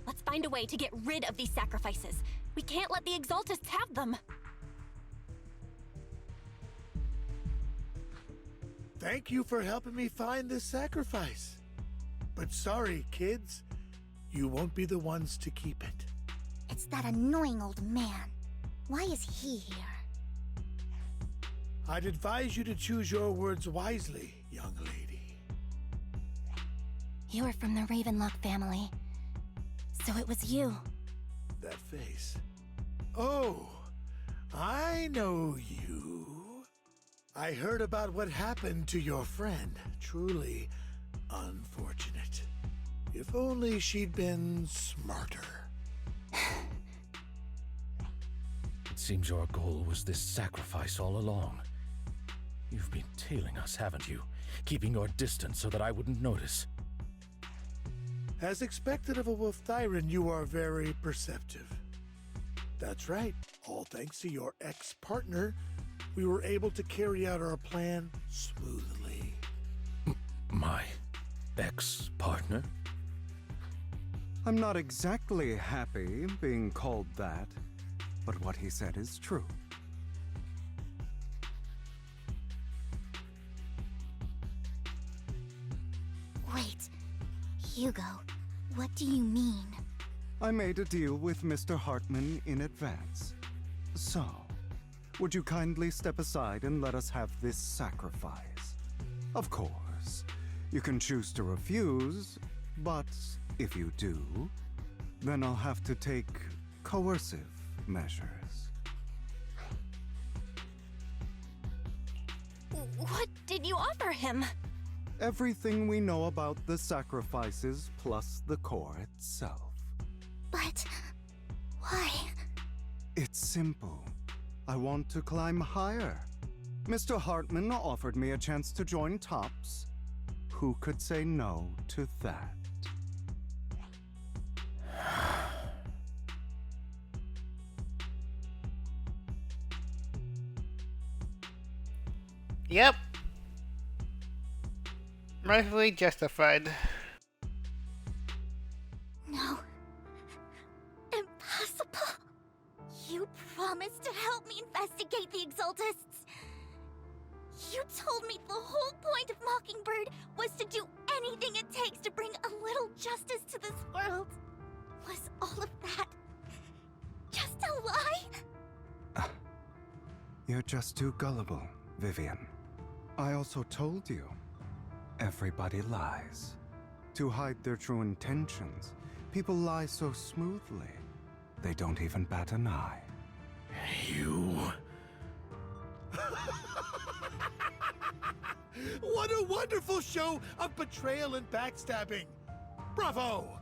Let's find a way to get rid of these sacrifices. We can't let the Exaltists have them. Thank you for helping me find this sacrifice. But sorry, kids. You won't be the ones to keep it. It's that annoying old man. Why is he here? I'd advise you to choose your words wisely, young lady. You are from the Ravenlock family. So it was you. That face. Oh, I know you. I heard about what happened to your friend. Truly unfortunate. If only she'd been smarter. It seems your goal was this sacrifice all along. You've been tailing us, haven't you? Keeping your distance so that I wouldn't notice. As expected of a Wolf Thyran, you are very perceptive. That's right. All thanks to your ex-partner, we were able to carry out our plan smoothly. My ex-partner? I'm not exactly happy being called that, but what he said is true. Wait, Hugo, what do you mean? I made a deal with Mr. Hartman in advance. So, would you kindly step aside and let us have this sacrifice? Of course, you can choose to refuse, but if you do, then I'll have to take coercive measures. What did you offer him? Everything we know about the sacrifices plus the core itself. But... why? It's simple. I want to climb higher. Mr. Hartman offered me a chance to join Tops. Who could say no to that? Yep. Rightfully justified. No. Impossible. You promised to help me investigate the Exaltists. You told me the whole point of Mockingbird was to do anything it takes to bring a little justice to this world. Was all of that just a lie? You're just too gullible, Vivian. I also told you, everybody lies. To hide their true intentions, people lie so smoothly, they don't even bat an eye. You... What a wonderful show of betrayal and backstabbing! Bravo!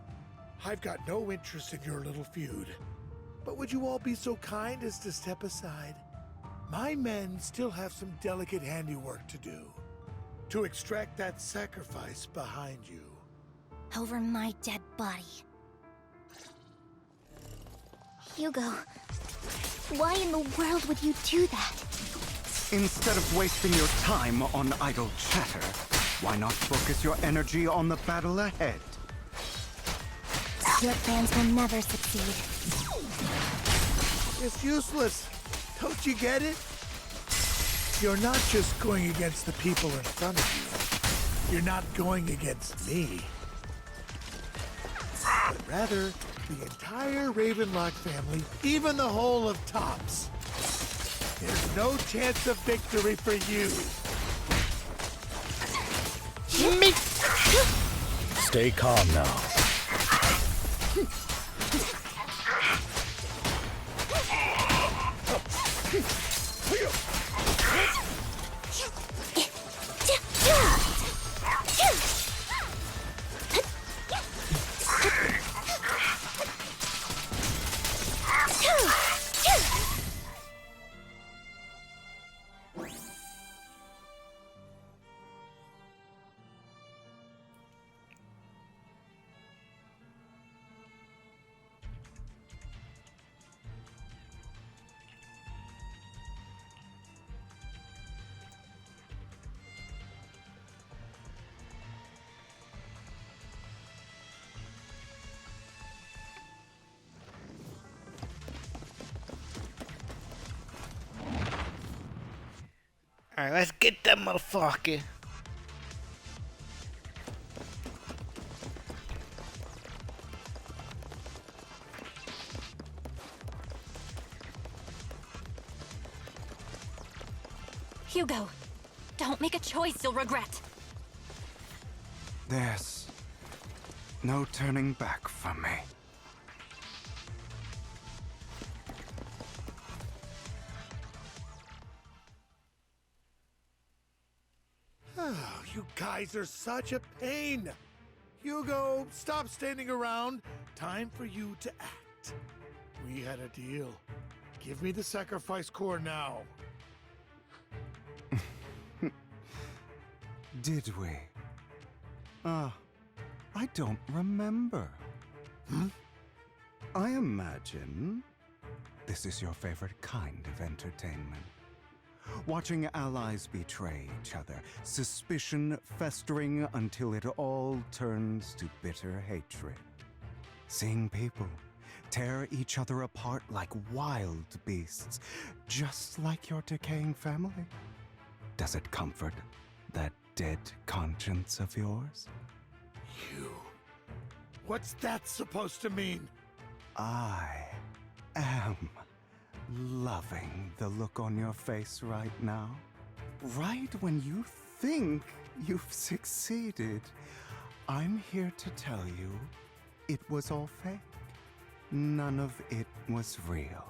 I've got no interest in your little feud. But would you all be so kind as to step aside? My men still have some delicate handiwork to do. To extract that sacrifice behind you. Over my dead body. Hugo, why in the world would you do that? Instead of wasting your time on idle chatter, why not focus your energy on the battle ahead? Your plans will never succeed. It's useless. Don't you get it? You're not just going against the people in front of you. You're not going against me. But rather, the entire Ravenlock family, even the whole of Tops. There's no chance of victory for you. Stay calm now. Alright, let's get that motherfucker. Hugo, don't make a choice you'll regret. There's no turning back from me. Oh, you guys are such a pain. Hugo, stop standing around. Time for you to act. We had a deal. Give me the sacrifice core now. Did we? I don't remember. I imagine this is your favorite kind of entertainment. Watching allies betray each other, suspicion festering until it all turns to bitter hatred. Seeing people tear each other apart like wild beasts, just like your decaying family. Does it comfort that dead conscience of yours? You. What's that supposed to mean? I am loving the look on your face right now. Right when you think you've succeeded, I'm here to tell you it was all fake. None of it was real.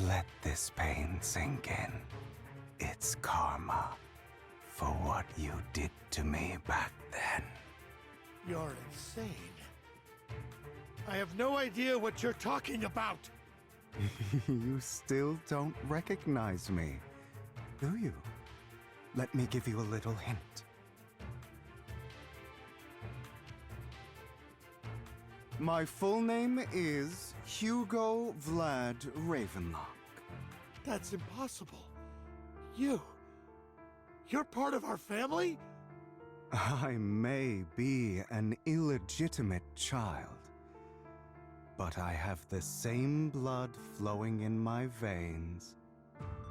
Let this pain sink in. It's karma for what you did to me back then. You're insane. I have no idea what you're talking about. You still don't recognize me, do you? Let me give you a little hint. My full name is Hugo Vlad Ravenlock. That's impossible. You're part of our family? I may be an illegitimate child, but I have the same blood flowing in my veins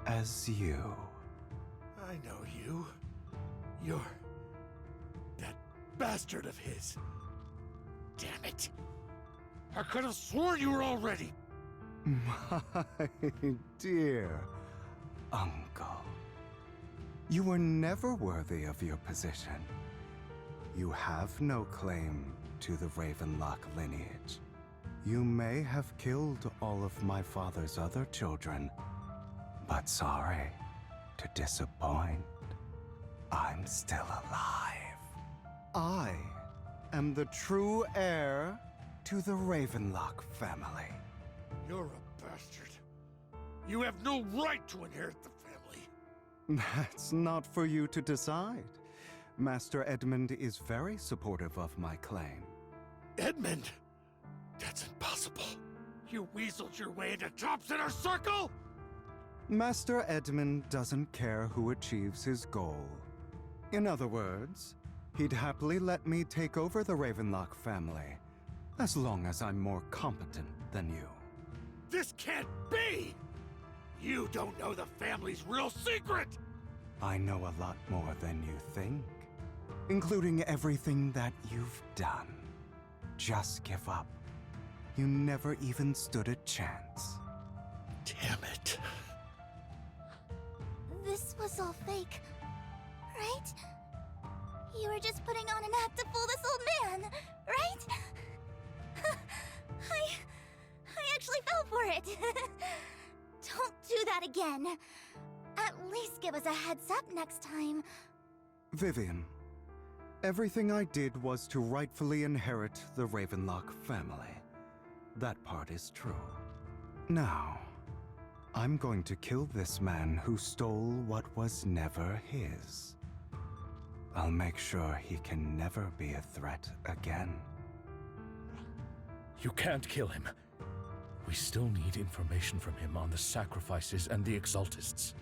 as you. I know you. You're that bastard of his. Damn it. I could have sworn you were already. My dear uncle, you were never worthy of your position. You have no claim to the Ravenlock lineage. You may have killed all of my father's other children, but sorry to disappoint. I'm still alive. I am the true heir to the Ravenlock family. You're a bastard. You have no right to inherit the family. That's not for you to decide. Master Edmund is very supportive of my claim. Edmund? That's impossible. You weaseled your way into Top's inner circle? Master Edmund doesn't care who achieves his goal. In other words, he'd happily let me take over the Ravenlock family, as long as I'm more competent than you. This can't be! You don't know the family's real secret! I know a lot more than you think, including everything that you've done. Just give up. You never even stood a chance. Damn it. This was all fake, right? You were just putting on an act to fool this old man, right? I actually fell for it. Don't do that again. At least give us a heads up next time. Vivian, everything I did was to rightfully inherit the Ravenlock family. That part is true. Now, I'm going to kill this man who stole what was never his. I'll make sure he can never be a threat again. You can't kill him. We still need information from him on the sacrifices and the Exaltists.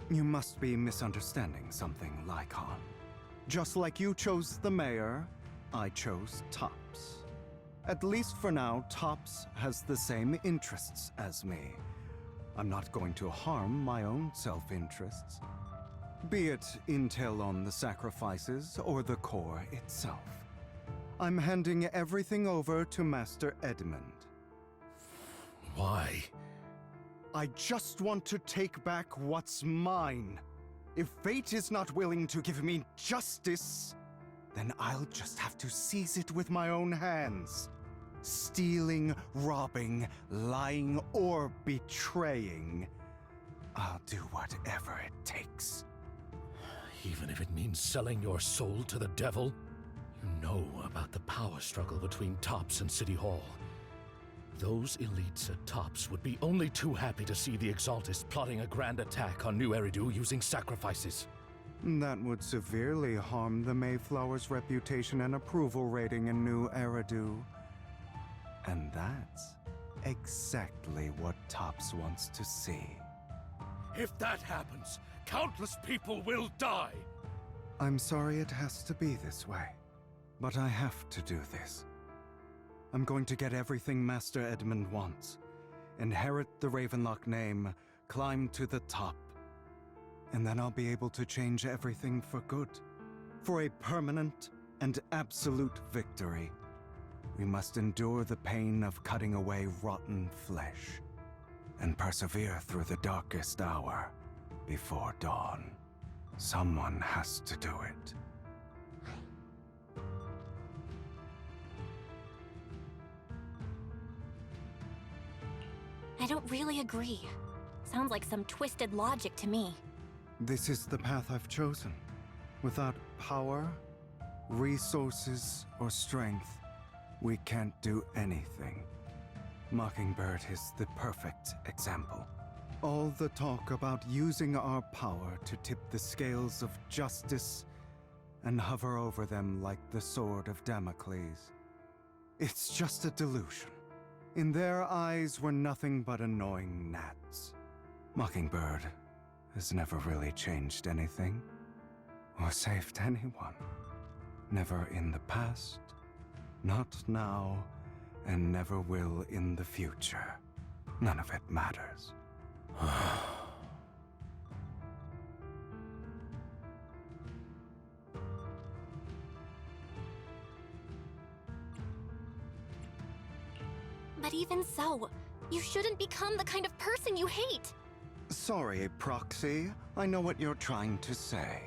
You must be misunderstanding something, Lycon. Just like you chose the mayor, I chose Tops. At least for now, Tops has the same interests as me. I'm not going to harm my own self-interests. Be it intel on the sacrifices or the core itself. I'm handing everything over to Master Edmund. Why? I just want to take back what's mine. If fate is not willing to give me justice, then I'll just have to seize it with my own hands. Stealing, robbing, lying, or betraying. I'll do whatever it takes. Even if it means selling your soul to the devil? You know about the power struggle between Tops and City Hall. Those elites at Tops would be only too happy to see the Exaltists plotting a grand attack on New Eridu using sacrifices. That would severely harm the Mayflower's reputation and approval rating in New Eridu. And that's exactly what Tops wants to see. If that happens, countless people will die! I'm sorry it has to be this way, but I have to do this. I'm going to get everything Master Edmund wants. Inherit the Ravenlock name, climb to the top. And then I'll be able to change everything for good. For a permanent and absolute victory. We must endure the pain of cutting away rotten flesh. And persevere through the darkest hour before dawn. Someone has to do it. I don't really agree. Sounds like some twisted logic to me. This is the path I've chosen. Without power, resources, or strength, we can't do anything. Mockingbird is the perfect example. All the talk about using our power to tip the scales of justice and hover over them like the sword of Damocles. It's just a delusion. In their eyes, we're nothing but annoying gnats. Mockingbird has never really changed anything, or saved anyone. Never in the past, not now, and never will in the future. None of it matters. But even so, you shouldn't become the kind of person you hate. Sorry, Proxy. I know what you're trying to say.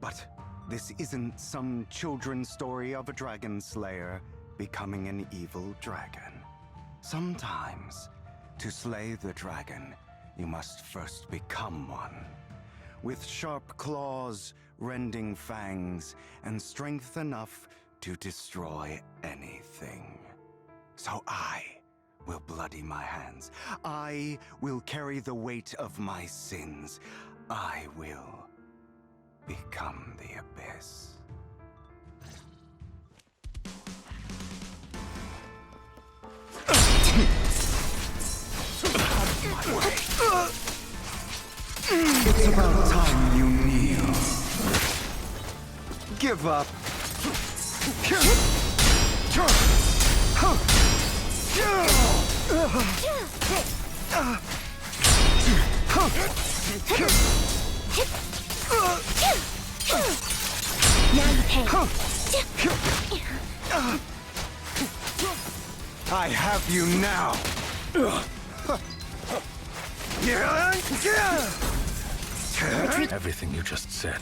But this isn't some children's story of a dragon slayer becoming an evil dragon. Sometimes, to slay the dragon, you must first become one. With sharp claws, rending fangs, and strength enough to destroy anything. So I will bloody my hands. I will carry the weight of my sins. I will become the abyss. It's about time you kneel. Give up. Now you pay. I have you now. Everything you just said.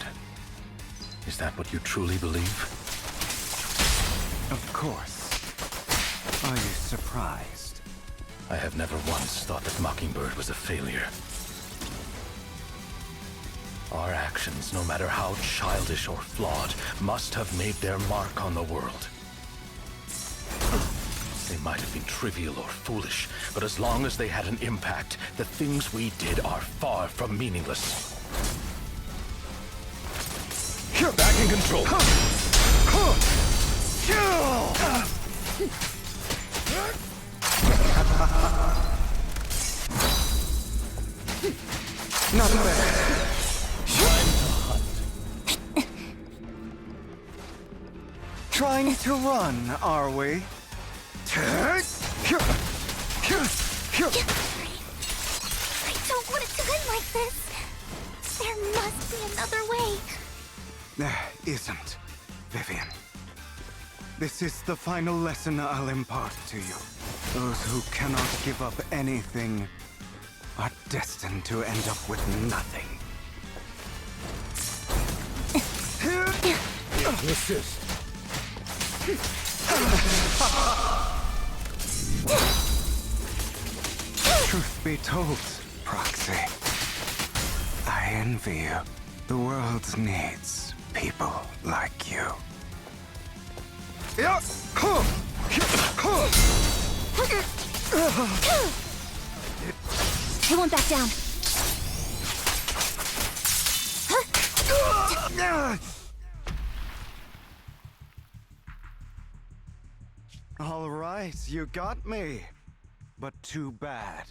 Is that what you truly believe? Of course. Are you surprised? I have never once thought that Mockingbird was a failure. Our actions, no matter how childish or flawed, must have made their mark on the world. They might have been trivial or foolish, but as long as they had an impact, the things we did are far from meaningless. Back in control. Not bad. Trying to run, are we? be another way. There isn't, Vivian. This is the final lesson I'll impart to you. Those who cannot give up anything are destined to end up with nothing. Assist. Truth be told, Proxy, I envy you. The world needs people like you. I won't back down. All right, you got me. But too bad.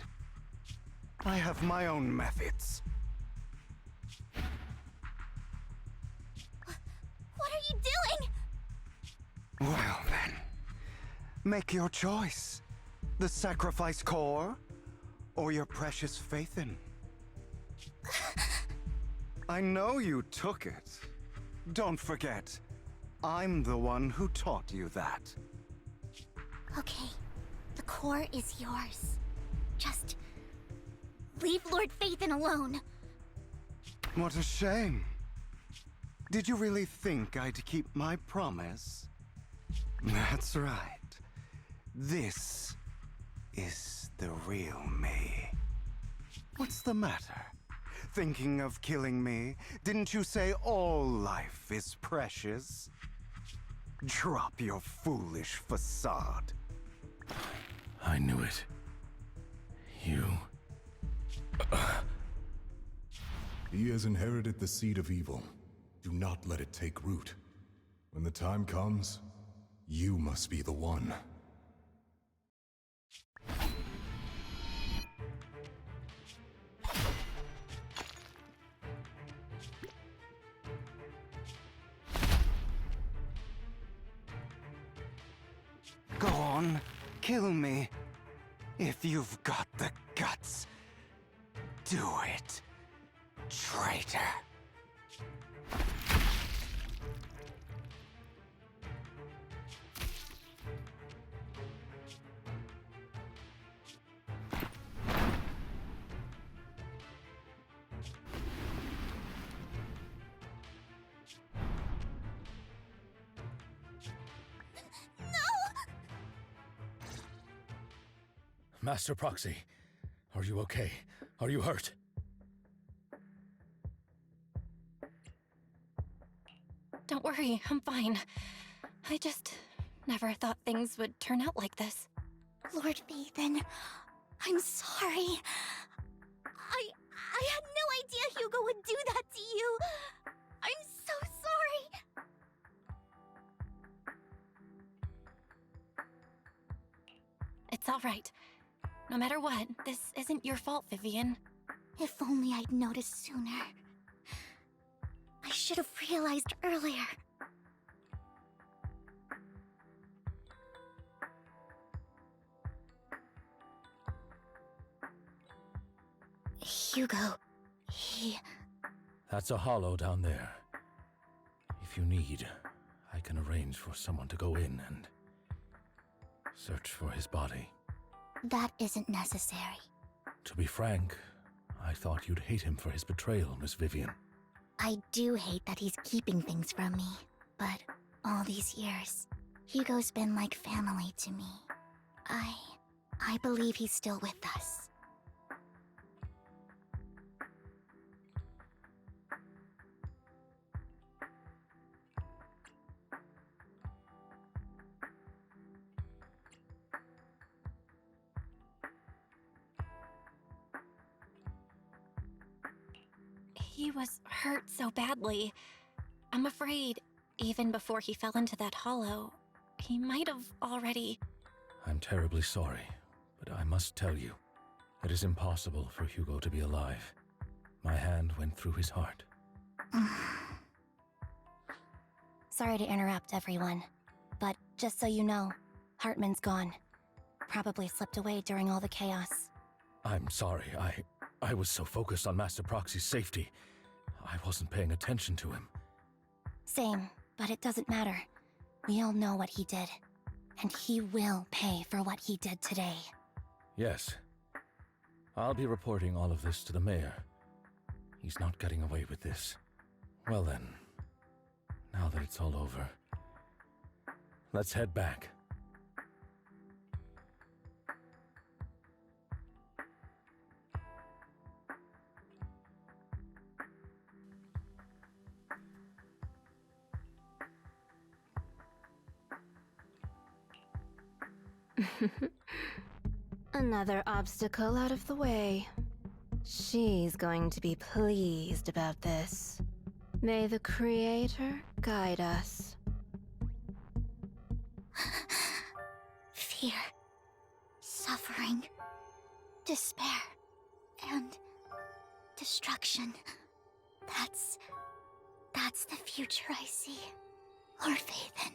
I have my own methods. What are you doing? Well then, make your choice. The sacrifice core, or your precious Faithin. I know you took it. Don't forget, I'm the one who taught you that. Okay, the core is yours. Just leave Lord Faithin alone. What a shame. Did you really think I'd keep my promise? That's right. This is the real me. What's the matter? Thinking of killing me? Didn't you say all life is precious? Drop your foolish facade. I knew it. You... He has inherited the seed of evil. Do not let it take root. When the time comes, you must be the one. Go on, kill me. If you've got the guts, do it, traitor. Master Proxy, are you okay? Are you hurt? Don't worry, I'm fine. I just never thought things would turn out like this. Lord Faithin, I'm sorry. I had no idea Hugo would do that to you. I'm so sorry. It's all right. No matter what, this isn't your fault, Vivian. If only I'd noticed sooner. I should have realized earlier. Hugo, That's a hollow down there. If you need, I can arrange for someone to go in and search for his body. That isn't necessary. To be frank, I thought you'd hate him for his betrayal, Miss Vivian. I do hate that he's keeping things from me, but all these years, Hugo's been like family to me. I believe he's still with us. He was hurt so badly. I'm afraid, even before he fell into that hollow, he might have already... I'm terribly sorry, but I must tell you, it is impossible for Hugo to be alive. My hand went through his heart. Sorry to interrupt, everyone. But just so you know, Hartman's gone. Probably slipped away during all the chaos. I'm sorry, I was so focused on Master Proxy's safety. I wasn't paying attention to him. Same, but it doesn't matter. We all know what he did. And he will pay for what he did today. Yes. I'll be reporting all of this to the mayor. He's not getting away with this. Well then, now that it's all over, let's head back. Another obstacle out of the way. She's going to be pleased about this. May the Creator guide us. Fear, suffering, despair, and destruction. That's the future I see. Or faith in.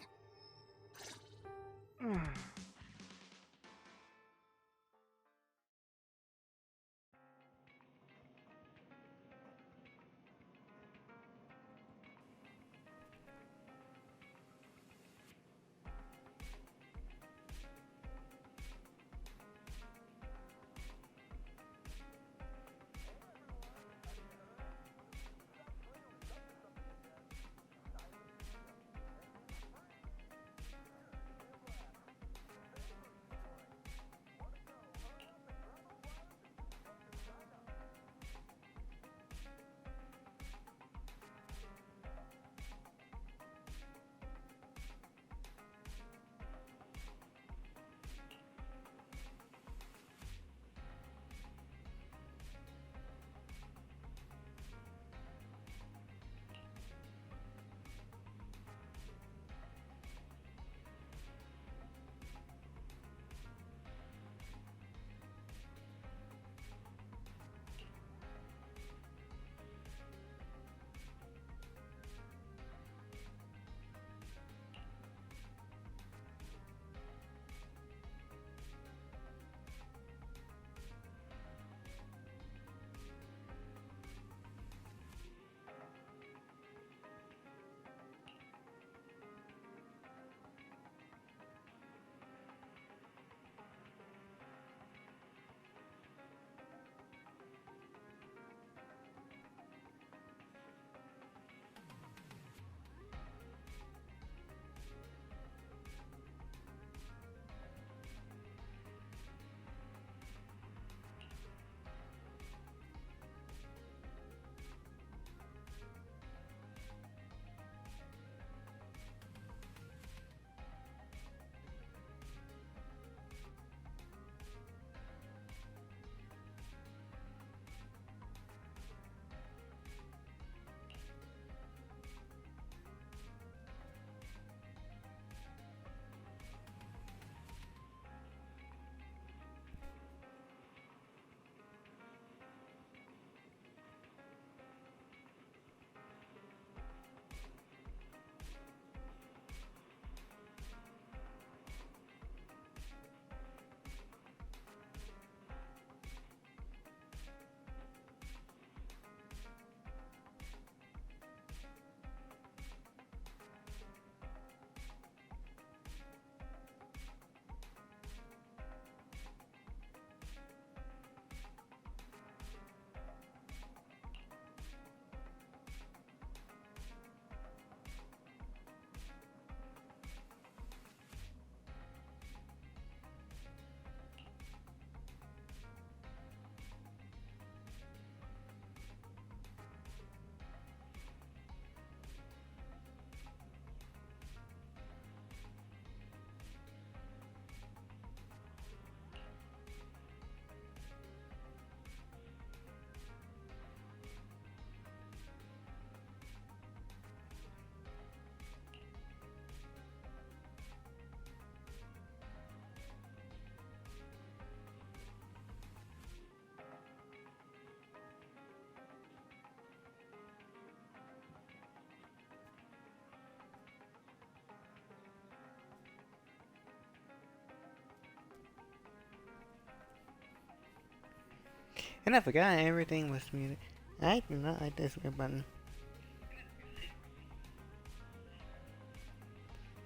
And I forgot everything was muted. I do not like this red button.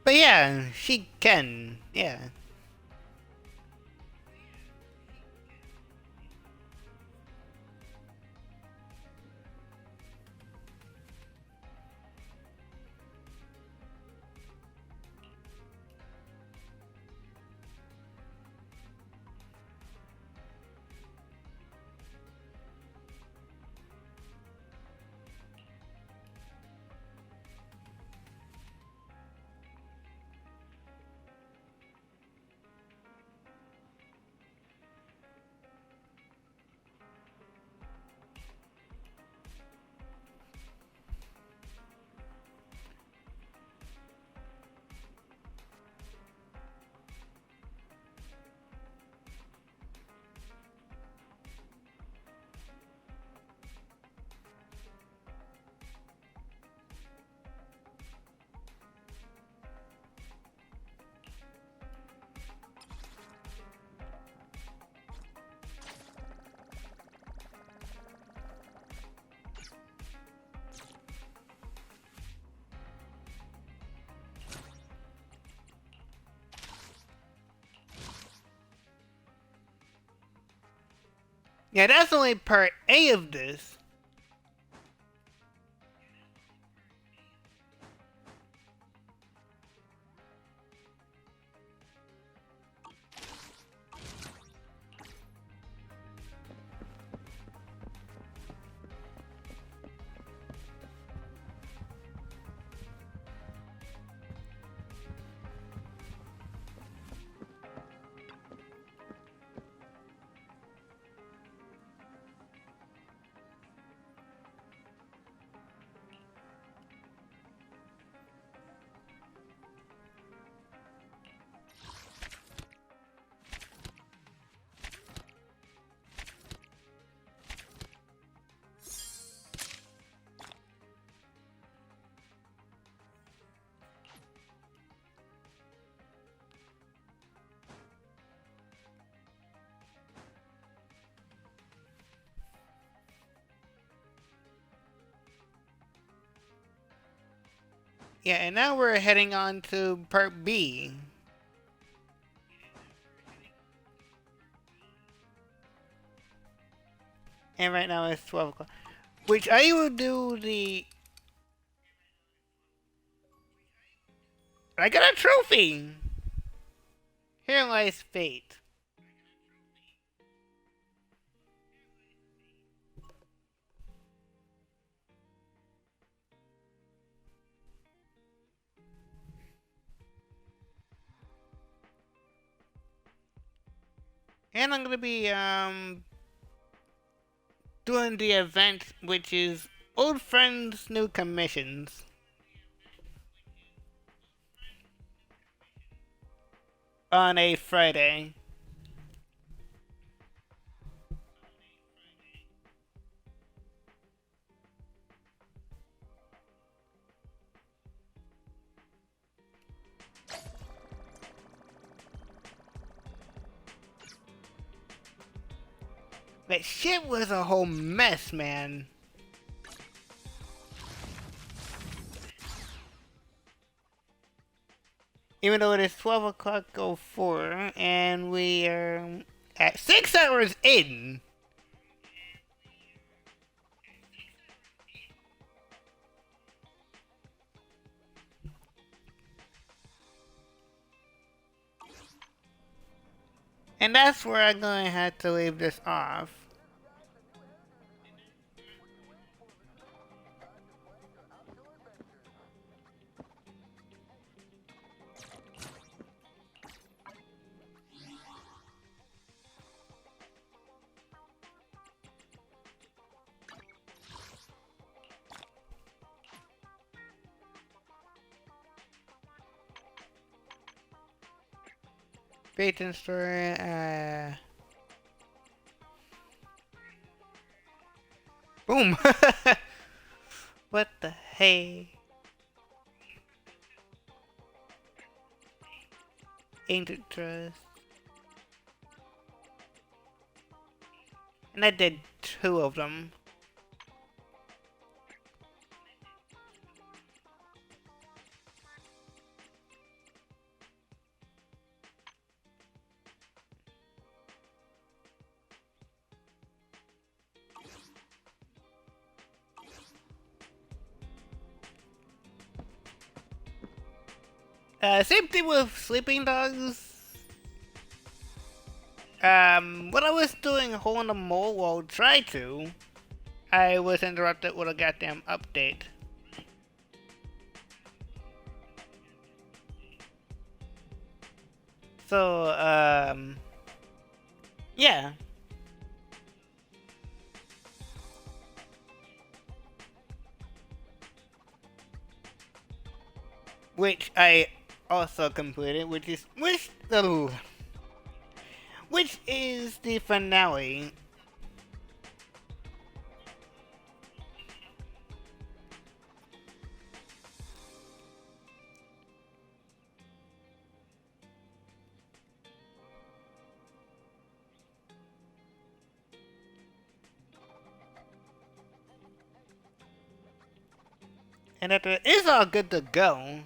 But yeah, she can. Yeah. Yeah, that's only part A of this. Yeah, and now we're heading on to part B. And right now it's 12 o'clock. Which I will do the... I got a trophy! Here lies fate. And I'm gonna be, doing the event, which is Old Friends, New Commissions. On a Friday. That shit was a whole mess, man. Even though it is 12 o'clock 04, and we are at 6 hours in. And that's where I'm gonna have to leave this off. Peyton story, boom! What the hey? Ancient Trust. And I did 2 of them. Same thing with sleeping dogs. When I was doing Hole in the Mole, well, try to, I was interrupted with a goddamn update. So, yeah. Which I also completed, which is the finale. And after it's all good to go.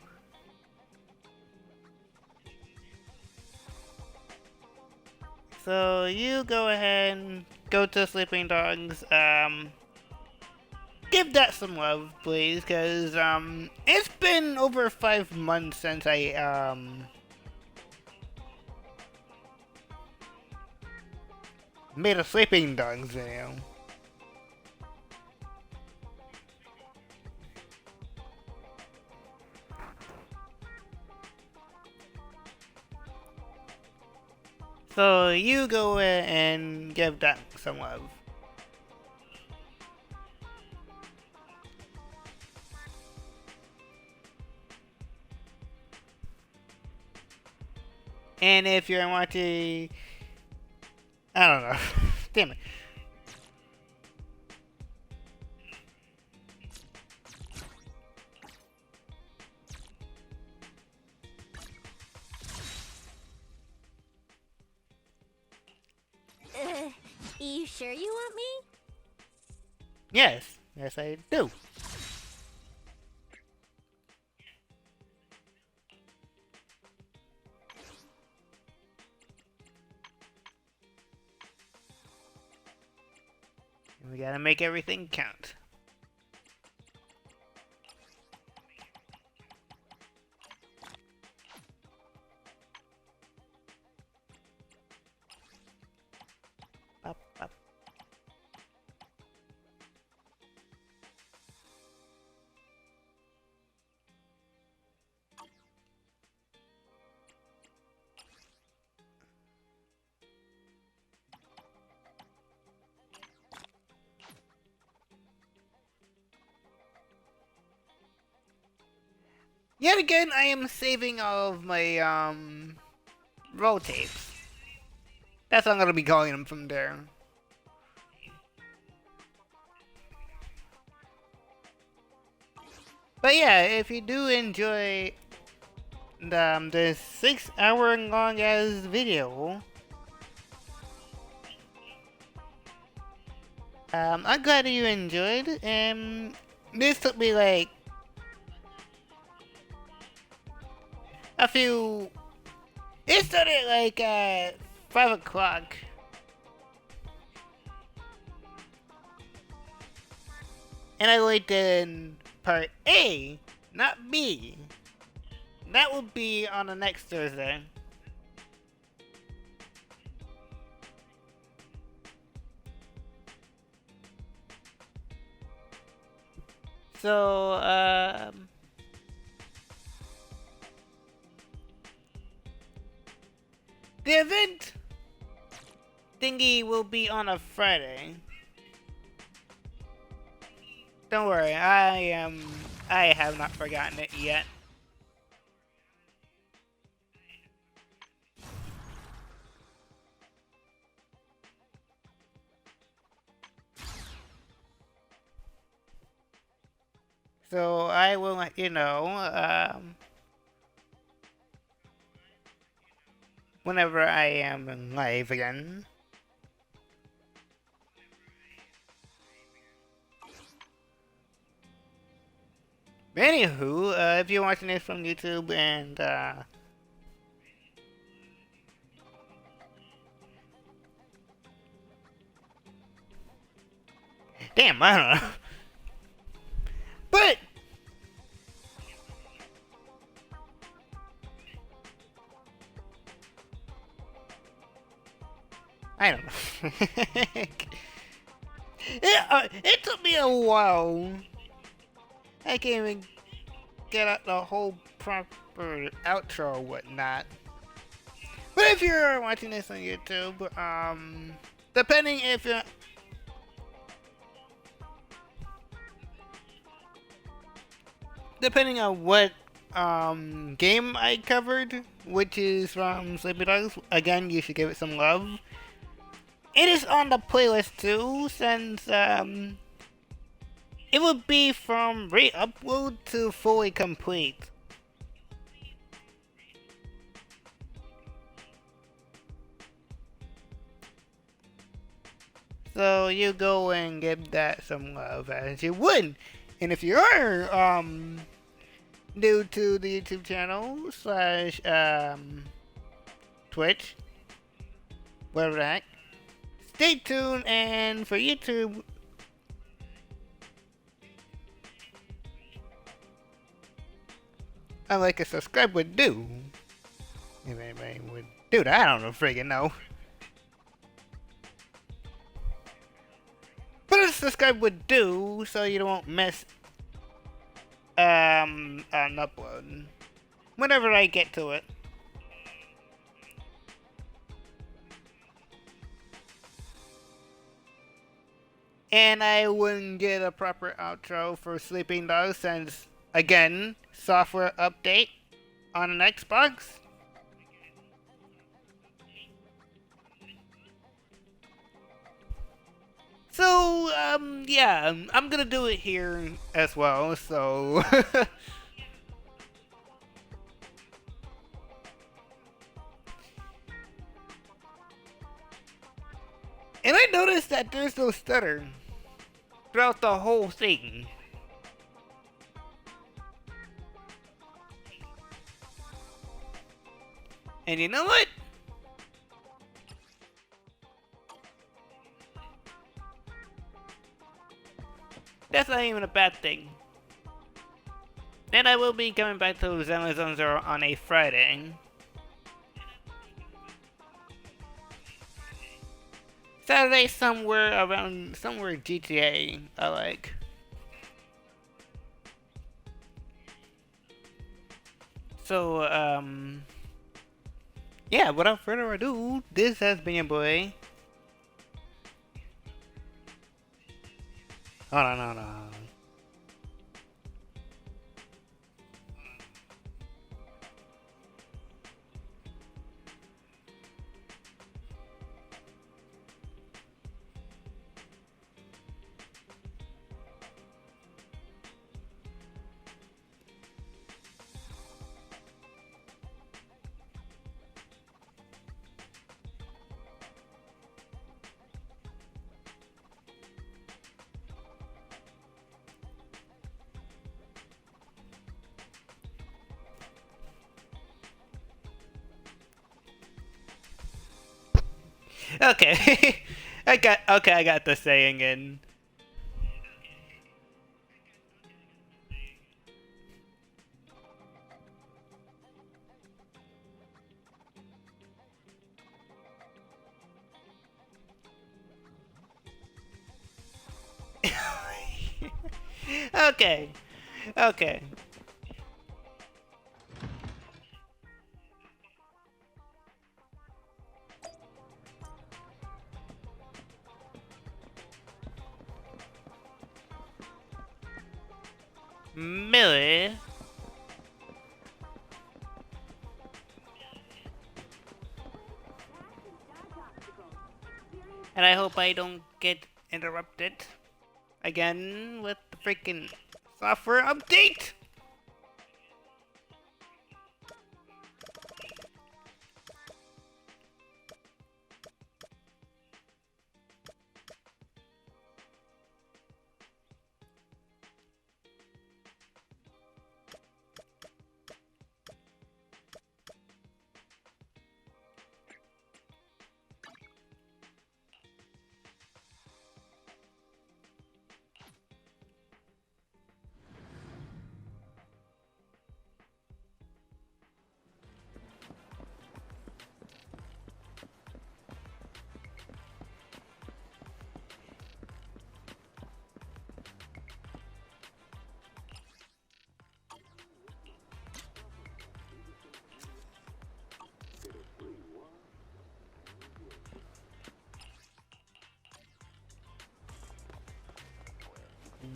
So you go ahead and go to Sleeping Dogs. Give that some love, please, because it's been over 5 months since I made a Sleeping Dogs video. So you go in and give that some love. And if you're watching, I don't know, damn it. You sure you want me? Yes, yes I do. We gotta make everything count. Up, up. Yet again, I am saving all of my roll tapes. That's what I'm gonna be calling them from there. But yeah, if you do enjoy this 6-hour long ass video, I'm glad that you enjoyed. This took me like a few. It started like at 5 o'clock. And I only did part A, not B. That will be on the next Thursday. So, the event thingy will be on a Friday. Don't worry, I have not forgotten it yet. So I will let you know whenever I am live again. Anywho, if you're watching this from YouTube and damn, I don't know. But I don't know. It took me a while. I can't even get out the whole proper outro or whatnot. But if you're watching this on YouTube, depending if you're... Depending on what game I covered, which is from Sleepy Dogs, again, you should give it some love. It is on the playlist too, since it would be from re-upload to fully complete. So you go and give that some love as you would. And if you are new to the YouTube channel slash Twitch, whatever the heck, stay tuned. And for YouTube, a like and subscribe would do. If anybody would do that, I don't friggin' know. But a subscribe would do, so you won't miss an upload whenever I get to it. And I wouldn't get a proper outro for Sleeping Dogs since, again, software update on an Xbox. So, yeah, I'm gonna do it here as well, so... And I noticed that there's no stutter throughout the whole thing. And you know what? That's not even a bad thing. And I will be coming back to Zenless Zone Zero on a Friday. Saturday somewhere GTA I like. So, yeah, without further ado, this has been your boy. Hold on. Okay. I got the saying in. Okay. Millie. And I hope I don't get interrupted again with the freaking software update.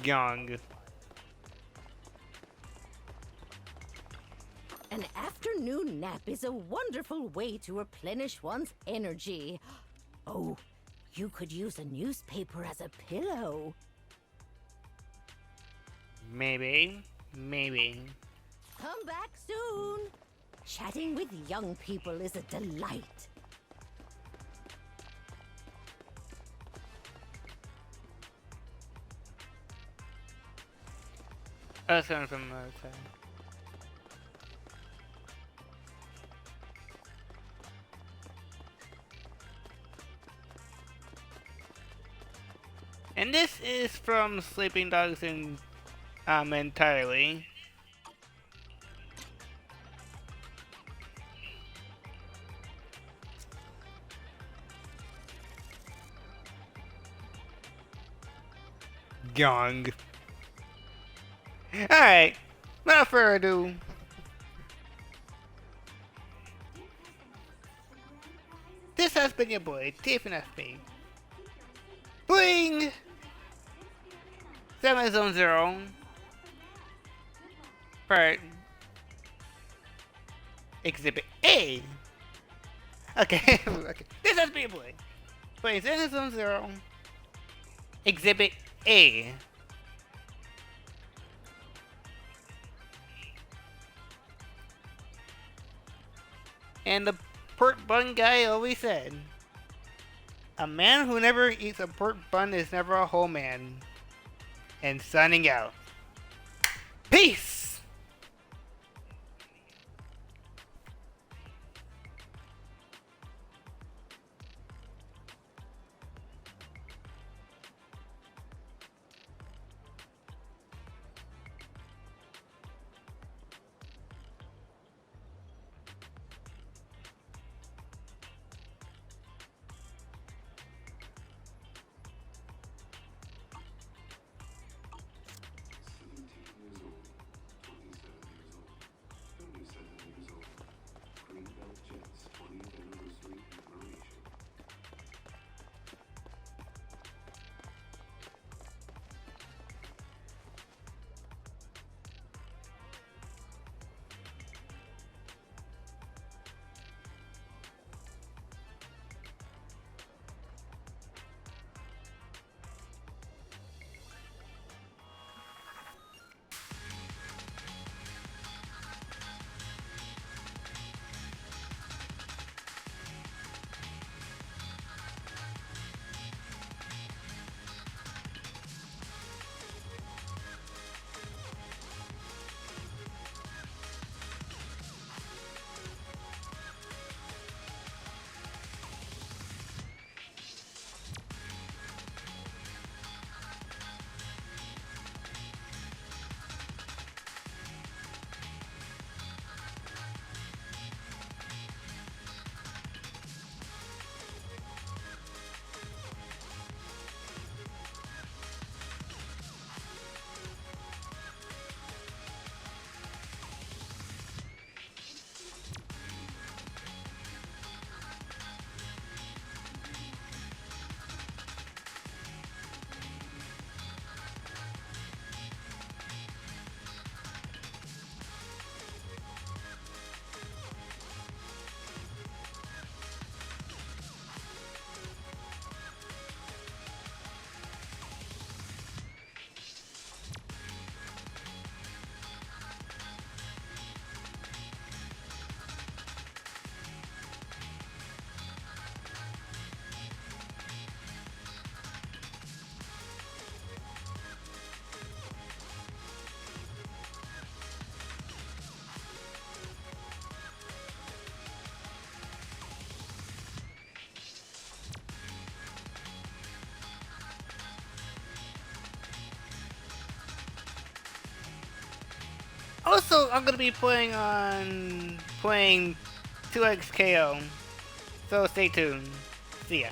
Gong. An afternoon nap is a wonderful way to replenish one's energy. Oh, you could use a newspaper as a pillow. Maybe. Maybe. Come back soon. Chatting with young people is a delight. That's coming from the other side. And this is from Sleeping Dogs entirely. Gong. Alright, without further ado. This has been your boy, TFNFB. Bling! Zone 0. For Exhibit A. Okay, okay. This has been your boy. Playing Zone 0. Exhibit A. And the pork bun guy always said, a man who never eats a pork bun is never a whole man. And signing out. Peace! Also, I'm gonna be playing 2XKO, so stay tuned. See ya.